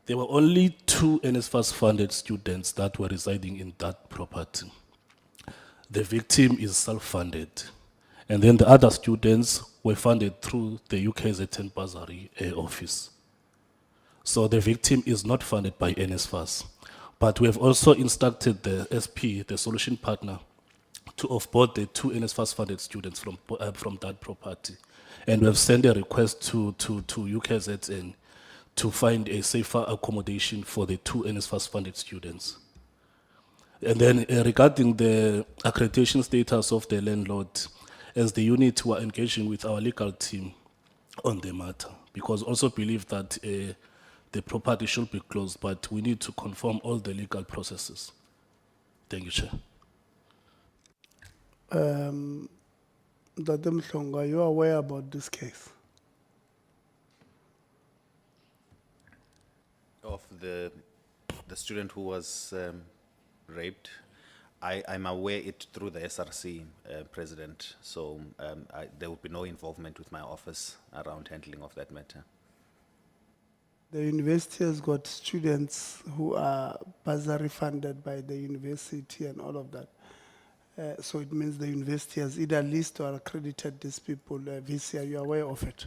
[SPEAKER 20] there were only 2 NSFAS-funded students that were residing in that property. The victim is self-funded. And then the other students were funded through the UKZN bursary office. So the victim is not funded by NSFAS. But we have also instructed the SP, the solution partner, to offboard the 2 NSFAS-funded students from that property. And we have sent a request to UKZN to find a safer accommodation for the 2 NSFAS-funded students. And then regarding the accreditation status of the landlord, as the unit, we are engaging with our legal team on the matter, because also believe that the property should be closed, but we need to confirm all the legal processes. Thank you, Chair.
[SPEAKER 3] Dr. Mhlongo, are you aware about this case?
[SPEAKER 13] Of the student who was raped, I'm aware it through the SRC president, so there will be no involvement with my office around handling of that matter.
[SPEAKER 3] The university has got students who are bursary funded by the university and all of that. So it means the university has either listed or accredited these people. VC, are you aware of it?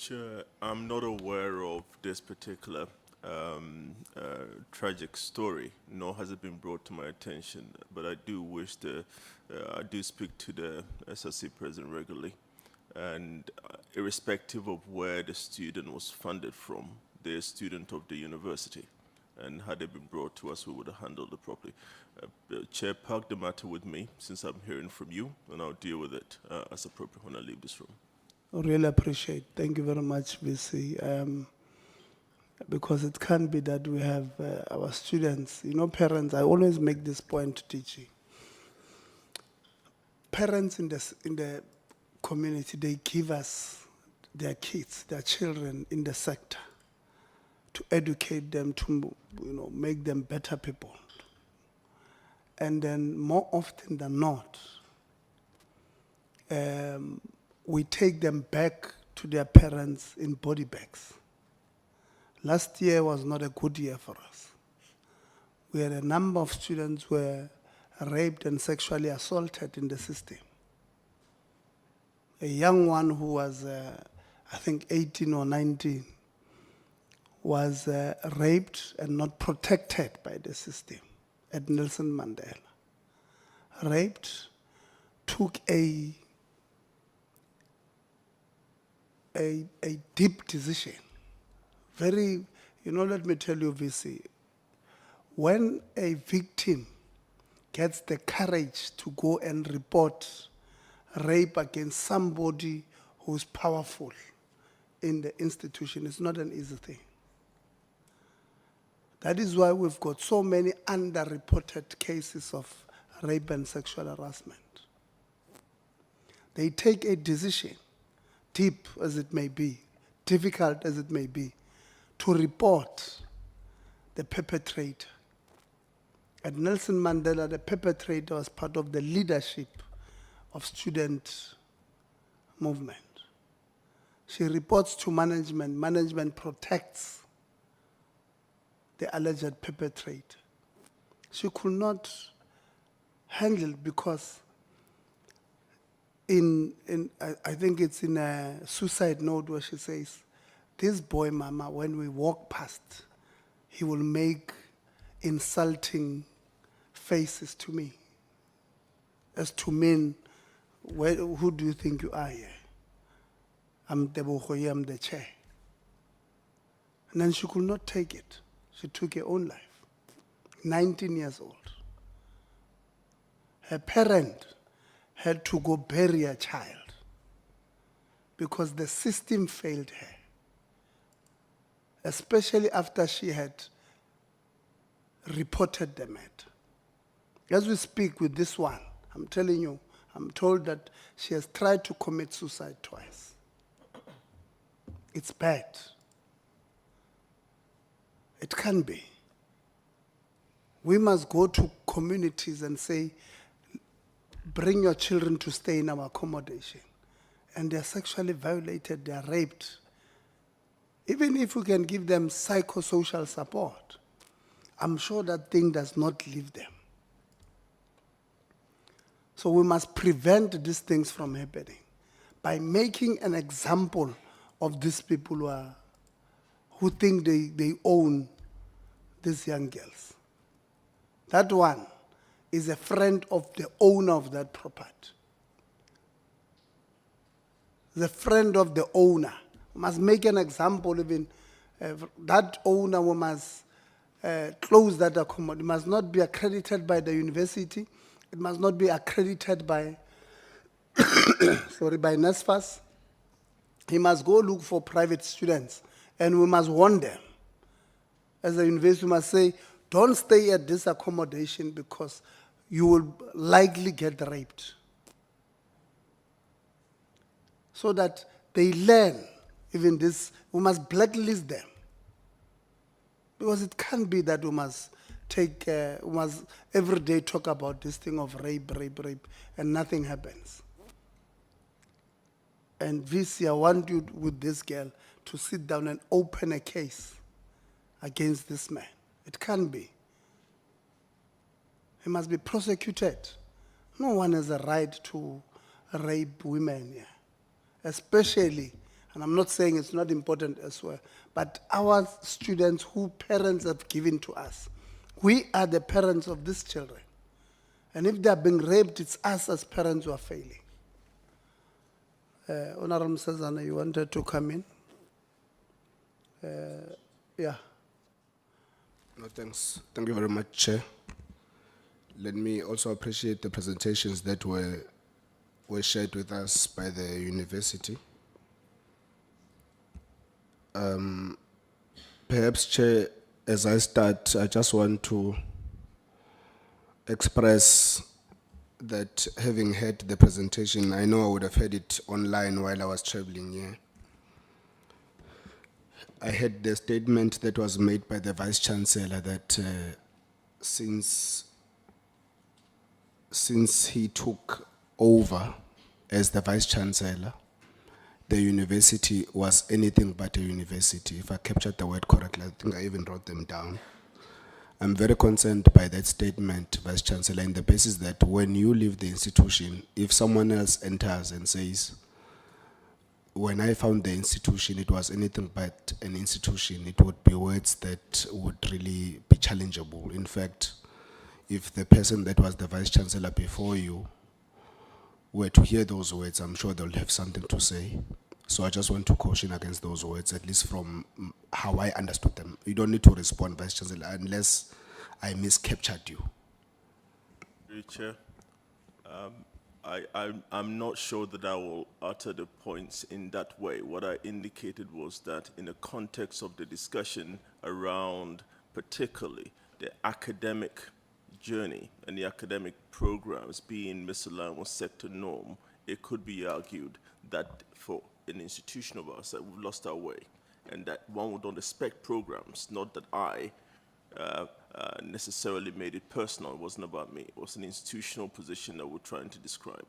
[SPEAKER 7] Chair, I'm not aware of this particular tragic story, nor has it been brought to my attention. But I do wish I do speak to the SRC president regularly, and irrespective of where the student was funded from, they're a student of the university. And had it been brought to us, we would have handled it properly. Chair, park the matter with me, since I'm hearing from you, and I'll deal with it as appropriate when I leave this room.
[SPEAKER 3] I really appreciate. Thank you very much, VC. Because it can't be that we have our students, parents. I always make this point, teaching. Parents in the community, they give us their kids, their children in the sector to educate them, to make them better people. And then more often than not, we take them back to their parents in body bags. Last year was not a good year for us. We had a number of students who were raped and sexually assaulted in the system. A young one who was, I think, 18 or 19, was raped and not protected by the system at Nelson Mandela. Raped, took a deep decision. Very, let me tell you, VC, when a victim gets the courage to go and report rape against somebody who's powerful in the institution, it's not an easy thing. That is why we've got so many underreported cases of rape and sexual harassment. They take a decision, deep as it may be, difficult as it may be, to report the perpetrator. At Nelson Mandela, the perpetrator was part of the leadership of student movement. She reports to management. Management protects the alleged perpetrator. She could not handle it because I think it's in a suicide note where she says, this boy, Mama, when we walk past, he will make insulting faces to me. As to mean, who do you think you are here? I'm the Bohoye, I'm the chair. And then she could not take it. She took her own life. 19 years old. Her parent had to go bury a child because the system failed her. Especially after she had reported the matter. As we speak with this one, I'm telling you, I'm told that she has tried to commit suicide twice. It's bad. It can be. We must go to communities and say, bring your children to stay in our accommodation. And they're sexually violated, they're raped. Even if we can give them psychosocial support, I'm sure that thing does not leave them. So we must prevent these things from happening by making an example of these people who think they own these young girls. That one is a friend of the owner of that property. The friend of the owner. We must make an example even. That owner, we must close that accommodation. It must not be accredited by the university. It must not be accredited by, by NSFAS. He must go look for private students, and we must warn them. As a university, we must say, don't stay at this accommodation because you will likely get raped. So that they learn even this, we must blacklist them. Because it can't be that we must every day talk about this thing of rape, and nothing happens. And VC, I want you with this girl to sit down and open a case against this man. It can't be. He must be prosecuted. No one has a right to rape women here. Especially And I'm not saying it's not important as well, but our students who parents have given to us, we are the parents of these children. And if they are being raped, it's us as parents who are failing. Honorable Sazana, you wanted to come in? Yeah.
[SPEAKER 18] No, thanks. Thank you very much, Chair. Let me also appreciate the presentations that were shared with us by the university. Perhaps, Chair, as I start, I just want to express that having heard the presentation, I know I would have heard it online while I was traveling here. I heard the statement that was made by the Vice Chancellor that since he took over as the Vice Chancellor, the university was anything but a university. If I captured the word correctly, I think I even wrote them down. I'm very concerned by that statement, Vice Chancellor, on the basis that when you leave the institution, if someone else enters and says, when I found the institution, it was anything but an institution, it would be words that would really be challengeable. In fact, if the person that was the Vice Chancellor before you were to hear those words, I'm sure they'll have something to say. So I just want to caution against those words, at least from how I understood them. You don't need to respond, Vice Chancellor, unless I miscaptured you.
[SPEAKER 7] Chair, I'm not sure that I will utter the points in that way. What I indicated was that in the context of the discussion around particularly the academic journey and the academic programs being misaligned with sector norm, it could be argued that for an institution of ours that we've lost our way and that one would not expect programs, not that I necessarily made it personal. It wasn't about me. It was an institutional position that we're trying to describe.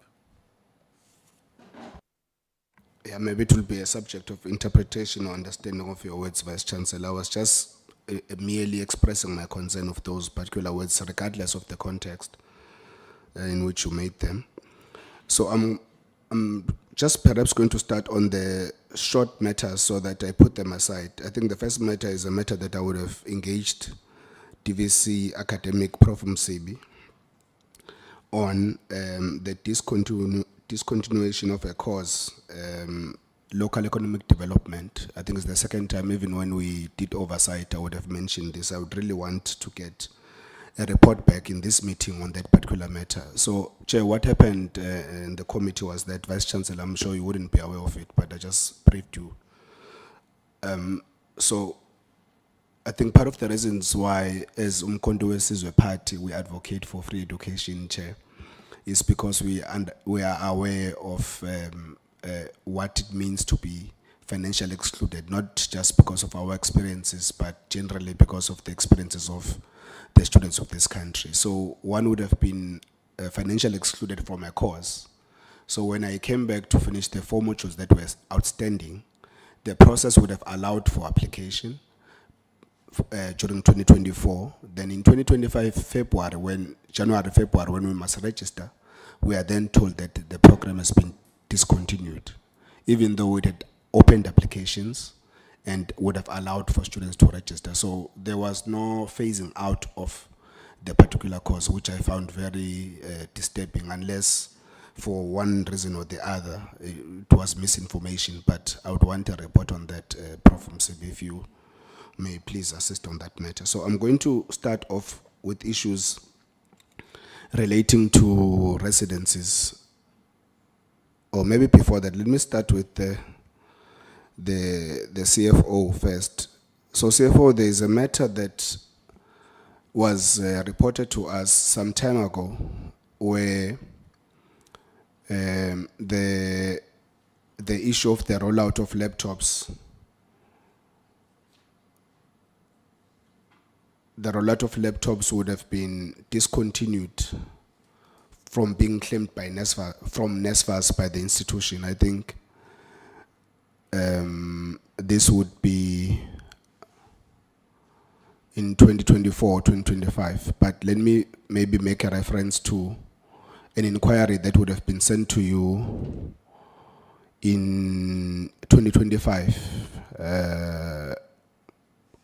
[SPEAKER 18] Yeah, maybe it will be a subject of interpretation or understanding of your words, Vice Chancellor. I was just merely expressing my concern of those particular words, regardless of the context in which you made them. So I'm just perhaps going to start on the short matters so that I put them aside. I think the first matter is a matter that I would have engaged DVC academic Prof. Msebi on the discontinuation of a course, local economic development. I think it's the second time, even when we did oversight, I would have mentioned this. I would really want to get a report back in this meeting on that particular matter. So, Chair, what happened in the committee was that, Vice Chancellor, I'm sure you wouldn't be aware of it, but I just briefed you. So, I think part of the reasons why, as Umkhonto Wesizwe Party, we advocate for free education, Chair, is because we are aware of what it means to be financially excluded, not just because of our experiences, but generally because of the experiences of the students of this country. So one would have been financially excluded from a course. So when I came back to finish the 4 modules that were outstanding, the process would have allowed for application during 2024. Then in 2025 January, February, when we must register, we are then told that the program has been discontinued, even though it had opened applications and would have allowed for students to register. So there was no phasing out of the particular course, which I found very disturbing, unless for one reason or the other, it was misinformation. But I would want a report on that, Prof. Msebi, if you may please assist on that matter. So I'm going to start off with issues relating to residencies. Or maybe before that, let me start with the CFO first. So CFO, there is a matter that was reported to us some time ago where the issue of the rollout of laptops, would have been discontinued from being claimed by NSFAS by the institution. I think this would be in 2024 or 2025. But let me maybe make a reference to an inquiry that would have been sent to you in 2025,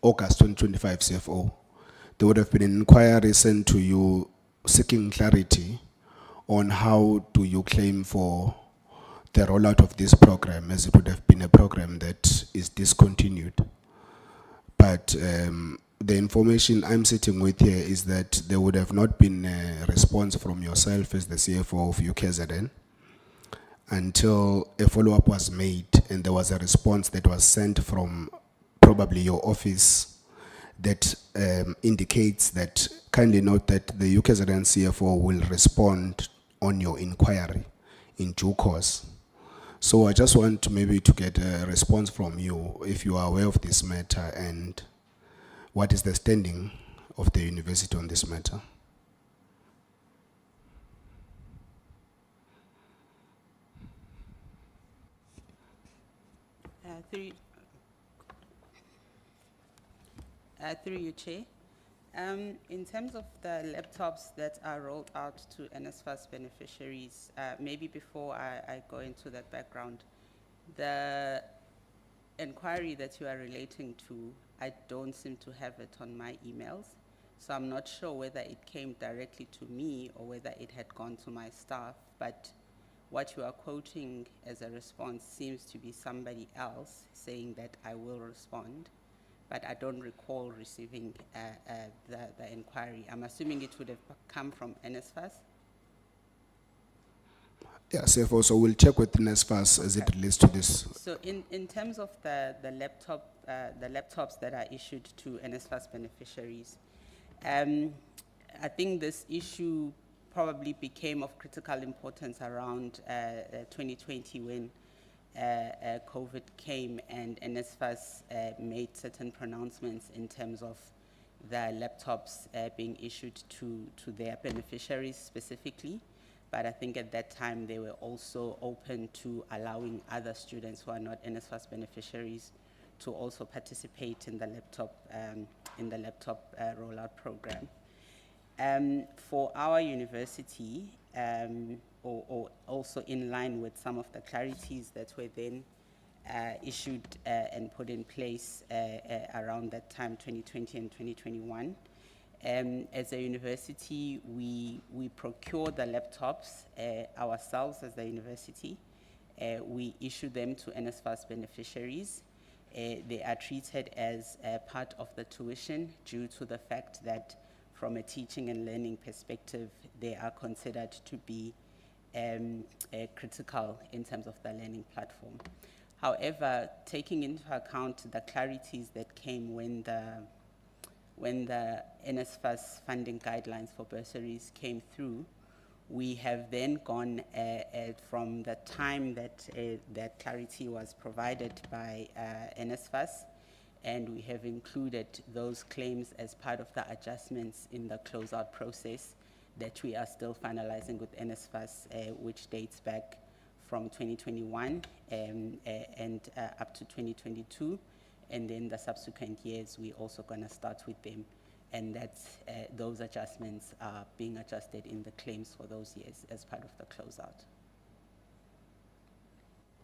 [SPEAKER 18] August 2025 CFO, there would have been an inquiry sent to you seeking clarity on how do you claim for the rollout of this program, as it would have been a program that is discontinued. But the information I'm sitting with here is that there would have not been a response from yourself as the CFO of UKZN until a follow-up was made and there was a response that was sent from probably your office that indicates that, kindly note that the UKZN CFO will respond on your inquiry in due course. So I just want to maybe to get a response from you if you are aware of this matter and what is the standing of the university on this matter.
[SPEAKER 9] Through you, Chair. In terms of the laptops that are rolled out to NSFAS beneficiaries, maybe before I go into that background, the inquiry that you are relating to, I don't seem to have it on my emails, so I'm not sure whether it came directly to me or whether it had gone to my staff, but what you are quoting as a response seems to be somebody else saying that I will respond, but I don't recall receiving the inquiry. I'm assuming it would have come from NSFAS.
[SPEAKER 18] Yeah, CFO, so we'll check with NSFAS as it relates to this.
[SPEAKER 9] So in terms of the laptops that are issued to NSFAS beneficiaries, I think this issue probably became of critical importance around 2020 when COVID came and NSFAS made certain pronouncements in terms of the laptops being issued to their beneficiaries specifically. But I think at that time they were also open to allowing other students who are not NSFAS beneficiaries to also participate in the laptop rollout program. For our university, or also in line with some of the clarities that were then issued and put in place around that time, 2020 and 2021. As a university, we procure the laptops ourselves as the university. We issue them to NSFAS beneficiaries. They are treated as part of the tuition due to the fact that from a teaching and learning perspective, they are considered to be critical in terms of the learning platform. However, taking into account the clarities that came when the NSFAS funding guidelines for bursaries came through, we have then gone from the time that that clarity was provided by NSFAS, and we have included those claims as part of the adjustments in the closeout process that we are still finalizing with NSFAS, which dates back from 2021 and up to 2022. And then the subsequent years, we're also going to start with them. And that's, those adjustments are being adjusted in the claims for those years as part of the closeout.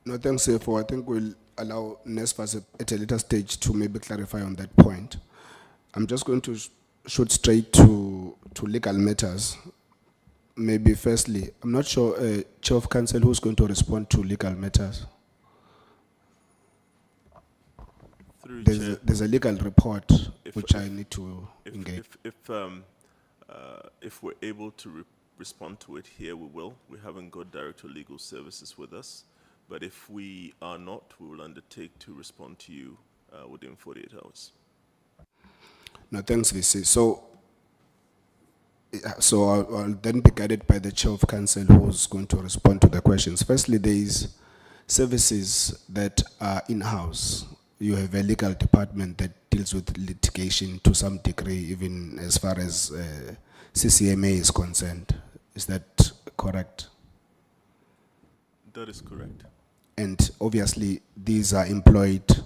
[SPEAKER 18] No, thanks, CFO. I think we'll allow NSFAS at a later stage to maybe clarify on that point. I'm just going to shoot straight to legal matters. Maybe firstly, I'm not sure, Chair of Council, who's going to respond to legal matters. There's a legal report which I need to engage.
[SPEAKER 7] If we're able to respond to it here, we will. We haven't got Director of Legal Services with us, but if we are not, we will undertake to respond to you within 48 hours.
[SPEAKER 18] No, thanks, VC. So I'll then be guided by the Chair of Council who's going to respond to the questions. Firstly, there is services that are in-house. You have a legal department that deals with litigation to some degree, even as far as CCMA is concerned. Is that correct?
[SPEAKER 7] That is correct.
[SPEAKER 18] And obviously, these are employed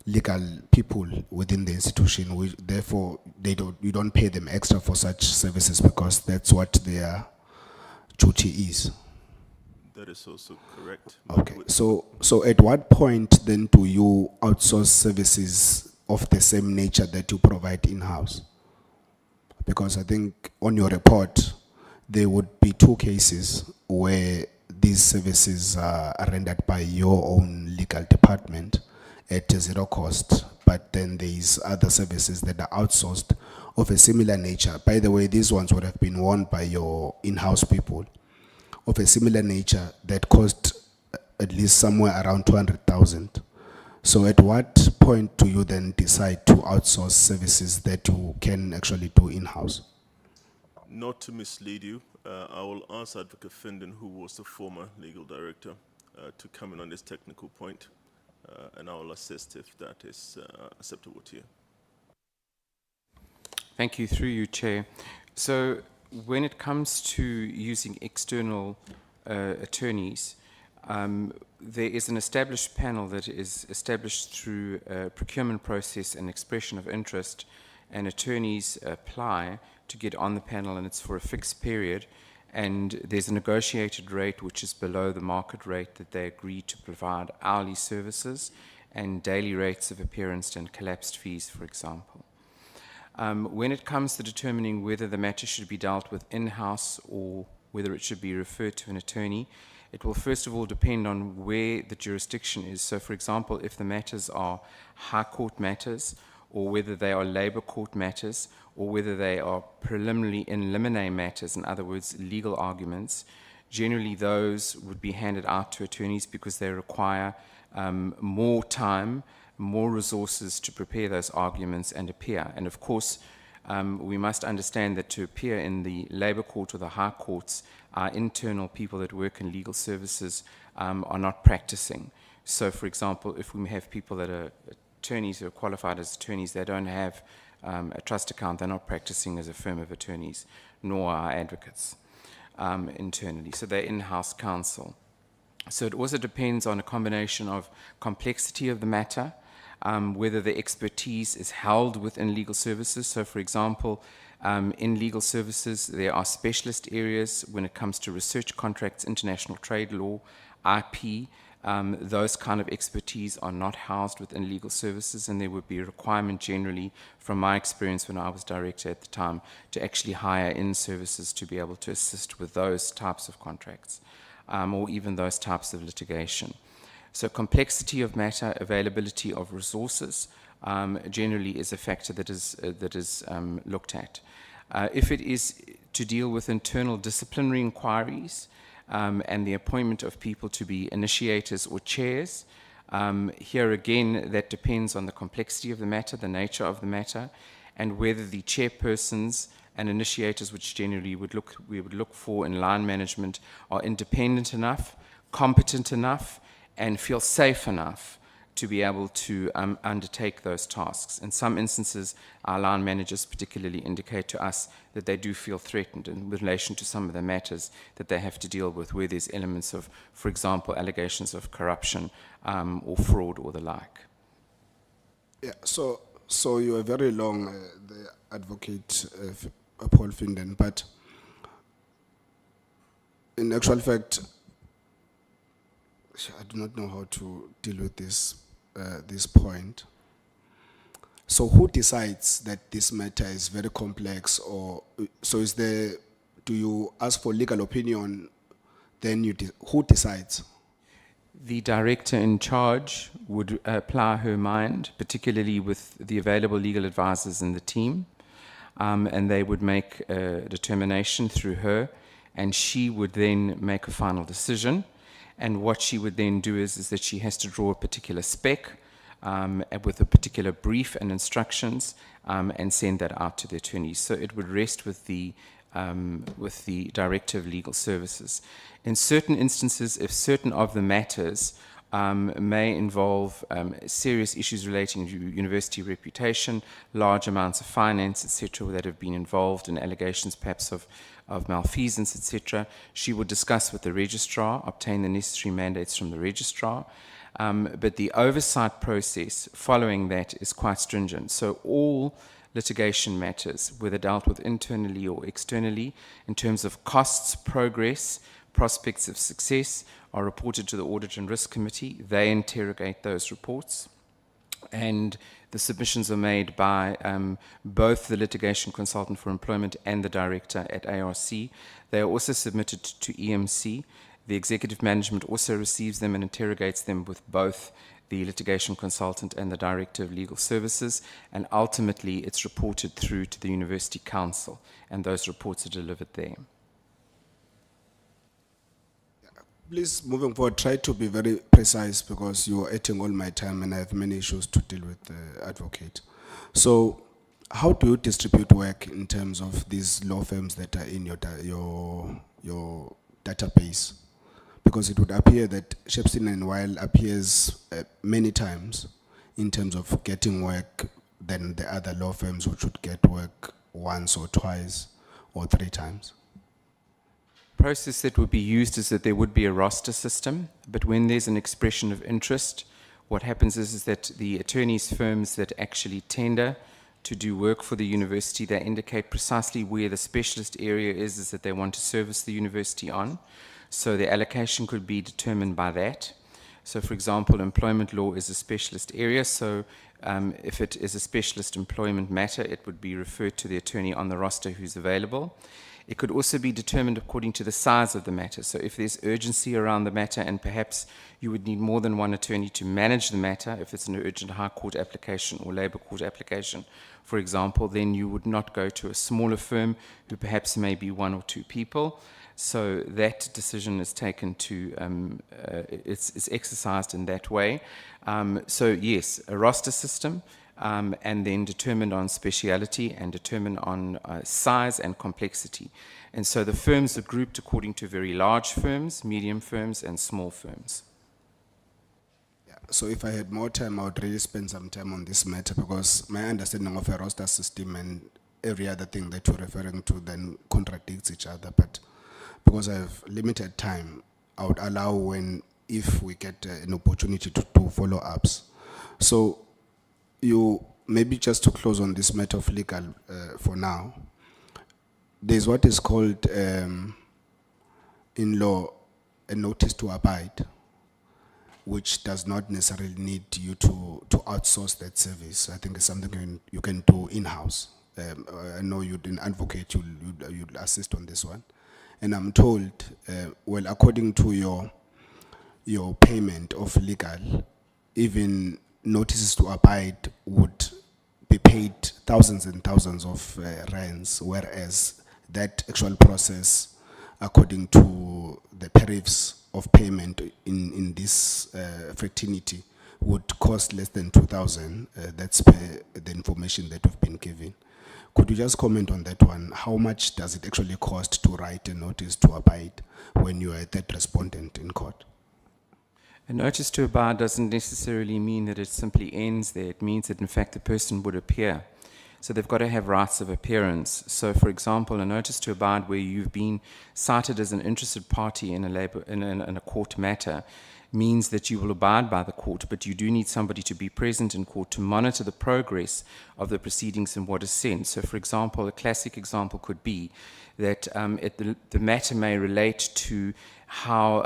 [SPEAKER 18] legal people within the institution. Therefore, you don't pay them extra for such services because that's what their duty is.
[SPEAKER 7] That is also correct.
[SPEAKER 18] Okay. So at what point then do you outsource services of the same nature that you provide in-house? Because I think on your report, there would be two cases where these services are rendered by your own legal department at zero cost, but then there is other services that are outsourced of a similar nature. By the way, these ones would have been won by your in-house people of a similar nature that cost at least somewhere around 200,000. So at what point do you then decide to outsource services that you can actually do in-house?
[SPEAKER 7] Not to mislead you, I will ask Advocate Finden, who was the former legal director, to come in on this technical point, and I will assist if that is acceptable to you.
[SPEAKER 11] Thank you. Through you, Chair. So when it comes to using external attorneys, there is an established panel that is established through a procurement process and expression of interest, and attorneys apply to get on the panel, and it's for a fixed period, and there's a negotiated rate which is below the market rate that they agree to provide hourly services and daily rates of appearance and collapsed fees, for example. When it comes to determining whether the matter should be dealt with in-house or whether it should be referred to an attorney, it will first of all depend on where the jurisdiction is. So, for example, if the matters are High Court matters, or whether they are Labour Court matters, or whether they are preliminary in limine matters, in other words, legal arguments, generally those would be handed out to attorneys because they require more time, more resources to prepare those arguments and appear. And of course, we must understand that to appear in the Labour Court or the High Courts, our internal people that work in legal services are not practicing. So, for example, if we have people that are attorneys who are qualified as attorneys, they don't have a trust account, they're not practicing as a firm of attorneys, nor are advocates internally. So they're in-house counsel. So it also depends on a combination of complexity of the matter, whether the expertise is held within legal services. So, for example, in legal services, there are specialist areas when it comes to research contracts, international trade law, IP. Those kind of expertise are not housed within legal services, and there would be a requirement generally, from my experience when I was director at the time, to actually hire in services to be able to assist with those types of contracts, or even those types of litigation. So complexity of matter, availability of resources, generally is a factor that is looked at. If it is to deal with internal disciplinary inquiries and the appointment of people to be initiators or chairs, here again that depends on the complexity of the matter, the nature of the matter, and whether the chairpersons and initiators, which generally we would look for in line management, are independent enough, competent enough, and feel safe enough to be able to undertake those tasks. In some instances, our line managers particularly indicate to us that they do feel threatened in relation to some of the matters that they have to deal with, where there's elements of, for example, allegations of corruption or fraud or the like.
[SPEAKER 18] Yeah, so you are very long, the advocate Paul Finden, but in actual fact, I do not know how to deal with this point. So who decides that this matter is very complex, or so do you ask for legal opinion, then who decides?
[SPEAKER 11] The director in charge would apply her mind, particularly with the available legal advisors in the team, and they would make a determination through her, and she would then make a final decision. And what she would then do is that she has to draw a particular spec with a particular brief and instructions and send that out to the attorneys. So it would rest with the Director of Legal Services. In certain instances, if certain of the matters may involve serious issues relating to university reputation, large amounts of finance, etc., that have been involved in allegations perhaps of malfeasance, etc., she would discuss with the registrar, obtain the necessary mandates from the registrar. But the oversight process following that is quite stringent. So all litigation matters, whether dealt with internally or externally, in terms of costs, progress, prospects of success, are reported to the Audit and Risk Committee. They interrogate those reports, and the submissions are made by both the litigation consultant for employment and the director at ARC. They are also submitted to EMC. The executive management also receives them and interrogates them with both the litigation consultant and the director of legal services, and ultimately it's reported through to the University Council, and those reports are delivered there.
[SPEAKER 18] Please, moving forward, try to be very precise because you are eating all my time and I have many issues to deal with the advocate. So, how do you distribute work in terms of these law firms that are in your database? Because it would appear that Shepston and Weil appears many times in terms of getting work than the other law firms which would get work once or twice or 3 times.
[SPEAKER 11] Process that would be used is that there would be a roster system, but when there's an expression of interest, what happens is that the attorneys' firms that actually tender to do work for the university, they indicate precisely where the specialist area is that they want to service the university on. So the allocation could be determined by that. So for example, employment law is a specialist area, so if it is a specialist employment matter, it would be referred to the attorney on the roster who's available. It could also be determined according to the size of the matter. So if there's urgency around the matter and perhaps you would need more than one attorney to manage the matter, if it's an urgent High Court application or Labour Court application, for example, then you would not go to a smaller firm who perhaps may be 1 or 2 people. So that decision is taken to, it's exercised in that way. So yes, a roster system, and then determined on speciality and determined on size and complexity. And so the firms are grouped according to very large firms, medium firms, and small firms.
[SPEAKER 18] Yeah, so if I had more time, I would really spend some time on this matter because my understanding of a roster system and every other thing that you're referring to then contradicts each other. But because I have limited time, I would allow if we get an opportunity to do follow-ups. So you, maybe just to close on this matter of legal for now, there's what is called in law a notice to abide, which does not necessarily need you to outsource that service. I think it's something you can do in-house. I know you'd an advocate, you'd assist on this one. And I'm told, well, according to your payment of legal, even notices to abide would be paid thousands and thousands of rands, whereas that actual process, according to the tariffs of payment in this fraternity, would cost less than 2,000. That's per the information that we've been given. Could you just comment on that one? How much does it actually cost to write a notice to abide when you are that respondent in court?
[SPEAKER 11] A notice to abide doesn't necessarily mean that it simply ends there. It means that, in fact, the person would appear. So they've got to have rights of appearance. So, for example, a notice to abide where you've been cited as an interested party in a court matter means that you will abide by the court, but you do need somebody to be present in court to monitor the progress of the proceedings and what is sent. So, for example, a classic example could be that the matter may relate to how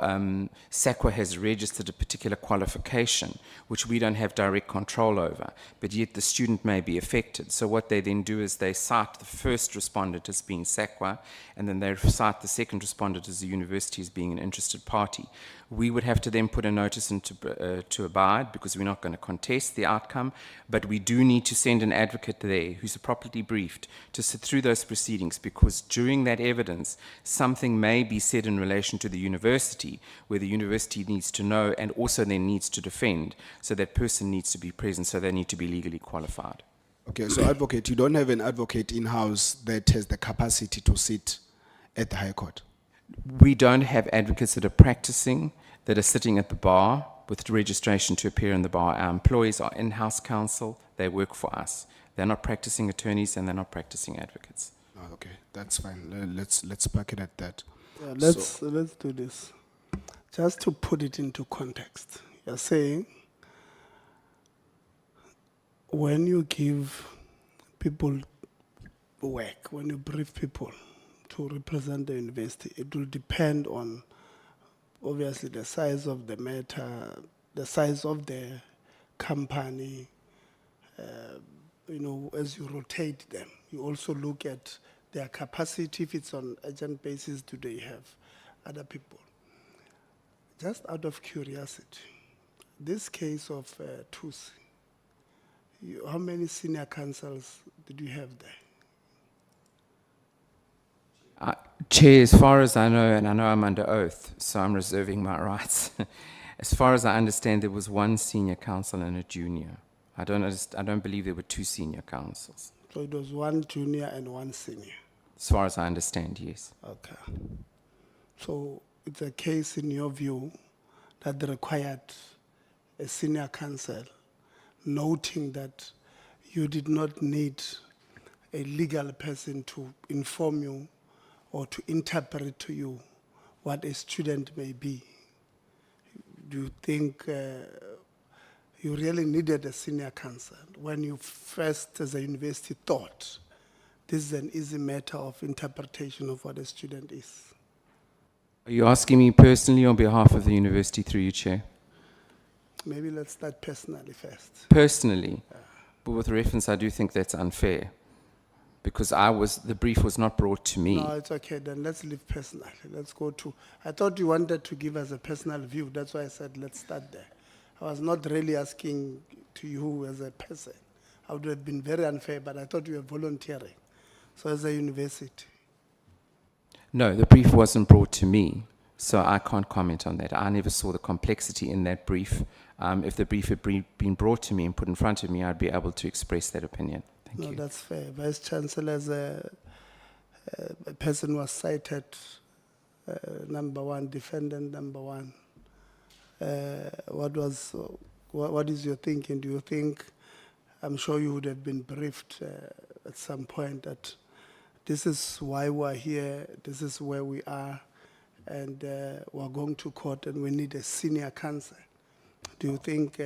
[SPEAKER 11] SAQA has registered a particular qualification, which we don't have direct control over, but yet the student may be affected. So what they then do is they cite the first respondent as being SAQA, and then they cite the second respondent as the university as being an interested party. We would have to then put a notice to abide because we're not going to contest the outcome, but we do need to send an advocate there who's properly briefed to sit through those proceedings, because during that evidence, something may be said in relation to the university where the university needs to know and also then needs to defend. So that person needs to be present, so they need to be legally qualified.
[SPEAKER 18] Okay, so advocate, you don't have an advocate in-house that has the capacity to sit at the High Court?
[SPEAKER 11] We don't have advocates that are practicing, that are sitting at the bar with registration to appear in the bar. Our employees are in-house counsel. They work for us. They're not practicing attorneys and they're not practicing advocates.
[SPEAKER 18] Oh, okay, that's fine. Let's pack it at that.
[SPEAKER 3] Yeah, let's do this. Just to put it into context, you're saying when you give people work, when you brief people to represent the university, it will depend on obviously the size of the matter, the size of the company, you know, as you rotate them, you also look at their capacity. If it's on urgent basis, do they have other people? Just out of curiosity, this case of TUSI, how many senior counsels did you have there?
[SPEAKER 11] Chair, as far as I know, and I know I'm under oath, so I'm reserving my rights. As far as I understand, there was one senior counsel and a junior. I don't believe there were two senior counsels.
[SPEAKER 3] So it was one junior and one senior.
[SPEAKER 11] As far as I understand, yes.
[SPEAKER 3] Okay. So it's a case, in your view, that required a senior counsel, noting that you did not need a legal person to inform you or to interpret to you what a student may be. Do you think you really needed a senior counsel when you first, as a university, thought this is an easy matter of interpretation of what a student is?
[SPEAKER 11] Are you asking me personally on behalf of the university through you, Chair?
[SPEAKER 3] Maybe let's start personally first.
[SPEAKER 11] Personally, but with reference, I do think that's unfair because the brief was not brought to me.
[SPEAKER 3] No, it's okay. Then let's leave personally. Let's go to, I thought you wanted to give us a personal view. That's why I said let's start there. I was not really asking to you as a person. I would have been very unfair, but I thought you were volunteering. So as a university.
[SPEAKER 11] No, the brief wasn't brought to me, so I can't comment on that. I never saw the complexity in that brief. If the brief had been brought to me and put in front of me, I'd be able to express that opinion. Thank you.
[SPEAKER 3] No, that's fair. Vice Chancellor, as a person was cited, number one, defendant number one. What is your thinking? Do you think, I'm sure you would have been briefed at some point that this is why we're here, this is where we are, and we're going to court and we need a senior counsel. Do you think,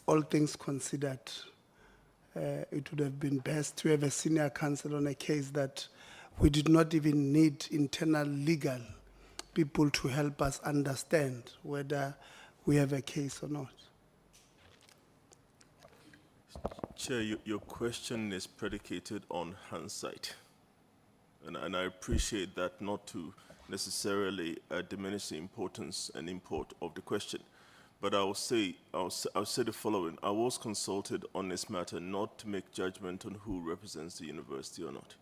[SPEAKER 3] all things considered, it would have been best to have a senior counsel on a case that we did not even need internal legal people to help us understand whether we have a case or not?
[SPEAKER 7] Chair, your question is predicated on hindsight. And I appreciate that, not to necessarily diminish the importance and import of the question. But I'll say the following. I was consulted on this matter not to make judgment on who represents the university or not.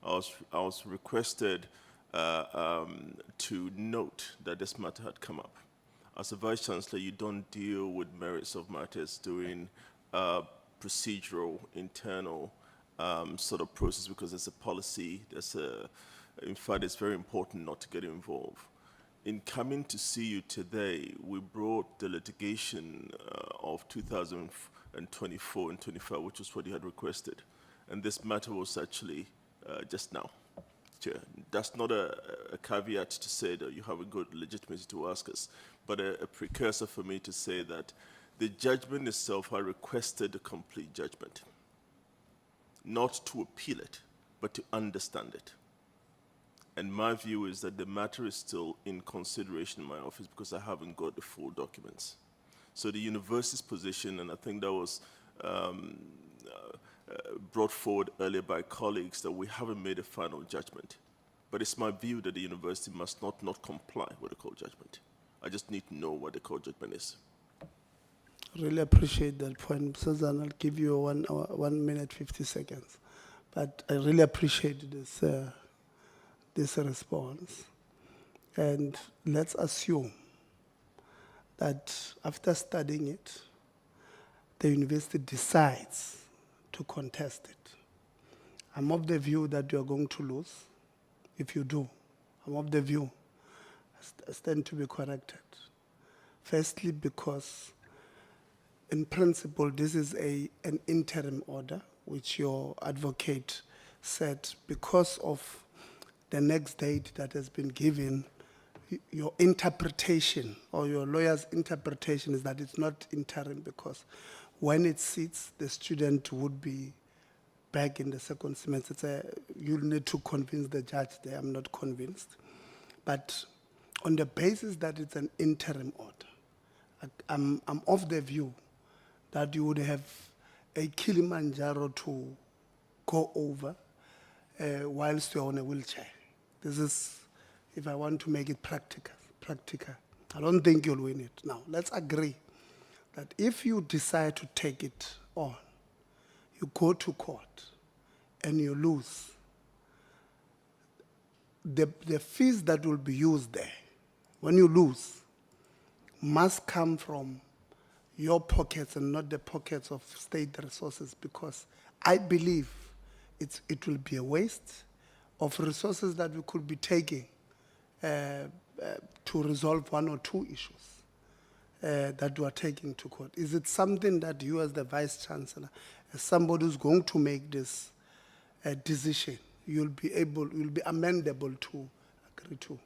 [SPEAKER 7] I was requested to note that this matter had come up. As a Vice Chancellor, you don't deal with merits of matters during procedural, internal sort of process because there's a policy, in fact, it's very important not to get involved. In coming to see you today, we brought the litigation of 2024 and 25, which was what you had requested. And this matter was actually just now. Chair. That's not a caveat to say that you have a good legitimacy to ask us, but a precursor for me to say that the judgment itself, I requested a complete judgment. Not to appeal it, but to understand it. And my view is that the matter is still in consideration in my office because I haven't got the full documents. So the university's position, and I think that was brought forward earlier by colleagues, that we haven't made a final judgment. But it's my view that the university must not comply with the court judgment. I just need to know what the court judgment is.
[SPEAKER 3] Really appreciate that point, Susan. I'll give you 1 minute, 50 seconds. But I really appreciate this response. And let's assume that after studying it, the university decides to contest it. I'm of the view that you're going to lose. If you do, I'm of the view, I stand to be corrected. Firstly, because in principle, this is an interim order, which your advocate said because of the next date that has been given, your interpretation or your lawyer's interpretation is that it's not interim because when it sits, the student would be back in the second semester. You'll need to convince the judge there. I'm not convinced. But on the basis that it's an interim order. I'm of the view that you would have a Kilimanjaro to go over whilst you're on a wheelchair. This is, if I want to make it practical. I don't think you'll win it. Now, let's agree that if you decide to take it on, you go to court and you lose, the fees that will be used there, when you lose, must come from your pockets and not the pockets of state resources, because I believe it will be a waste of resources that we could be taking to resolve one or two issues that we are taking to court. Is it something that you as the Vice Chancellor, as somebody who's going to make this decision, you'll be amendable to agree to?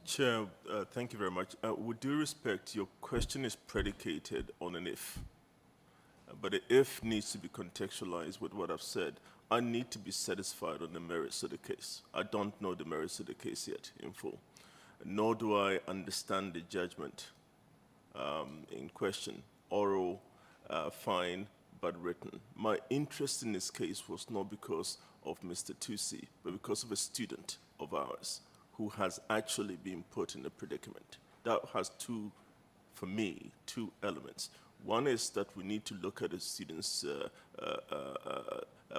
[SPEAKER 7] Chair, thank you very much. With due respect, your question is predicated on an if. But the if needs to be contextualized with what I've said. I need to be satisfied on the merits of the case. I don't know the merits of the case yet in full, nor do I understand the judgment in question, oral, fine, but written. My interest in this case was not because of Mr. Tusi, but because of a student of ours who has actually been put in a predicament. That has for me, two elements. One is that we need to look at the students'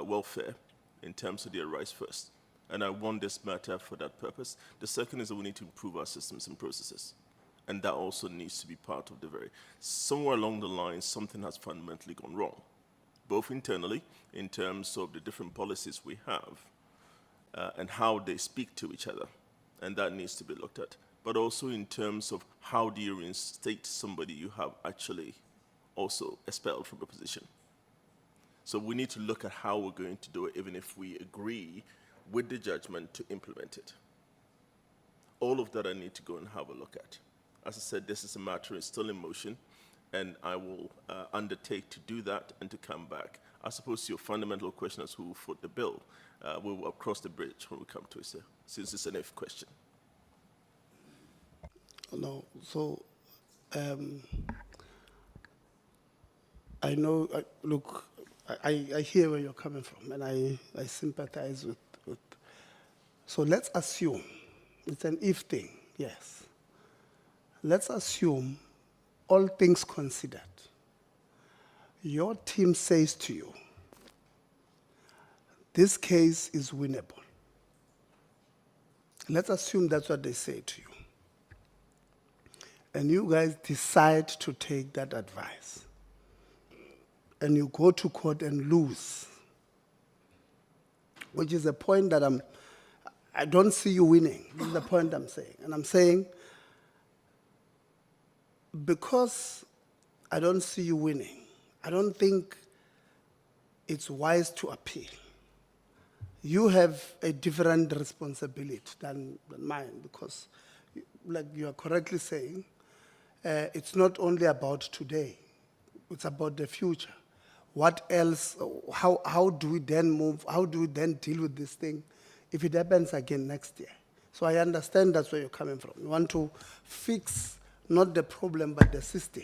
[SPEAKER 7] welfare in terms of their rights first. And I want this matter for that purpose. The second is that we need to improve our systems and processes. And that also needs to be part of the somewhere along the line, something has fundamentally gone wrong, both internally, in terms of the different policies we have, and how they speak to each other. And that needs to be looked at. But also in terms of how do you reinstate somebody you have actually also expelled from a position. So we need to look at how we're going to do it, even if we agree with the judgment to implement it. All of that I need to go and have a look at. As I said, this is a matter that's still in motion, and I will undertake to do that and to come back. I suppose your fundamental question is who will foot the bill. We will cross the bridge when we come to it, sir, since it's an if question.
[SPEAKER 3] No, so I know, look, I hear where you're coming from, and I sympathize with. So let's assume, it's an if thing, yes. Let's assume, all things considered, your team says to you, this case is winnable. Let's assume that's what they say to you. And you guys decide to take that advice. And you go to court and lose, which is a point that I don't see you winning. This is the point I'm saying. And I'm saying, because I don't see you winning, I don't think it's wise to appeal. You have a different responsibility than mine, because, like you are correctly saying, it's not only about today, it's about the future. What else, how do we then move, how do we then deal with this thing if it happens again next year? So I understand that's where you're coming from. You want to fix not the problem, but the system,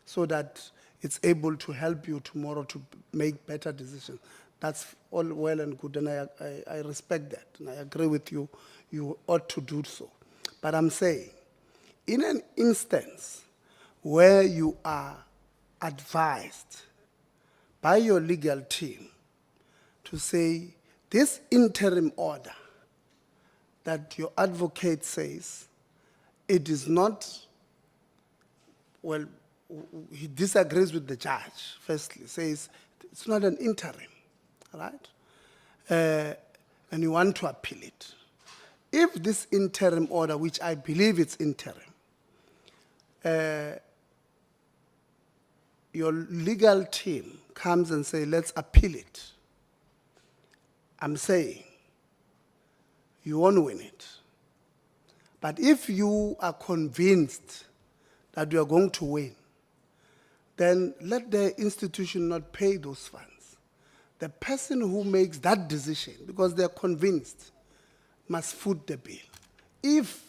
[SPEAKER 3] so that it's able to help you tomorrow to make better decisions. That's all well and good, and I respect that, and I agree with you. You ought to do so. But I'm saying, in an instance where you are advised by your legal team to say, this interim order that your advocate says, it is not, well, he disagrees with the judge, firstly, says it's not an interim, right? And you want to appeal it. If this interim order, which I believe it's interim, your legal team comes and say, let's appeal it, I'm saying you won't win it. But if you are convinced that you are going to win, then let the institution not pay those funds. The person who makes that decision, because they're convinced, must foot the bill. if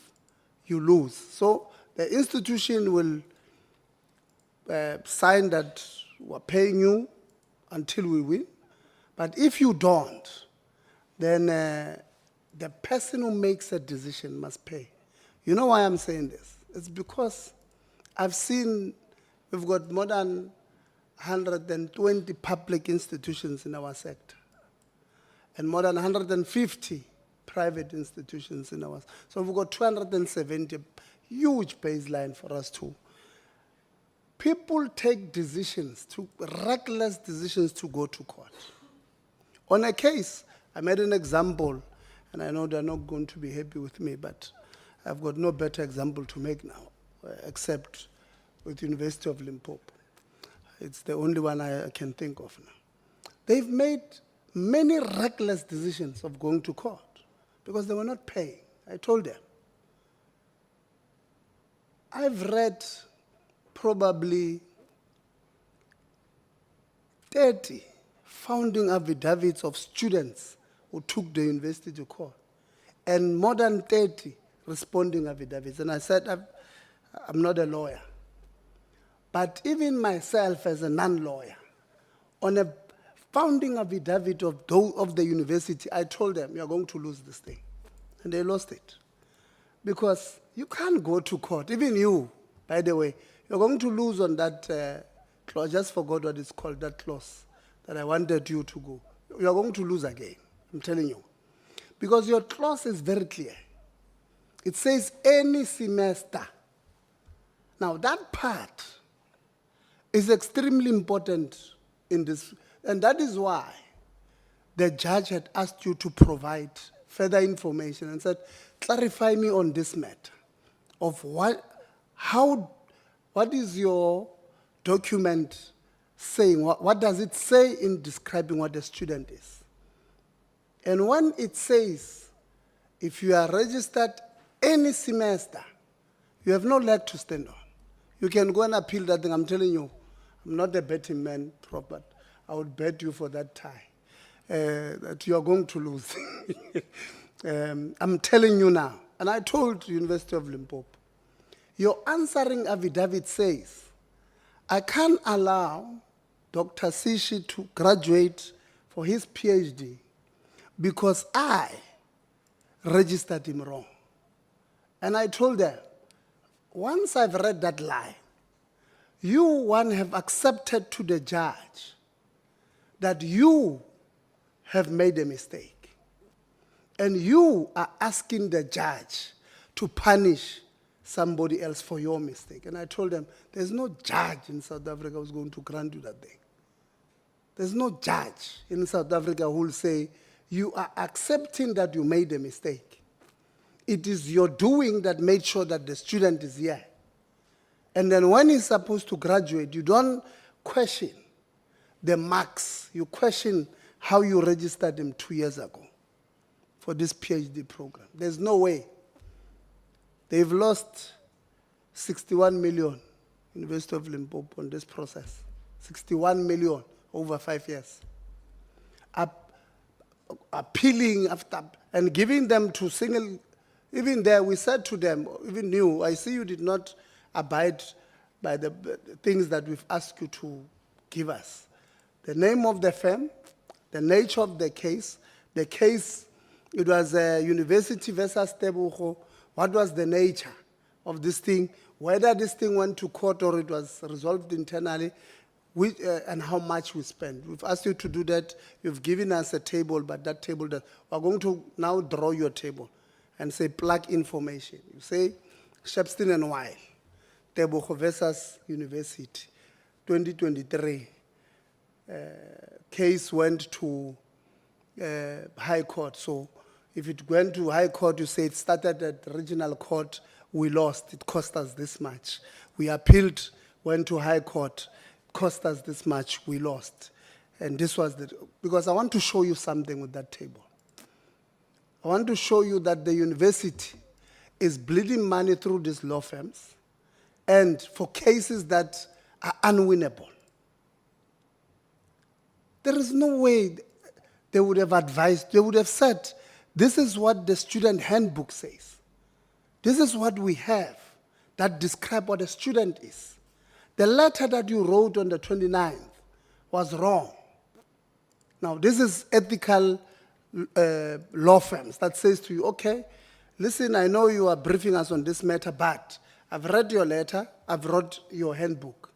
[SPEAKER 3] you lose. So the institution will sign that we're paying you until we win. But if you don't, then the person who makes a decision must pay. You know why I'm saying this? It's because I've seen we've got more than 120 public institutions in our sector and more than 150 private institutions in our. So we've got 270, huge baseline for us too. People take decisions, reckless decisions to go to court. On a case, I made an example, and I know they're not going to be happy with me, but I've got no better example to make now, except with University of Limpopo. It's the only one I can think of now. They've made many reckless decisions of going to court because they were not paying. I told them. I've read probably 30 founding affidavits of students who took the university to court, and more than 30 responding affidavits. And I said, I'm not a lawyer. But even myself as a non-lawyer, on a founding affidavit of the university, I told them, you're going to lose this thing. And they lost it. Because you can't go to court. Even you, by the way, you're going to lose on that clause. I just forgot what it's called, that clause that I wanted you to go. You're going to lose again, I'm telling you. Because your clause is very clear. It says any semester. Now that part is extremely important in this, and that is why the judge had asked you to provide further information and said, clarify me on this matter of what is your document saying? What does it say in describing what a student is? And when it says, if you are registered any semester, you have no leg to stand on. You can go and appeal that thing. I'm telling you, I'm not a betting man, but I would bet you for that tie that you are going to lose. I'm telling you now, and I told University of Limpopo, your answering affidavit says, I can't allow Dr. Sishi to graduate for his PhD because I registered him wrong. And I told them, once I've read that line, you, one, have accepted to the judge that you have made a mistake. And you are asking the judge to punish somebody else for your mistake. And I told them, there's no judge in South Africa who's going to grant you that thing. There's no judge in South Africa who will say, you are accepting that you made a mistake. It is your doing that made sure that the student is here. And then when he's supposed to graduate, you don't question the marks. You question how you registered him 2 years ago for this PhD program. There's no way. They've lost 61 million, University of Limpopo, on this process. 61 million over 5 years. Appealing after and giving them to single. Even there, we said to them, even you, I see you did not abide by the things that we've asked you to give us. The name of the firm, the nature of the case, it was a university versus Tebogo. What was the nature of this thing? Whether this thing went to court or it was resolved internally, and how much we spent. We've asked you to do that. You've given us a table, but that table, we're going to now draw your table and say plug information. You say Shepston and Weil, Tebogo versus University, 2023. Case went to High Court. So if it went to High Court, you say it started at Regional Court, we lost, it cost us this much. We appealed, went to High Court, cost us this much, we lost. And this was because I want to show you something with that table. I want to show you that the university is bleeding money through these law firms and for cases that are unwinnable. There is no way they would have advised, they would have said, this is what the student handbook says. This is what we have that describe what a student is. The letter that you wrote on the 29th was wrong. Now, this is ethical law firms that says to you, okay, listen, I know you are briefing us on this matter, but I've read your letter, I've read your handbook.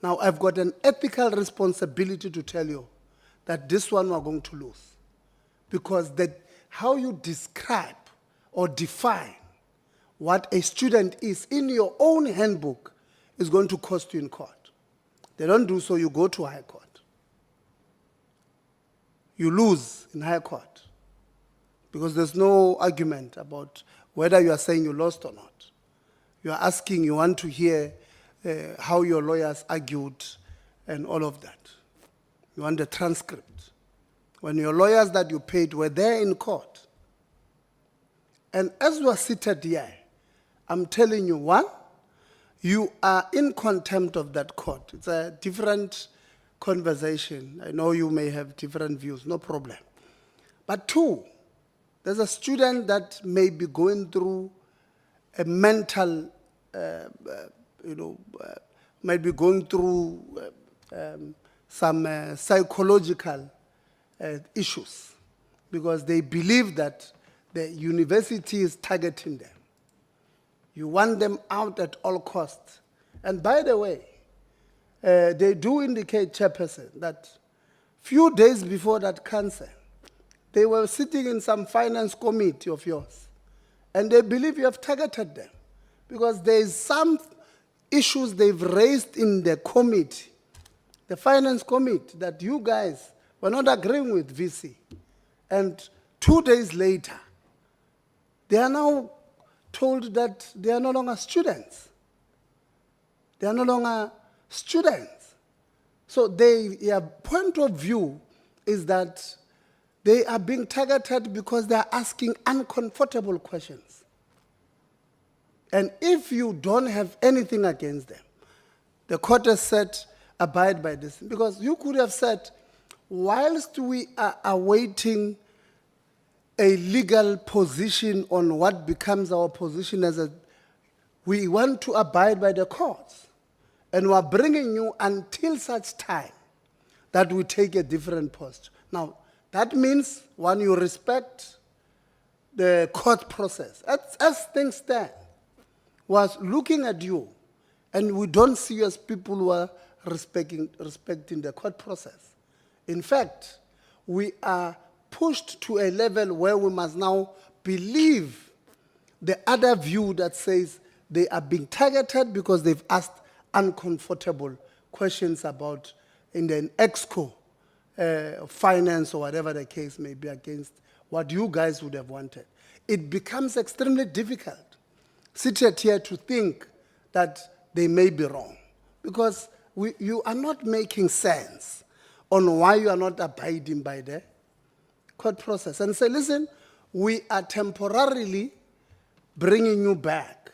[SPEAKER 3] Now, I've got an ethical responsibility to tell you that this one we're going to lose. Because how you describe or define what a student is in your own handbook is going to cost you in court. They don't do so, you go to high court. You lose in high court because there's no argument about whether you are saying you lost or not. You are asking, you want to hear how your lawyers argued and all of that. You want the transcript. When your lawyers that you paid were there in court. And as you are seated here, I'm telling you, one, you are in contempt of that court. It's a different conversation. I know you may have different views, no problem. But two, there's a student that may be going through a mental, might be going through some psychological issues because they believe that the university is targeting them. You want them out at all costs. And by the way, they do indicate, Chairperson, that few days before that cancer, they were sitting in some finance committee of yours, and they believe you have targeted them because there is some issues they've raised in the committee, the finance committee, that you guys were not agreeing with VC. And 2 days later, they are now told that they are no longer students. They are no longer students. So their point of view is that they are being targeted because they are asking uncomfortable questions. And if you don't have anything against them, the court has said, abide by this. Because you could have said, whilst we are awaiting a legal position on what becomes our position we want to abide by the courts. And we are bringing you until such time that we take a different post. Now, that means, one, you respect the court process. As things stand, was looking at you, and we don't see you as people who are respecting the court process. In fact, we are pushed to a level where we must now believe the other view that says they are being targeted because they've asked uncomfortable questions about in an exco, finance or whatever the case may be against what you guys would have wanted. It becomes extremely difficult, seated here, to think that they may be wrong because you are not making sense on why you are not abiding by the court process. And say, listen, we are temporarily bringing you back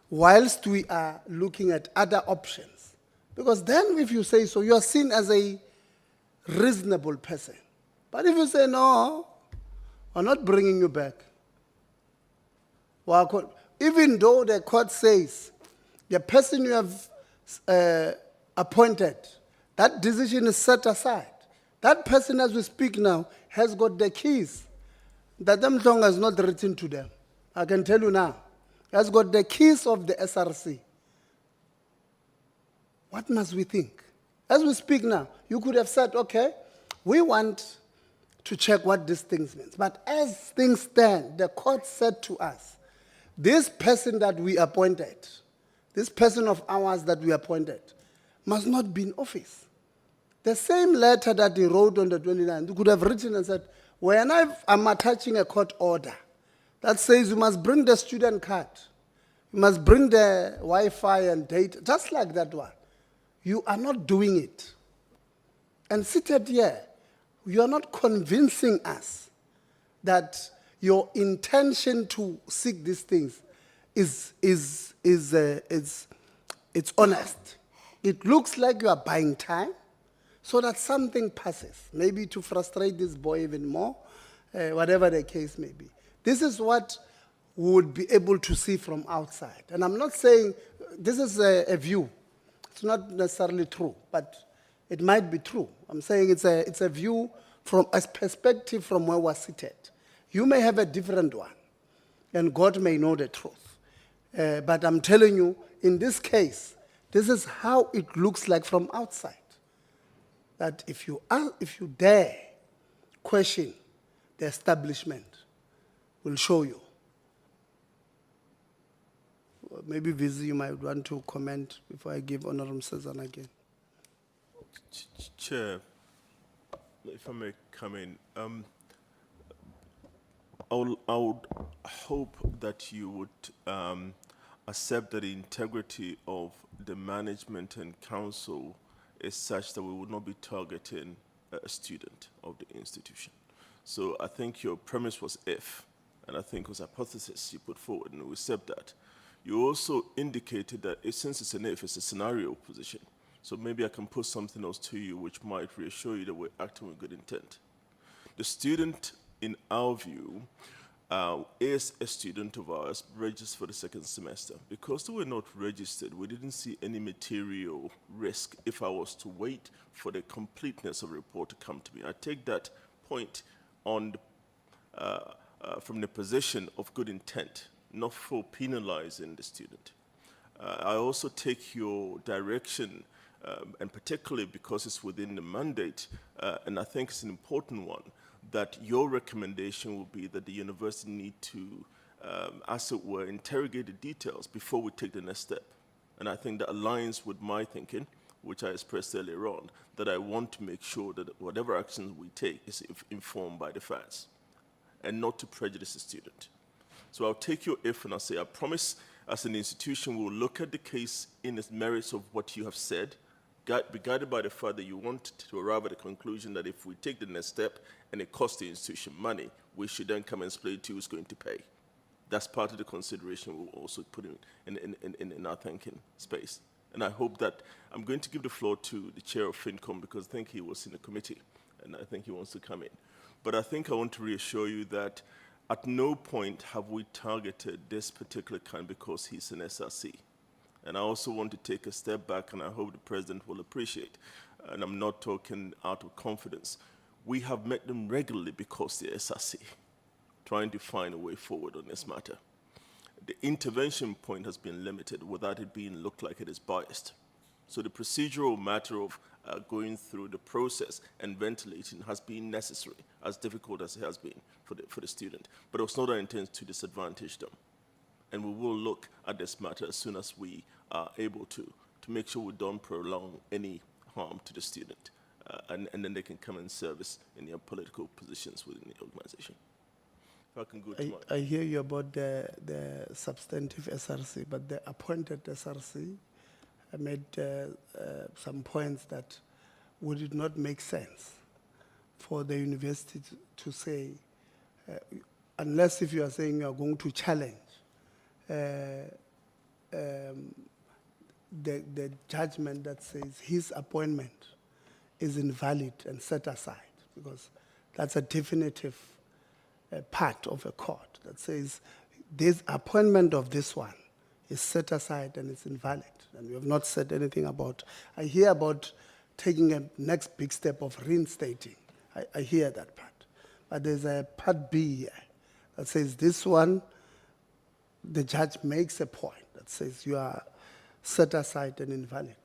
[SPEAKER 3] whilst we are looking at other options. Because then if you say so, you are seen as a reasonable person. But if you say, no, we're not bringing you back. Well, even though the court says the person you have appointed, that decision is set aside. That person, as we speak now, has got the keys that them song has not written to them. I can tell you now. Has got the keys of the SRC. What must we think? As we speak now, you could have said, okay, we want to check what these things mean. But as things stand, the court said to us, this person that we appointed, this person of ours that we appointed, must not be in office. The same letter that he wrote on the 29th, he could have written and said, when I'm attaching a court order that says you must bring the student card, you must bring the Wi-Fi and data, just like that one. You are not doing it. And seated here, you are not convincing us that your intention to seek these things is honest. It looks like you are buying time so that something passes, maybe to frustrate this boy even more, whatever the case may be. This is what would be able to see from outside. And I'm not saying, this is a view. It's not necessarily true, but it might be true. I'm saying it's a view from a perspective from where we're seated. You may have a different one, and God may know the truth. But I'm telling you, in this case, this is how it looks like from outside. That if you dare question the establishment, we'll show you. Maybe Vizi, you might want to comment before I give Honorable Cezanne again.
[SPEAKER 7] Chair, if I may come in, I would hope that you would accept that the integrity of the management and council is such that we would not be targeting a student of the institution. So I think your premise was if, and I think it was a hypothesis you put forward, and we accept that. You also indicated that since it's an if, it's a scenario position. So maybe I can put something else to you which might reassure you that we're acting with good intent. The student, in our view, is a student of ours registered for the second semester. Because they were not registered, we didn't see any material risk if I was to wait for the completeness of the report to come to me. I take that point on from the position of good intent, not for penalizing the student. I also take your direction, and particularly because it's within the mandate, and I think it's an important one, that your recommendation will be that the university need to, as it were, interrogate the details before we take the next step. And I think that aligns with my thinking, which I expressed earlier on, that I want to make sure that whatever actions we take is informed by the facts and not to prejudice the student. So I'll take your if and I'll say, I promise as an institution we'll look at the case in its merits of what you have said, be guided by the fact that you want to arrive at the conclusion that if we take the next step and it costs the institution money, we should then come and explain to you who's going to pay. That's part of the consideration we'll also put in our thinking space. And I hope that I'm going to give the floor to the chair of FinCom because I think he was in the committee and I think he wants to come in. But I think I want to reassure you that at no point have we targeted this particular kind because he's an SRC. And I also want to take a step back, and I hope the president will appreciate, and I'm not talking out of confidence. We have met them regularly because they're SRC, trying to find a way forward on this matter. The intervention point has been limited without it being looked like it is biased. So the procedural matter of going through the process and ventilating has been necessary, as difficult as it has been for the student. But it was not our intent to disadvantage them. And we will look at this matter as soon as we are able to make sure we don't prolong any harm to the student. And then they can come and service in their political positions within the organization. If I can go to my...
[SPEAKER 3] I hear you about the substantive SRC, but the appointed SRC, I made some points that would it not make sense for the university to say, unless if you are saying you are going to challenge the judgment that says his appointment is invalid and set aside, because that's a definitive part of a court that says this appointment of this one is set aside and it's invalid. And we have not said anything about, I hear about taking a next big step of reinstating. I hear that part. But there's a part B here that says this one, the judge makes a point that says you are set aside and invalid.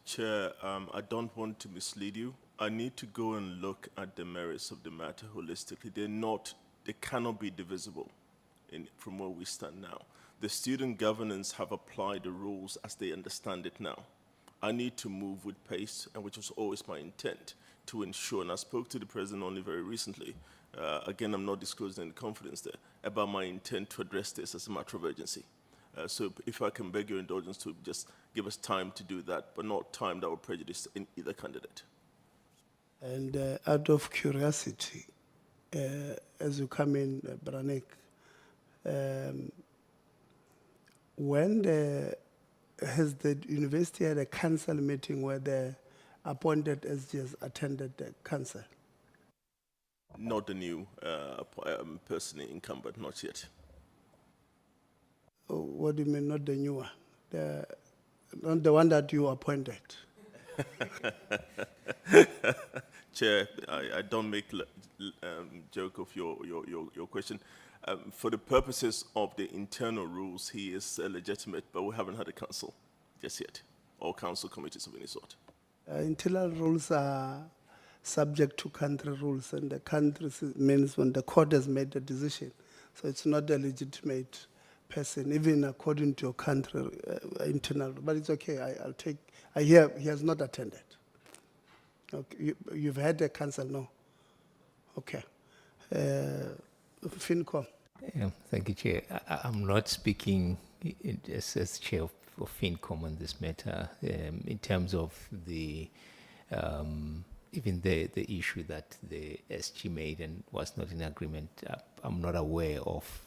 [SPEAKER 7] Chair, I don't want to mislead you. I need to go and look at the merits of the matter holistically. They cannot be divisible from where we stand now. The student governance have applied the rules as they understand it now. I need to move with pace, and which was always my intent, to ensure, and I spoke to the president only very recently, again, I'm not disclosing any confidence there, about my intent to address this as a matter of urgency. So if I can beg your indulgence to just give us time to do that, but not time that will prejudice in either candidate.
[SPEAKER 3] And out of curiosity, as you come in, Branik, has the university had a council meeting where the appointed SGS attended the council?
[SPEAKER 7] not the new person incumbent, not yet.
[SPEAKER 3] Oh, what do you mean, not the new one? Not the one that you appointed?
[SPEAKER 7] Chair, I don't make joke of your question. For the purposes of the internal rules, he is legitimate, but we haven't had a council just yet, or council committees of any sort.
[SPEAKER 3] Internal rules are subject to country rules, and the country means when the court has made the decision. So it's not a legitimate person, even according to your country internal. But it's okay. I'll take. I hear he has not attended. Okay, you've had a council, no? Okay. FinCom.
[SPEAKER 8] Yeah, thank you, Chair. I'm not speaking as Chair of FinCom on this matter in terms of the even the issue that the SG made and was not in agreement. I'm not aware of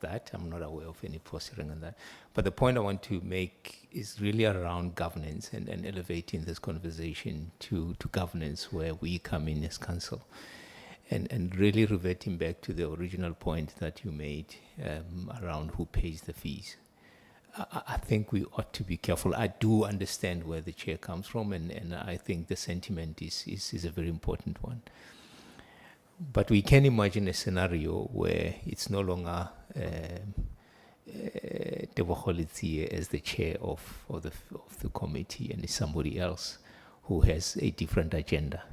[SPEAKER 8] that. I'm not aware of any proceeding on that. But the point I want to make is really around governance and elevating this conversation to governance where we come in as council. And really reverting back to the original point that you made around who pays the fees. I think we ought to be careful. I do understand where the chair comes from, and I think the sentiment is a very important one. But we can imagine a scenario where it's no longer Teboholitsi as the chair of the committee, and it's somebody else who has a different agenda,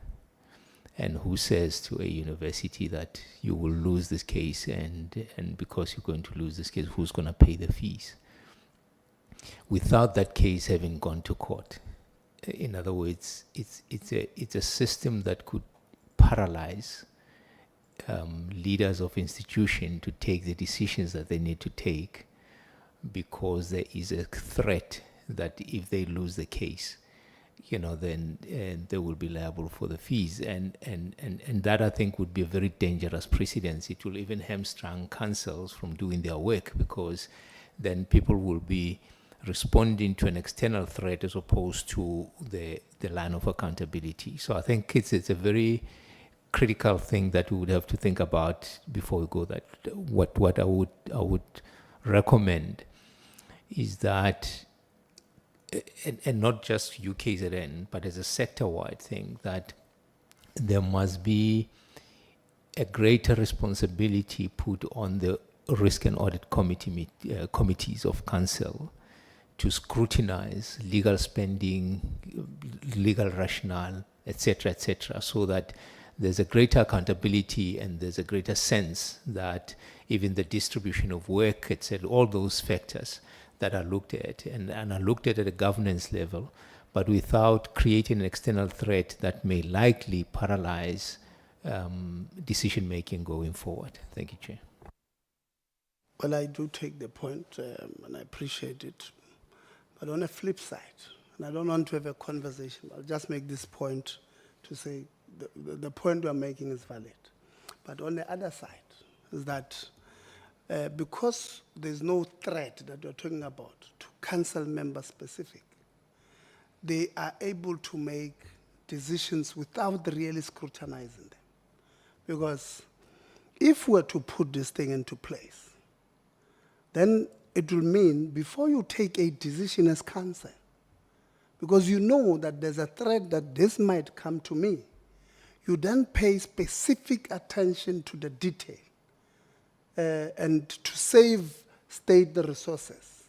[SPEAKER 8] and who says to a university that you will lose this case, and because you're going to lose this case, who's going to pay the fees? Without that case having gone to court. In other words, it's a system that could paralyze leaders of institution to take the decisions that they need to take, because there is a threat that if they lose the case, then they will be liable for the fees. And that, I think, would be a very dangerous precedent. It will even hamstring councils from doing their work, because then people will be responding to an external threat as opposed to the line of accountability. So I think it's a very critical thing that we would have to think about before we go. That what I would recommend is that, and not just UKZN, but as a sector-wide thing, that there must be a greater responsibility put on the risk and audit committees of council to scrutinize legal spending, legal rationale, etc., so that there's a greater accountability and there's a greater sense that even the distribution of work, etc., all those factors that are looked at and are looked at a governance level, but without creating an external threat that may likely paralyze decision making going forward. Thank you, Chair.
[SPEAKER 3] Well, I do take the point, and I appreciate it. But on a flip side, and I don't want to have a conversation, I'll just make this point to say the point we're making is valid. But on the other side is that because there's no threat that we're talking about to council members specific, they are able to make decisions without really scrutinizing them. Because if we're to put this thing into place, then it will mean before you take a decision as council, because you know that there's a threat that this might come to me, you then pay specific attention to the detail and to save state the resources.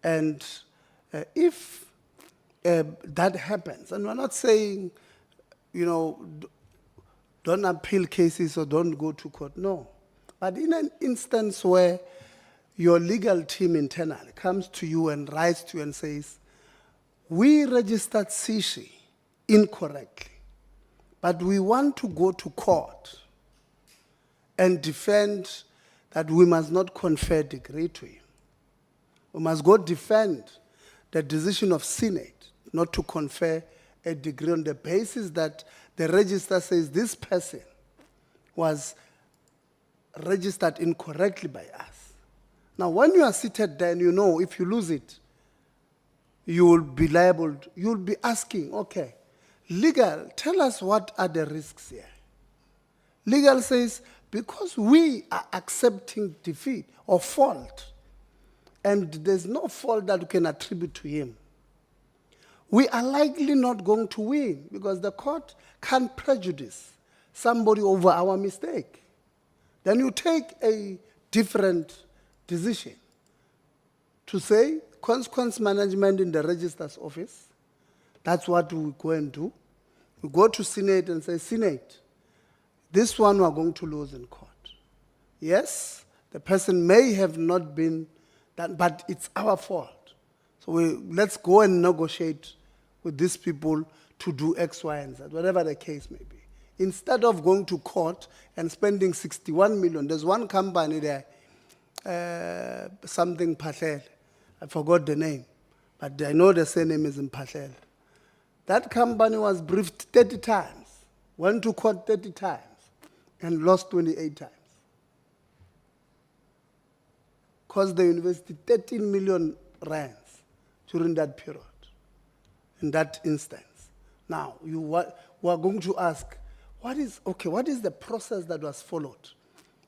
[SPEAKER 3] And if that happens, and we're not saying, don't appeal cases or don't go to court, no. But in an instance where your legal team internally comes to you and writes to you and says, we registered Sishi incorrectly, but we want to go to court and defend that we must not confer a degree to you. We must go defend the decision of Senate not to confer a degree on the basis that the register says this person was registered incorrectly by us. Now, when you are seated there and you know if you lose it, you will be liable, you'll be asking, okay, legal, tell us what are the risks here. Legal says, because we are accepting defeat or fault, and there's no fault that we can attribute to him, we are likely not going to win because the court can't prejudice somebody over our mistake. Then you take a different decision to say consequence management in the registrar's office. That's what we go and do. We go to Senate and say, Senate, this one we are going to lose in court. Yes, the person may have not been done, but it's our fault. So let's go and negotiate with these people to do X, Y, and Z, whatever the case may be. Instead of going to court and spending 61 million, there's one company there, something Patel, I forgot the name, but I know the surname is in Patel. That company was briefed 30 times, went to court 30 times, and lost 28 times. Cost the university 13 million rands during that period, in that instance. Now, we are going to ask, what is the process that was followed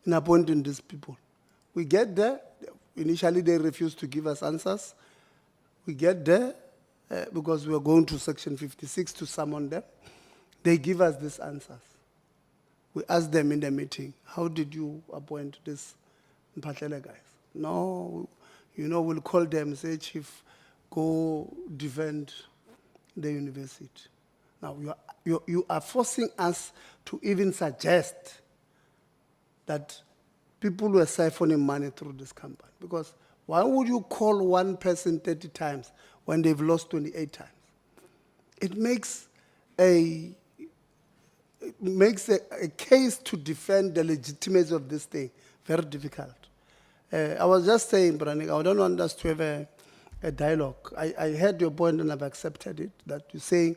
[SPEAKER 3] in appointing these people? We get there, initially they refused to give us answers. We get there, because we are going to section 56 to summon them. They give us these answers. We ask them in the meeting, how did you appoint this Mphahlele guys? No, we'll call them, say, Chief, go defend the university. Now, you are forcing us to even suggest that people were siphoning money through this company. Because why would you call one person 30 times when they've lost 28 times? It makes a case to defend the legitimacy of this thing very difficult. I was just saying, Branik, I don't want us to have a dialogue. I heard your point and I've accepted it, that you're saying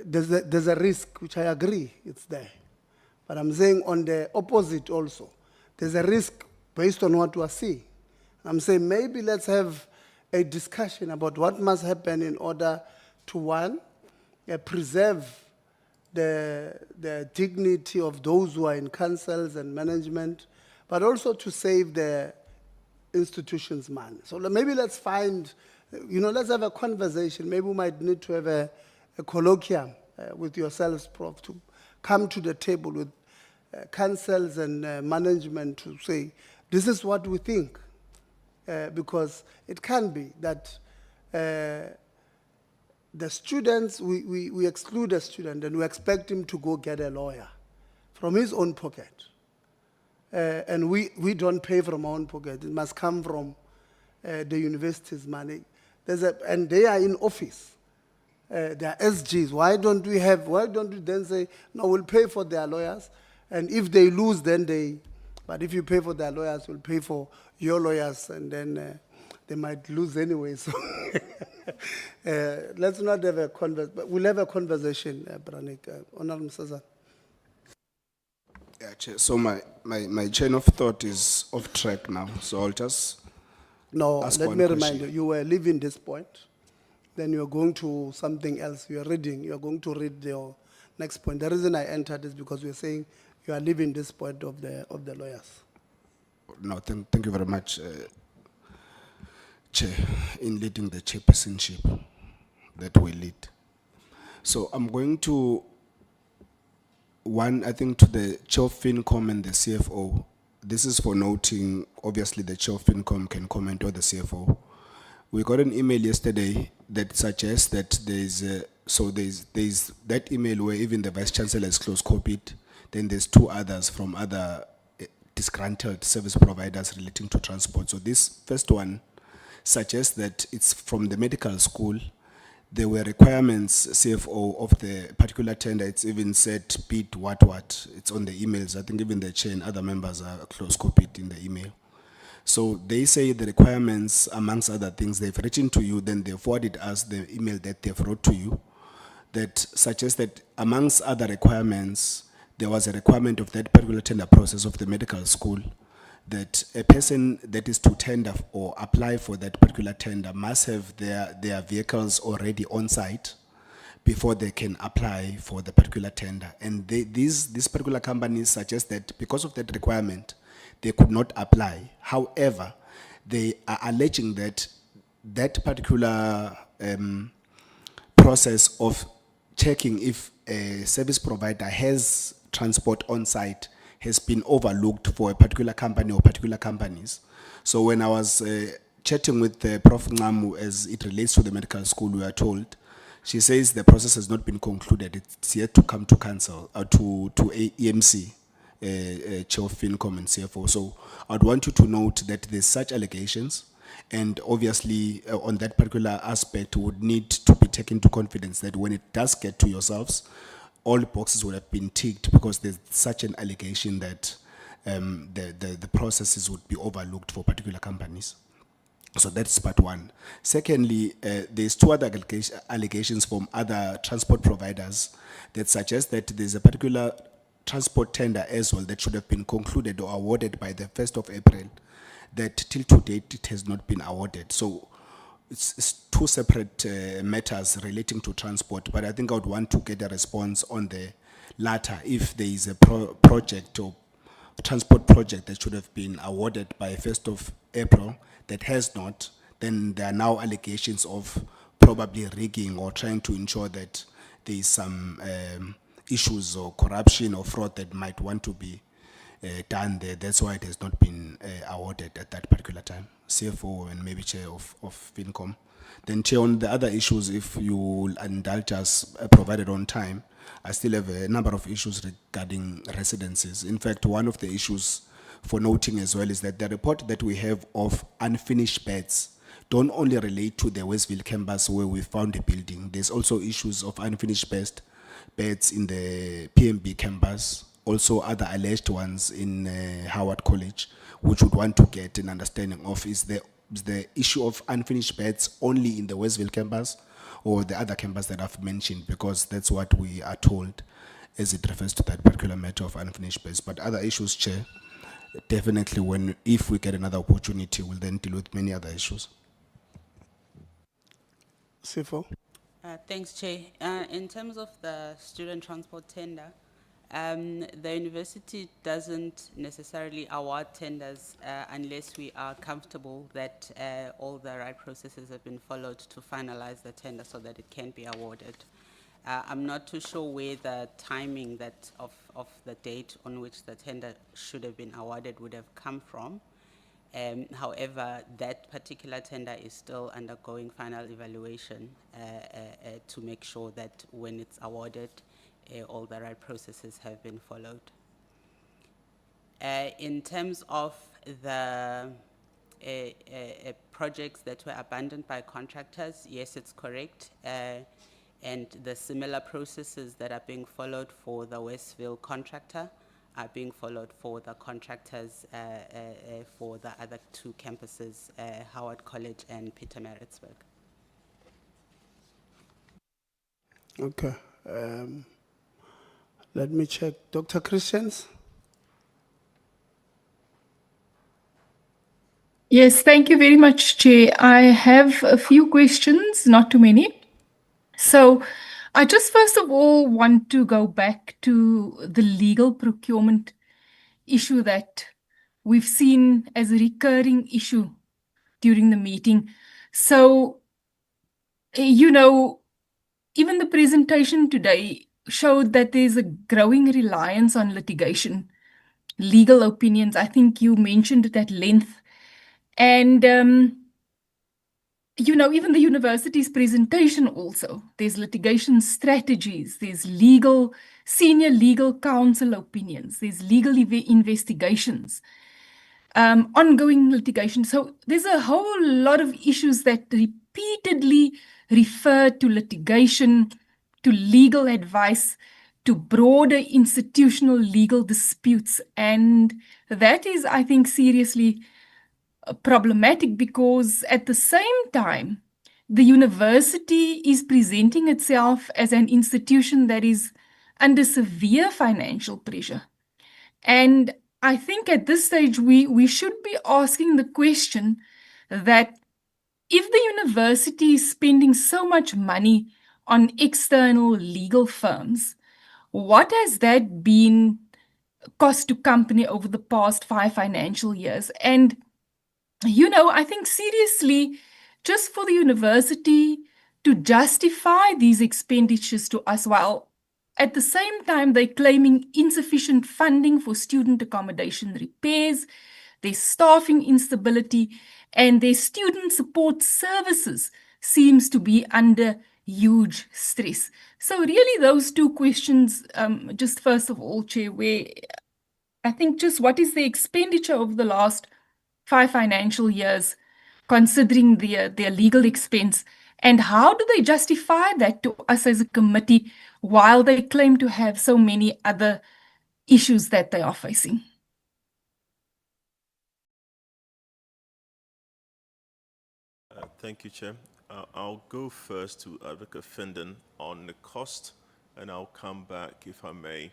[SPEAKER 3] there's a risk, which I agree, it's there. But I'm saying on the opposite also, there's a risk based on what we are seeing. I'm saying maybe let's have a discussion about what must happen in order to, one, preserve the dignity of those who are in councils and management, but also to save the institution's money. So maybe let's find, let's have a conversation. Maybe we might need to have a colloquium with yourselves, Prof, to come to the table with councils and management to say, this is what we think. Because it can be that the students, we exclude a student and we expect him to go get a lawyer from his own pocket. And we don't pay from our own pocket. It must come from the university's money. And they are in office. They are SGs. Why don't we then say, no, we'll pay for their lawyers, and if they lose, but if you pay for their lawyers, we'll pay for your lawyers, and then they might lose anyway. So let's not have a conversation, but we'll have a conversation, Branik. Honorable Msazan.
[SPEAKER 18] Yeah, Chair. So my chain of thought is off track now. So I'll just ask
[SPEAKER 3] let
[SPEAKER 18] one
[SPEAKER 3] me
[SPEAKER 18] question.
[SPEAKER 3] remind you, you were leaving this point, then you're going to something else. You're going to read your next point. The reason I entered is because we're saying you are leaving this point of the lawyers.
[SPEAKER 18] No, thank you very much, Chair, in leading the chairpersonship that we lead. So I'm going to, I think to the Chair of FinCom and the CFO. This is for noting, obviously the Chair of FinCom can comment or the CFO. We got an email yesterday that suggests that there's that email where even the Vice Chancellor is close copied. Then there's two others from other disgruntled service providers relating to transport. So this first one suggests that it's from the medical school. There were requirements, CFO, of the particular tender. It's even said bid what. It's on the emails. I think even the chair and other members are close copied in the email. So they say the requirements, amongst other things, they've written to you, then they forwarded us the email that they've wrote to you that suggests that amongst other requirements, there was a requirement of that particular tender process of the medical school that a person that is to tender or apply for that particular tender must have their vehicles already on site before they can apply for the particular tender. And these particular companies suggest that because of that requirement, they could not apply. However, they are alleging that that particular process of checking if a service provider has transport on site has been overlooked for a particular company or particular companies. So when I was chatting with Prof. Ngamu as it relates to the medical school, we are told, she says the process has not been concluded. It's yet to come to council, to EMC, Chair of FinCom and CFO. So I'd want you to note that there's such allegations, and obviously on that particular aspect would need to be taken into confidence that when it does get to yourselves, all the boxes would have been ticked because there's such an allegation that the processes would be overlooked for particular companies. So that's part one. Secondly, there's two other allegations from other transport providers that suggest that there's a particular transport tender as well that should have been concluded or awarded by the 1st of April, that till to date it has not been awarded. So it's two separate matters relating to transport, but I think I would want to get a response on the latter. If there is a project or transport project that should have been awarded by 1st of April that has not, then there are now allegations of probably rigging or trying to ensure that there is some issues or corruption or fraud that might want to be done there. That's why it has not been awarded at that particular time. CFO and maybe Chair of FinCom. Then Chair, on the other issues, if you will indulge us, provided on time, I still have a number of issues regarding residencies. In fact, one of the issues for noting as well is that the report that we have of unfinished beds don't only relate to the Westville campus where we found a building. There's also issues of unfinished beds in the PMB campus, also other alleged ones in Howard College, which would want to get an understanding of is the issue of unfinished beds only in the Westville campus or the other campus that I've mentioned, because that's what we are told as it refers to that particular matter of unfinished beds. But other issues, Chair, definitely if we get another opportunity, we'll then deal with many other issues.
[SPEAKER 3] CFO?
[SPEAKER 9] Thanks, Chair. In terms of the student transport tender, the university doesn't necessarily award tenders unless we are comfortable that all the right processes have been followed to finalize the tender so that it can be awarded. I'm not too sure where the timing of the date on which the tender should have been awarded would have come from. However, that particular tender is still undergoing final evaluation to make sure that when it's awarded, all the right processes have been followed. In terms of the projects that were abandoned by contractors, yes, it's correct. And the similar processes that are being followed for the Westville contractor are being followed for the contractors for the other two campuses, Howard College and Pietermaritzburg.
[SPEAKER 3] Okay. Let me check. Dr. Christians?
[SPEAKER 1] Yes, thank you very much, Chair. I have a few questions, not too many. So I just first of all want to go back to the legal procurement issue that we've seen as a recurring issue during the meeting. So, you know, even the presentation today showed that there's a growing reliance on litigation, legal opinions. I think you mentioned it at length. And, you know, even the university's presentation also, there's litigation strategies, there's senior legal counsel opinions, there's legal investigations, ongoing litigation. So there's a whole lot of issues that repeatedly refer to litigation, to legal advice, to broader institutional legal disputes. And that is, I think, seriously problematic, because at the same time, the university is presenting itself as an institution that is under severe financial pressure. And I think at this stage, we should be asking the question that if the university is spending so much money on external legal firms. What has that been cost to company over the past 5 financial years? And, I think seriously, just for the university to justify these expenditures to us while at the same time they're claiming insufficient funding for student accommodation repairs, their staffing instability, and their student support services seems to be under huge stress. So really those two questions, just first of all, Chair, where I think just what is the expenditure over the last 5 financial years, considering their legal expense, and how do they justify that to us as a committee while they claim to have so many other issues that they are facing?
[SPEAKER 7] Thank you, Chair. I'll go first to Advocate Finden on the cost, and I'll come back, if I may,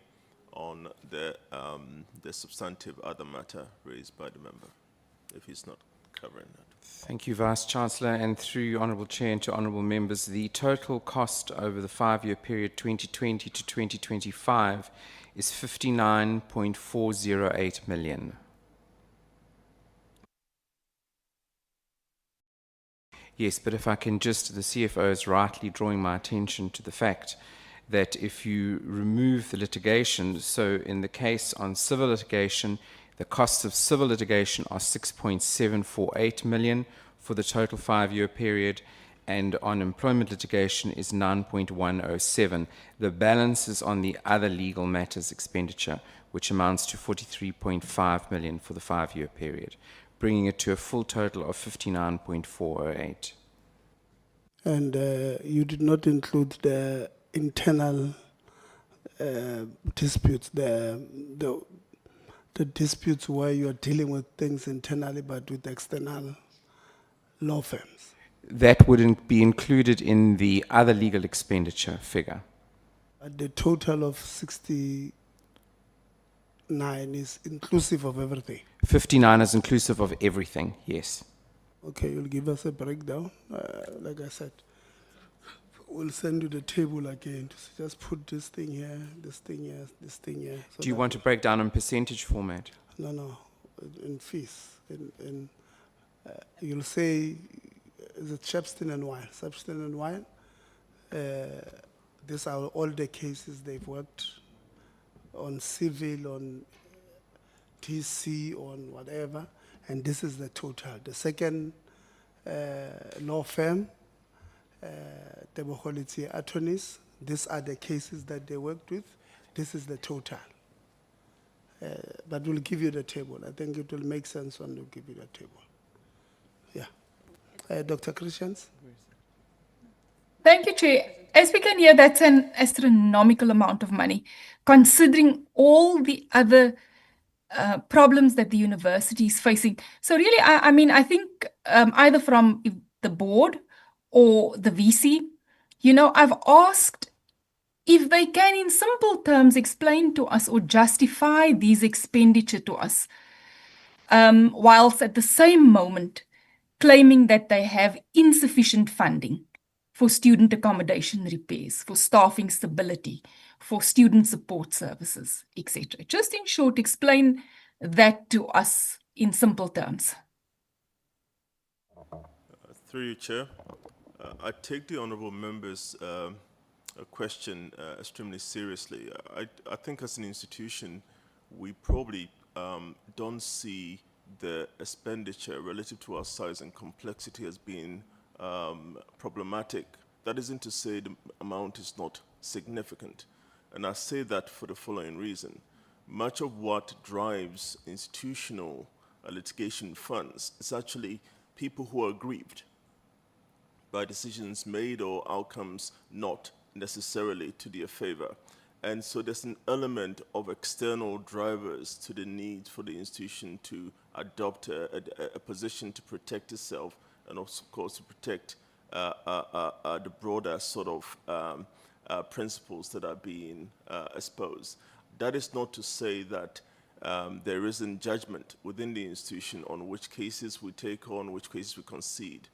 [SPEAKER 7] on the substantive other matter raised by the member, if he's not covering that.
[SPEAKER 11] Thank you, Vice Chancellor, and through you, Honourable Chair, and to Honourable Members, the total cost over the 5-year period 2020 to 2025 is 59.408 million. Yes, but if I can just, the CFO is rightly drawing my attention to the fact that if you remove the litigation, so in the case on civil litigation, the costs of civil litigation are 6.748 million for the total 5-year period, and on employment litigation is 9.107. The balance is on the other legal matters expenditure, which amounts to 43.5 million for the 5-year period, bringing it to a full total of 59.408.
[SPEAKER 3] And you did not include the internal disputes, the disputes where you are dealing with things internally but with external law firms.
[SPEAKER 11] That wouldn't be included in the other legal expenditure figure.
[SPEAKER 3] The total of 69 is inclusive of everything.
[SPEAKER 11] 59 is inclusive of everything, yes.
[SPEAKER 3] Okay, you'll give us a breakdown. Like I said, we'll send you the table again. Just put this thing here, this thing here, this thing here. So
[SPEAKER 11] do you want to break down in percentage format?
[SPEAKER 3] No, in fees. You'll say, is it Shepston and Wine? Shepston and Wine. These are all the cases they've worked on civil, on TC, on whatever, and this is the total. The second law firm, the quality attorneys, these are the cases that they worked with. This is the total. But we'll give you the table. I think it will make sense when we give you the table. Yeah. Dr. Christians?
[SPEAKER 1] Thank you, Chair. As we can hear, that's an astronomical amount of money, considering all the other problems that the university is facing. So really, I think either from the board or the VC, I've asked if they can, in simple terms, explain to us or justify these expenditure to us, whilst at the same moment claiming that they have insufficient funding for student accommodation repairs, for staffing stability, for student support services, etc. Just in short, explain that to us in simple terms.
[SPEAKER 7] Through you, Chair. I take the honourable member's question extremely seriously. I think as an institution, we probably don't see the expenditure relative to our size and complexity as being problematic. That isn't to say the amount is not significant. And I say that for the following reason. Much of what drives institutional litigation funds is actually people who are aggrieved by decisions made or outcomes not necessarily to their favor. And so there's an element of external drivers to the need for the institution to adopt a position to protect itself and also, of course, to protect the broader sort of principles that are being exposed. That is not to say that there isn't judgment within the institution on which cases we take on, which cases we concede.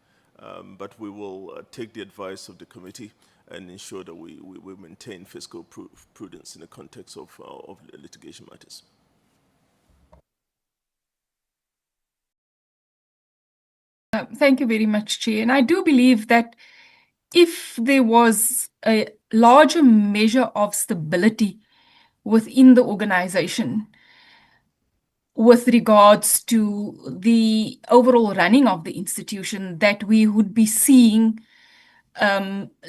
[SPEAKER 7] But we will take the advice of the committee and ensure that we maintain fiscal prudence in the context of litigation matters.
[SPEAKER 1] Thank you very much, Chair. And I do believe that if there was a larger measure of stability within the organization with regards to the overall running of the institution, that we would be seeing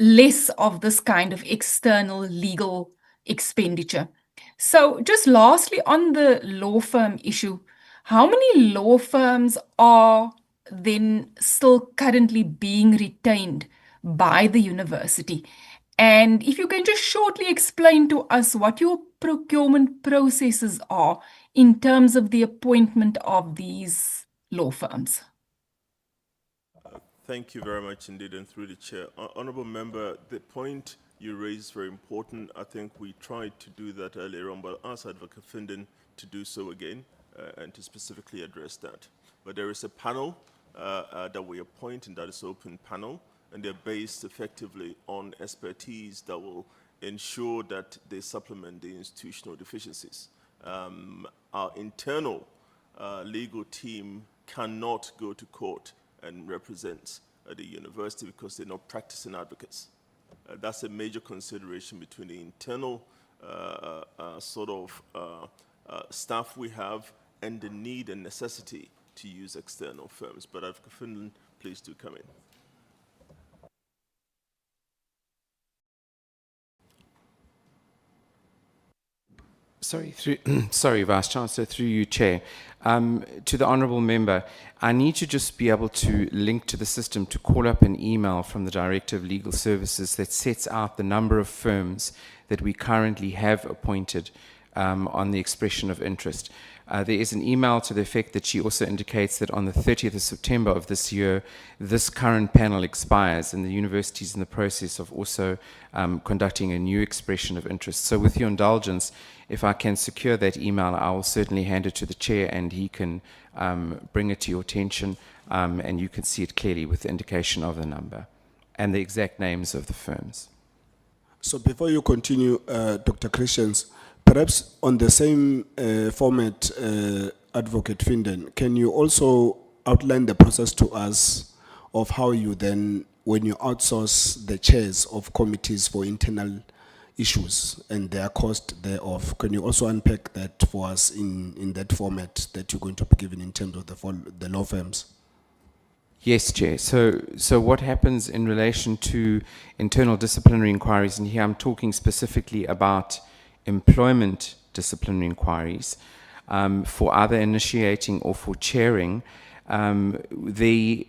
[SPEAKER 1] less of this kind of external legal expenditure. So just lastly, on the law firm issue, how many law firms are then still currently being retained by the university? And if you can just shortly explain to us what your procurement processes are in terms of the appointment of these law firms.
[SPEAKER 7] Thank you very much indeed, and through the chair. Honourable member, the point you raised is very important. I think we tried to do that earlier on, but asked Advocate Finden to do so again and to specifically address that. But there is a panel that we appoint, and that is open panel, and they're based effectively on expertise that will ensure that they supplement the institutional deficiencies. Our internal legal team cannot go to court and represent the university because they're not practicing advocates. That's a major consideration between the internal staff we have and the need and necessity to use external firms. But Advocate Finland, please do come in.
[SPEAKER 11] Sorry, Vice Chancellor, through you, Chair. To the Honourable Member, I need to just be able to link to the system to call up an email from the Director of Legal Services that sets out the number of firms that we currently have appointed on the expression of interest. There is an email to the effect that she also indicates that on the 30th of September of this year, this current panel expires, and the university is in the process of also conducting a new expression of interest. So with your indulgence, if I can secure that email, I will certainly hand it to the chair and he can bring it to your attention and you can see it clearly with the indication of the number and the exact names of the firms.
[SPEAKER 18] So before you continue, Dr. Christians, perhaps on the same format, Advocate Finden, can you also outline the process to us of how you then, when you outsource the chairs of committees for internal issues and their cost thereof, can you also unpack that for us in that format that you're going to be given in terms of the law firms?
[SPEAKER 11] Yes, Chair. So what happens in relation to internal disciplinary inquiries, and here I'm talking specifically about employment disciplinary inquiries, for either initiating or for chairing, the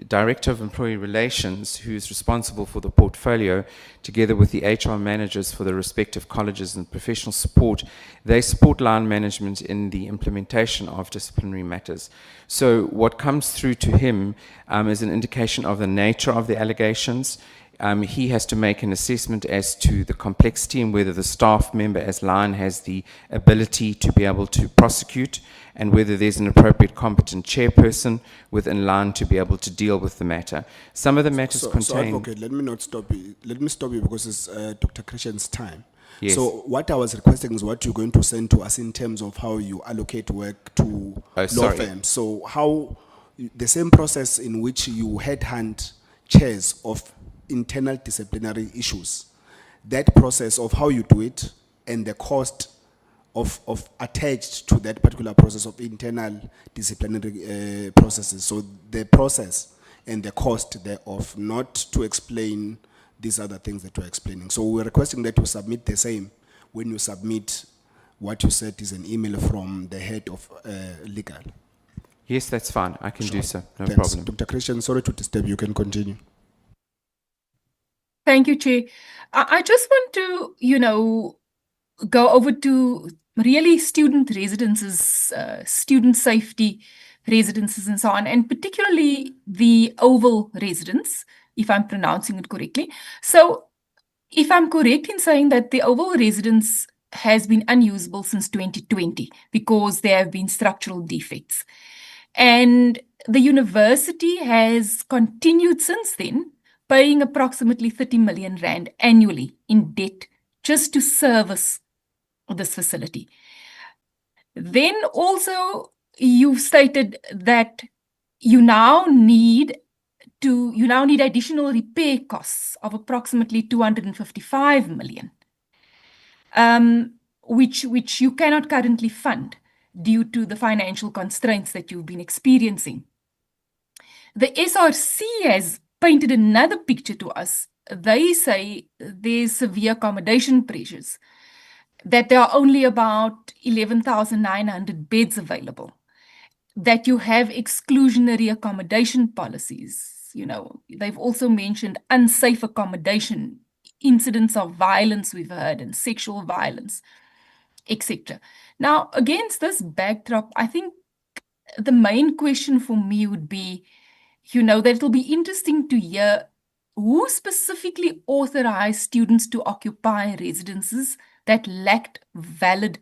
[SPEAKER 11] Director of Employee Relations, who is responsible for the portfolio, together with the HR managers for the respective colleges and professional support, they support line management in the implementation of disciplinary matters. So what comes through to him is an indication of the nature of the allegations. He has to make an assessment as to the complexity and whether the staff member as line has the ability to be able to prosecute, and whether there's an appropriate competent chairperson within line to be able to deal with the matter. Some of the matters contain...
[SPEAKER 18] So Advocate, let me stop you because it's Dr. Christian's time.
[SPEAKER 11] Yes.
[SPEAKER 18] So what I was requesting is what you're going to send to us in terms of how you allocate work to law firms. So how, the same process in which you headhunt chairs of internal disciplinary issues, that process of how you do it and the cost of attached to that particular process of internal disciplinary processes. So the process and the cost thereof, not to explain these other things that we're explaining. So we're requesting that you submit the same when you submit what you said is an email from the head of legal.
[SPEAKER 11] Yes, that's fine. I can do so. No
[SPEAKER 18] Thanks.
[SPEAKER 11] problem.
[SPEAKER 18] Dr. Christian, sorry to disturb you. You can continue.
[SPEAKER 1] Thank you, Chair. I just want to, go over to really student residences, student safety residences and so on, and particularly the Oval residence, if I'm pronouncing it correctly. So if I'm correct in saying that the Oval residence has been unusable since 2020 because there have been structural defects. And the university has continued since then paying approximately 30 million rand annually in debt just to service this facility. Then also you've stated that you now need additional repair costs of approximately 255 million, which you cannot currently fund due to the financial constraints that you've been experiencing. The SRC has painted another picture to us. They say there's severe accommodation pressures, that there are only about 11,900 beds available, that you have exclusionary accommodation policies. You know, they've also mentioned unsafe accommodation, incidents of violence we've heard, and sexual violence, etc. Now, against this backdrop, I think the main question for me would be, you know, that it'll be interesting to hear who specifically authorized students to occupy residences that lacked valid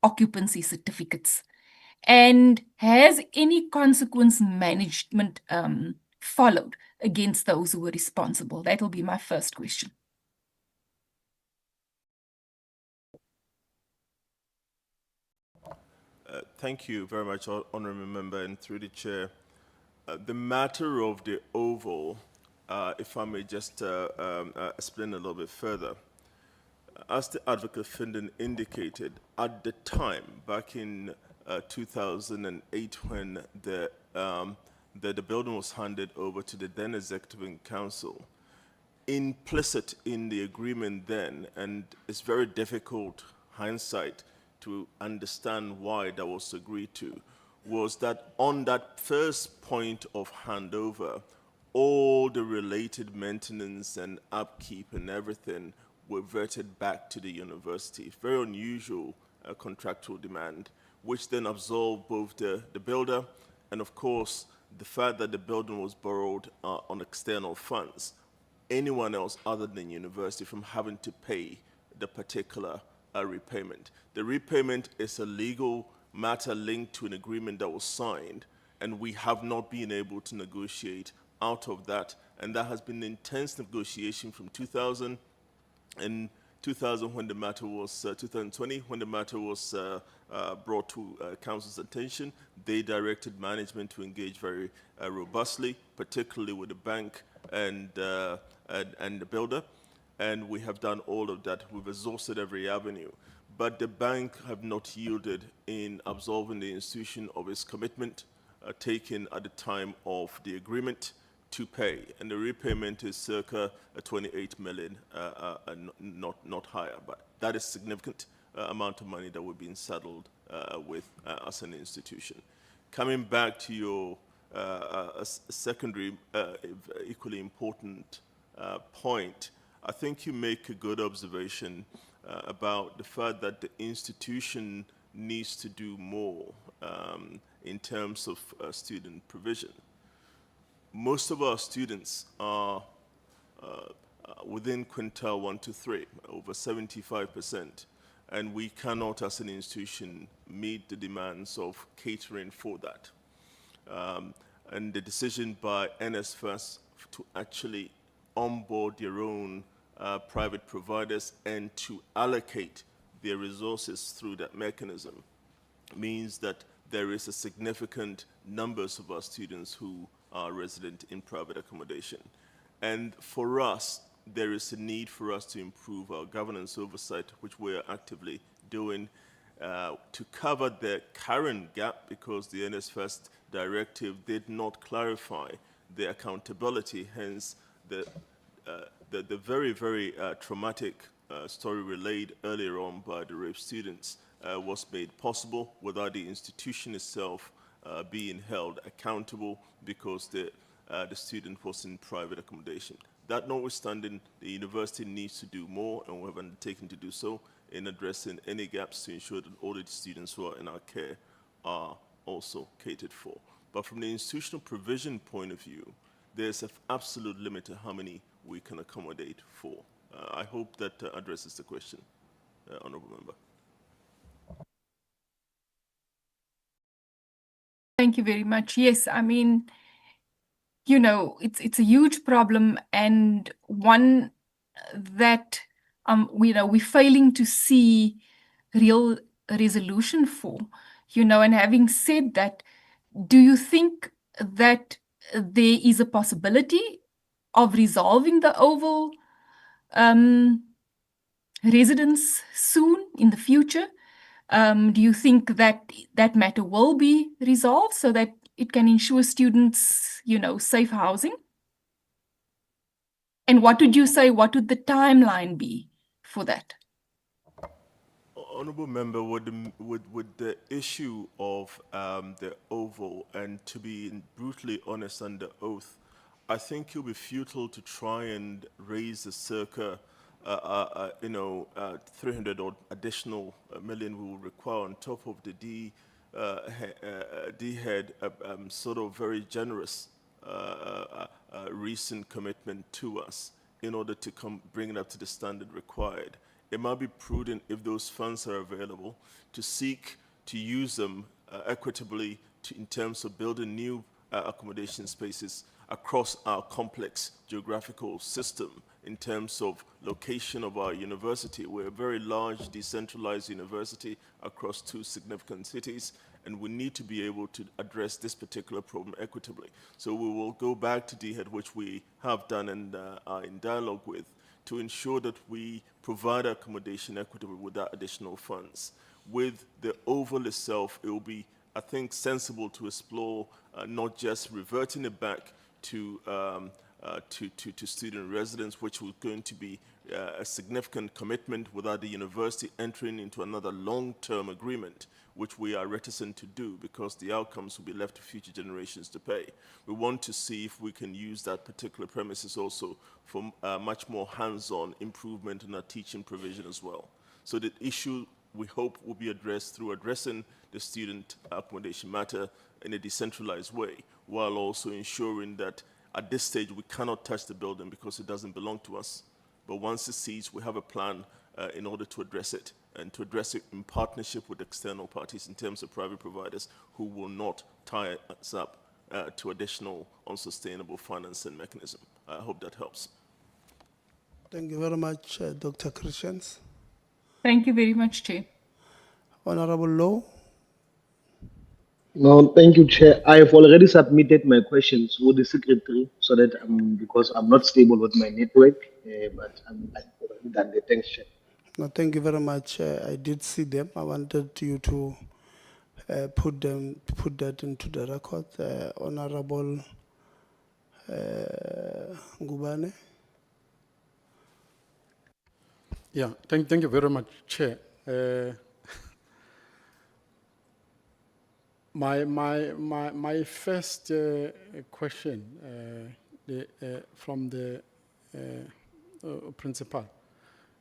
[SPEAKER 1] occupancy certificates. And has any consequence management followed against those who were responsible? That'll be my first question.
[SPEAKER 7] Thank you very much, Honourable Member, and through the Chair. The matter of the Oval, if I may just explain a little bit further. As the Advocate Finden indicated, at the time, back in 2008, when the building was handed over to the then Executive Council, implicit in the agreement then, and it's very difficult, hindsight, to understand why that was agreed to, was that on that first point of handover, all the related maintenance and upkeep and everything were reverted back to the university. Very unusual contractual demand, which then absolved both the builder and, of course, the fact that the building was borrowed on external funds, anyone else other than university from having to pay the particular repayment. The repayment is a legal matter linked to an agreement that was signed, and we have not been able to negotiate out of that. And that has been an intense negotiation from 2000 when the matter was 2020 when the matter was brought to council's attention. They directed management to engage very robustly, particularly with the bank and the builder. And we have done all of that. We've exhausted every avenue. But the bank have not yielded in absolving the institution of its commitment taken at the time of the agreement to pay. And the repayment is circa 28 million, not higher. But that is a significant amount of money that we're being saddled with as an institution. Coming back to your secondary, equally important point, I think you make a good observation about the fact that the institution needs to do more in terms of student provision. Most of our students are within quintile 1 to 3, over 75%, and we cannot, as an institution, meet the demands of catering for that. And the decision by NSFAS to actually onboard their own private providers and to allocate their resources through that mechanism means that there is a significant numbers of our students who are resident in private accommodation. And for us, there is a need for us to improve our governance oversight, which we are actively doing to cover the current gap, because the NSFAS directive did not clarify the accountability. Hence the very, very traumatic story relayed earlier on by the rape students was made possible without the institution itself being held accountable, because the student was in private accommodation. That notwithstanding, the university needs to do more, and we have undertaken to do so in addressing any gaps to ensure that all the students who are in our care are also catered for. But from the institutional provision point of view, there's an absolute limit to how many we can accommodate for. I hope that addresses the question, Honourable Member.
[SPEAKER 1] Thank you very much. Yes, I mean, you know, it's a huge problem, and one that we're failing to see real resolution for, you know. And having said that, do you think that there is a possibility of resolving the oval residence soon in the future? Do you think that that matter will be resolved so that it can ensure students, you know, safe housing? And what would you say, what would the timeline be for that?
[SPEAKER 7] Honourable Member, with the issue of the Oval, and to be brutally honest under oath, I think it will be futile to try and raise the circa 300 or additional million we will require on top of the D-head sort of very generous recent commitment to us in order to bring it up to the standard required. It might be prudent, if those funds are available, to seek to use them equitably in terms of building new accommodation spaces across our complex geographical system in terms of location of our university. We're a very large decentralized university across 2 significant cities, and we need to be able to address this particular problem equitably. So we will go back to DHEAD, which we have done and are in dialogue with, to ensure that we provide accommodation equitably with that additional funds. With the Oval itself, it will be, I think, sensible to explore not just reverting it back to student residents, which was going to be a significant commitment without the university entering into another long-term agreement, which we are reticent to do because the outcomes will be left to future generations to pay. We want to see if we can use that particular premises also for much more hands-on improvement in our teaching provision as well. So the issue, we hope, will be addressed through addressing the student accommodation matter in a decentralized way, while also ensuring that at this stage we cannot touch the building because it doesn't belong to us. But once it's seized, we have a plan in order to address it, and to address it in partnership with external parties in terms of private providers who will not tie us up to additional unsustainable financing mechanism. I hope that helps.
[SPEAKER 3] Thank you very much, Dr. Christians.
[SPEAKER 1] Thank you very much, Chair.
[SPEAKER 3] Honorable Low.
[SPEAKER 31] No, thank you, Chair. I have already submitted my questions with the Secretary so that because I'm not stable with my network, but I've already done the thanks, Chair.
[SPEAKER 3] No, thank you very much. I did see them. I wanted you to put that into the record. Honorable Ngubane.
[SPEAKER 14] Yeah, thank you very much, Chair. My first question from the principal.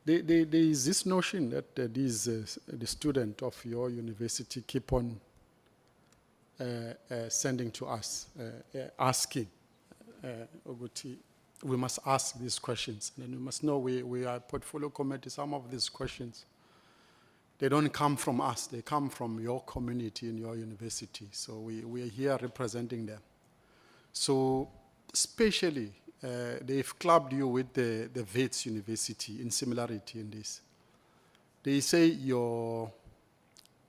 [SPEAKER 14] There is this notion that the student of your university keep on sending to us, asking, Oguti, we must ask these questions. And we must know we are portfolio committee. Some of these questions, they don't come from us. They come from your community in your university. So we are here representing them. So especially, they've clubbed you with the Wits University in similarity in this. They say your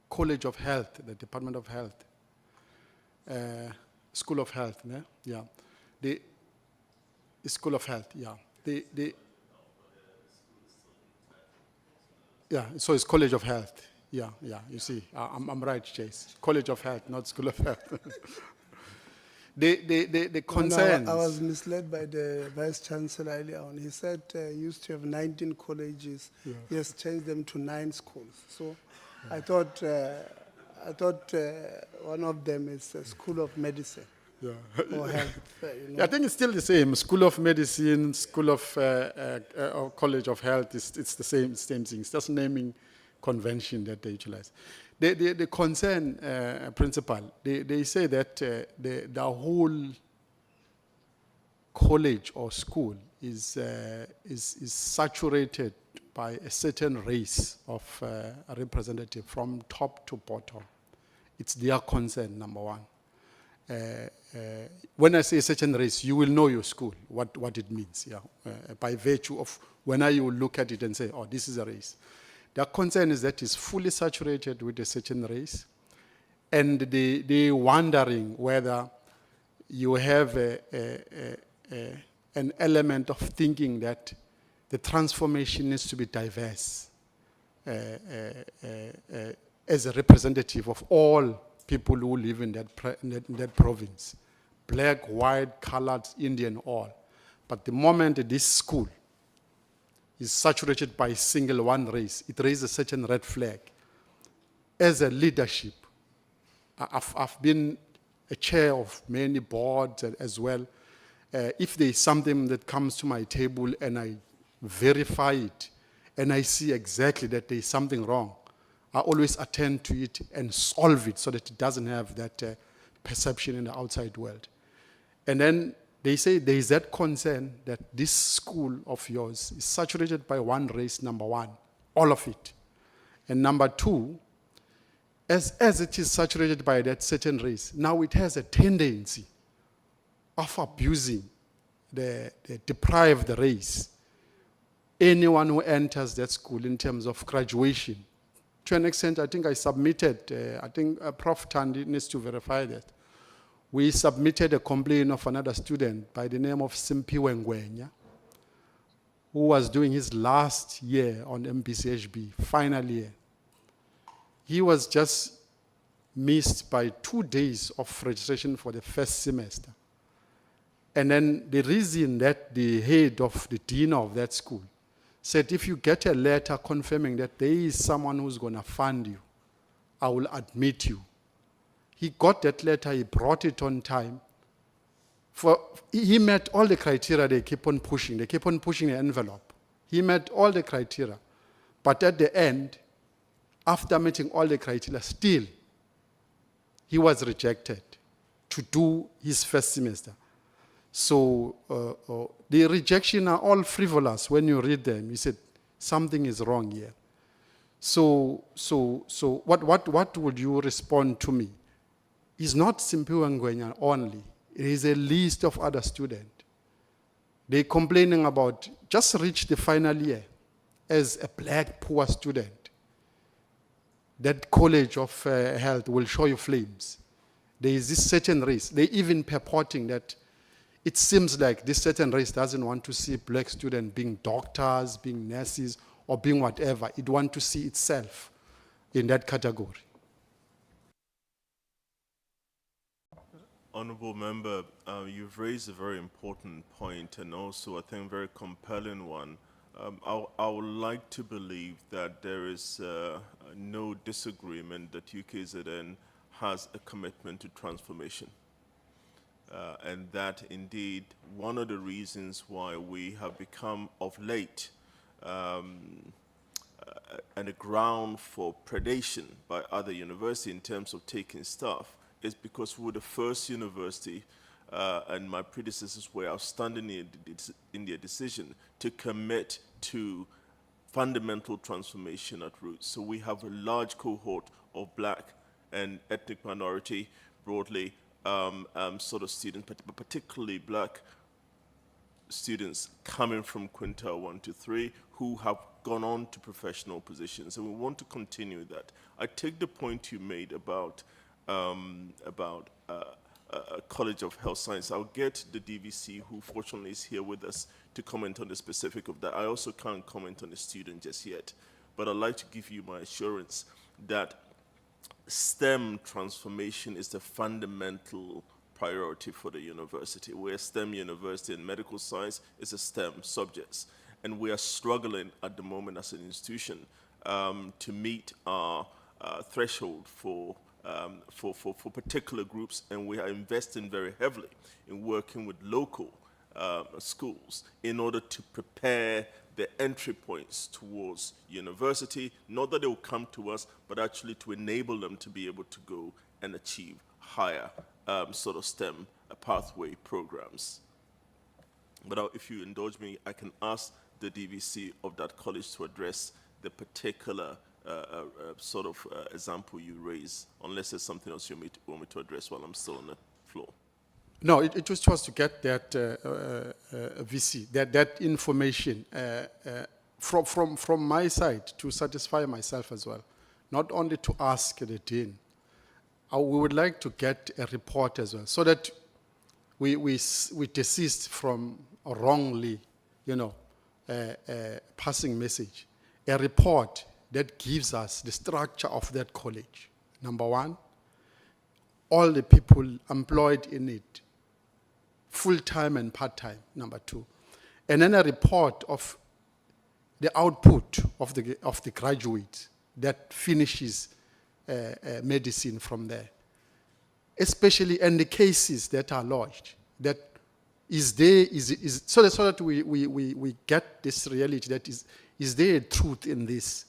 [SPEAKER 14] College of Health, the Department of Health, School of Health, yeah, the School of Health, yeah, yeah. So it's College of Health, yeah. You see, I'm right, Chase. College of Health, not School of Health. The concerns.
[SPEAKER 3] No, I was misled by the Vice Chancellor earlier on. He said used to have 19 colleges. Yeah. He has changed them to 9 schools. So I thought one of them is a School of Medicine.
[SPEAKER 14] Yeah.
[SPEAKER 3] Or health,
[SPEAKER 14] Yeah, I think it's still the same. School of Medicine, School of or College of Health. It's the same thing. It's just naming convention that they utilize. The concern, principal, they say that the whole college or school is saturated by a certain race of a representative from top to bottom. It's their concern, number one. when I say certain race, you will know your school, what it means, yeah, by virtue of when you look at it and say, oh, this is a race. Their concern is that it's fully saturated with a certain race, and they wondering whether you have an element of thinking that the transformation needs to be diverse as a representative of all people who live in that province. Black, white, colored, Indian, all. But the moment this school is saturated by one race, it raises a certain red flag. As a leadership, I've been a chair of many boards as well. If there is something that comes to my table and I verify it, and I see exactly that there is something wrong, I always attend to it and solve it so that it doesn't have that perception in the outside world. And then they say there is that concern that this school of yours is saturated by one race, number one, all of it. And number two, as it is saturated by that certain race, now it has a tendency of abusing the deprived race. Anyone who enters that school in terms of graduation, to an extent, I think I submitted, I think Prof. Tandi needs to verify that. We submitted a complaint of another student by the name of Simpiwe Ngwenya, who was doing his last year on MPCHB, final year. He was just missed by 2 days of registration for the first semester. And then the reason that the head of the dean of that school said, if you get a letter confirming that there is someone who's going to fund you, I will admit you. He got that letter, he brought it on time. He met all the criteria they keep on pushing. They keep on pushing the envelope. He met all the criteria. But at the end, after meeting all the criteria, still, he was rejected to do his first semester. So the rejection are all frivolous when you read them. He said, something is wrong here. So what would you respond to me? It's not Simpiwe Ngwenya only. It is a list of other students. They're complaining about just reach the final year as a black poor student. That college of health will show you flames. There is this certain race. They even purporting that it seems like this certain race doesn't want to see black students being doctors, being nurses, or being whatever. It wants to see itself in that category.
[SPEAKER 7] Honourable Member, you've raised a very important point and also I think a very compelling one. I would like to believe that there is no disagreement that UKZN has a commitment to transformation. And that indeed one of the reasons why we have become of late and a ground for predation by other universities in terms of taking staff is because we were the first university and my predecessors were outstanding in their decision to commit to fundamental transformation at roots. So we have a large cohort of black and ethnic minority, broadly, sort of students, but particularly black students coming from quintile 1 to 3 who have gone on to professional positions, and we want to continue that. I take the point you made about College of Health Science. I'll get the DVC, who fortunately is here with us, to comment on the specific of that. I also can't comment on the student just yet, but I'd like to give you my assurance that STEM transformation is the fundamental priority for the university. We're a STEM university, and medical science is a STEM subjects. And we are struggling at the moment as an institution to meet our threshold for particular groups, and we are investing very heavily in working with local schools in order to prepare the entry points towards university, not that they will come to us, but actually to enable them to be able to go and achieve higher sort of STEM pathway programs. But if you indulge me, I can ask the DVC of that college to address the particular sort of example you raise, unless there's something else you want me to address while I'm still on the floor.
[SPEAKER 14] No, it was just to get that VC, that information from my side to satisfy myself as well, not only to ask the dean. We would like to get a report as well, so that we desist from a wrongly, passing message. A report that gives us the structure of that college. Number one, all the people employed in it, full-time and part-time, number two. And then a report of the output of the graduate that finishes medicine from there. Especially in the cases that are lodged, that so that we get this reality, that is there a truth in this,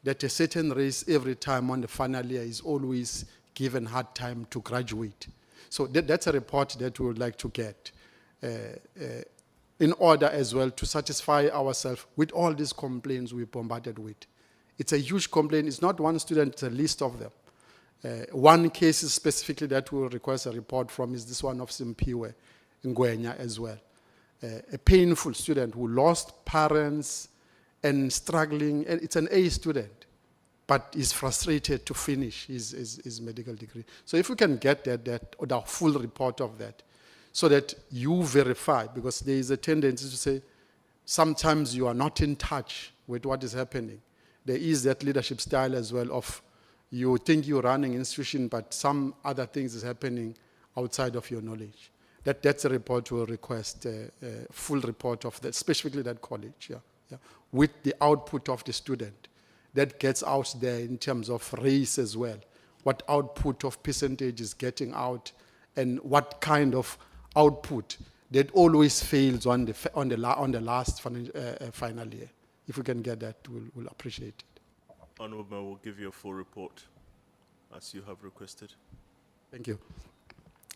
[SPEAKER 14] that a certain race every time on the final year is always given hard time to graduate. So that's a report that we would like to get in order as well to satisfy ourselves with all these complaints we're bombarded with. It's a huge complaint. It's not one student, it's a list of them. One case specifically that we will request a report from is this one of Simpiwe in Gwenya as well. A painful student who lost parents and struggling, and it's an A student, but is frustrated to finish his medical degree. So if we can get the full report of that, so that you verify, because there is a tendency to say, sometimes you are not in touch with what is happening. There is that leadership style as well of, you think you're running an institution, but some other things is happening outside of your knowledge. That's a report we'll request, a full report of that, specifically that college, with the output of the student. That gets out there in terms of race as well. What output of percentage is getting out, and what kind of output that always fails on the last final year. If we can get that, we'll appreciate it.
[SPEAKER 7] Honourable Member will give you a full report as you have requested.
[SPEAKER 14] Thank you.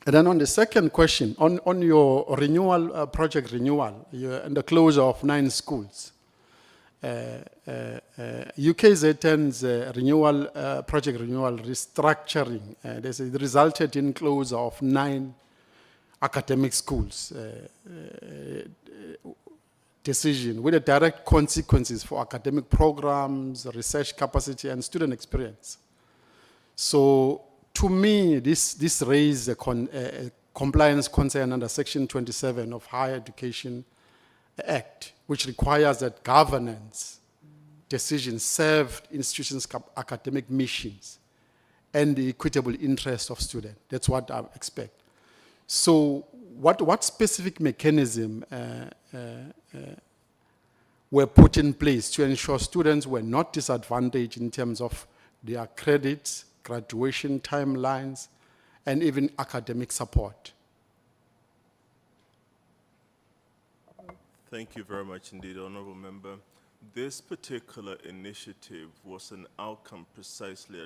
[SPEAKER 14] And then on the second question, on your renewal, project renewal, and the closure of 9 schools, UKZN's renewal, project renewal restructuring, it resulted in closure of 9 academic schools. Decision with the direct consequences for academic programs, research capacity, and student experience. So, to me, this raised a compliance concern under Section 27 of Higher Education Act, which requires that governance decisions serve institutions' academic missions and the equitable interest of students. That's what I expect. So, what specific mechanism were put in place to ensure students were not disadvantaged in terms of their credits, graduation timelines, and even academic support?
[SPEAKER 7] Thank you very much indeed, Honourable Member. This particular initiative was an outcome precisely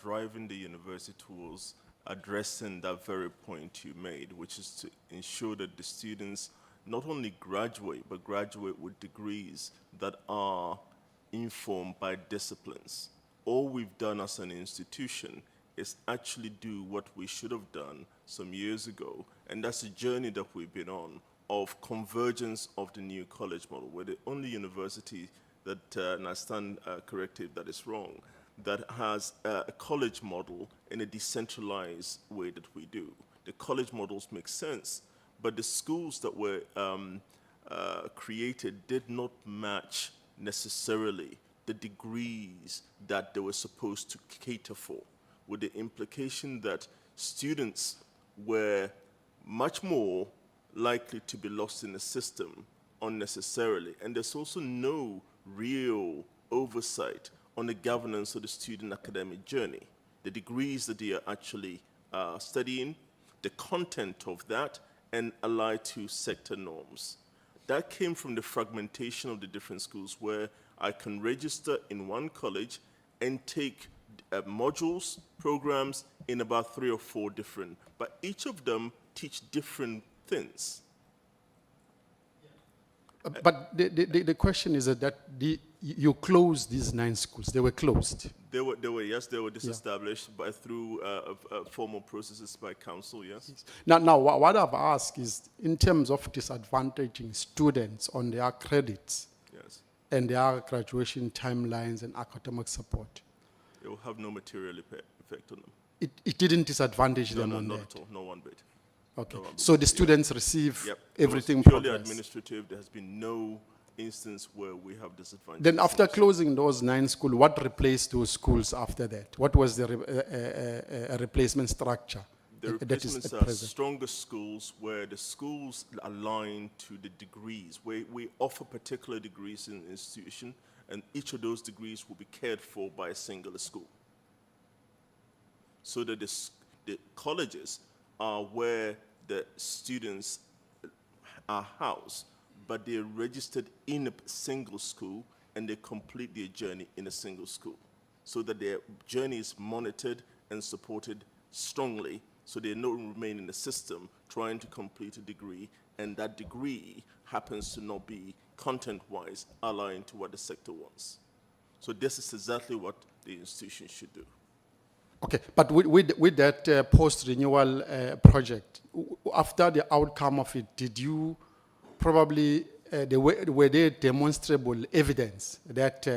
[SPEAKER 7] driving the university towards addressing that very point you made, which is to ensure that the students not only graduate, but graduate with degrees that are informed by disciplines. All we've done as an institution is actually do what we should have done some years ago, and that's a journey that we've been on of convergence of the new college model. We're the only university that, and I stand corrected that is wrong, that has a college model in a decentralized way that we do. The college models make sense, but the schools that were created did not match necessarily the degrees that they were supposed to cater for, with the implication that students were much more likely to be lost in the system unnecessarily. And there's also no real oversight on the governance of the student academic journey, the degrees that they are actually studying, the content of that, and allied to sector norms. That came from the fragmentation of the different schools, where I can register in one college and take modules, programs in about 3 or 4 different, but each of them teach different things.
[SPEAKER 14] But the question is that you closed these 9 schools. They were closed.
[SPEAKER 7] They were disestablished by through formal processes by council, yes.
[SPEAKER 14] Now, what I've asked is in terms of disadvantaging students on their credits
[SPEAKER 7] Yes.
[SPEAKER 14] and their graduation timelines and academic support.
[SPEAKER 7] It will have no material effect on them.
[SPEAKER 14] It didn't disadvantage
[SPEAKER 7] No,
[SPEAKER 14] them
[SPEAKER 7] no,
[SPEAKER 14] on
[SPEAKER 7] not
[SPEAKER 14] that.
[SPEAKER 7] at all, no one bit.
[SPEAKER 14] Okay,
[SPEAKER 7] No one bit.
[SPEAKER 14] so the students receive
[SPEAKER 7] Yep.
[SPEAKER 14] everything
[SPEAKER 7] It was purely
[SPEAKER 14] progress.
[SPEAKER 7] administrative. There has been no instance where we have disadvantage.
[SPEAKER 14] Then after closing those 9 schools, what replaced those schools after that? What was the replacement structure?
[SPEAKER 7] The
[SPEAKER 14] that is
[SPEAKER 7] replacements
[SPEAKER 14] at
[SPEAKER 7] are
[SPEAKER 14] present?
[SPEAKER 7] stronger schools where the schools align to the degrees. We offer particular degrees in the institution, and each of those degrees will be cared for by a singular school. So that the colleges are where the students are housed, but they're registered in a single school and they complete their journey in a single school. So that their journey is monitored and supported strongly, so they don't remain in the system trying to complete a degree, and that degree happens to not be content-wise aligned to what the sector wants. So this is exactly what the institution should do.
[SPEAKER 14] Okay, but with that post-renewal project, after the outcome of it, did you probably, were there demonstrable evidence that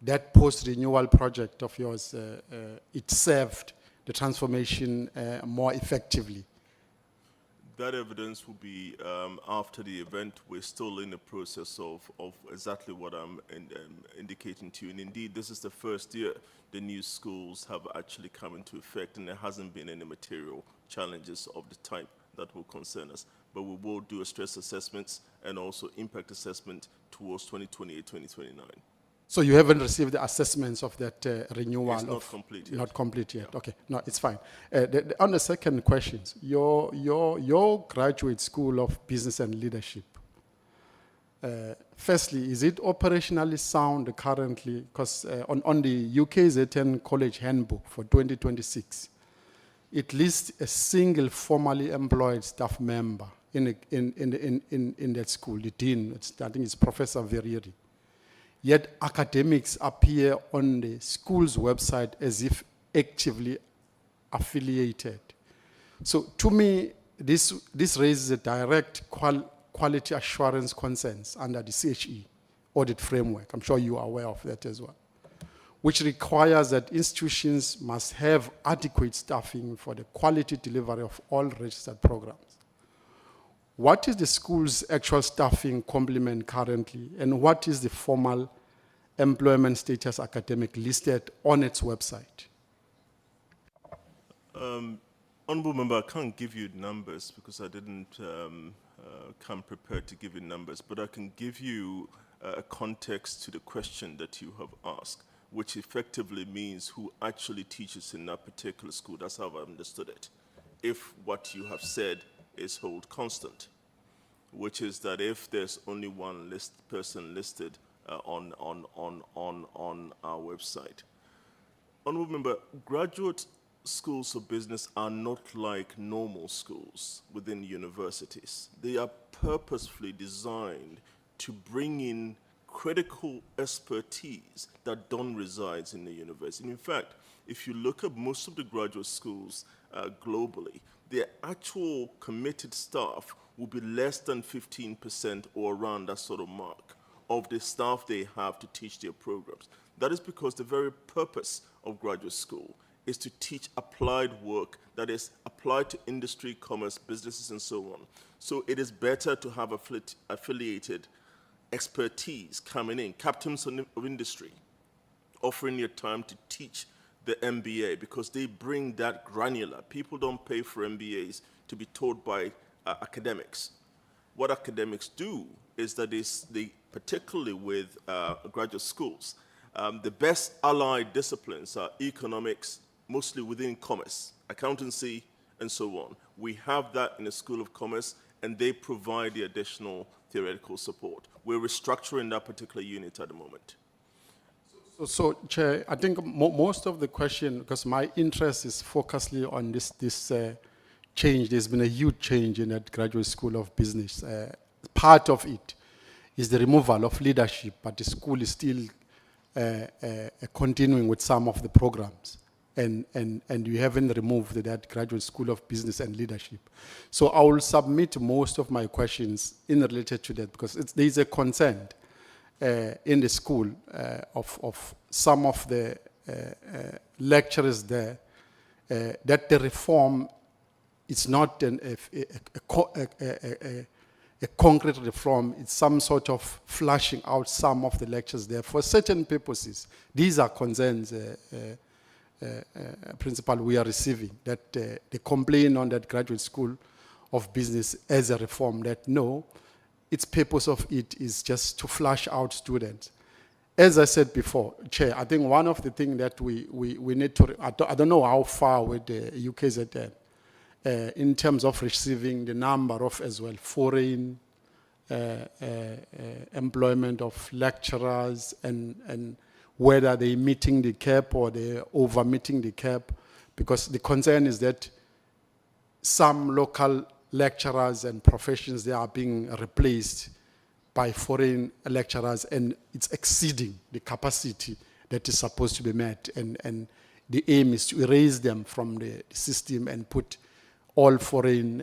[SPEAKER 14] that post-renewal project of yours, it served the transformation more effectively?
[SPEAKER 7] That evidence will be after the event. We're still in the process of exactly what I'm indicating to you. And indeed, this is the first year the new schools have actually come into effect, and there hasn't been any material challenges of the type that will concern us. But we will do a stress assessments and also impact assessment towards 2028, 2029.
[SPEAKER 14] So you haven't received the assessments of that renewal?
[SPEAKER 7] It's not complete yet.
[SPEAKER 14] Not complete yet. Yeah. Okay, no, it's fine. On the second question, your graduate school of business and leadership. Firstly, is it operationally sound currently? Because on the UKZN College Handbook for 2026, it lists a single formally employed staff member in that school, the dean. I think it's Professor Veriri. Yet academics appear on the school's website as if actively affiliated. So to me, this raises a direct quality assurance concerns under the CHE audit framework. I'm sure you are aware of that as well, which requires that institutions must have adequate staffing for the quality delivery of all registered programs. What is the school's actual staffing complement currently, and what is the formal employment status academic listed on its website?
[SPEAKER 7] Honourable Member, I can't give you numbers because I didn't come prepared to give you numbers, but I can give you a context to the question that you have asked, which effectively means who actually teaches in that particular school. That's how I understood it. If what you have said is hold constant, which is that if there's only one person listed on our website. Honourable Member, graduate schools of business are not like normal schools within universities. They are purposefully designed to bring in critical expertise that don't reside in the university. And in fact, if you look at most of the graduate schools globally, their actual committed staff will be less than 15% or around that sort of mark of the staff they have to teach their programs. That is because the very purpose of graduate school is to teach applied work that is applied to industry, commerce, businesses, and so on. So it is better to have affiliated expertise coming in, captains of industry, offering your time to teach the MBA because they bring that granular. People don't pay for MBAs to be taught by academics. What academics do is that they particularly with graduate schools, the best allied disciplines are economics, mostly within commerce, accountancy, and so on. We have that in the School of Commerce, and they provide the additional theoretical support. We're restructuring that particular unit at the moment.
[SPEAKER 14] So Chair, I think most of the question, because my interest is focusedly on this change. There's been a huge change in that graduate school of business. Part of it is the removal of leadership, but the school is still continuing with some of the programs. And you haven't removed that Graduate School of Business and Leadership. So I will submit most of my questions in related to that, because there is a concern in the school of some of the lecturers there that the reform is not a concrete reform. It's some sort of flashing out some of the lectures there for certain purposes. These are concerns, Principal, we are receiving, that they complain on that Graduate School of Business as a reform, that no, its purpose of it is just to flush out students. As I said before, Chair, I think one of the things that we need to, I don't know how far with the UKZN, in terms of receiving the number of as well foreign employment of lecturers and whether they're meeting the cap or they're over meeting the cap, because the concern is that some local lecturers and professions, they are being replaced by foreign lecturers, and it's exceeding the capacity that is supposed to be met, and the aim is to erase them from the system and put all foreign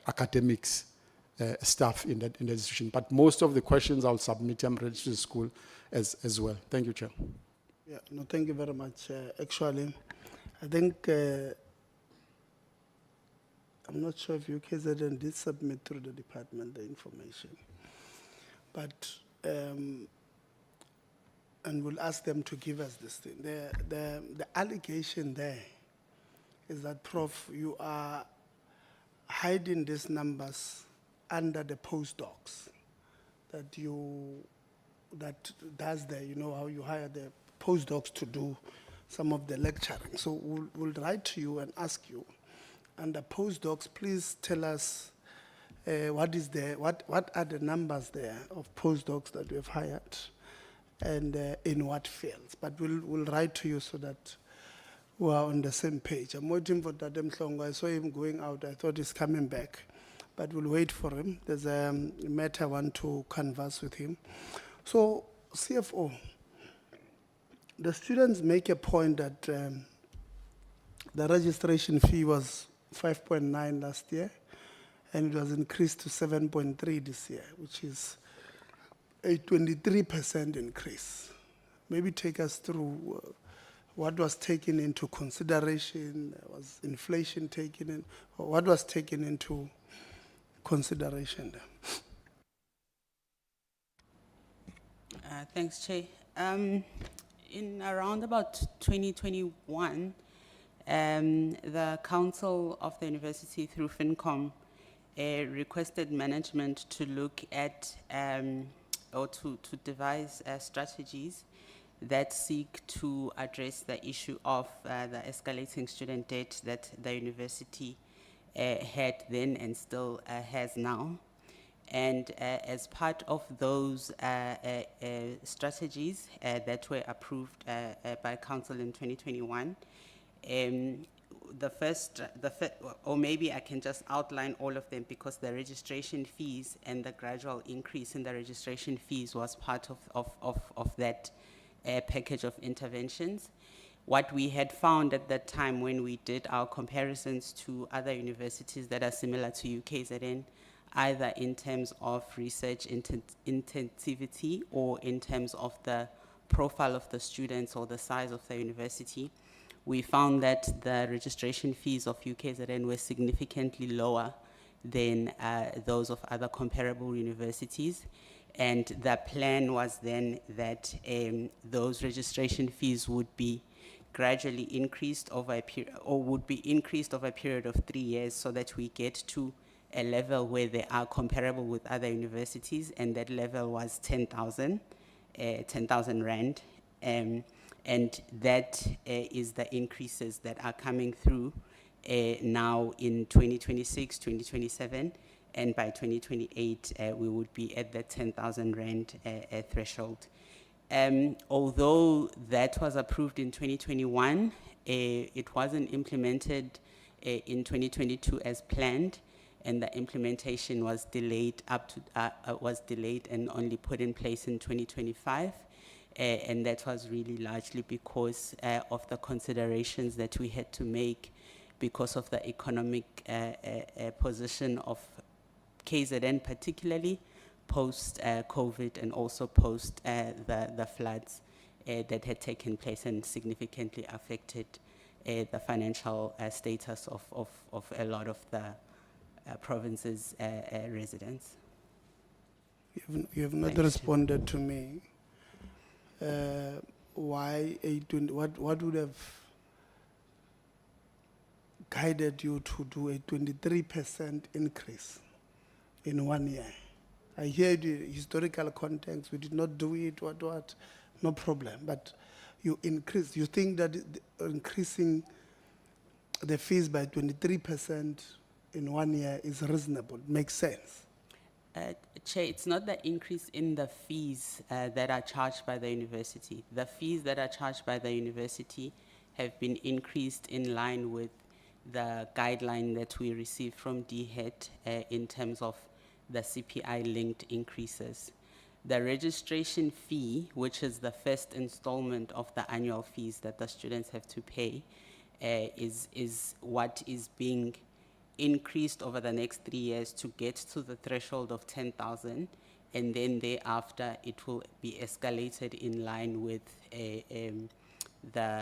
[SPEAKER 14] academics staff in that institution. But most of the questions I'll submit them ready to the school as well. Thank you, Chair.
[SPEAKER 3] Yeah, no, thank you very much. Actually, I think, I'm not sure if UKZN did submit through the department the information, but, and we'll ask them to give us this thing. The allegation there is that, Prof, you are hiding these numbers under the postdocs that does the, you know, how you hire the postdocs to do some of the lecturing. So we'll write to you and ask you, under postdocs, please tell us what are the numbers there of postdocs that we've hired and in what fields. But we'll write to you so that we are on the same page. I'm waiting for Dadem Hlongo. I saw him going out. I thought he's coming back. But we'll wait for him. There's a matter I want to converse with him. So, CFO, the students make a point that the registration fee was 5.9 last year, and it was increased to 7.3 this year, which is a 23% increase. Maybe take us through what was taken into consideration. Was inflation taken in? Or what was taken into consideration there?
[SPEAKER 9] Thanks, Chair. In around about 2021, the Council of the University through FinCom requested management to look at or to devise strategies that seek to address the issue of the escalating student debt that the university had then and still has now. And as part of those strategies that were approved by Council in 2021, or maybe I can just outline all of them, because the registration fees and the gradual increase in the registration fees was part of that package of interventions. What we had found at that time when we did our comparisons to other universities that are similar to UKZN, either in terms of research intensivity or in terms of the profile of the students or the size of the university, we found that the registration fees of UKZN were significantly lower than those of other comparable universities. And the plan was then that those registration fees would be gradually increased over a period, or would be increased over a period of 3 years, so that we get to a level where they are comparable with other universities, and that level was 10,000 Rand. And that is the increases that are coming through now in 2026, 2027, and by 2028, we would be at the 10,000 Rand threshold. Although that was approved in 2021, it wasn't implemented in 2022 as planned. and the implementation was delayed and only put in place in 2025. And that was really largely because of the considerations that we had to make because of the economic position of KZN, particularly post COVID and also post the floods that had taken place and significantly affected the financial status of a lot of the province's residents.
[SPEAKER 3] You have not responded to me. Why what would have guided you to do a 23% increase in 1 year? I hear the historical context, we did not do it, what, no problem. But you increase, you think that increasing the fees by 23% in 1 year is reasonable, makes sense?
[SPEAKER 9] Chair, it's not the increase in the fees that are charged by the university. The fees that are charged by the university have been increased in line with the guideline that we received from DHET in terms of the CPI-linked increases. The registration fee, which is the first installment of the annual fees that the students have to pay, is what is being increased over the next 3 years to get to the threshold of 10,000, and then thereafter it will be escalated in line with the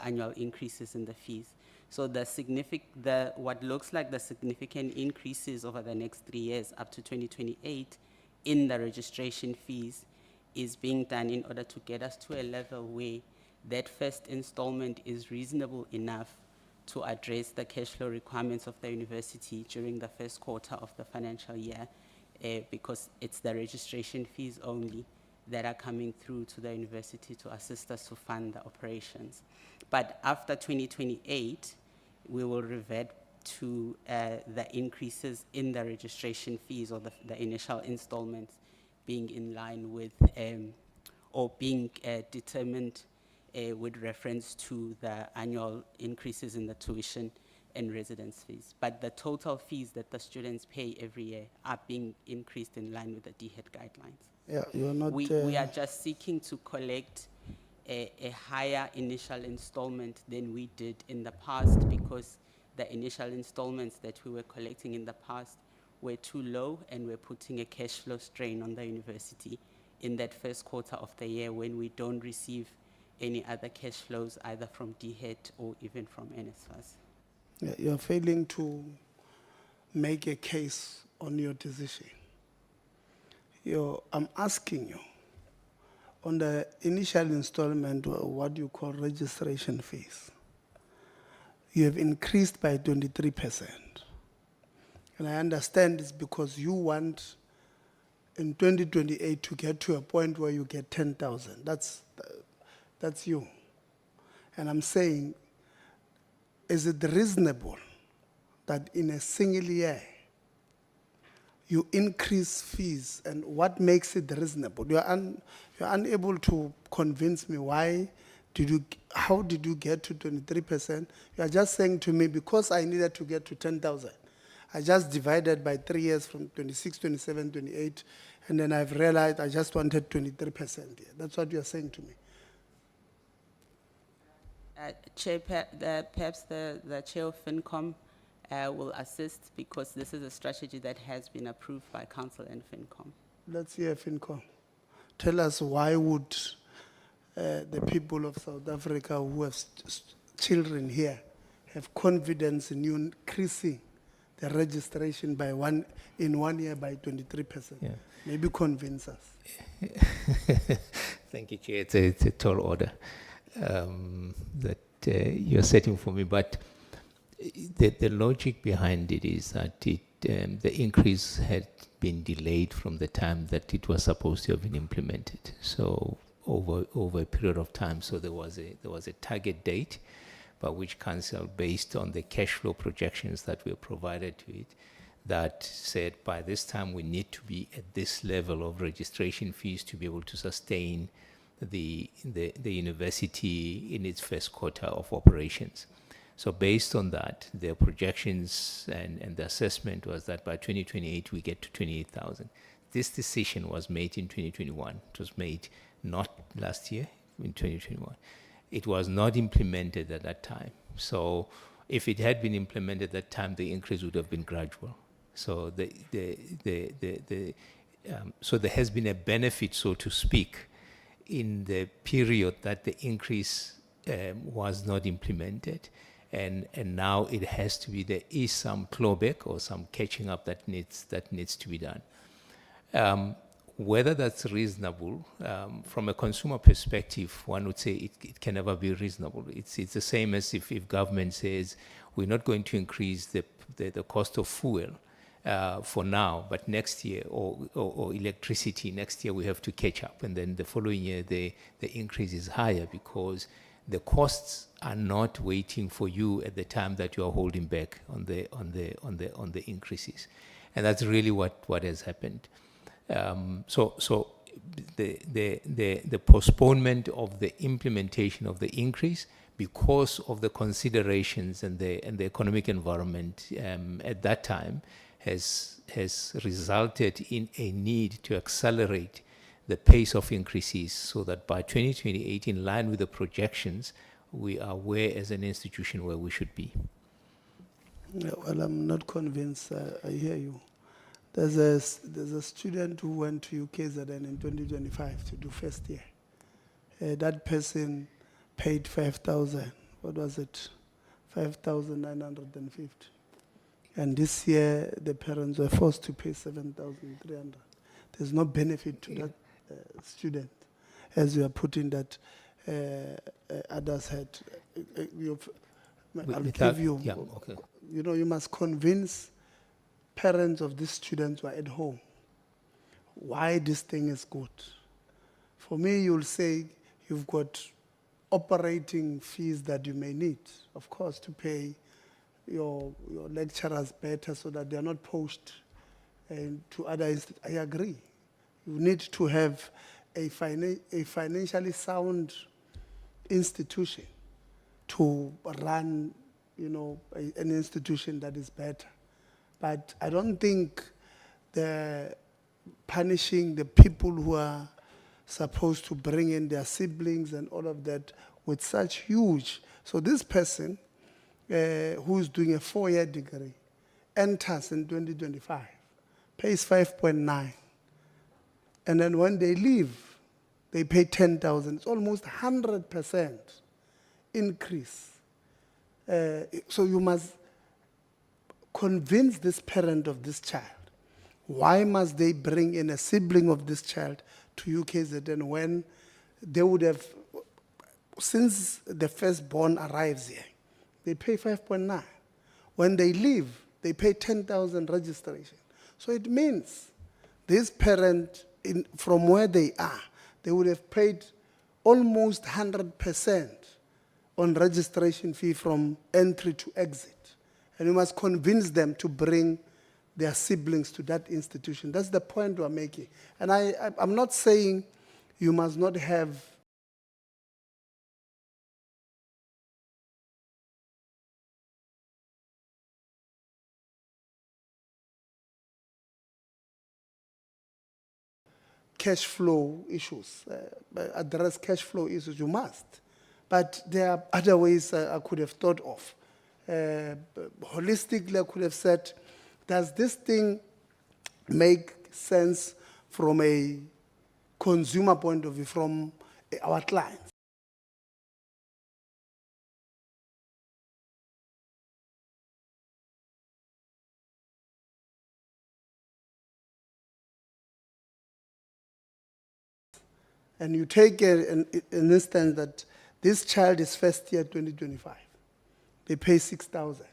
[SPEAKER 9] annual increases in the fees. So what looks like the significant increases over the next 3 years up to 2028 in the registration fees is being done in order to get us to a level where that first installment is reasonable enough to address the cash flow requirements of the university during the first quarter of the financial year, because it's the registration fees only that are coming through to the university to assist us to fund the operations. But after 2028, we will revert to the increases in the registration fees or the initial installments being in line with or being determined with reference to the annual increases in the tuition and residence fees. But the total fees that the students pay every year are being increased in line with the DHET guidelines.
[SPEAKER 3] Yeah, you're not.
[SPEAKER 9] We are just seeking to collect a higher initial installment than we did in the past, because the initial installments that we were collecting in the past were too low and were putting a cash flow strain on the university in that first quarter of the year when we don't receive any other cash flows either from DHET or even from NSFAS.
[SPEAKER 3] Yeah, you're failing to make a case on your decision. I'm asking you, on the initial installment, what you call registration fees, you have increased by 23%. And I understand it's because you want in 2028 to get to a point where you get 10,000. That's you. And I'm saying, is it reasonable that in a single year you increase fees, and what makes it reasonable? You're unable to convince me how did you get to 23%? You are just saying to me, because I needed to get to 10,000, I just divided by 3 years from 26, 27, 28, and then I've realized I just wanted 23%. That's what you're saying to me.
[SPEAKER 9] Chair, perhaps the chair of FinCom will assist, because this is a strategy that has been approved by Council and FinCom.
[SPEAKER 3] Let's hear FinCom. Tell us, why would the people of South Africa who have children here have confidence in you increasing the registration in 1 year by 23%?
[SPEAKER 8] Yeah. Maybe
[SPEAKER 3] convince us.
[SPEAKER 8] Thank you, Chair. It's a tall order that you're setting for me, but the logic behind it is that the increase had been delayed from the time that it was supposed to have been implemented. So over a period of time, so there was a target date by which Council, based on the cash flow projections that were provided to it, that said by this time we need to be at this level of registration fees to be able to sustain the university in its first quarter of operations. So based on that, their projections and the assessment was that by 2028 we get to 28,000. This decision was made in 2021. It was made not last year, in 2021. It was not implemented at that time. So if it had been implemented at that time, the increase would have been gradual. So so there has been a benefit, so to speak, in the period that the increase was not implemented. And now it has to be, there is some clawback or some catching up that needs to be done. Whether that's reasonable, from a consumer perspective, one would say it can never be reasonable. It's the same as if government says we're not going to increase the cost of fuel for now, but next year, or electricity, next year we have to catch up, and then the following year the increase is higher because the costs are not waiting for you at the time that you are holding back on the increases, and that's really what has happened. So the postponement of the implementation of the increase because of the considerations and the economic environment at that time has resulted in a need to accelerate the pace of increases so that by 2028, in line with the projections, we are where as an institution where we should be.
[SPEAKER 3] Yeah, well, I'm not convinced. I hear you. There's a student who went to UKZN in 2025 to do first year. That person paid 5,000. What was it? 5,950. And this year, the parents were forced to pay 7,300. There's no benefit to that student, as you are putting that others had. I'll give you.
[SPEAKER 8] Yeah, okay.
[SPEAKER 3] You know, you must convince parents of these students who are at home why this thing is good. For me, you'll say you've got operating fees that you may need, of course, to pay your lecturers better so that they're not poached to other institutions. I agree. You need to have a financially sound institution to run, you know, an institution that is better. But I don't think the punishing the people who are supposed to bring in their siblings and all of that with such huge. So this person who's doing a 4-year degree enters in 2025, pays 5.9. And then when they leave, they pay 10,000. It's almost 100% increase. So you must convince this parent of this child. Why must they bring in a sibling of this child to UKZN when they would have, since the firstborn arrives here, they pay 5.9. When they leave, they pay 10,000 registration. So it means this parent, from where they are, they would have paid almost 100% on registration fee from entry to exit. And you must convince them to bring their siblings to that institution. That's the point we're making. And I'm not saying you must not have cash flow issues, address cash flow issues, you must. But there are other ways I could have thought of. Holistically, I could have said, does this thing make sense from a consumer point of view, from our clients? And you take an instance that this child is first year 2025. They pay 6,000.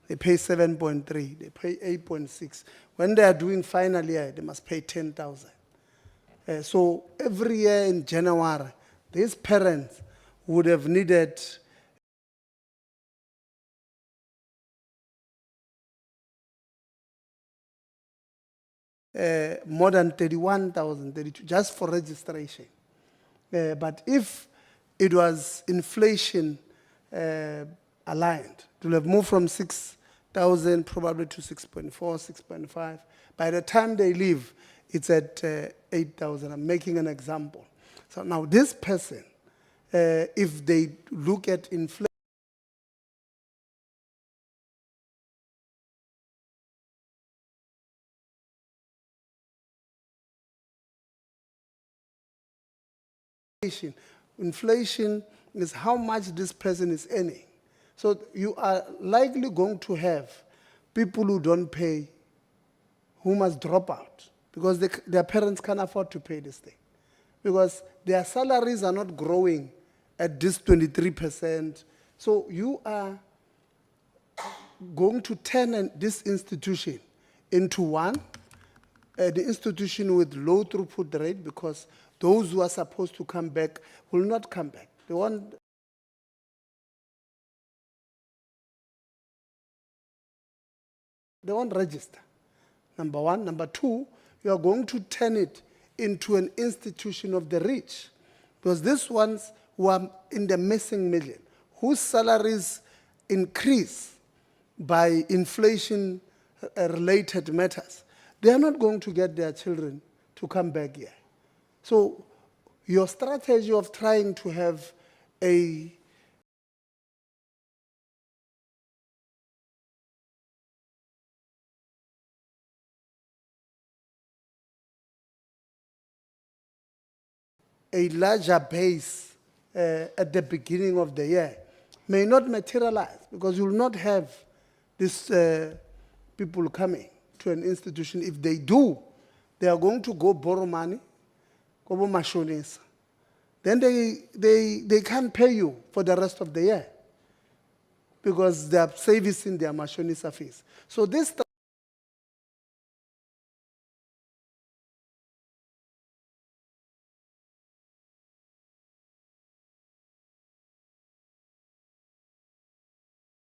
[SPEAKER 3] They pay 7.3. They pay 8.6. When they are doing final year, they must pay 10,000. So every year in January, these parents would have needed more than 31,000, 32, just for registration. But if it was inflation aligned. It will have moved from 6,000 probably to 6.4, 6.5. By the time they leave, it's at 8,000. I'm making an example. So now this person, if they look at inflation, inflation is how much this person is earning. So you are likely going to have people who don't pay, who must drop out because their parents can't afford to pay this thing. Because their salaries are not growing at this 23%. So you are going to turn this institution into one, the institution with low throughput rate, because those who are supposed to come back will not come back. They won't register, number one. Number two, you are going to turn it into an institution of the rich, because these ones who are in the missing million, whose salaries increase by inflation-related matters, they are not going to get their children to come back here. So your strategy of trying to have a larger base at the beginning of the year may not materialize, because you will not have these people coming to an institution. If they do, they are going to go borrow money, go mashonisa. Then they can't pay you for the rest of the year because they are servicing their mashonisa fees. So this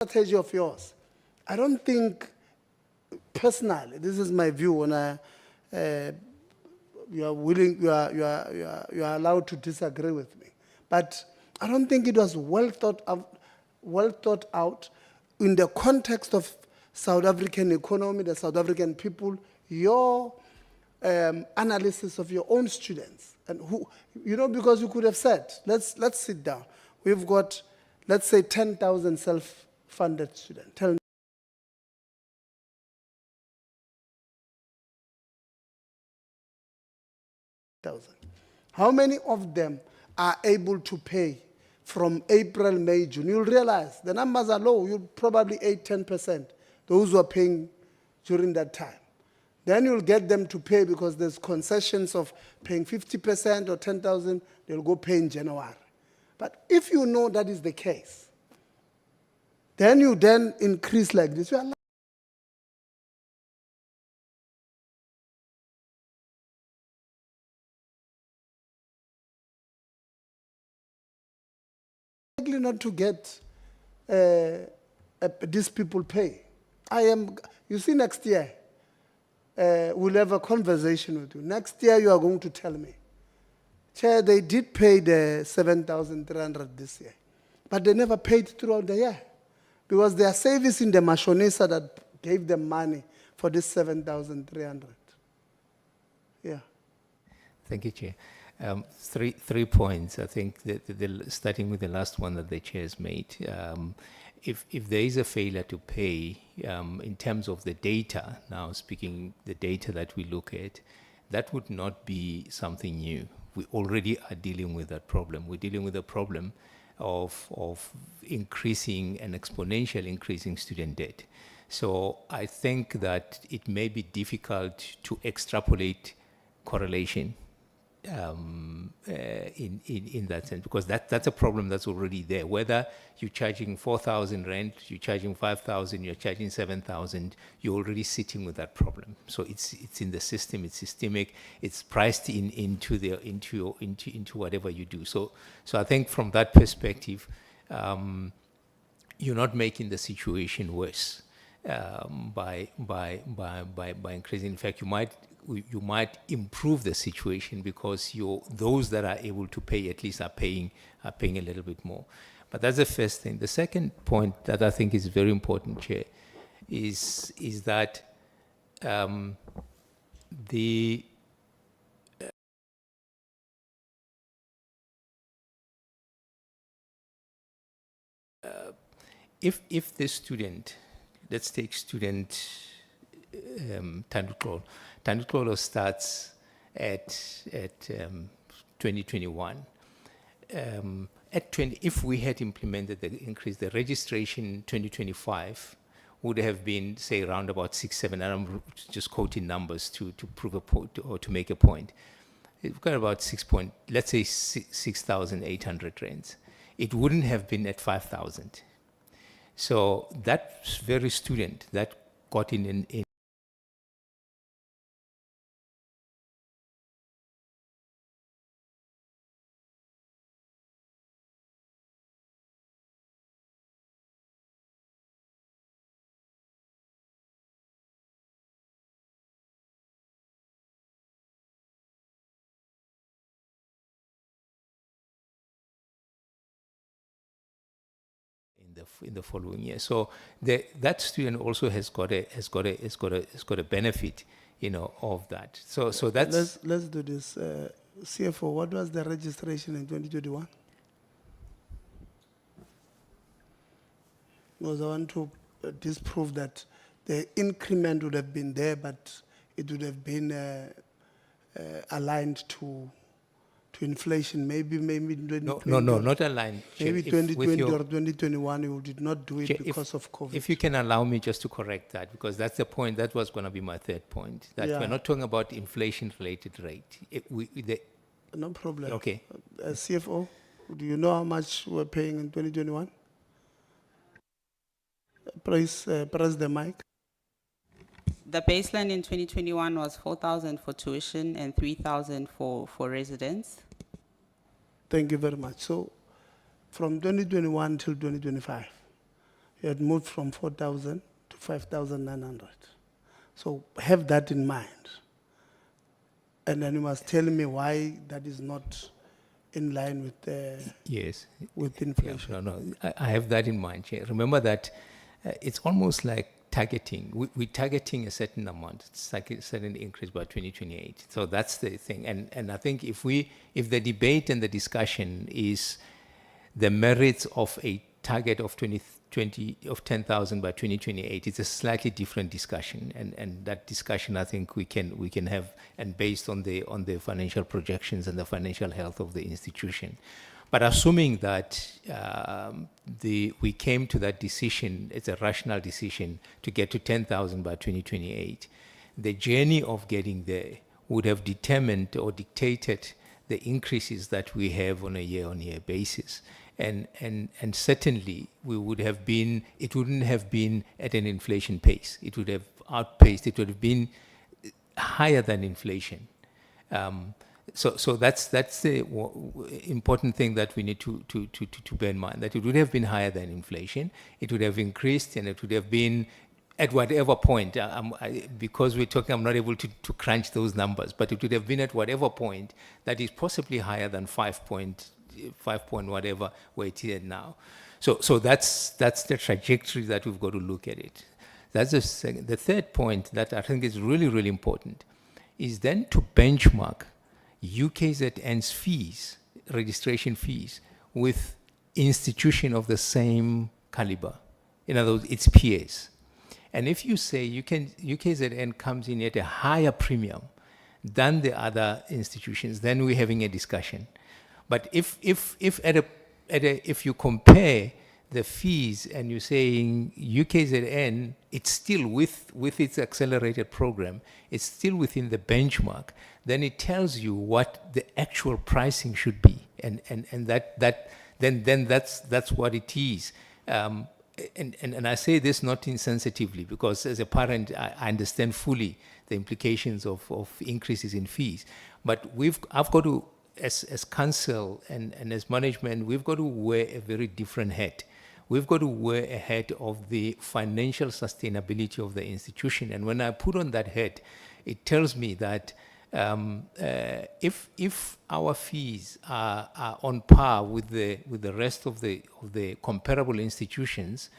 [SPEAKER 3] strategy of yours, I don't think, personally, this is my view, and you are willing, you are allowed to disagree with me, but I don't think it was well thought out in the context of South African economy, the South African people, your analysis of your own students, and who, because you could have said, let's sit down. We've got, let's say, 10,000 self-funded students. Tell me. How many of them are able to pay from April, May, June? You'll realize the numbers are low. You'll probably 8-10%, those who are paying during that time. Then you'll get them to pay because there's concessions of paying 50% or 10,000, they'll go pay in January. But if you know that is the case, then you increase like this. You are likely not to get these people pay. You see, next year, we'll have a conversation with you. Next year, you are going to tell me, Chair, they did pay the 7,300 this year, but they never paid throughout the year because they are servicing the mashonisa that gave them money for this 7,300. Yeah.
[SPEAKER 8] Thank you, Chair. Three points. I think that starting with the last one that the Chair has made. If there is a failure to pay, in terms of the data, now speaking the data that we look at, that would not be something new. We already are dealing with that problem. We're dealing with a problem of increasing and exponential increasing student debt. So I think that it may be difficult to extrapolate correlation in that sense, because that's a problem that's already there. Whether you're charging 4,000 rent, you're charging 5,000, you're charging 7,000, you're already sitting with that problem. So it's in the system, it's systemic, it's priced into whatever you do. So I think from that perspective, you're not making the situation worse by increasing. In fact, you might improve the situation because those that are able to pay at least are paying a little bit more. But that's the first thing. The second point that I think is very important, Chair, is that if the student, let's take student Tanduklolo starts at 2021. If we had implemented the increase, the registration 2025 would have been, say, around about 6, 7, and I'm just quoting numbers to prove a point or to make a point. We've got about 6,800 rands. It wouldn't have been at 5,000. So that very student that got in in the following year. So that student also has got a benefit, of that. So that's
[SPEAKER 3] let's do this. CFO, what was the registration in 2021? Because I want to disprove that the increment would have been there, but it would have been aligned to inflation. Maybe in 2020.
[SPEAKER 8] no, not aligned.
[SPEAKER 3] Maybe
[SPEAKER 8] If
[SPEAKER 3] 2020 or 2021, you did not do it because of COVID.
[SPEAKER 8] If you can allow me just to correct that, because that's the point, that was going to be my third point, that
[SPEAKER 3] Yeah.
[SPEAKER 8] we're not talking about inflation-related rate.
[SPEAKER 3] No problem.
[SPEAKER 8] Okay.
[SPEAKER 3] CFO, do you know how much we're paying in 2021? Press the mic.
[SPEAKER 9] The baseline in 2021 was 4,000 for tuition and 3,000 for residents.
[SPEAKER 3] Thank you very much. So from 2021 till 2025, you had moved from 4,000 to 5,900. So have that in mind. And then you must tell me why that is not in line with
[SPEAKER 8] Yes.
[SPEAKER 3] with inflation.
[SPEAKER 8] Yeah, no, I have that in mind. Chair. Remember that it's almost like targeting. We're targeting a certain amount. It's like a certain increase by 2028. So that's the thing. And I think if the debate and the discussion is the merits of a target of 10,000 by 2028, it's a slightly different discussion. And that discussion, I think we can have, and based on the financial projections and the financial health of the institution. But assuming that we came to that decision, it's a rational decision to get to 10,000 by 2028, the journey of getting there would have determined or dictated the increases that we have on a year-on-year basis. And certainly it wouldn't have been at an inflation pace. It would have outpaced, it would have been higher than inflation. So that's the important thing that we need to bear in mind, that it would have been higher than inflation. It would have increased, and it would have been at whatever point, because we're talking, I'm not able to crunch those numbers, but it would have been at whatever point that is possibly higher than 5 point whatever where it is now. So that's the trajectory that we've got to look at it. That's the second. The third point that I think is really, really important is then to benchmark UKZN's fees, registration fees, with institution of the same caliber. In other words, its peers. And if you say UKZN comes in at a higher premium than the other institutions, then we're having a discussion. But if you compare the fees and you're saying UKZN, it's still with its accelerated program, it's still within the benchmark, then it tells you what the actual pricing should be, and then that's what it is. And I say this not insensitively, because as a parent, I understand fully the implications of increases in fees. But I've got to, as council and as management, we've got to wear a very different hat. We've got to wear a hat of the financial sustainability of the institution. And when I put on that hat, it tells me that If our fees are on par with the rest of the comparable institutions,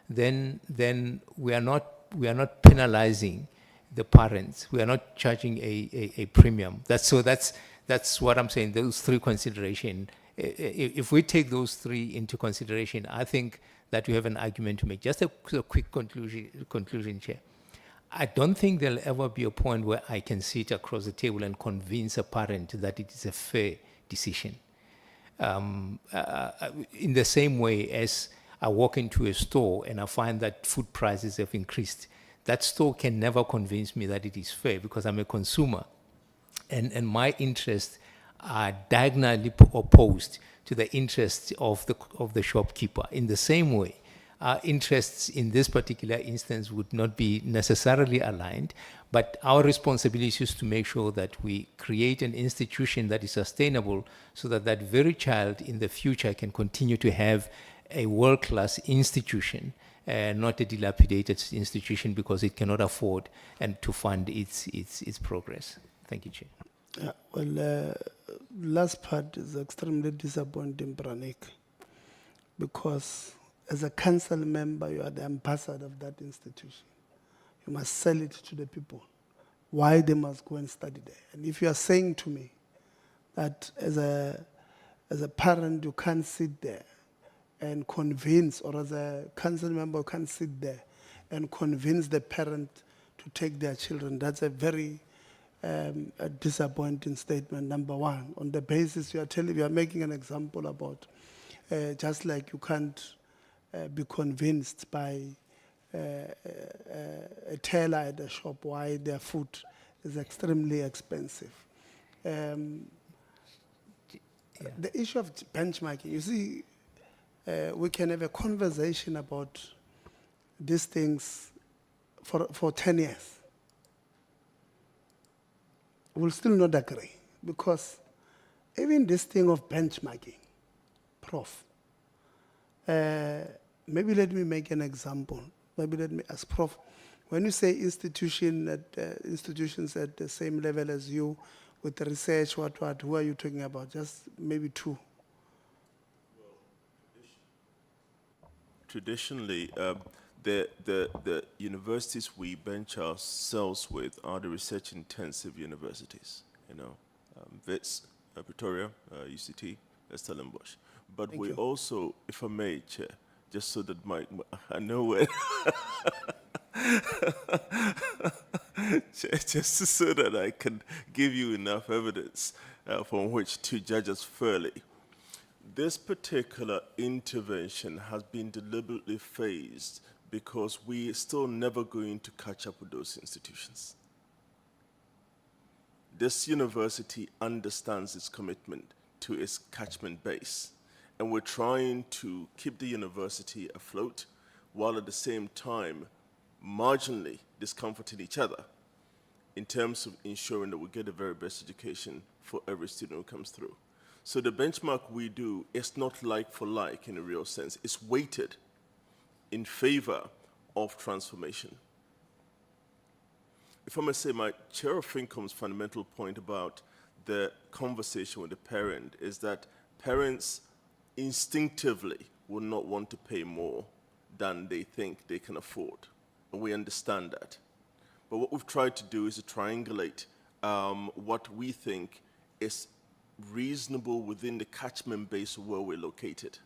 [SPEAKER 8] then we are not penalizing the parents. We are not charging a premium. That's what I'm saying. Those three considerations. If we take those three into consideration, I think that we have an argument to make. Just a quick conclusion, Chair. I don't think there'll ever be a point where I can sit across the table and convince a parent that it is a fair decision. In the same way as I walk into a store and I find that food prices have increased, that store can never convince me that it is fair because I'm a consumer. And my interests are diagonally opposed to the interests of the shopkeeper. In the same way, our interests in this particular instance would not be necessarily aligned, but our responsibility is to make sure that we create an institution that is sustainable so that that very child in the future can continue to have a world-class institution, not a dilapidated institution because it cannot afford and to fund its progress. Thank you, Chair.
[SPEAKER 3] Yeah, well, last part is extremely disappointing, Pranik, because as a council member, you are the ambassador of that institution. You must sell it to the people, why they must go and study there. And if you are saying to me that as a parent, you can't sit there and convince, or as a council member, you can't sit there and convince the parent to take their children, that's a very a disappointing statement, number one. On the basis you are making an example about just like you can't be convinced by a teller at the shop why their food is extremely expensive. The issue of benchmarking, you see, we can have a conversation about these things for 10 years. We'll still not agree because even this thing of benchmarking, Prof, maybe let me make an example. Maybe let me ask Prof, when you say institutions at the same level as you with the research, who are you talking about? Just maybe two.
[SPEAKER 7] Traditionally, the universities we bench ourselves with are the research-intensive universities, WITS, Pretoria, UCT, Stellenbosch. But
[SPEAKER 3] Thank
[SPEAKER 7] we
[SPEAKER 3] you.
[SPEAKER 7] also, if I may, Chair, just so that I know where, just so that I can give you enough evidence from which to judge us fairly. This particular intervention has been deliberately phased because we are still never going to catch up with those institutions. This university understands its commitment to its catchment base, and we're trying to keep the university afloat while at the same time marginally discomforting each other in terms of ensuring that we get the very best education for every student who comes through. So the benchmark we do is not like for like in a real sense. It's weighted in favor of transformation. If I may say, my Chair of FinCom's fundamental point about the conversation with the parent is that parents instinctively will not want to pay more than they think they can afford. And we understand that. But what we've tried to do is to triangulate what we think is reasonable within the catchment base of where we're located.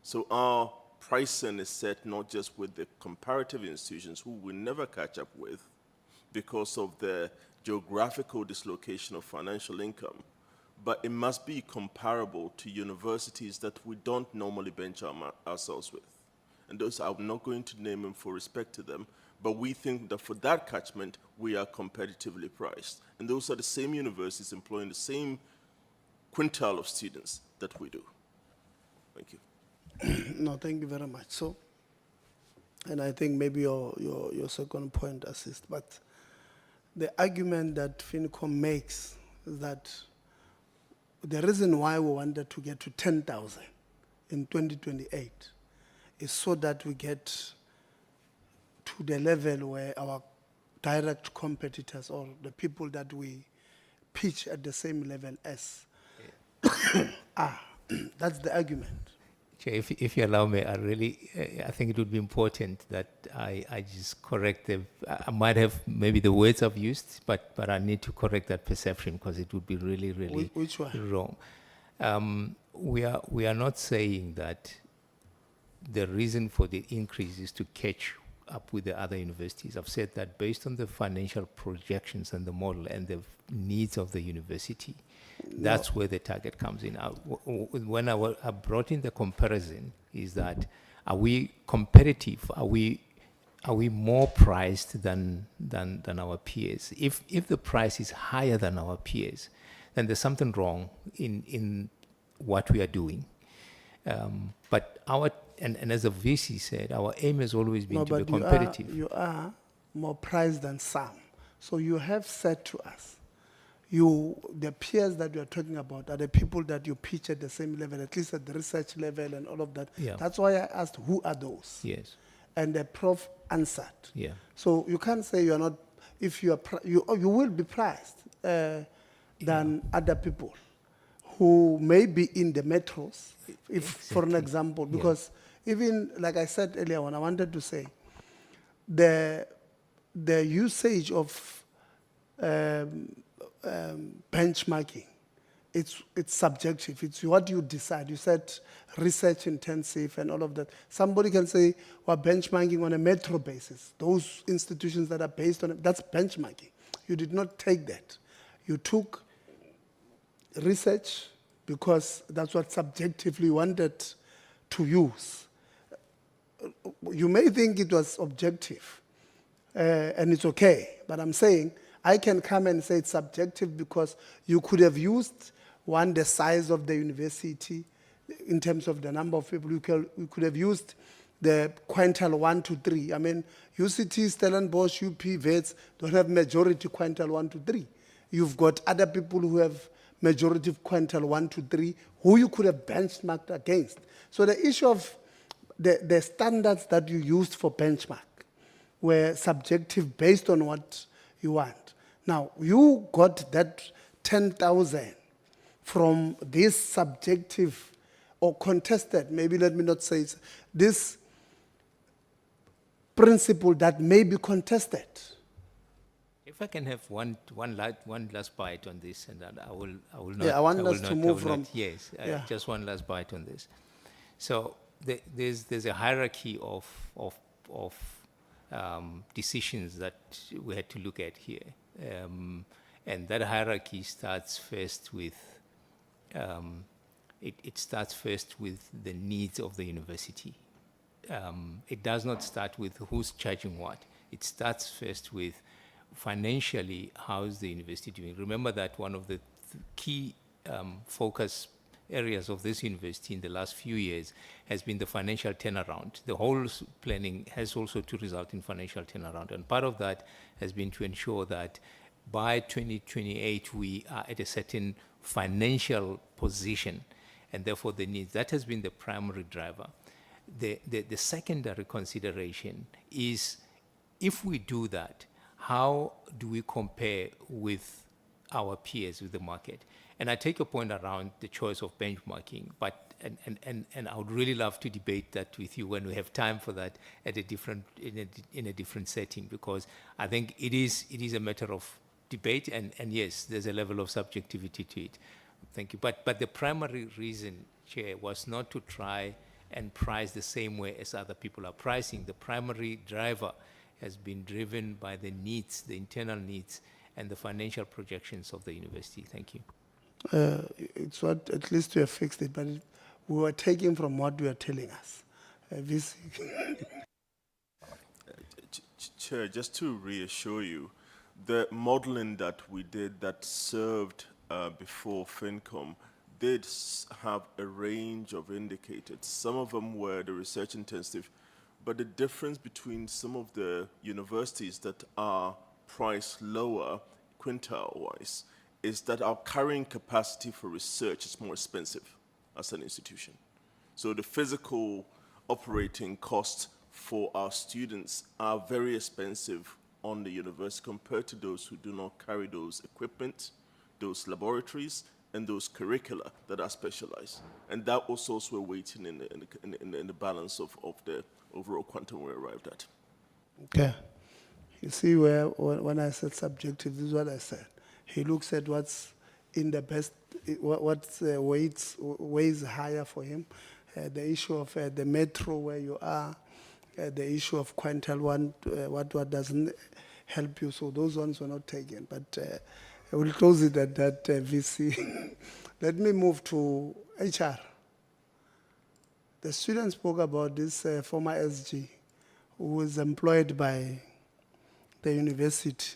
[SPEAKER 7] So our pricing is set not just with the comparative institutions who we never catch up with because of the geographical dislocation of financial income, but it must be comparable to universities that we don't normally bench ourselves with. And those, I'm not going to name them for respect to them, but we think that for that catchment, we are competitively priced. And those are the same universities employing the same quintile of students that we do. Thank you.
[SPEAKER 3] No, thank you very much. So, and I think maybe your second point assists, but the argument that FinCom makes is that the reason why we wanted to get to 10,000 in 2028 is so that we get to the level where our direct competitors or the people that we pitch at the same level as That's the argument.
[SPEAKER 8] Chair, if you allow me, I think it would be important that I just correct I might have maybe the words I've used, but I need to correct that perception because it would be really
[SPEAKER 3] Which one?
[SPEAKER 8] wrong. We are not saying that the reason for the increase is to catch up with the other universities. I've said that based on the financial projections and the model and the needs of the university, that's where the target comes in. When I brought in the comparison is that, are we competitive? Are we more priced than our peers? If the price is higher than our peers, then there's something wrong in what we are doing. But and as the VC said, our aim has always been to be competitive.
[SPEAKER 3] You are more priced than some. So you have said to us, the peers that you are talking about are the people that you pitch at the same level, at least at the research level and all of that.
[SPEAKER 8] Yeah.
[SPEAKER 3] That's why I asked, who are those?
[SPEAKER 8] Yes.
[SPEAKER 3] And the prof answered.
[SPEAKER 8] Yeah.
[SPEAKER 3] So you can't say you are not, if you are, you will be priced than other people who may be in the metros, for an example, because even, like I said earlier when I wanted to say, the usage of benchmarking, it's subjective. It's what you decide. You said research intensive and all of that. Somebody can say, we're benchmarking on a metro basis. Those institutions that are based on it, that's benchmarking. You did not take that. You took research because that's what subjectively wanted to use. You may think it was objective, and it's okay, but I'm saying I can come and say it's subjective because you could have used the size of the university in terms of the number of people. You could have used the quintile 1 to 3. I mean, UCT, Stellenbosch, UP, Wits don't have majority quintile 1 to 3. You've got other people who have majority quintile 1 to 3 who you could have benchmarked against. So the issue of the standards that you used for benchmark were subjective based on what you want. Now, you got that 10,000 from this subjective or contested, maybe let me not say this principle that may be contested.
[SPEAKER 8] If I can have one last bite on this, and I will not.
[SPEAKER 3] Yeah, I want us to move from.
[SPEAKER 8] Yes,
[SPEAKER 3] yeah.
[SPEAKER 8] Just one last bite on this. So there's a hierarchy of decisions that we had to look at here, and that hierarchy starts first with. It starts first with the needs of the university. It does not start with who's charging what. It starts first with financially, how is the university doing? Remember that one of the key focus areas of this university in the last few years has been the financial turnaround. The whole planning has also to result in financial turnaround. And part of that has been to ensure that by 2028, we are at a certain financial position, and therefore the needs. That has been the primary driver. The secondary consideration is, if we do that, how do we compare with our peers, with the market? And I take a point around the choice of benchmarking, but and I would really love to debate that with you when we have time for that at a different in a different setting, because I think it is a matter of debate, and yes, there's a level of subjectivity to it. Thank you. But the primary reason, Chair, was not to try and price the same way as other people are pricing. The primary driver has been driven by the needs, the internal needs, and the financial projections of the university. Thank you.
[SPEAKER 3] It's what, at least we have fixed it, but we were taking from what you are telling us.
[SPEAKER 7] Chair, just to reassure you, the modeling that we did that served before FinCom did have a range of indicators. Some of them were the research intensive, but the difference between some of the universities that are priced lower quintile-wise is that our carrying capacity for research is more expensive as an institution. So the physical operating costs for our students are very expensive on the university compared to those who do not carry those equipment, those laboratories and those curricula that are specialized. And that was also weighting in the balance of the overall quantum we arrived at.
[SPEAKER 3] Okay. You see when I said subjective, this is what I said. He looks at what's in the best, what's weighs higher for him. The issue of the metro where you are, the issue of quintile one, what doesn't help you. So those ones were not taken. But I will close it at that VC. Let me move to HR. The student spoke about this former SG who was employed by the university.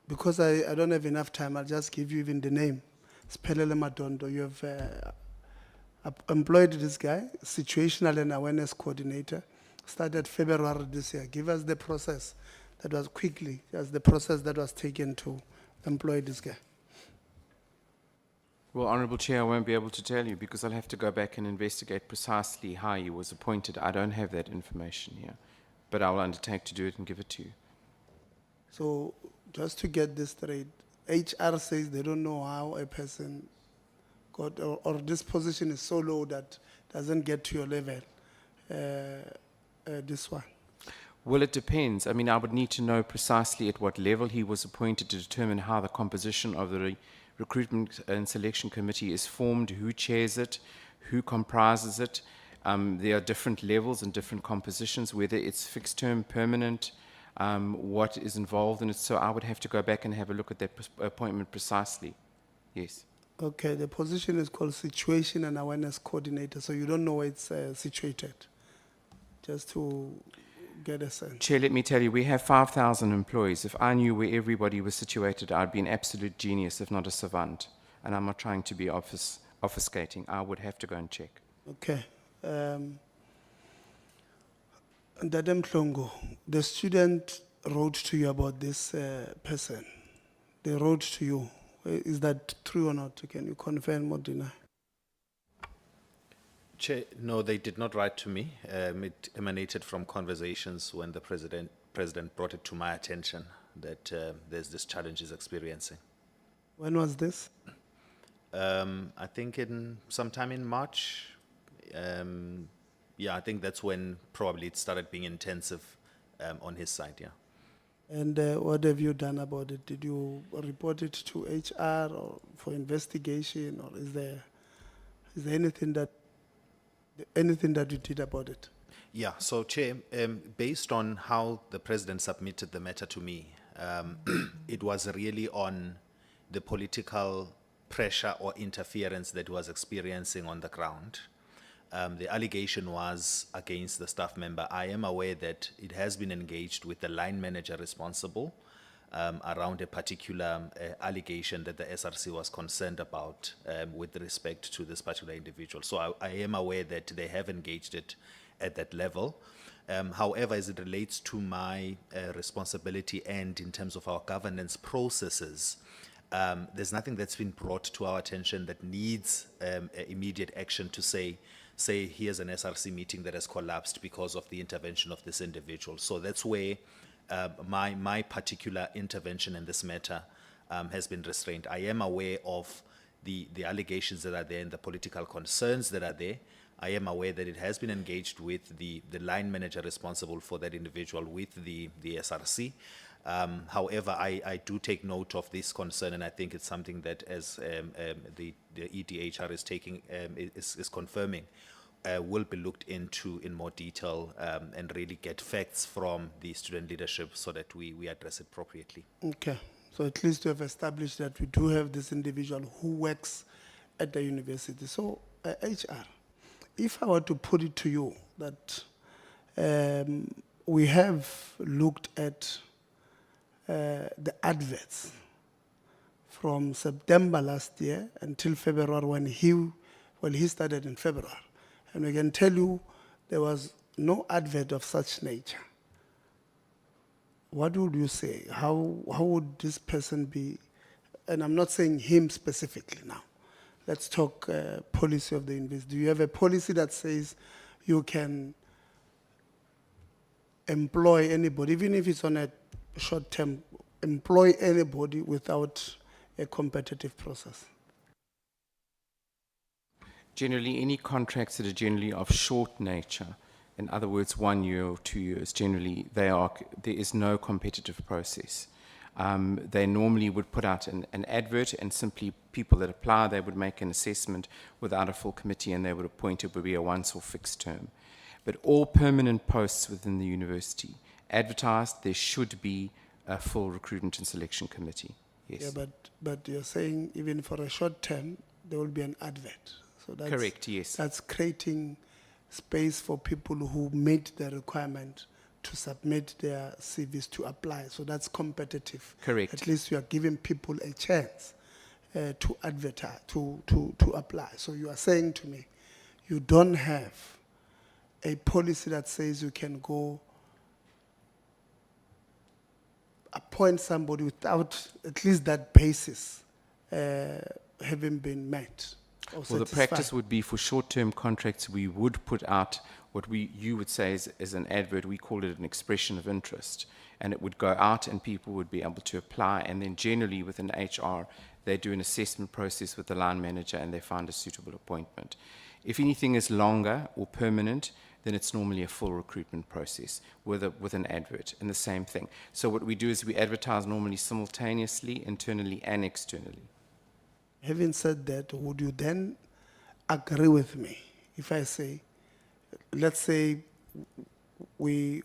[SPEAKER 3] Because I don't have enough time, I'll just give you even the name. Spelele Madondo. You have employed this guy, situational and awareness coordinator, started February this year. Give us the process that was quickly, just the process that was taken to employ this guy.
[SPEAKER 11] Well, Honourable Chair, I won't be able to tell you because I'll have to go back and investigate precisely how he was appointed. I don't have that information here, but I will undertake to do it and give it to you.
[SPEAKER 3] So just to get this straight, HR says they don't know how a person got, or this position is so low that doesn't get to your level, this one.
[SPEAKER 11] Well, it depends. I mean, I would need to know precisely at what level he was appointed to determine how the composition of the recruitment and selection committee is formed, who chairs it, who comprises it. There are different levels and different compositions, whether it's fixed term, permanent, what is involved in it. So I would have to go back and have a look at that appointment precisely. Yes.
[SPEAKER 3] Okay, the position is called Situation and Awareness Coordinator, so you don't know where it's situated, just to get a sense.
[SPEAKER 11] Chair, let me tell you, we have 5,000 employees. If I knew where everybody was situated, I'd be an absolute genius, if not a savant. And I'm not trying to be obfuscating. I would have to go and check.
[SPEAKER 3] Okay. Ndadem Mhlongo, the student wrote to you about this person. They wrote to you. Is that true or not? Can you confirm or deny?
[SPEAKER 13] Chair, no, they did not write to me. It emanated from conversations when the president brought it to my attention that there's this challenge he's experiencing.
[SPEAKER 3] When was this?
[SPEAKER 13] I think sometime in March. Yeah, I think that's when probably it started being intensive on his side, yeah.
[SPEAKER 3] And what have you done about it? Did you report it to HR or for investigation, or is there anything that you did about it?
[SPEAKER 13] Yeah, so Chair, based on how the President submitted the matter to me, it was really on the political pressure or interference that he was experiencing on the ground. The allegation was against the staff member. I am aware that it has been engaged with the line manager responsible around a particular allegation that the SRC was concerned about with respect to this particular individual. So I am aware that they have engaged it at that level. However, as it relates to my responsibility and in terms of our governance processes, there's nothing that's been brought to our attention that needs immediate action to say here's an SRC meeting that has collapsed because of the intervention of this individual. So that's where my particular intervention in this matter has been restrained. I am aware of the allegations that are there and the political concerns that are there. I am aware that it has been engaged with the line manager responsible for that individual with the SRC. However, I do take note of this concern, and I think it's something that, as the EDHR is taking is confirming, will be looked into in more detail and really get facts from the student leadership so that we address it appropriately.
[SPEAKER 3] Okay, so at least you have established that we do have this individual who works at the university. So HR, if I were to put it to you that we have looked at the adverts from September last year until February when he started in February. And we can tell you there was no advert of such nature. What would you say? How would this person be? And I'm not saying him specifically now. Let's talk policy of the university. Do you have a policy that says you can employ anybody, even if it's on a short term, employ anybody without a competitive process?
[SPEAKER 11] Generally, any contracts that are generally of short nature, in other words, 1 year or 2 years, generally there is no competitive process. They normally would put out an advert, and simply people that apply, they would make an assessment without a full committee, and they would appoint. It would be a once-off fixed term. But all permanent posts within the university advertised, there should be a full recruitment and selection committee. Yes.
[SPEAKER 3] Yeah, but you're saying even for a short term, there will be an advert. So that's,
[SPEAKER 11] correct, yes.
[SPEAKER 3] That's creating space for people who meet the requirement to submit their CVs to apply. So that's competitive.
[SPEAKER 11] Correct.
[SPEAKER 3] At least you are giving people a chance to advertise, to apply. So you are saying to me, you don't have a policy that says you can go appoint somebody without at least that basis having been met.
[SPEAKER 11] Well, the practice would be for short-term contracts, we would put out what you would say is an advert. We call it an expression of interest. And it would go out and people would be able to apply. And then generally within HR, they do an assessment process with the line manager and they find a suitable appointment. If anything is longer or permanent, then it's normally a full recruitment process with an advert, and the same thing. So what we do is we advertise normally simultaneously, internally and externally.
[SPEAKER 3] Having said that, would you then agree with me if I say, let's say we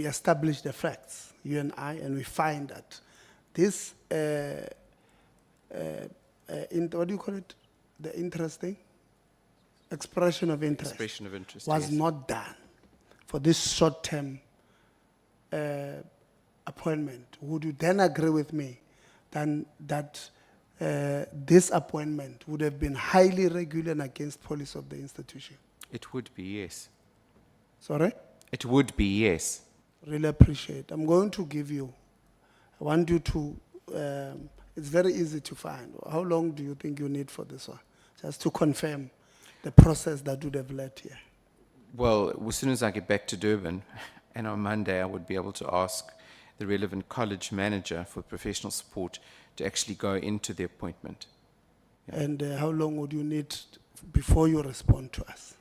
[SPEAKER 3] establish the facts, you and I, and we find that this, what do you call it, the interesting? Expression of interest, was
[SPEAKER 11] yes.
[SPEAKER 3] not done for this short-term appointment. Would you then agree with me then that this appointment would have been highly regular and against policy of the institution?
[SPEAKER 11] It would be, yes.
[SPEAKER 3] Sorry?
[SPEAKER 11] It would be, yes.
[SPEAKER 3] Really appreciate. I'm going to give you, I want you to, it's very easy to find. How long do you think you need for this one? Just to confirm the process that would have led here.
[SPEAKER 11] Well, as soon as I get back to Durban, and on Monday I would be able to ask the relevant college manager for professional support to actually go into the appointment.
[SPEAKER 3] Yeah. And how long would you need before you respond to us?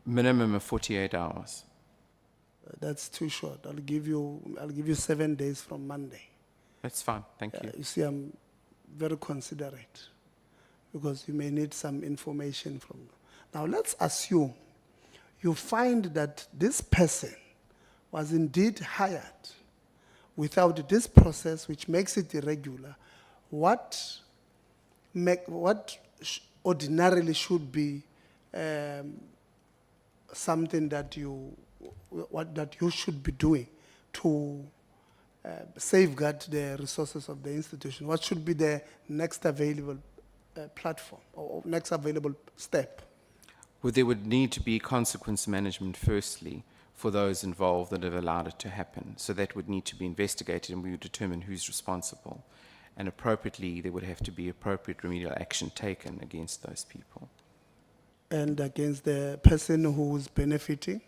[SPEAKER 11] Minimum of 48 hours.
[SPEAKER 3] That's too short. I'll give you 7 days from Monday.
[SPEAKER 11] That's fine, thank you.
[SPEAKER 3] You see, I'm very considerate because you may need some information from them. Now let's assume you find that this person was indeed hired without this process, which makes it irregular. What ordinarily should be something that you should be doing to safeguard the resources of the institution? What should be the next available platform or next available step?
[SPEAKER 11] Well, there would need to be consequence management firstly for those involved that have allowed it to happen. So that would need to be investigated and we would determine who's responsible. And appropriately, there would have to be appropriate remedial action taken against those people. And
[SPEAKER 3] against the person who's benefiting?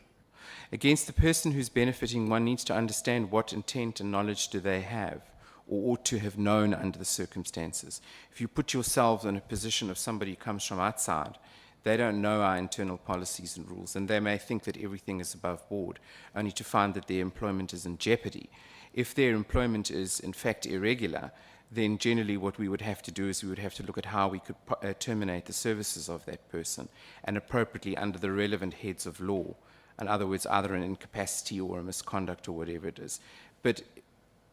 [SPEAKER 11] Against the person who's benefiting, one needs to understand what intent and knowledge do they have or ought to have known under the circumstances. If you put yourself in a position of somebody who comes from outside, they don't know our internal policies and rules, and they may think that everything is above board, only to find that their employment is in jeopardy. If their employment is, in fact, irregular, then generally what we would have to do is we would have to look at how we could terminate the services of that person, and appropriately under the relevant heads of law. In other words, either an incapacity or a misconduct or whatever it is. But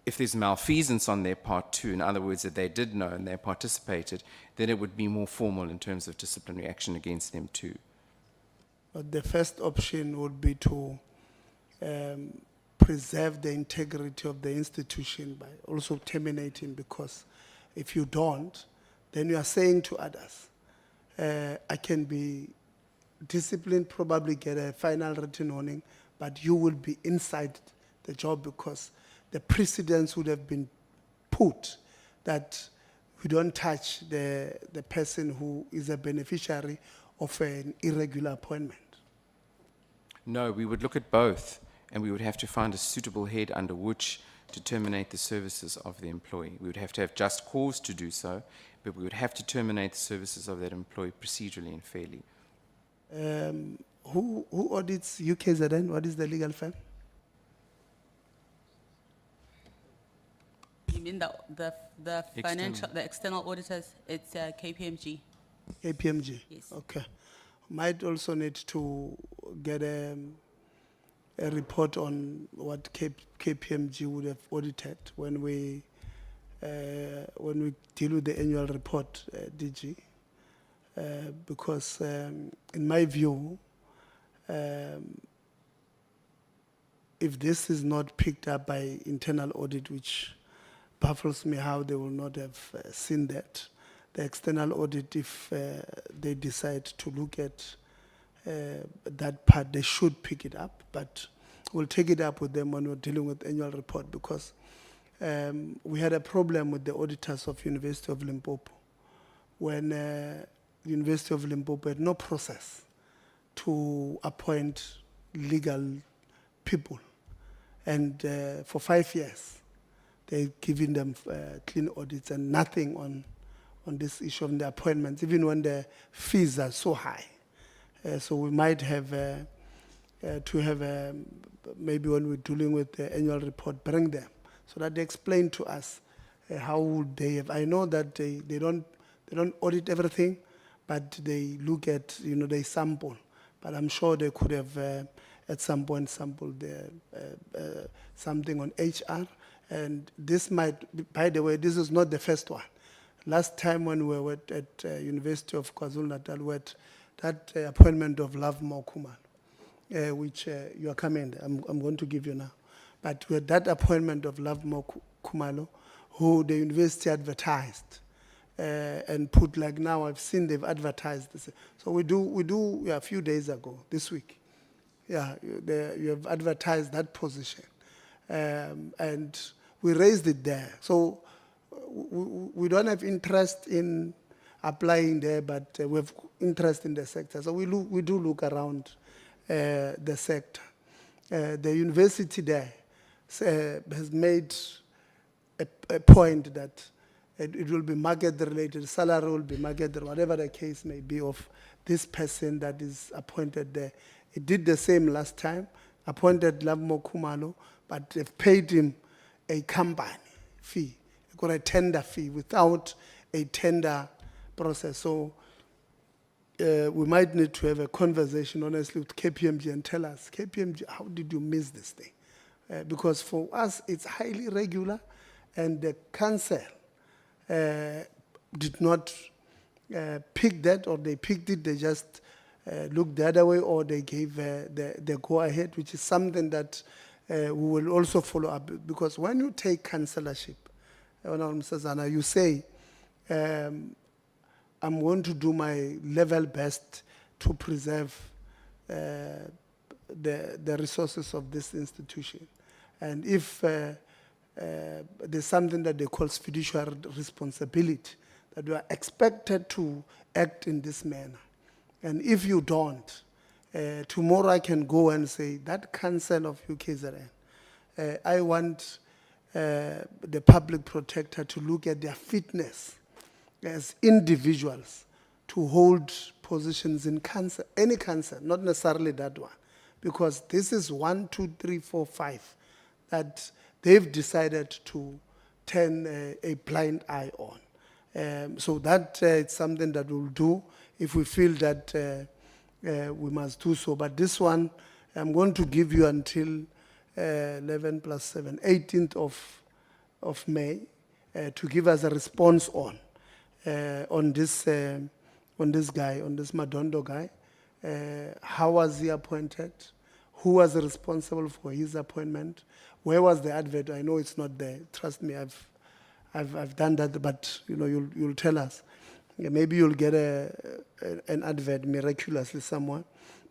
[SPEAKER 11] if there's malfeasance on their part too, in other words, that they did know and they participated, then it would be more formal in terms of disciplinary action against them too.
[SPEAKER 3] But the first option would be to preserve the integrity of the institution by also terminating, because if you don't, then you are saying to others, I can be disciplined, probably get a final written warning, but you will be inside the job because the precedents would have been put that we don't touch the person who is a beneficiary of an irregular appointment.
[SPEAKER 11] No, we would look at both, and we would have to find a suitable head under which to terminate the services of the employee. We would have to have just cause to do so, but we would have to terminate the services of that employee procedurally and fairly.
[SPEAKER 3] Who audits UKZN? What is the legal firm?
[SPEAKER 6] You mean the financial, the external auditors? It's KPMG.
[SPEAKER 3] KPMG?
[SPEAKER 6] Yes.
[SPEAKER 3] Okay. Might also need to get a report on what KPMG would have audited when we deal with the annual report, DG. Because in my view, if this is not picked up by internal audit, which baffles me how they will not have seen that, the external audit, if they decide to look at that part, they should pick it up, but we'll take it up with them when we're dealing with annual report, because we had a problem with the auditors of University of Limpopo when University of Limpopo had no process to appoint legal people. And for 5 years, they've given them clean audits and nothing on this issue of the appointments, even when the fees are so high. So we might have to have, maybe when we're dealing with the annual report, bring them so that they explain to us how would they have. I know that they don't audit everything, but they look at, they sample. But I'm sure they could have at some point sampled something on HR. And this might be, by the way, this is not the first one. Last time when we were at University of KwaZulu-Natal, we had that appointment of Lovemore Khumalo, which you are coming, I'm going to give you now. But we had that appointment of Lovemore Khumalo, who the university advertised and put, like now I've seen they've advertised this. So we do a few days ago, this week. Yeah, you have advertised that position. And we raised it there. So we don't have interest in applying there, but we have interest in the sector. So we do look around the sector. The university there has made a point that it will be market related, salary will be market, whatever the case may be of this person that is appointed there. It did the same last time, appointed Lovemore Khumalo, but they've paid him a company fee, got a tender fee without a tender process. So we might need to have a conversation, honestly, with KPMG and tell us, KPMG, how did you miss this thing? Because for us, it's highly regular, and the council did not pick that, or they picked it, they just looked the other way, or they gave the go-ahead, which is something that we will also follow up. Because when you take councillorship, Mr. Zana, you say, I'm going to do my level best to preserve the resources of this institution. And if there's something that they call fiduciary responsibility, that you are expected to act in this manner. And if you don't, tomorrow I can go and say, that council of UKZN, I want the public protector to look at their fitness as individuals to hold positions in council, any council, not necessarily that one. Because this is 1, 2, 3, 4, 5 that they've decided to turn a blind eye on. So that it's something that we'll do if we feel that we must do so. But this one, I'm going to give you until 11 plus 7, 18th of May to give us a response on this guy, on this Madondo guy. How was he appointed? Who was responsible for his appointment? Where was the advert? I know it's not there. Trust me, I've done that, but you'll tell us. Maybe you'll get an advert miraculously somewhere,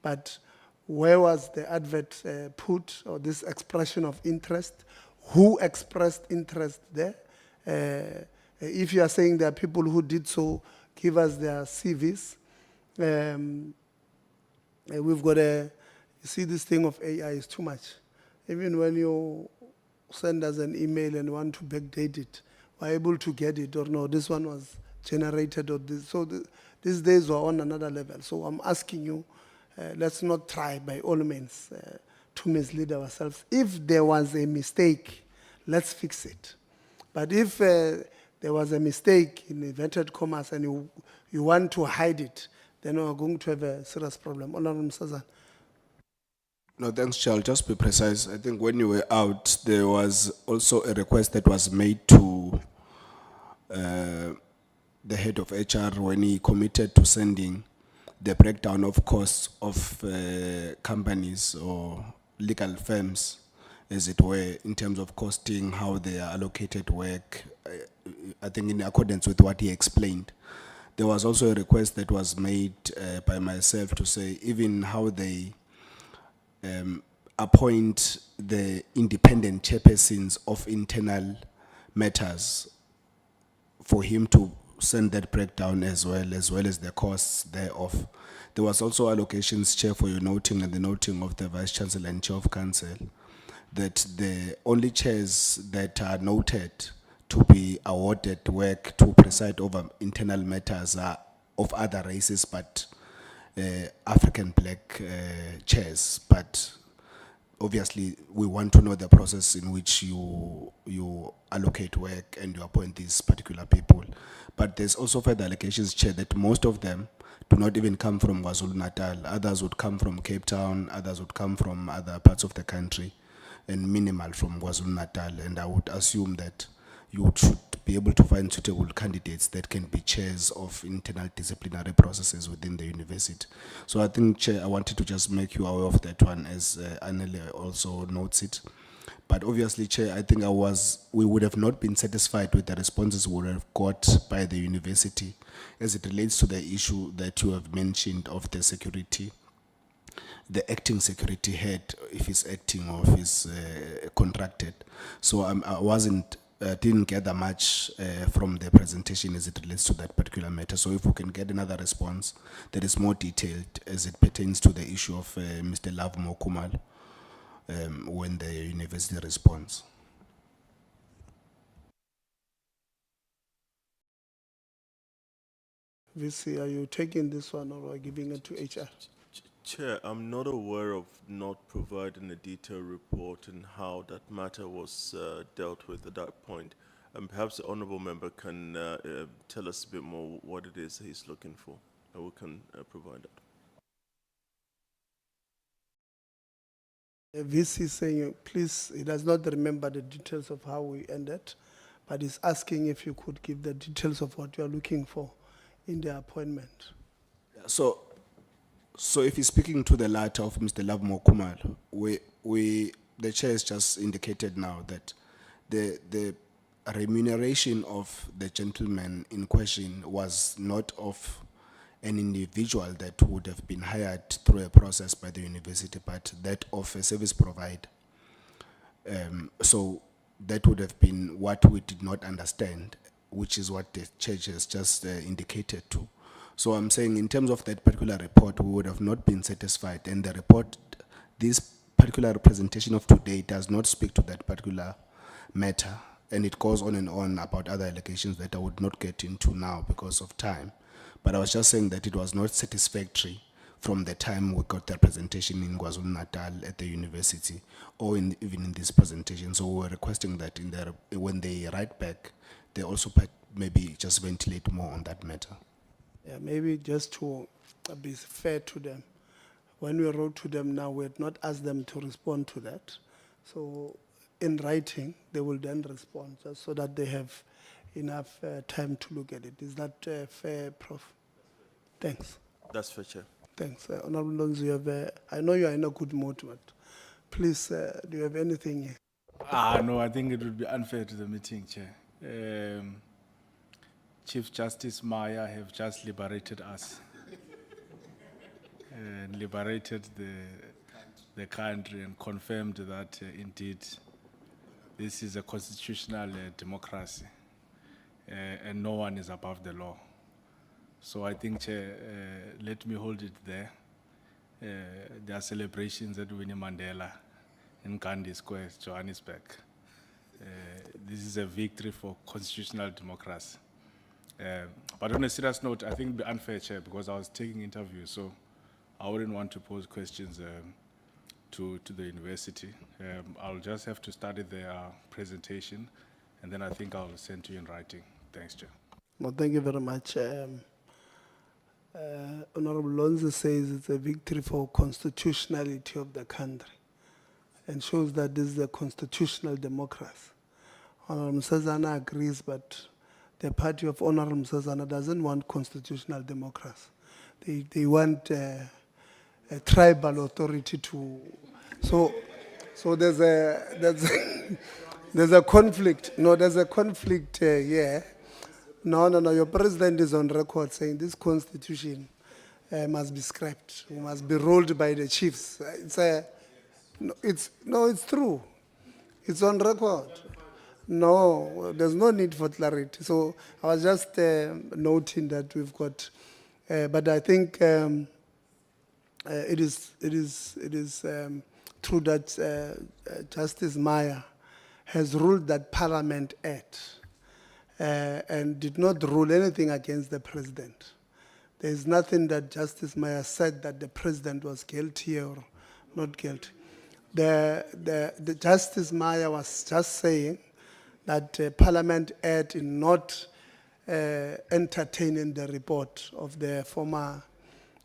[SPEAKER 3] but where was the advert put, or this expression of interest? Who expressed interest there? If you are saying there are people who did so, give us their CVs. We've got you see, this thing of AI is too much. Even when you send us an email and want to backdate it, we're able to get it, or no, this one was generated or this. So these days we're on another level. So I'm asking you, let's not try by all means to mislead ourselves. If there was a mistake, let's fix it. But if there was a mistake in inverted commas and you want to hide it, then we're going to have a serious problem. Honorable Msazan.
[SPEAKER 18] No, thanks, Charles. Just be precise. I think when you were out, there was also a request that was made to the head of HR when he committed to sending the breakdown of costs of companies or legal firms, as it were, in terms of costing, how they are allocated work, I think in accordance with what he explained. There was also a request that was made by myself to say even how they appoint the independent chairpersons of internal matters, for him to send that breakdown as well as the costs thereof. There was also allocations, Chair, for your noting and the noting of the Vice Chancellor and Chair of Council, that the only chairs that are noted to be awarded work to preside over internal matters are of other races, but African black chairs. But obviously, we want to know the process in which you allocate work and you appoint these particular people. But there's also further allegations, Chair, that most of them do not even come from KwaZulu-Natal. Others would come from Cape Town, others would come from other parts of the country, and minimal from KwaZulu-Natal. And I would assume that you should be able to find suitable candidates that can be chairs of internal disciplinary processes within the university. So I think, Chair, I wanted to just make you aware of that one, as Anele also notes it. But obviously, Chair, I think we would have not been satisfied with the responses we would have got by the university as it relates to the issue that you have mentioned of the security, the acting security head, if he's acting or if he's contracted. So I didn't gather much from the presentation as it relates to that particular matter. So if we can get another response that is more detailed as it pertains to the issue of Mr. Love Mokumal when the university responds.
[SPEAKER 3] VC, are you taking this one or are you giving it to HR?
[SPEAKER 7] Chair, I'm not aware of not providing a detailed report and how that matter was dealt with at that point. And perhaps the honourable member can tell us a bit more what it is he's looking for, and we can provide that.
[SPEAKER 3] VC is saying, please, he does not remember the details of how we ended, but he's asking if you could give the details of what you are looking for in the appointment.
[SPEAKER 18] So if he's speaking to the latter of Mr. Love Mokumal, the chair has just indicated now that the remuneration of the gentleman in question was not of an individual that would have been hired through a process by the university, but that of a service provider. So that would have been what we did not understand, which is what the church has just indicated to. So I'm saying in terms of that particular report, we would have not been satisfied. And the report, this particular representation of today does not speak to that particular matter. And it goes on and on about other allegations that I would not get into now because of time. But I was just saying that it was not satisfactory from the time we got the presentation in KwaZulu-Natal at the university, or even in this presentation. So we were requesting that when they write back, they also maybe just ventilate more on that matter.
[SPEAKER 3] Yeah, maybe just to be fair to them. When we wrote to them now, we had not asked them to respond to that. So in writing, they will then respond, just so that they have enough time to look at it. Is that fair, Prof? Thanks.
[SPEAKER 7] That's fair, Chair.
[SPEAKER 3] Thanks. Honorable Longs, you have, I know you are in a good mood, but please, do you have anything?
[SPEAKER 17] No, I think it would be unfair to the meeting, Chair. Chief Justice Maya have just liberated us and liberated the country and confirmed that indeed this is a constitutional democracy and no one is above the law. So I think, Chair, let me hold it there. There are celebrations at Winnie Mandela in Gandhi Square, Johannesburg. This is a victory for constitutional democracy. But on a serious note, I think it'd be unfair, Chair, because I was taking interviews, so I wouldn't want to pose questions to the university. I'll just have to study their presentation, and then I think I'll send to you in writing. Thanks, Chair.
[SPEAKER 3] Well, thank you very much. Honorable Lonzo says it's a victory for constitutionality of the country and shows that this is a constitutional democracy. Honorable Msazana agrees, but the party of Honorable Msazana doesn't want constitutional democracy. They want a tribal authority to. So there's a conflict. No, there's a conflict here. No. Your president is on record saying this constitution must be scrapped, must be rolled by the chiefs. It's true. It's on record. No, there's no need for clarity. So I was just noting that we've got, but I think it is true that Justice Maya has ruled that Parliament Act and did not rule anything against the president. There is nothing that Justice Maya said that the president was guilty or not guilty. The Justice Maya was just saying that Parliament Act is not entertaining the report of the former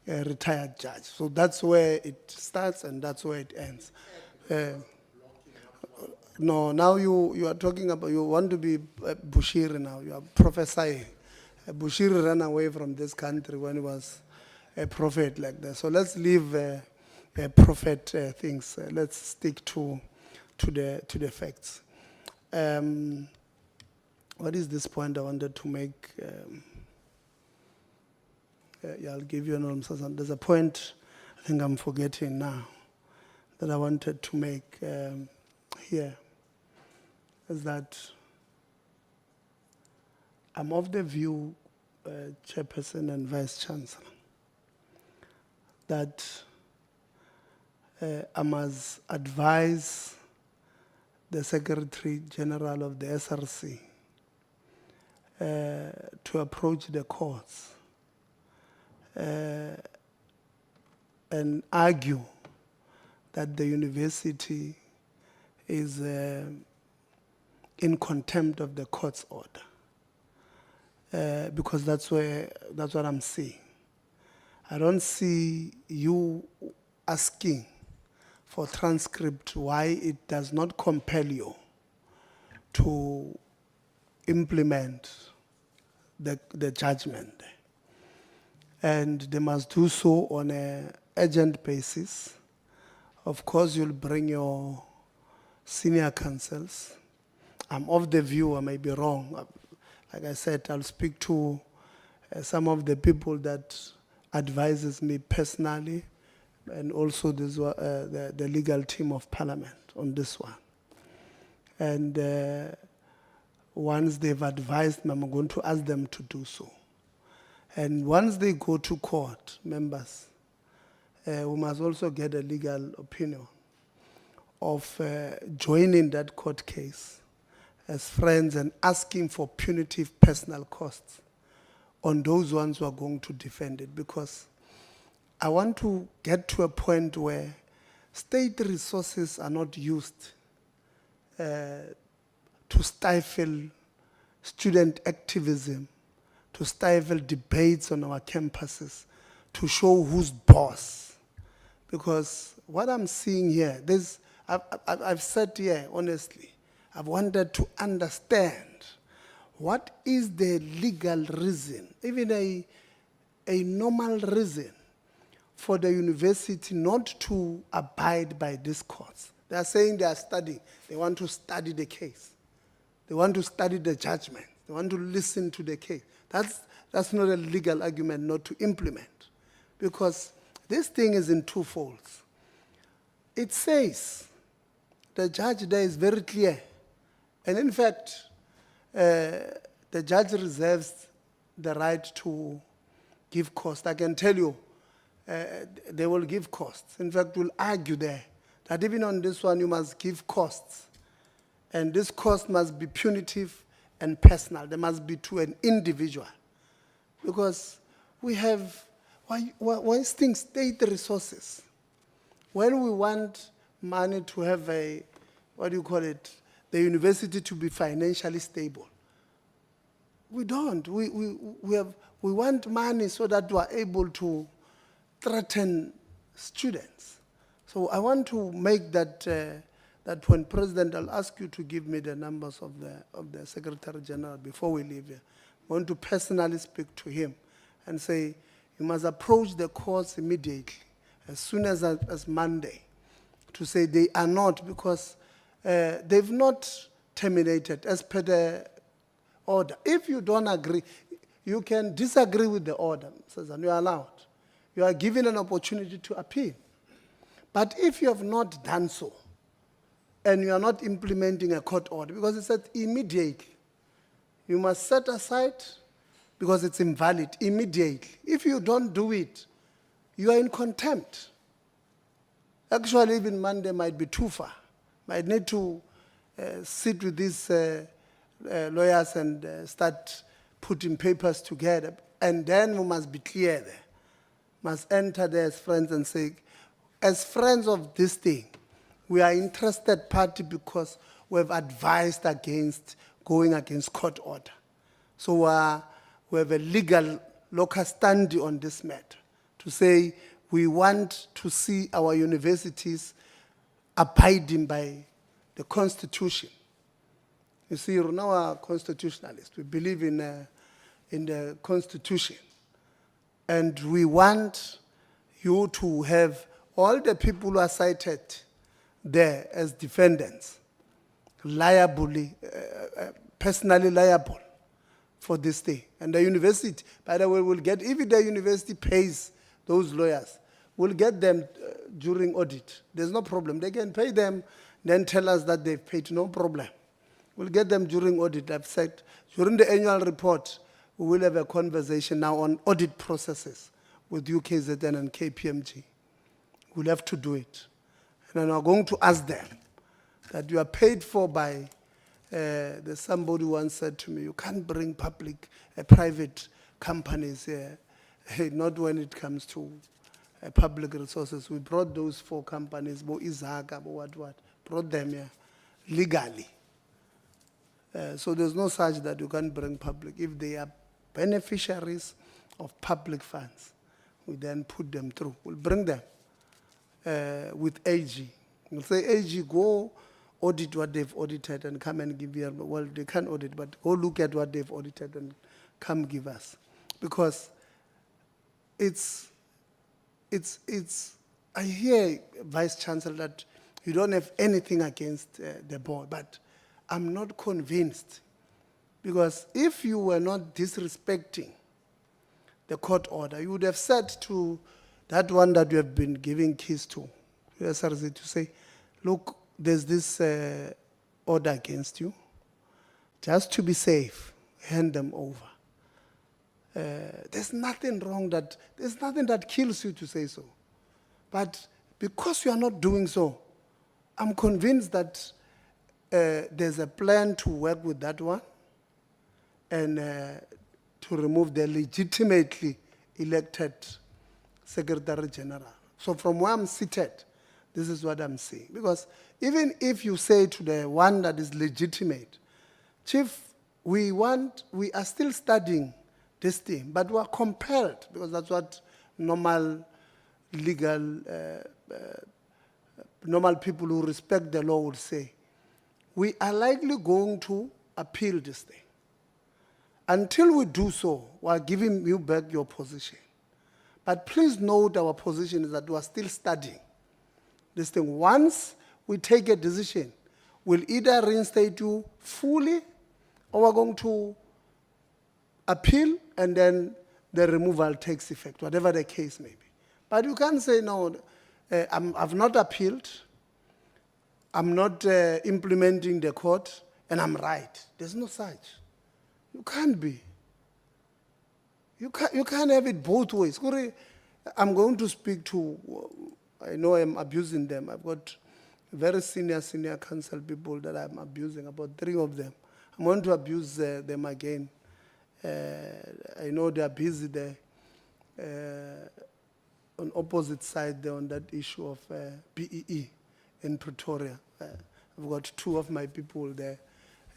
[SPEAKER 3] retired judge. So that's where it starts and that's where it ends. No, now you are talking about, you want to be Bushiri now, you are prophesying. Bushiri ran away from this country when he was a prophet like that. So let's leave prophet things. Let's stick to the facts. What is this point I wanted to make? I'll give you an answer. There's a point I think I'm forgetting now that I wanted to make here. Is that I'm of the view, Chairperson and Vice Chancellor, that I must advise the Secretary General of the SRC to approach the courts and argue that the university is in contempt of the court's order, because that's what I'm seeing. I don't see you asking for transcript why it does not compel you to implement the judgment. And they must do so on an urgent basis. Of course, you'll bring your senior counsels. I'm of the view, I may be wrong. Like I said, I'll speak to some of the people that advises me personally, and also this, the legal team of Parliament on this one. And once they've advised me, I'm going to ask them to do so. And once they go to court, members, we must also get a legal opinion of joining that court case as friends and asking for punitive personal costs on those ones who are going to defend it, because I want to get to a point where state resources are not used to stifle student activism, to stifle debates on our campuses, to show who's boss. Because what I'm seeing here, I've said here, honestly, I've wanted to understand what is the legal reason, even a normal reason, for the university not to abide by this course. They are saying they are studying. They want to study the case. They want to study the judgment. They want to listen to the case. That's not a legal argument not to implement, because this thing is in two folds. It says, the judge there is very clear, and in fact, the judge reserves the right to give cost. I can tell you, they will give costs. In fact, we'll argue there that even on this one, you must give costs. And this cost must be punitive and personal. They must be to an individual. because we have wasting state resources. When we want money to have a, what do you call it, the university to be financially stable, we don't. We want money so that we are able to threaten students. So I want to make that that when President, I'll ask you to give me the numbers of the Secretary General before we leave here. I want to personally speak to him and say, you must approach the courts immediately, as soon as Monday, to say they are not, because they've not terminated as per the order. If you don't agree, you can disagree with the order, and you're allowed. You are given an opportunity to appeal. But if you have not done so, and you are not implementing a court order, because it said immediately, you must set aside, because it's invalid, immediately. If you don't do it, you are in contempt. Actually, even Monday might be too far. Might need to sit with these lawyers and start putting papers together. And then we must be clear there. Must enter there as friends and say, as friends of this thing, we are interested party because we have advised against going against court order. So we have a legal locus standi on this matter to say we want to see our universities abiding by the Constitution. You see, we're now constitutionalists. We believe in the Constitution. And we want you to have all the people who are cited there as defendants liably, personally liable for this thing. And the university, by the way, will get, if the university pays those lawyers, we'll get them during audit. There's no problem. They can pay them, then tell us that they've paid, no problem. We'll get them during audit. I've said, during the annual report, we will have a conversation now on audit processes with UKZN and KPMG. We'll have to do it. And then we're going to ask them that you are paid for by, there's somebody once said to me, you can't bring private companies here, not when it comes to public resources. We brought those 4 companies, Bo Izaka, Bo what, brought them here legally. So there's no such that you can't bring public. If they are beneficiaries of public funds, we then put them through. We'll bring them with AG. We'll say, AG, go audit what they've audited and come and give you, well, they can't audit, but go look at what they've audited and come give us. Because I hear, Vice Chancellor, that you don't have anything against the board, but I'm not convinced. Because if you were not disrespecting the court order, you would have said to that one that you have been giving keys to SRC to say, look, there's this order against you. Just to be safe, hand them over. There's nothing wrong there's nothing that kills you to say so. But because you are not doing so, I'm convinced that there's a plan to work with that one and to remove the legitimately elected Secretary General. So from where I'm seated, this is what I'm saying. Because even if you say to the one that is legitimate, Chief, we are still studying this thing, but we are compelled, because that's what normal legal, normal people who respect the law would say. We are likely going to appeal this thing. Until we do so, we are giving you back your position. But please note our position is that we are still studying this thing. Once we take a decision, we'll either reinstate you fully or we're going to appeal and then the removal takes effect, whatever the case may be. But you can't say, no, I've not appealed, I'm not implementing the court, and I'm right. There's no such. You can't be. You can't have it both ways. I'm going to speak to, I know I'm abusing them. I've got very senior council people that I'm abusing, about 3 of them. I'm going to abuse them again I know they are busy there on opposite side there on that issue of BEE in Pretoria. I've got two of my people there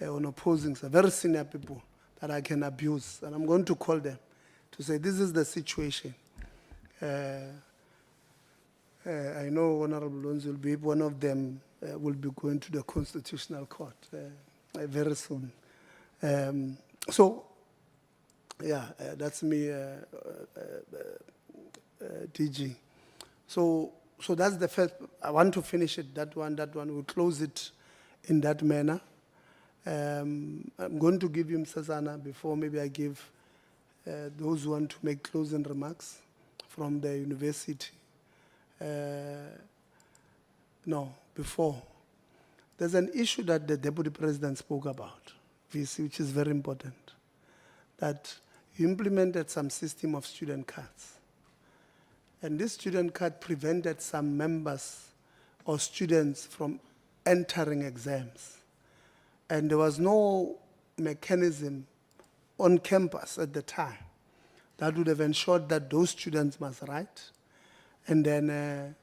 [SPEAKER 3] on opposing, so very senior people that I can abuse, and I'm going to call them to say this is the situation. I know Honorable Lonzi will be one of them. Will be going to the Constitutional Court very soon. So, yeah, that's me, DG. So that's the first. I want to finish it. That one. We'll close it in that manner. I'm going to give you Msasana before maybe I give those who want to make closing remarks from the university. No, before. There's an issue that the Deputy President spoke about, VC, which is very important, that you implemented some system of student cards. And this student card prevented some members or students from entering exams. And there was no mechanism on campus at the time that would have ensured that those students must write and then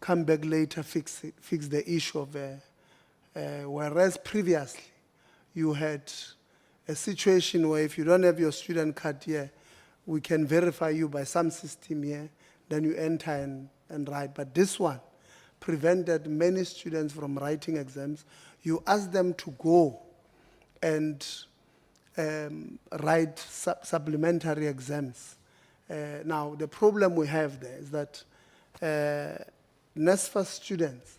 [SPEAKER 3] come back later, fix the issue of, whereas previously you had a situation where if you don't have your student card here, we can verify you by some system here, then you enter and write. But this one prevented many students from writing exams. You ask them to go and write supplementary exams. Now, the problem we have there is that NSFAS students,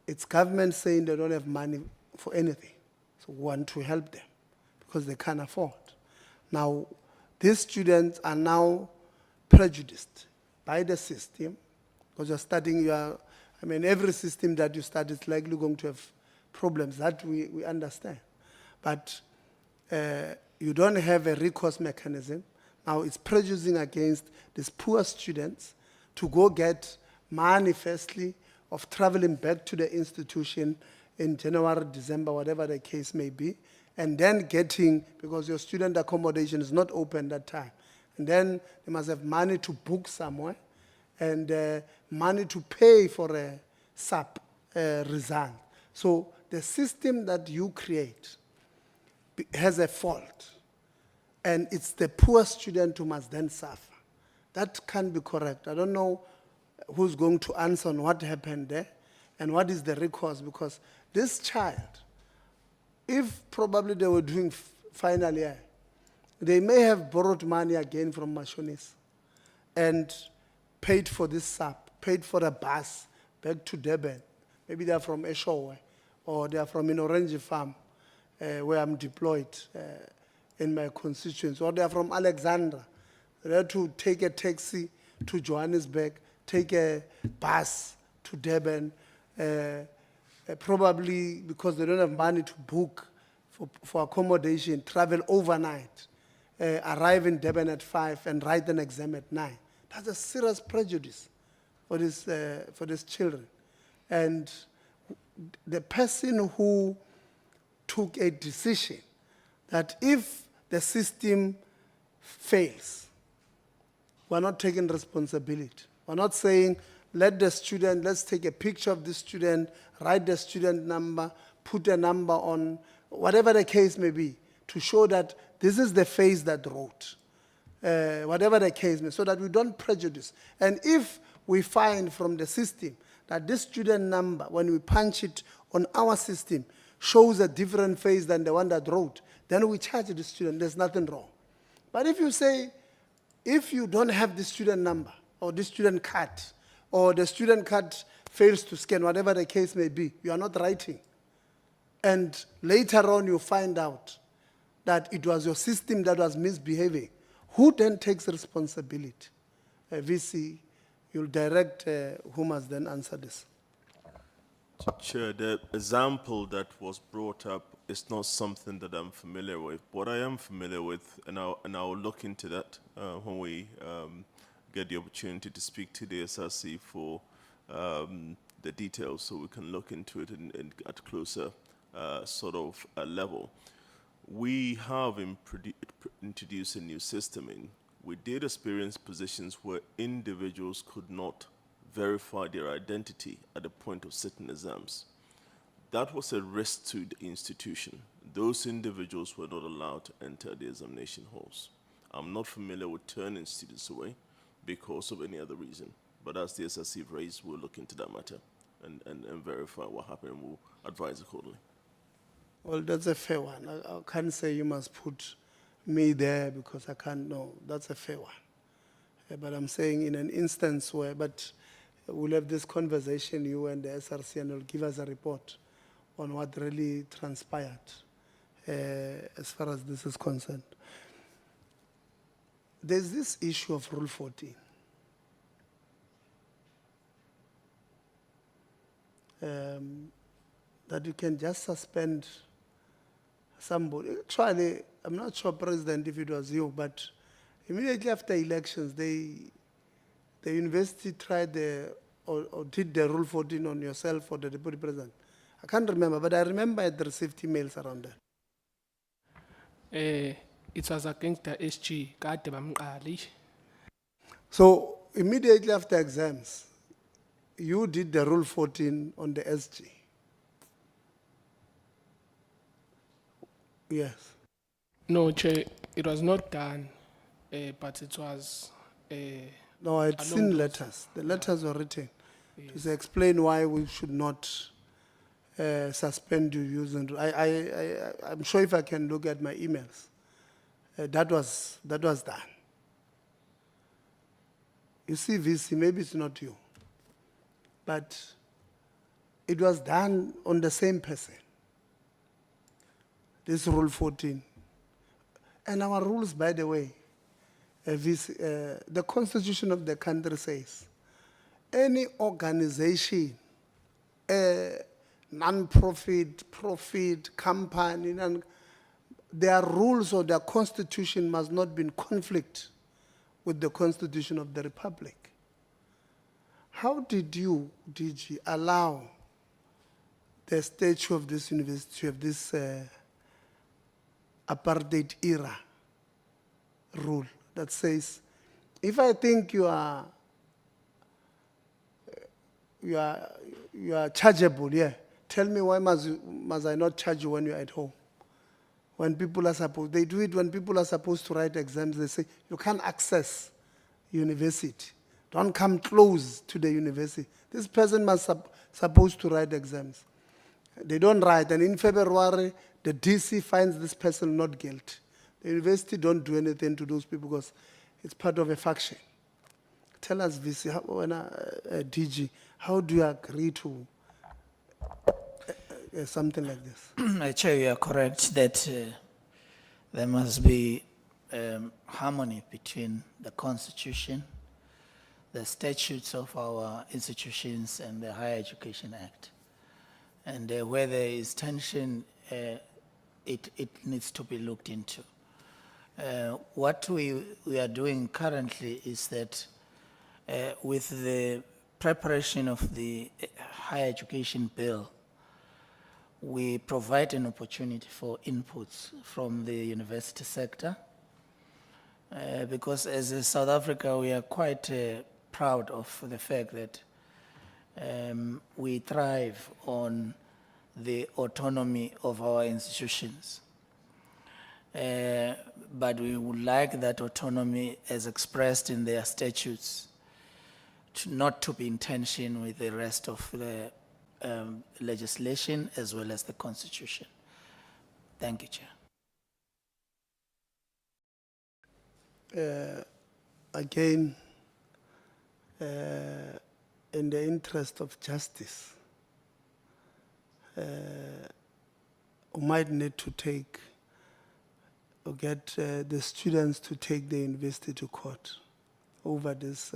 [SPEAKER 3] it's government saying they don't have money for anything. So we want to help them because they can't afford. Now, these students are now prejudiced by the system because you're studying, every system that you study is likely going to have problems. That we understand. But you don't have a recourse mechanism. Now it's prejudicing against these poor students to go get money firstly of traveling back to the institution in January, December, whatever the case may be, and then getting, because your student accommodation is not open that time, and then they must have money to book somewhere and money to pay for a SAP result. So the system that you create has a fault, and it's the poor student who must then suffer. That can't be correct. I don't know who's going to answer on what happened there and what is the recourse, because this child, if probably they were doing final year, they may have borrowed money again from Mashonis and paid for this SAP, paid for a bus back to Durban. Maybe they're from Eshowe or they're from Orange Farm, where I'm deployed in my constituency, or they're from Alexandra. They had to take a taxi to Johannesburg, take a bus to Durban, probably because they don't have money to book for accommodation, travel overnight, arrive in Durban at 5 and write an exam at 9. That's a serious prejudice for these children. And the person who took a decision that if the system fails, we're not taking responsibility. We're not saying, let the student, let's take a picture of the student, write the student number, put a number on, whatever the case may be, to show that this is the face that wrote, whatever the case may be, so that we don't prejudice. And if we find from the system that this student number, when we punch it on our system, shows a different face than the one that wrote, then we charge the student. There's nothing wrong. But if you say, if you don't have the student number or the student card, or the student card fails to scan, whatever the case may be, you are not writing. And later on you find out that it was your system that was misbehaving. Who then takes responsibility? VC, you'll direct who must then answer this.
[SPEAKER 7] Chair, the example that was brought up is not something that I'm familiar with. What I am familiar with, and I'll look into that when we get the opportunity to speak to the SRC for the details, so we can look into it and at closer sort of level. We have introduced a new system in. We did experience positions where individuals could not verify their identity at the point of sitting exams. That was a risk to the institution. Those individuals were not allowed to enter the examination halls. I'm not familiar with turning students away because of any other reason. But as the SSC raised, we'll look into that matter and verify what happened, and we'll advise accordingly.
[SPEAKER 3] Well, that's a fair one. I can't say you must put me there because I can't know. That's a fair one. But I'm saying in an instance where, but we'll have this conversation, you and the SRC, and you'll give us a report on what really transpired as far as this is concerned. There's this issue of Rule 14. That you can just suspend somebody. Actually, I'm not sure, President, if it was you, but immediately after elections, the university tried or did the Rule 14 on yourself or the Deputy President. I can't remember, but I remember I received emails around that.
[SPEAKER 10] It was against the SG. Kade bamqali.
[SPEAKER 3] So immediately after exams, you did the Rule 14 on the SG. Yes.
[SPEAKER 10] No, Chair, it was not done, but it was.
[SPEAKER 3] No, I'd seen letters. The letters were written to explain why we should not suspend you using. I'm sure if I can look at my emails, that was done. You see, VC, maybe it's not you, but it was done on the same person. This Rule 14. And our rules, by the way, the Constitution of the country says, any organization, non-profit, profit, company, their rules or their constitution must not be in conflict with the Constitution of the Republic. How did you, DG, allow the statute of this university to have this apartheid era rule that says, if I think you are chargeable, yeah, tell me why must I not charge you when you're at home? When people are supposed, they do it when people are supposed to write exams, they say, you can't access university. Don't come close to the university. This person must supposed to write exams. They don't write, and in February, the DC finds this person not guilty. The university don't do anything to those people because it's part of a faction. Tell us, VC, DG, how do you agree to something like this?
[SPEAKER 4] Chair, you are correct that there must be harmony between the Constitution, the statutes of our institutions, and the Higher Education Act. And where there is tension, it needs to be looked into. What we are doing currently is that with the preparation of the Higher Education Bill, we provide an opportunity for inputs from the university sector because as South Africa, we are quite proud of the fact that we thrive on the autonomy of our institutions. But we would like that autonomy as expressed in their statutes not to be in tension with the rest of the legislation as well as the Constitution. Thank you,
[SPEAKER 3] Chair. Again, in the interest of justice, we might need to take or get the students to take the university to court over this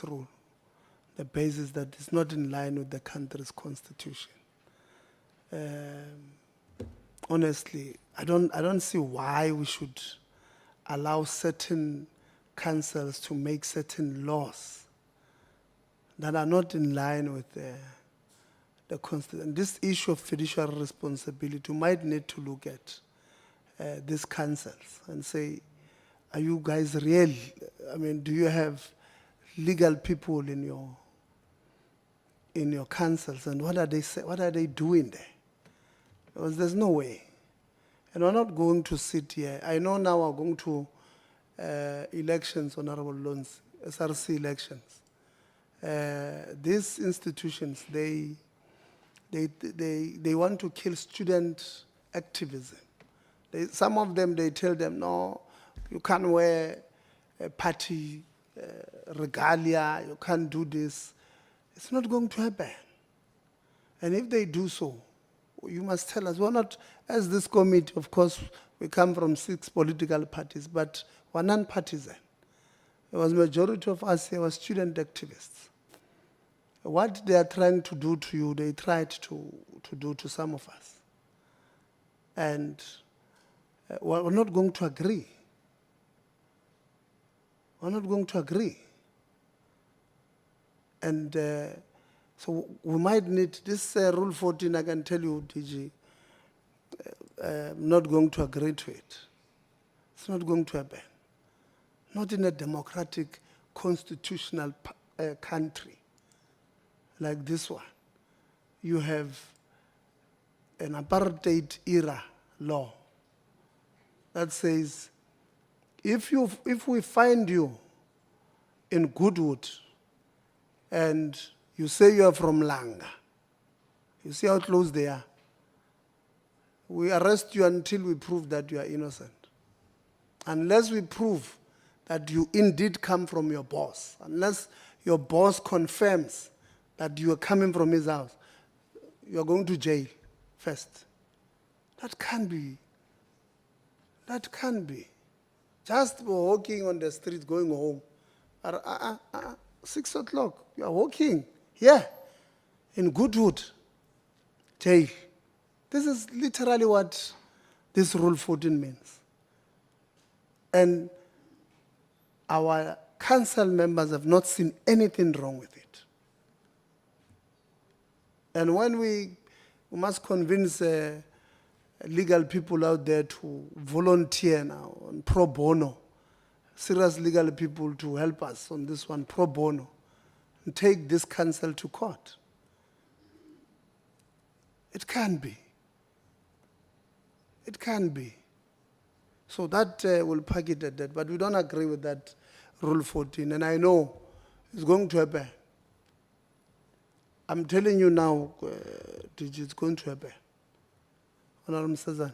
[SPEAKER 3] rule. The basis that is not in line with the country's constitution. Honestly, I don't see why we should allow certain councils to make certain laws that are not in line with the constitution. This issue of fiduciary responsibility we might need to look at these councils and say, are you guys real? I mean, do you have legal people in your councils, and what are they doing there? Because there's no way. And we're not going to sit here. I know now we're going to elections, Honorable Loans, SRC elections. These institutions, they want to kill student activism. Some of them, they tell them, no, you can't wear a party regalia, you can't do this. It's not going to happen. And if they do so, you must tell us. We're not, as this committee, of course, we come from 6 political parties, but we're non-partisan. There was majority of us here were student activists. What they are trying to do to you, they tried to do to some of us. And we're not going to agree. We're not going to agree. And so we might need this Rule 14, I can tell you, DG, not going to agree to it. It's not going to happen. Not in a democratic, constitutional country like this one. You have an apartheid era law that says if we find you in Goodwood and you say you are from Langa, you see how close they are, we arrest you until we prove that you are innocent. Unless we prove that you indeed come from your boss, unless your boss confirms that you are coming from his house, you are going to jail first. That can't be. That can't be. Just walking on the street going home. 6 o'clock, you are walking here in Goodwood, jail. This is literally what this Rule 14 means. And our council members have not seen anything wrong with it. And when we must convince legal people out there to volunteer now on pro bono, serious legal people to help us on this one pro bono, and take this council to court. It can be. It can be. So that will pack it at that. But we don't agree with that Rule 14. And I know it's going to happen. I'm telling you now, it's going to happen. Honorable Mr.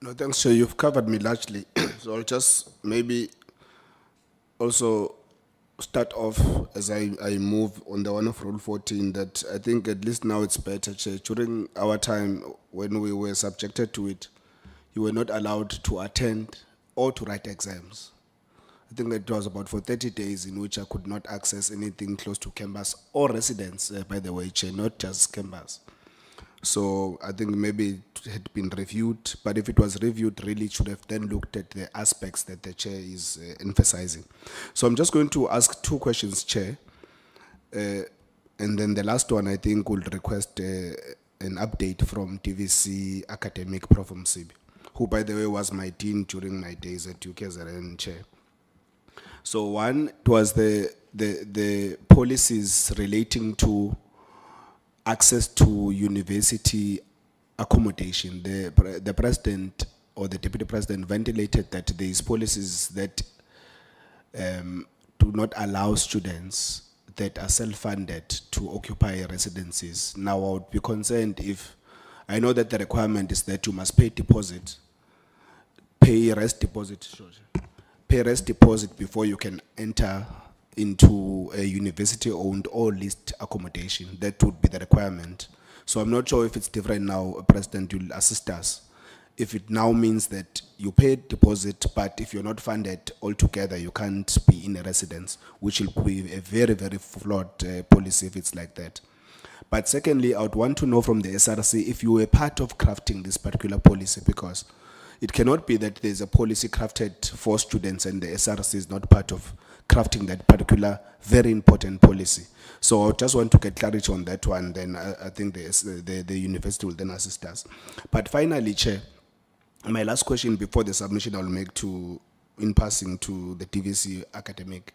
[SPEAKER 18] No, thanks, Chair. You've covered me largely. So I'll just maybe also start off as I move on the one of Rule 14 that I think at least now it's better, Chair. During our time when we were subjected to it, you were not allowed to attend or to write exams. I think it was about for 30 days in which I could not access anything close to campus or residence, by the way, Chair, not just campus. So I think maybe it had been reviewed, but if it was reviewed, really it should have then looked at the aspects that the Chair is emphasizing. So I'm just going to ask 2 questions, Chair. And then the last one, I think, will request an update from TVC academic Prof. Msibi, who, by the way, was my dean during my days at UKZN, Chair. So one, it was the policies relating to access to university accommodation. The president or the deputy president ventilated that there is policies that do not allow students that are self-funded to occupy residencies. Now I would be concerned if, I know that the requirement is that you must pay deposit, pay rest deposit before you can enter into a university-owned or leased accommodation. That would be the requirement. So I'm not sure if it's different now. President will assist us. If it now means that you pay deposit, but if you're not funded altogether, you can't be in a residence, which will be a very, very flawed policy if it's like that. But secondly, I would want to know from the SRC if you were part of crafting this particular policy, because it cannot be that there's a policy crafted for students and the SRC is not part of crafting that particular very important policy. So I just want to get clarity on that one, then I think the university will then assist us. But finally, Chair, My last question before the submission I'll make in passing to the DVC academic.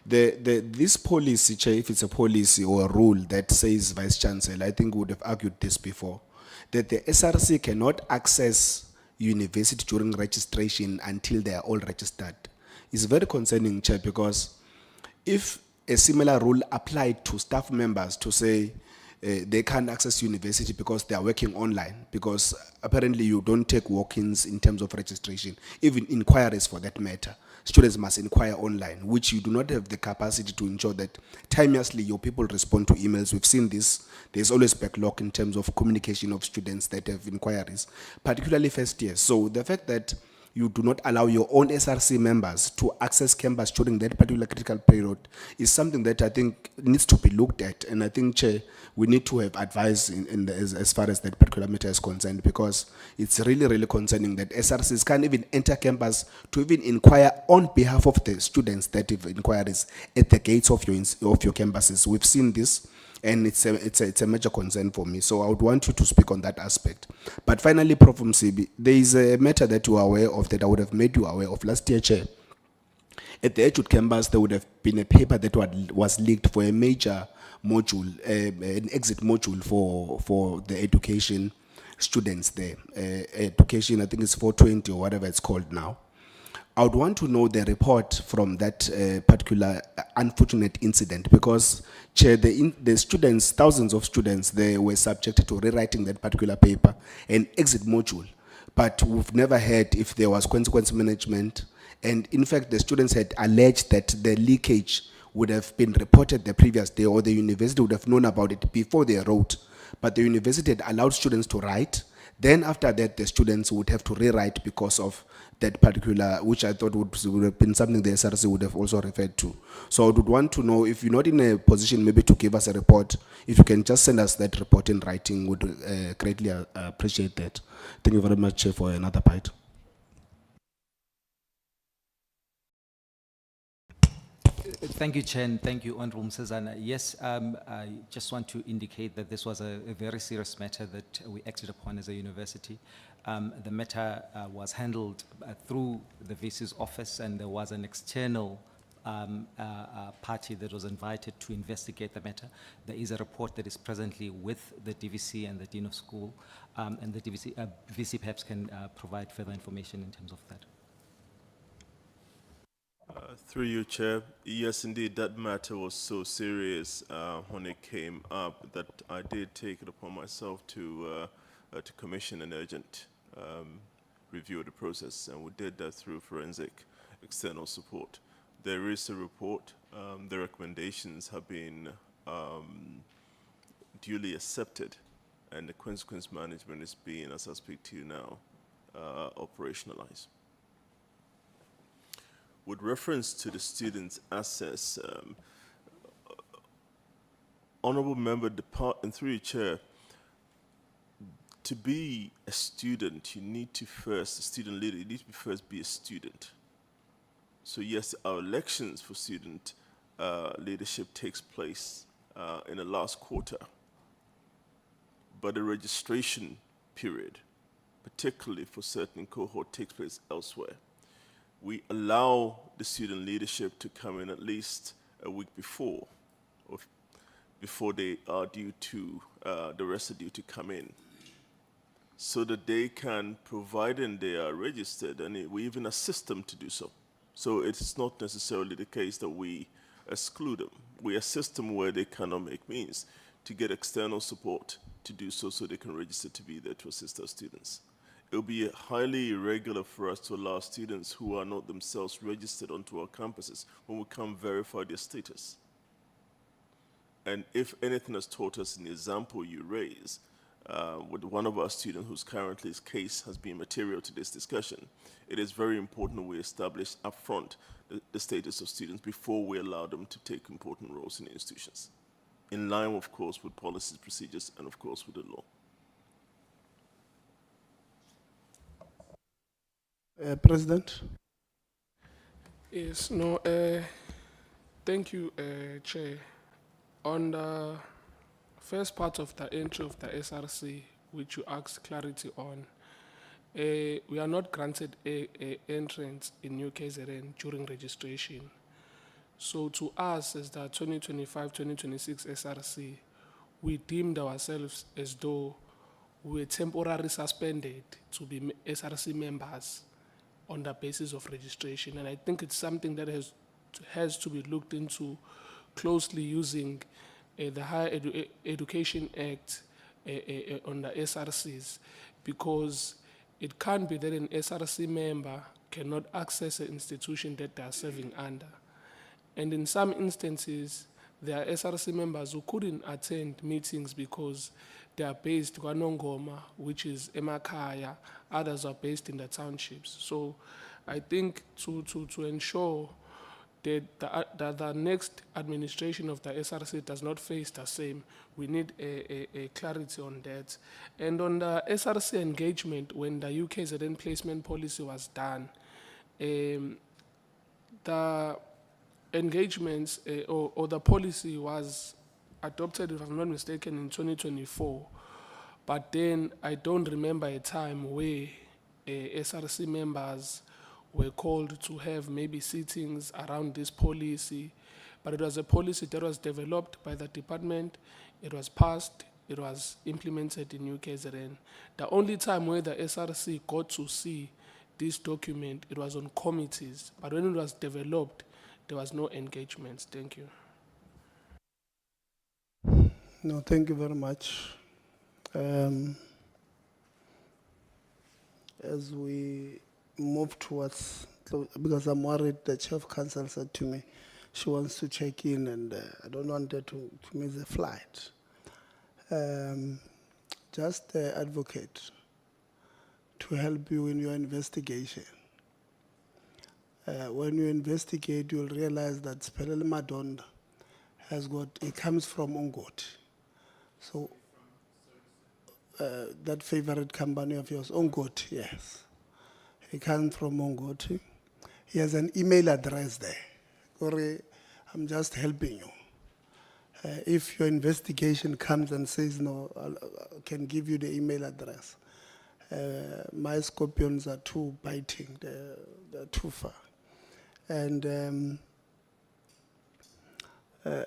[SPEAKER 18] This policy, Chair, if it's a policy or a rule that says Vice Chancellor, I think we would have argued this before, that the SRC cannot access university during registration until they are all registered. It's very concerning, Chair, because if a similar rule applied to staff members to say they can't access university because they are working online, because apparently you don't take walk-ins in terms of registration, even inquiries for that matter. Students must inquire online, which you do not have the capacity to ensure that timeously your people respond to emails. We've seen this. There's always backlog in terms of communication of students that have inquiries, particularly first years. So the fact that you do not allow your own SRC members to access campus during that particular critical period is something that I think needs to be looked at. And I think, Chair, we need to have advice as far as that particular matter is concerned, because it's really, really concerning that SRCs can't even enter campus to even inquire on behalf of the students that have inquiries at the gates of your campuses. We've seen this, and it's a major concern for me. So I would want you to speak on that aspect. But finally, Prof. Msibi, there is a matter that you are aware of that I would have made you aware of last year, Chair. At the Edgewood campus, there would have been a paper that was leaked for a major module, an exit module for the education students there. Education, I think it's 420 or whatever it's called now. I would want to know the report from that particular unfortunate incident, because, Chair, the students, thousands of students, they were subjected to rewriting that particular paper, an exit module. But we've never heard if there was consequence management. And in fact, the students had alleged that the leakage would have been reported the previous day, or the university would have known about it before they wrote. But the university had allowed students to write. Then after that, the students would have to rewrite because of that particular, which I thought would have been something the SRC would have also referred to. So I would want to know, if you're not in a position maybe to give us a report, if you can just send us that report in writing, would greatly appreciate that. Thank you very much, Chair, for another bite.
[SPEAKER 15] Thank you, Chair, and thank you, Honorable Msezana. Yes, I just want to indicate that this was a very serious matter that we acted upon as a university. The matter was handled through the VC's office, and there was an external party that was invited to investigate the matter. There is a report that is presently with the DVC and the Dean of School, and the VC perhaps can provide further information in terms of that.
[SPEAKER 7] Through you, Chair. Yes, indeed, that matter was so serious when it came up that I did take it upon myself to commission an urgent review of the process, and we did that through forensic external support. There is a report. The recommendations have been duly accepted, and the consequence management is being, as I speak to you now, operationalized. With reference to the students' access, Honorable Member, and through your Chair, to be a student, you need to first, a student leader, you need to first be a student. So yes, our elections for student leadership takes place in the last quarter, but the registration period, particularly for certain cohort, takes place elsewhere. We allow the student leadership to come in at least a week before, or before they are due to, the rest are due to come in, so that they can, providing they are registered, and we even assist them to do so. So it's not necessarily the case that we exclude them. We assist them where they cannot make means to get external support to do so, so they can register to be there to assist our students. It will be highly irregular for us to allow students who are not themselves registered onto our campuses when we can't verify their status. And if anything has taught us in the example you raise, with one of our students whose currently his case has been material to this discussion, it is very important that we establish upfront the status of students before we allow them to take important roles in the institutions, in line, of course, with policies, procedures, and of course with the law.
[SPEAKER 3] President?
[SPEAKER 10] Yes, no, thank you, Chair. On the first part of the entry of the SRC, which you asked clarity on, we are not granted a entrance in UKZN during registration. So to us, as the 2025-2026 SRC, we deemed ourselves as though we were temporarily suspended to be SRC members on the basis of registration. And I think it's something that has to be looked into closely using the Higher Education Act on the SRCs, because it can't be that an SRC member cannot access an institution that they are serving under. And in some instances, there are SRC members who couldn't attend meetings because they are based Kwanongoma, which is Emakaya, others are based in the townships. So I think to ensure that the next administration of the SRC does not face the same, we need a clarity on that. And on the SRC engagement, when the UKZN placement policy was done, the engagements or the policy was adopted, if I'm not mistaken, in 2024. But then I don't remember a time where SRC members were called to have maybe sittings around this policy. But it was a policy that was developed by the department, it was passed, it was implemented in UKZN. The only time where the SRC got to see this document, it was on committees. But when it was developed, there was no engagements. Thank you.
[SPEAKER 3] No, thank you very much. As we move towards, because I'm worried, the Chair of Council said to me, she wants to check in, and I don't want her to miss the flight. Just advocate to help you in your investigation. When you investigate, you'll realize that Spelele Madonda it comes from Ongoti. So that favorite company of yours, Ongoti, yes. He comes from Ongoti. He has an email address there. Corey, I'm just helping you. If your investigation comes and says no, I can give you the email address. My scorpions are too biting, they're too far. And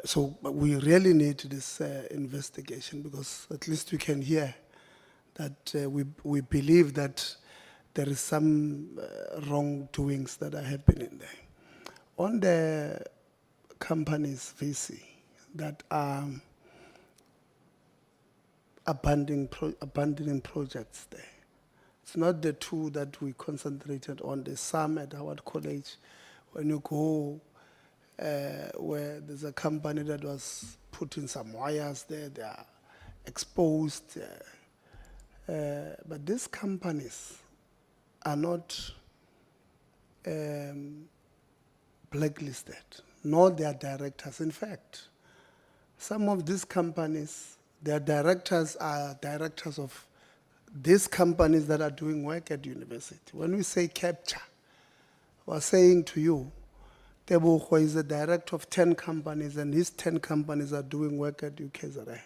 [SPEAKER 3] so we really need this investigation, because at least we can hear that we believe that there is some wrongdoings that are happening there. On the companies, VC, that are abandoning projects there. It's not the two that we concentrated on, the some at Howard College. When you go where there's a company that was putting some wires there, they are exposed. But these companies are not blacklisted, nor their directors. In fact, some of these companies, their directors are directors of these companies that are doing work at university. When we say capture, we're saying to you, Tebogo is the director of 10 companies, and his 10 companies are doing work at UKZN.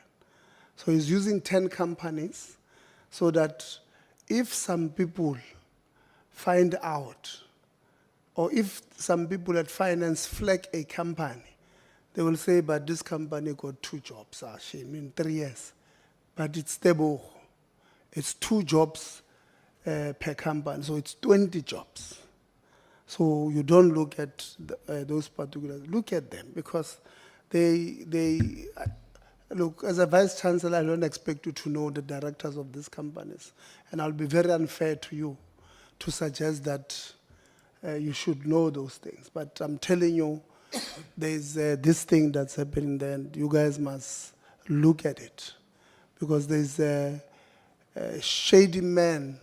[SPEAKER 3] So he's using 10 companies so that if some people find out, or if some people at finance flag a company, they will say, but this company got 2 jobs, in 3 years. But it's Tebogo. It's 2 jobs per company, so it's 20 jobs. So you don't look at those particulars. Look at them, because they look, as a vice chancellor, I don't expect you to know the directors of these companies. And I'll be very unfair to you to suggest that you should know those things. But I'm telling you, there's this thing that's happening there, and you guys must look at it. Because there's a shady man,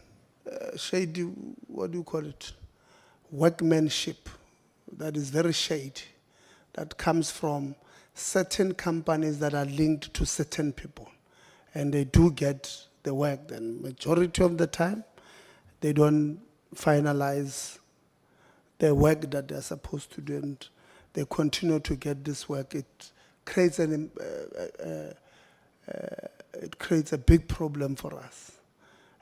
[SPEAKER 3] shady, what do you call it? Workmanship that is very shady, that comes from certain companies that are linked to certain people. And they do get the work. Then majority of the time, they don't finalize the work that they're supposed to do, and they continue to get this work. It creates a big problem for us.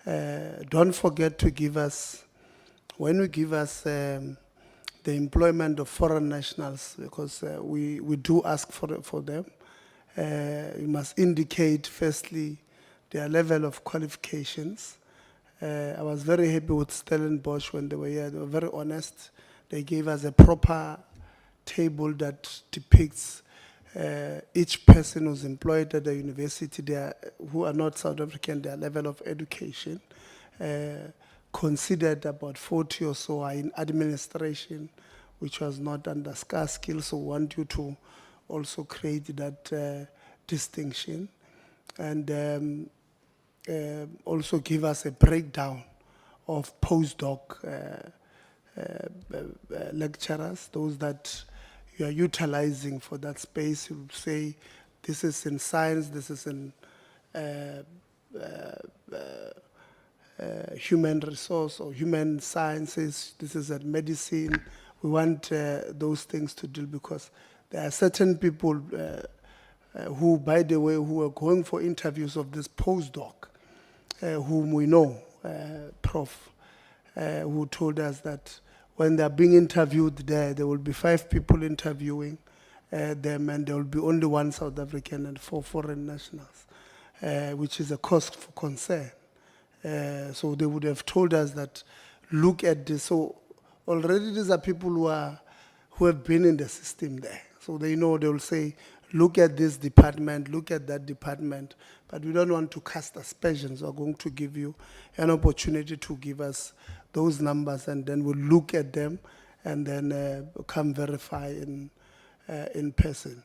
[SPEAKER 3] Don't forget to give us, when we give us the employment of foreign nationals, because we do ask for them, you must indicate firstly their level of qualifications. I was very happy with Stellenbosch when they were here. They were very honest. They gave us a proper table that depicts each person who's employed at the university, who are not South African, their level of education. Considered about 40 or so are in administration, which was not under scarce skills. So we want you to also create that distinction. And also give us a breakdown of postdoc lecturers, those that you are utilizing for that space. You say, this is in science, this is in human resource or human sciences, this is at medicine. We want those things to deal, because there are certain people who, by the way, who are going for interviews of this postdoc, whom we know, Prof, who told us that when they're being interviewed there will be 5 people interviewing them, and there will be only 1 South African and 4 foreign nationals, which is a cause for concern. So they would have told us that, look at this. So already these are people who have been in the system there. So they know, they will say, look at this department, look at that department. But we don't want to cast aspersions. We're going to give you an opportunity to give us those numbers, and then we'll look at them and then come verify in person.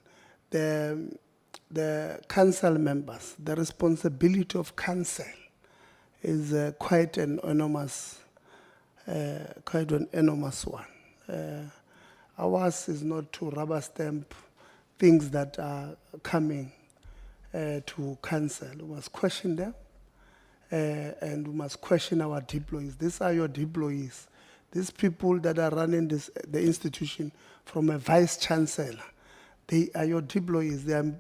[SPEAKER 3] The council members, the responsibility of council is quite an enormous one. Ours is not to rubber stamp things that are coming to council. We must question them, and we must question our deployees. These are your deployees. These people that are running the institution, from a vice chancellor, they are your deployees. They are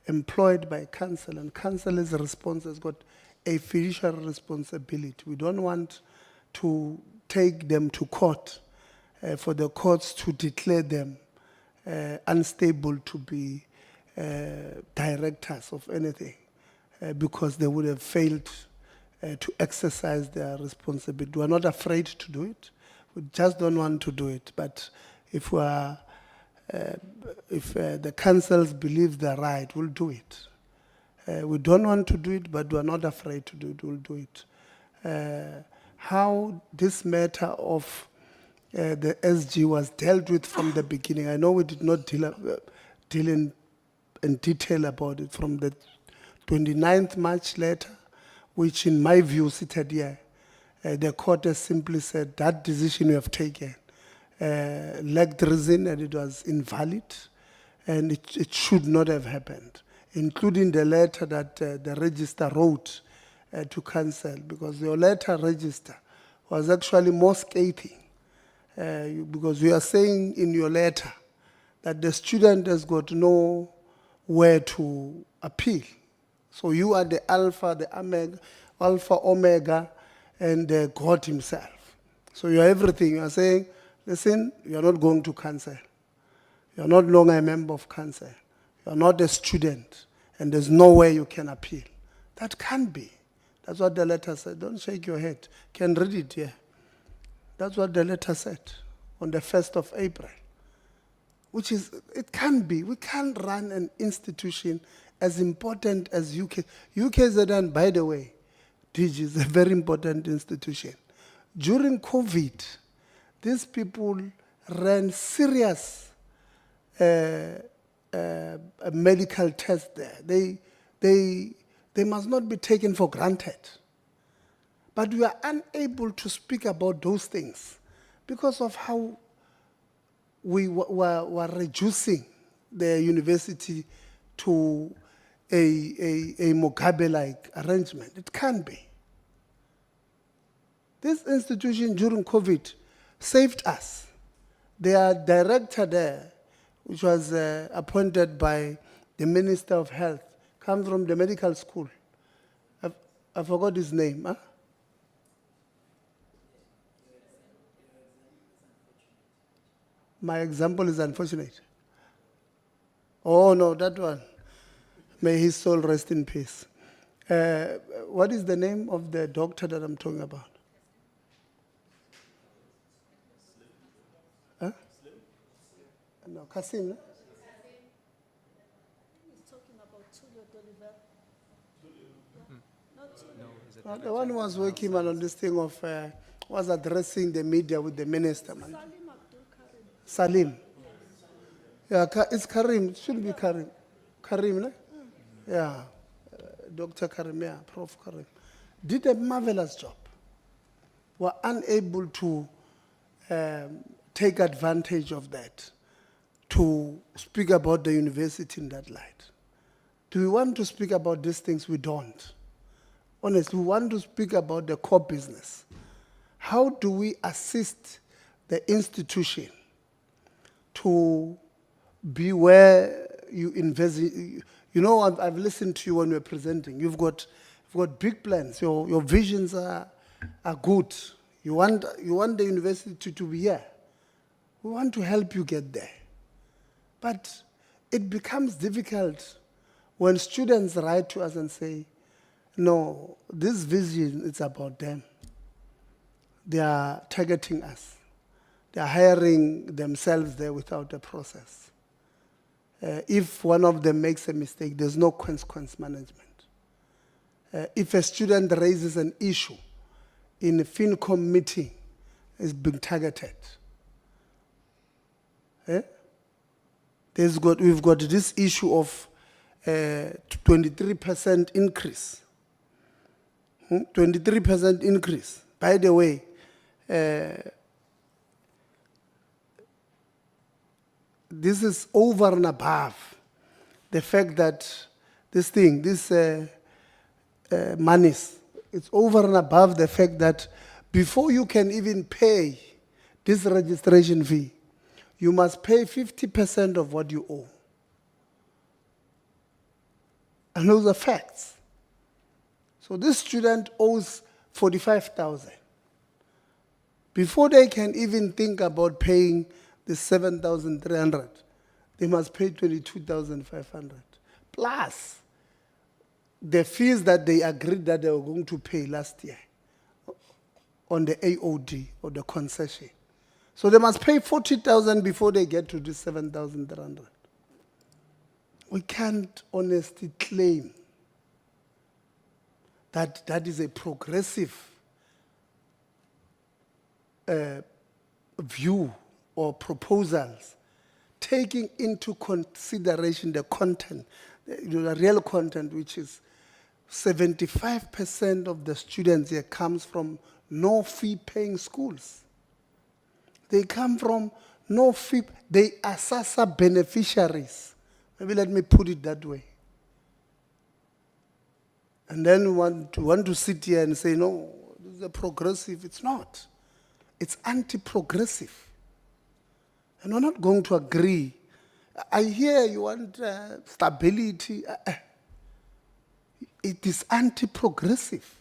[SPEAKER 3] employed by council, and council's response has got a fiduciary responsibility. We don't want to take them to court for the courts to declare them unstable to be directors of anything, because they would have failed to exercise their responsibility. We're not afraid to do it. We just don't want to do it. But if the councils believe they're right, we'll do it. We don't want to do it, but we're not afraid to do it. We'll do it. How this matter of the SG was dealt with from the beginning, I know we did not deal in detail about it. From the 29th March letter, which in my view seated here, the court has simply said that decision you have taken lacked reason, and it was invalid, and it should not have happened, including the letter that the register wrote to council, because your letter register was actually more scathing, because you are saying in your letter that the student has got nowhere to appeal. So you are the alpha, omega, and God himself. So you are everything. You are saying, listen, you are not going to council. You are not longer a member of council. You are not a student, and there's no way you can appeal. That can't be. That's what the letter said. Don't shake your head. You can read it here. That's what the letter said on the 1st of April. Which is, it can be. We can't run an institution as important as UKZN, by the way, DG is a very important institution. During COVID, these people ran serious medical tests there. They must not be taken for granted. But we are unable to speak about those things because of how we were reducing the university to a Mugabe-like arrangement. It can't be. This institution during COVID saved us. Their director there, which was appointed by the Minister of Health, comes from the medical school. I forgot his name. Huh? My example is unfortunate. Oh, no, that one. May his soul rest in peace. What is the name of the doctor that I'm talking about? Huh? No, Kasim. No? The one who was working on this thing of, was addressing the media with the minister. Man. Salim. Yeah, it's Karim. It shouldn't be Karim. Karim, no? Yeah. Dr. Karim, yeah, Prof. Karim. Did a marvelous job. Were unable to take advantage of that to speak about the university in that light. Do we want to speak about these things? We don't. Honestly, we want to speak about the core business. How do we assist the institution to be where you invest? You know, I've listened to you when we're presenting. You've got big plans. Your visions are good. You want the university to be here. We want to help you get there. But it becomes difficult when students write to us and say, no, this vision, it's about them. They are targeting us. They are hiring themselves there without a process. If one of them makes a mistake, there's no consequence management. If a student raises an issue in a FinCom meeting, it's being targeted. We've got this issue of 23% increase. 23% increase. By the way, this is over and above the fact that this monies, it's over and above the fact that before you can even pay this registration fee, you must pay 50% of what you owe. And those are facts. So this student owes 45,000. Before they can even think about paying the 7,300, they must pay 22,500. Plus the fees that they agreed that they were going to pay last year on the AOD or the concession. So they must pay 40,000 before they get to this 7,300. We can't honestly claim that that is a progressive view or proposals, taking into consideration the content, the real content, which is 75% of the students here comes from no fee paying schools. They come from no fee, they are SASSA beneficiaries. Maybe let me put it that way. And then we want to sit here and say, no, this is a progressive. It's not. It's anti-progressive. And we're not going to agree. I hear you want stability. It is anti-progressive.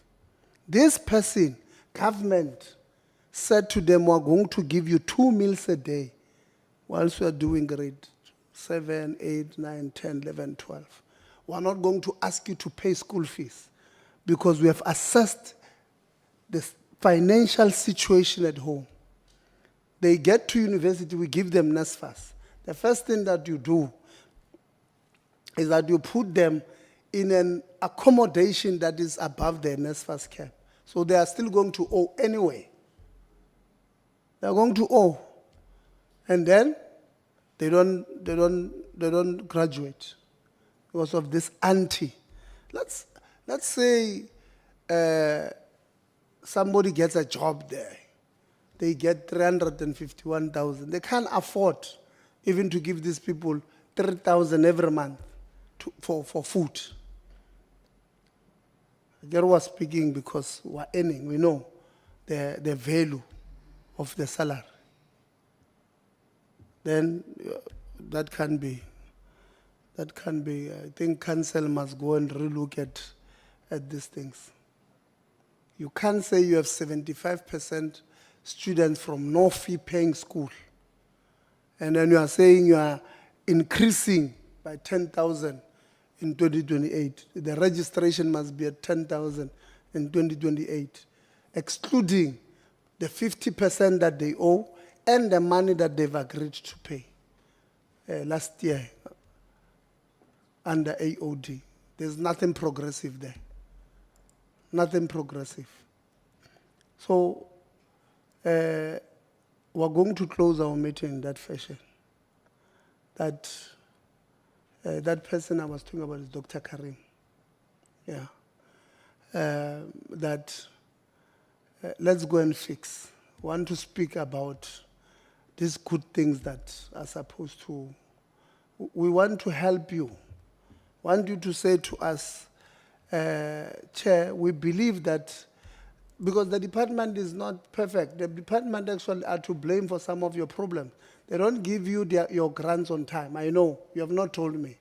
[SPEAKER 3] This person, government, said to them, we're going to give you 2 meals a day whilst we are doing grade 7, 8, 9, 10, 11, 12. We're not going to ask you to pay school fees because we have assessed the financial situation at home. They get to university, we give them NSFAS. The first thing that you do is that you put them in an accommodation that is above their NSFAS cap. So they are still going to owe anyway. They are going to owe. And then they don't graduate because of this anti. Let's say somebody gets a job there. They get 351,000. They can't afford even to give these people 3,000 every month for food. Gero was speaking because we're earning. We know the value of the salary. Then that can be, I think council must go and relook at these things. You can't say you have 75% students from no fee paying school And then you are saying you are increasing by 10,000 in 2028. The registration must be at 10,000 in 2028, excluding the 50% that they owe and the money that they've agreed to pay last year under AOD. There's nothing progressive there. Nothing progressive. So we're going to close our meeting in that fashion. That person I was talking about is Dr. Karim. Yeah. Let's go and fix. Want to speak about these good things that are supposed to. We want to help you. Want you to say to us, Chair, we believe that because the department is not perfect, the department actually are to blame for some of your problems. They don't give you your grants on time. I know, you have not told me.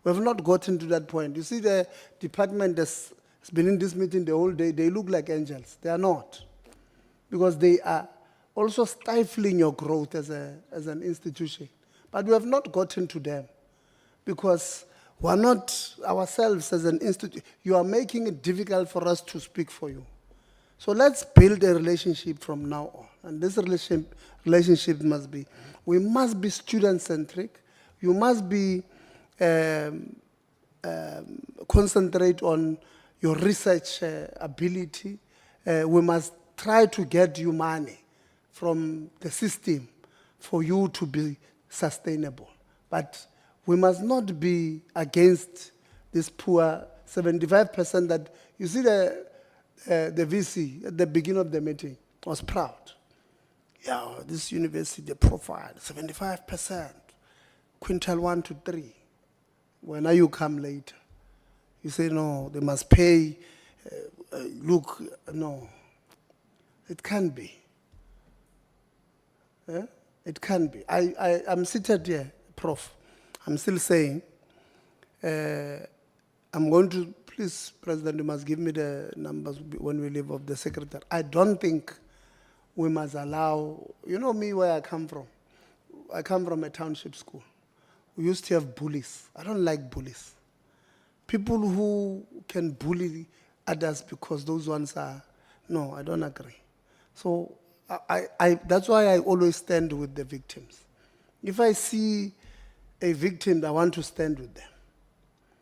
[SPEAKER 3] We have not gotten to that point. You see, the department has been in this meeting the whole day. They look like angels. They are not. Because they are also stifling your growth as an institution. But we have not gotten to them. Because we're not ourselves as an institute. You are making it difficult for us to speak for you. So let's build a relationship from now on. And this relationship must be, we must be student-centric. You must be, concentrate on your research ability. We must try to get you money from the system for you to be sustainable. But we must not be against this poor 75% that, you see the VC at the beginning of the meeting was proud. Yeah, this university, the profile, 75%, quintile 1 to 3. When you come later, you say, no, they must pay, look, no. It can't be. It can't be. I'm seated here, Prof. I'm still saying, I'm going to, please, President, you must give me the numbers when we leave of the secretary. I don't think we must allow, you know me where I come from. I come from a township school. We used to have bullies. I don't like bullies. People who can bully others because those ones are, no, I don't agree. So that's why I always stand with the victims. If I see a victim, I want to stand with them.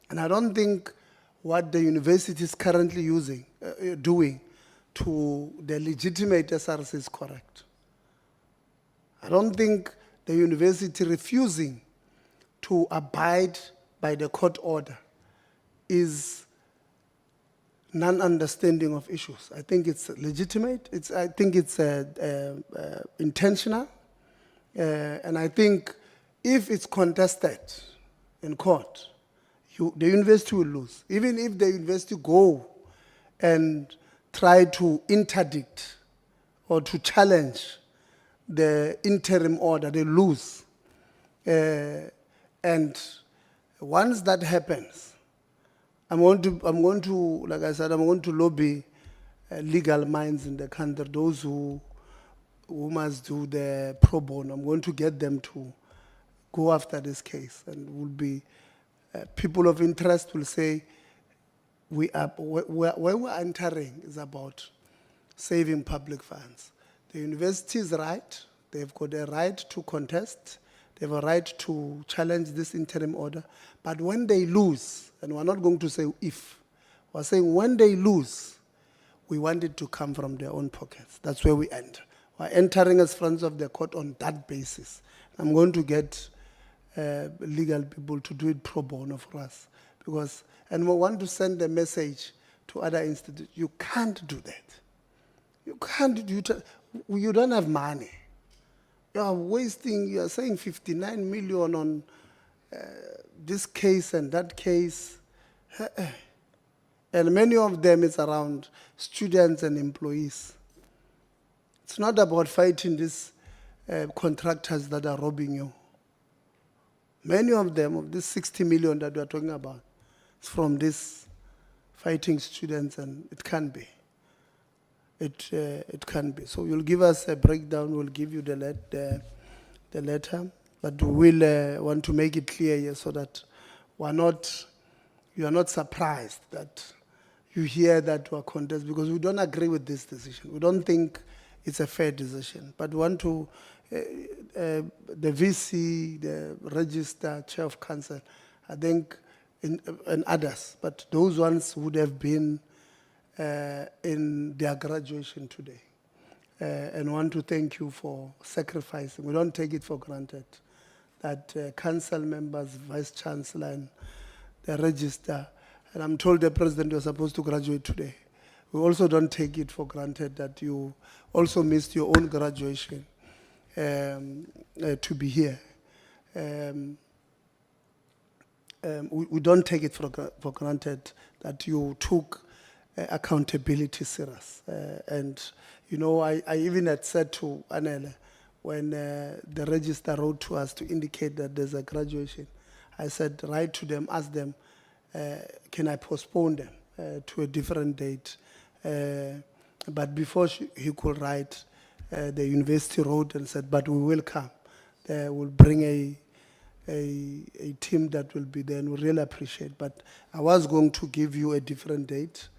[SPEAKER 3] And I don't think what the university is currently doing to the legitimate SRC is correct. I don't think the university refusing to abide by the court order is non-understanding of issues. I think it's legitimate. I think it's intentional. And I think if it's contested in court, the university will lose. Even if the university go and try to interdict or to challenge the interim order, they lose. And once that happens, I'm going to, like I said, I'm going to lobby legal minds in the country, those who must do the pro bono. I'm going to get them to go after this case, and will be people of interest will say where we're entering is about saving public funds. The university is right. They've got a right to contest. They have a right to challenge this interim order. But when they lose, and we're not going to say if, we're saying when they lose, we want it to come from their own pockets. That's where we enter. We're entering as friends of the court on that basis. I'm going to get legal people to do it pro bono for us. And we want to send a message to other institutes. You can't do that. You can't do it. You don't have money. You are wasting, you are saying 59 million on this case and that case. And many of them is around students and employees. It's not about fighting these contractors that are robbing you. Many of them, of this 60 million that we are talking about, is from these fighting students, and it can be. It can be. So you'll give us a breakdown. We'll give you the letter. But we will want to make it clear here so that you are not surprised that you hear that we are contest, because we don't agree with this decision. We don't think it's a fair decision. But we want to, the VC, the Register, Chair of Council, I think, and others, but those ones would have been in their graduation today. And want to thank you for sacrificing. We don't take it for granted that council members, vice chancellor, and the register, and I'm told the president was supposed to graduate today. We also don't take it for granted that you also missed your own graduation to be here. We don't take it for granted that you took accountability serious. And, you know, I even had said to Anele, when the register wrote to us to indicate that there's a graduation, I said, write to them, ask them, can I postpone them to a different date? But before he could write, the university wrote and said, but we will come. We'll bring a team that will be there, and we really appreciate. But I was going to give you a different date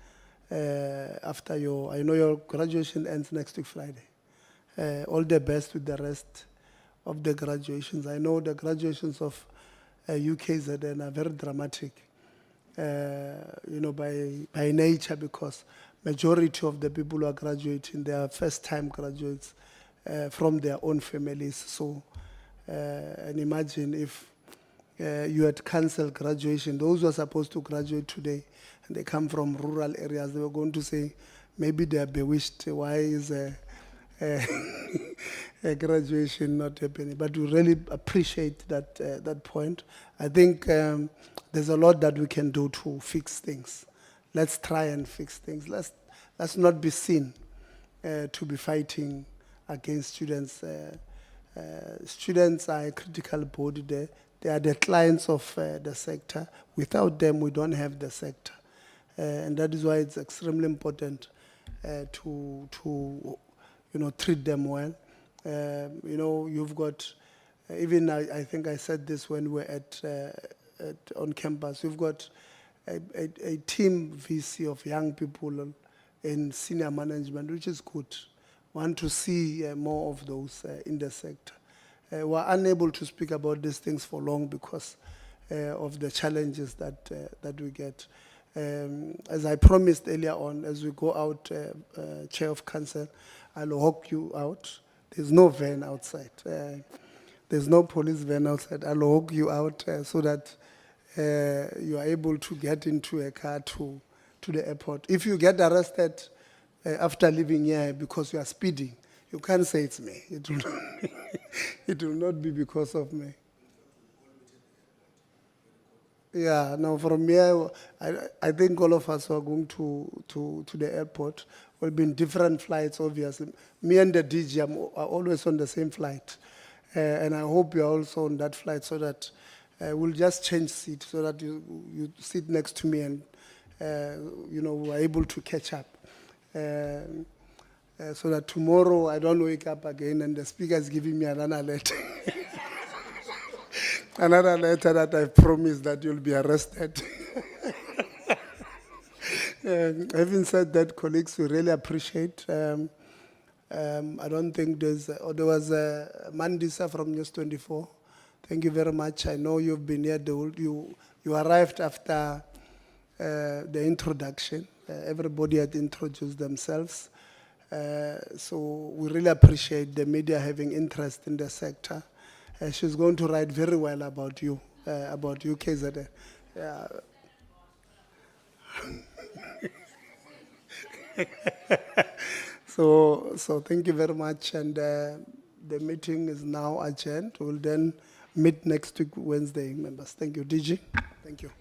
[SPEAKER 3] after I know your graduation ends next week Friday. All the best with the rest of the graduations. I know the graduations of UKZN are very dramatic, you know, by nature, because majority of the people who are graduating, they are first-time graduates from their own families. So, and imagine if you had cancelled graduation, those who are supposed to graduate today, and they come from rural areas, they were going to say, maybe they are bewitched. Why is a graduation not happening? But we really appreciate that point. I think there's a lot that we can do to fix things. Let's try and fix things. Let's not be seen to be fighting against students. Students are a critical body there. They are the clients of the sector. Without them, we don't have the sector. And that is why it's extremely important to you know, treat them well. You know, you've got, even I think I said this when we were on campus, you've got a team VC of young people in senior management, which is good. Want to see more of those in the sector. We're unable to speak about these things for long because of the challenges that we get. As I promised earlier on, as we go out, Chair of Council, I'll walk you out. There's no van outside. There's no police van outside. I'll walk you out so that you are able to get into a car to the airport. If you get arrested after leaving here because you are speeding, you can't say it's me. It will not be because of me. Yeah, no, from here, I think all of us are going to the airport. We'll be in different flights, obviously. Me and the DG are always on the same flight. And I hope you're also on that flight so that we'll just change seats so that you sit next to me and, you know, we're able to catch up. So that tomorrow I don't wake up again and the speaker is giving me another letter. Another letter that I promised that you'll be arrested. Having said that, colleagues, we really appreciate. I don't think there was a Mandisa from News 24. Thank you very much. I know you've been here. You arrived after the introduction. Everybody had introduced themselves. So we really appreciate the media having interest in the sector. She's going to write very well about you, about UKZN. So thank you very much, and the meeting is now adjourned. We'll then meet next week, Wednesday, members. Thank you. DG, thank you.